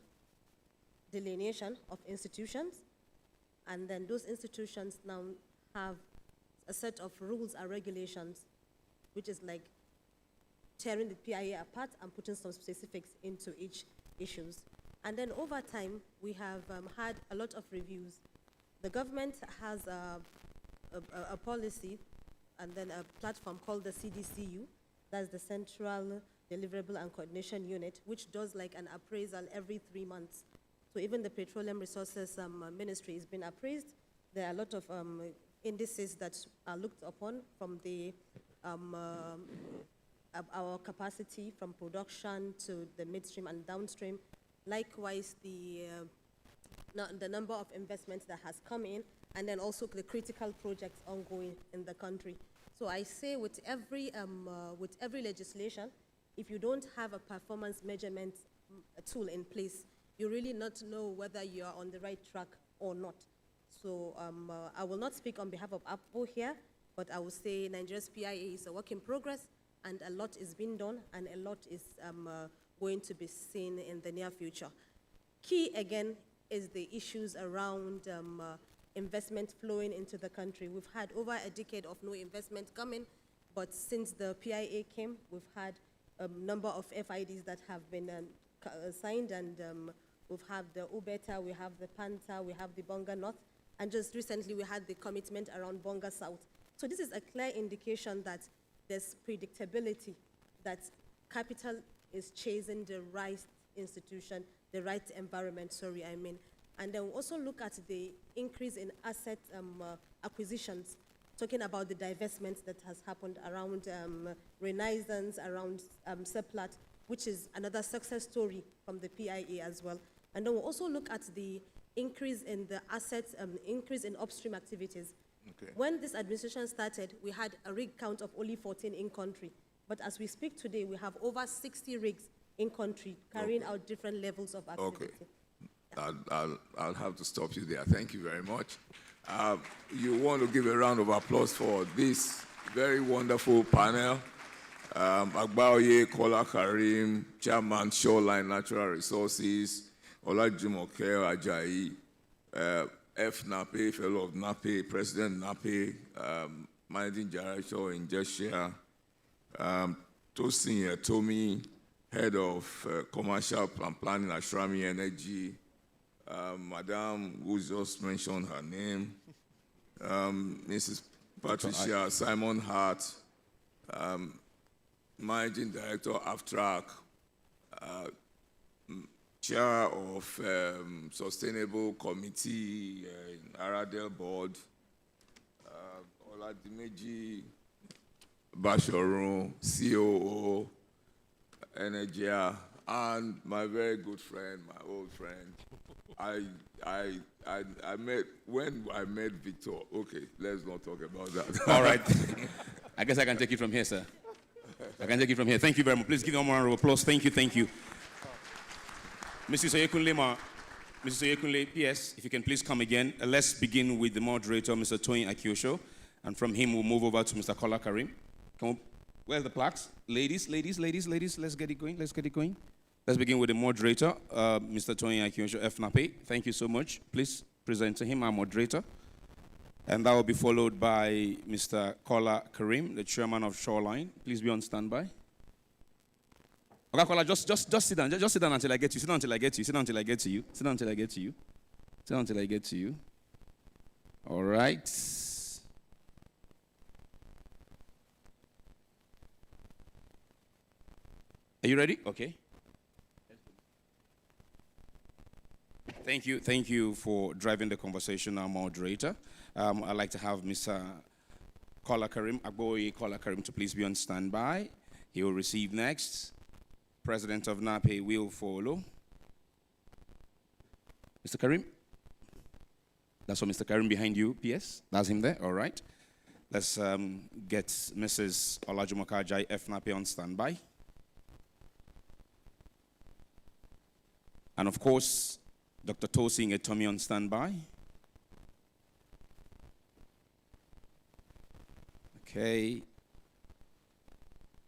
S18: delineation of institutions. And then those institutions now have a set of rules and regulations, which is like tearing the PIA apart and putting some specifics into each issues. And then over time, we have had a lot of reviews. The government has a policy and then a platform called the CDCU, that's the Central Deliverable and Coordination Unit, which does like an appraisal every 3 months. So even the Petroleum Resources Ministry has been appraised. There are a lot of indices that are looked upon from the our capacity from production to the midstream and downstream. Likewise, the number of investments that has come in, and then also the critical projects ongoing in the country. So I say with every legislation, if you don't have a performance measurement tool in place, you really not know whether you are on the right track or not. So I will not speak on behalf of APPO here, but I will say Nigeria's PIA is a work in progress, and a lot is being done, and a lot is going to be seen in the near future. Key, again, is the issues around investment flowing into the country. We've had over a decade of no investment coming, but since the PIA came, we've had a number of FIDs that have been signed, and we've had the Ubeta, we have the Panta, we have the Bonga North, and just recently we had the commitment around Bonga South. So this is a clear indication that there's predictability, that capital is chasing the right institution, the right environment, And then we also look at the increase in asset acquisitions, talking about the divestment that has happened around Renaissance, around Seplat, which is another success story from the PIA as well. And then we'll also look at the increase in the assets, increase in upstream activities. Okay. When this administration started, we had a rig count of only 14 in country. But as we speak today, we have over 60 rigs in country carrying out different levels of activity.
S11: Okay. I'll have to stop you there. Thank you very much. You want to give a round of applause for this very wonderful panel. Agbaoye Kola Karim, Chairman Shoreline Natural Resources, Olajumoke Ajayi, FNAPE, Fellow of NAPE, President NAPE, Managing Director in Jeshia, Tosin Tomi, Head of Commercial and Planning at Shrami Energy, Madam, who just mentioned her name, Mrs. Patricia Simon Hart, Managing Director of AFTRAC, Chair of Sustainable Committee in Aradel Board, Oladimeji Basharun, COO, Energia, and my very good friend, my old friend. I met, when I met Victor, okay, let's not talk about that.
S1: All right. I guess I can take it from here, sir. I can take it from here. Thank you very much. Please give them a round of applause. Thank you, thank you. Mrs. Oyekunle, PS, if you can please come again. Let's begin with the moderator, Mr. Toyin Akiosho. And from him, we'll move over to Mr. Kola Karim. Where's the plaques? Ladies, let's get it going, Let's begin with the moderator, Mr. Toyin Akiosho, FNAPE. Thank you so much. Please present to him, our moderator. And that will be followed by Mr. Kola Karim, the chairman of Shoreline. Please be on standby. Okay, Kola, just sit down. Just sit down until I get to you. Sit down until I get to you. Sit down until I get to you. Sit down until I get to you. Sit down until I get to you. All right. Are you ready? Okay. Thank you for driving the conversation, our moderator. I'd like to have Mr. Kola Karim, Agboye Kola Karim, to please be on standby. He will receive next. President of NAPE will follow. Mr. Karim? That's what Mr. Karim behind you, PS. That's him there, all right. Let's get Mrs. Olajumoke Ajayi, FNAPE, on standby. And of course, Dr. Tosin Etomi on standby. Okay.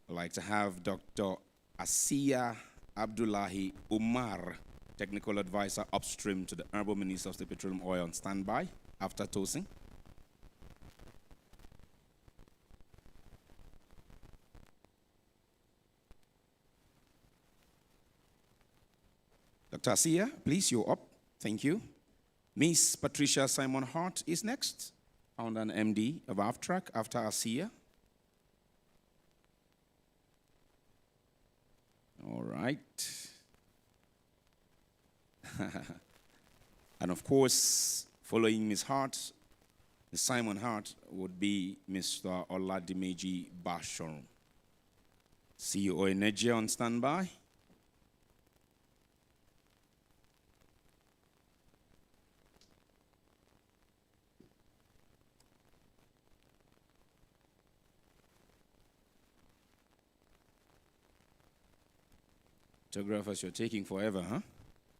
S1: I'd like to have Dr. Asiya Abdullahi Umar, Technical Advisor upstream to the Honorable Minister of the Petroleum Oil, on standby after Tosin. Dr. Asiya, please, you're up. Thank you. Miss Patricia Simon Hart is next, founder and MD of AFTRAC after Asiya. All right. And of course, following Ms. Hart, Ms. Simon Hart, would be Mr. Oladimeji Basharun, CEO Energia, on standby. Photographers, you're taking forever, huh?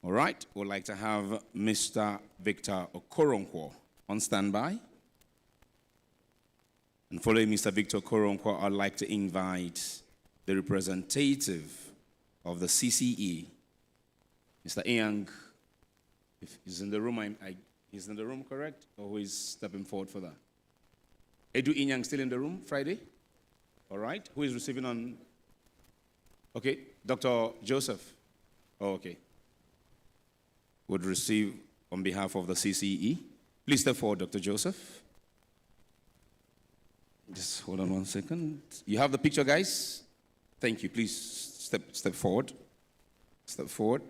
S1: All right, we'd like to have Mr. Victor Okoronkwo on standby. And following Mr. Victor Okoronkwo, I'd like to invite the representative of the CCE, Mr. Engr. If he's in the room, he's in the room, correct? Or who is stepping forward for that? Edu Inyang still in the room, Friday? All right, who is receiving on? Okay, Dr. Joseph. Oh, okay. Would receive on behalf of the CCE. Please step forward, Dr. Joseph. Just hold on one second. You have the picture, guys? Thank you. Please step forward. Step forward.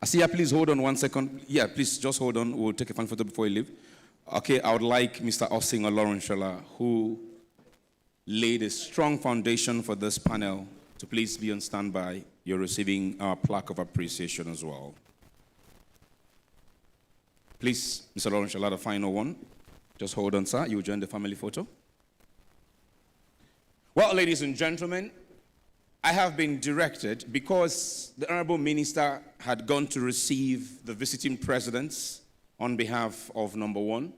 S1: Asiya, please hold on one second. Yeah, please just hold on. We'll take a fan photo before you leave. Okay, I would like Mr. Osing Olorunsola, who laid a strong foundation for this panel, to please be on standby. You're receiving our plaque of appreciation as well. Please, Mr. Olorunsola, the final one. Just hold on, sir. You'll join the family photo. Well, ladies and gentlemen, I have been directed, because the Honorable Minister had gone to receive the visiting presidents on behalf of number one,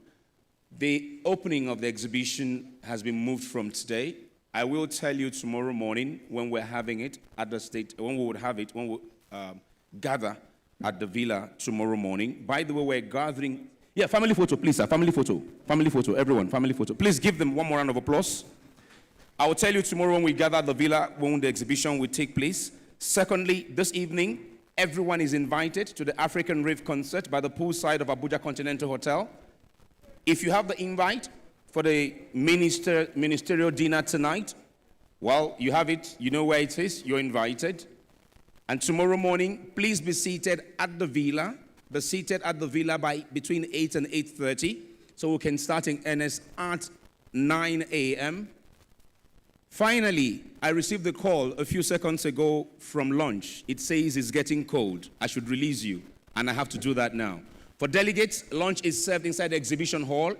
S1: The opening of the exhibition has been moved from today. I will tell you tomorrow morning when we're having it at the state, when we would have it, when we gather at the villa tomorrow morning. By the way, we're gathering. Yeah, family photo, please, sir. Family photo, everyone, family photo. Please give them one more round of applause. I will tell you tomorrow when we gather at the villa, when the exhibition will take place. Secondly, this evening, everyone is invited to the African Rave concert by the poolside of Abuja Continental Hotel. If you have the invite for the ministerial dinner tonight, well, you have it, you know where it is, you're invited. And tomorrow morning, please be seated at the villa. Be seated at the villa by between 8 and 8:30, so we can start in earnest at 9 a.m. Finally, I received a call a few seconds ago from lunch. It says it's getting cold. I should release you, and I have to do that now. For delegates, lunch is served inside the exhibition hall.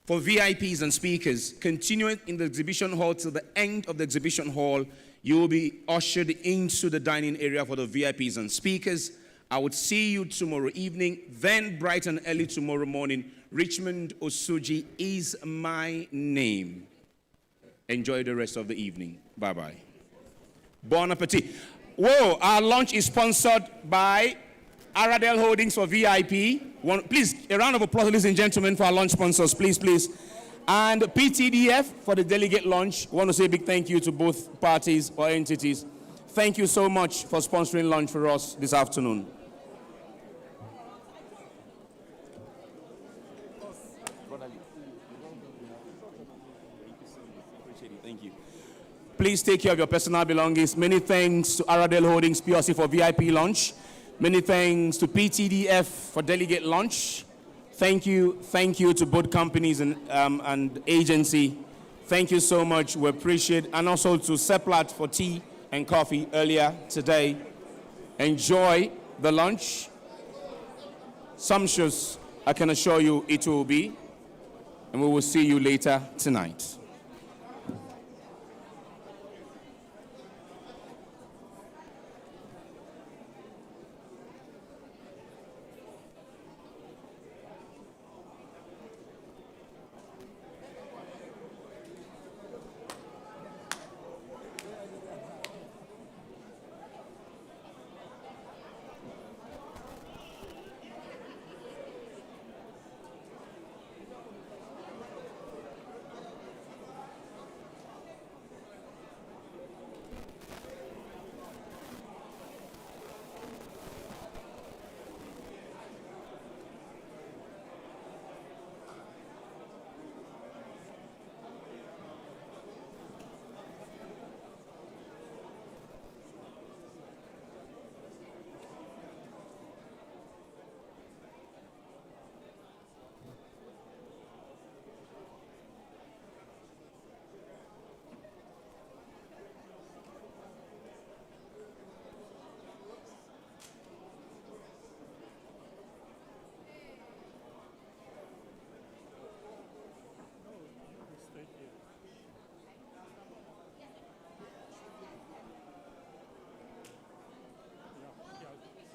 S1: For VIPs and speakers, continuing in the exhibition hall till the end of the exhibition hall, you will be ushered into the dining area for the VIPs and speakers. I would see you tomorrow evening, then bright and early tomorrow morning. Richmond Osuji is my name. Enjoy the rest of the evening. Bye-bye. Bon appetit. Whoa, our lunch is sponsored by Aradel Holdings for VIP. Please, a round of applause, ladies and gentlemen, for our lunch sponsors, please, please. And PTDF for the delegate lunch. I want to say a big thank you to both parties or entities. Thank you so much for sponsoring lunch for us this afternoon. Thank you. Please take care of your personal belongings. Many thanks to Aradel Holdings PLC for VIP lunch. Many thanks to PTDF for delegate lunch. Thank you to both companies and agency. Thank you so much. We appreciate, and also to Seplat for tea and coffee earlier today. Enjoy the lunch. Sumptuous, I can assure you it will be. And we will see you later tonight.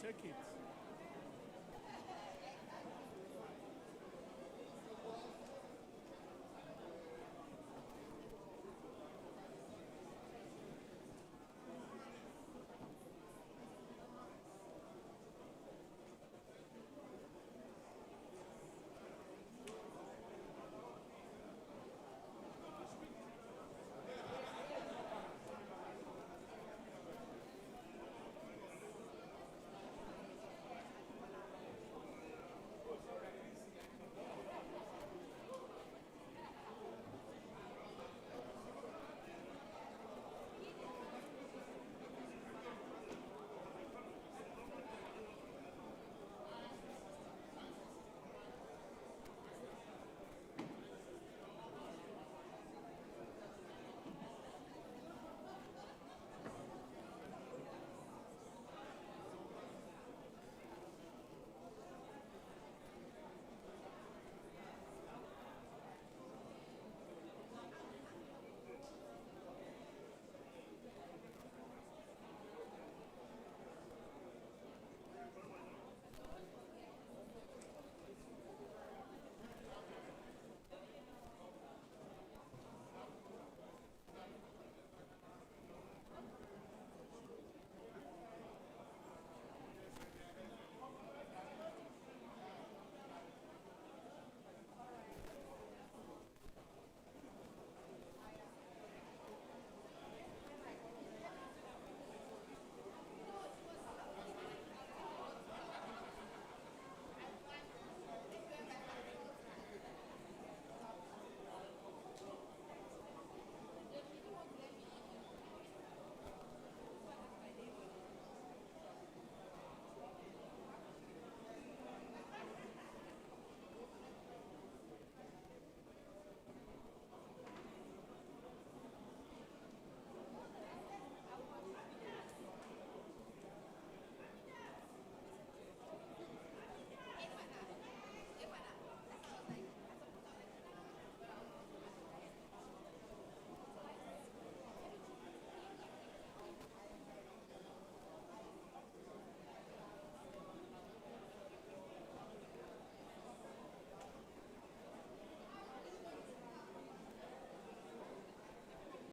S22: Take it.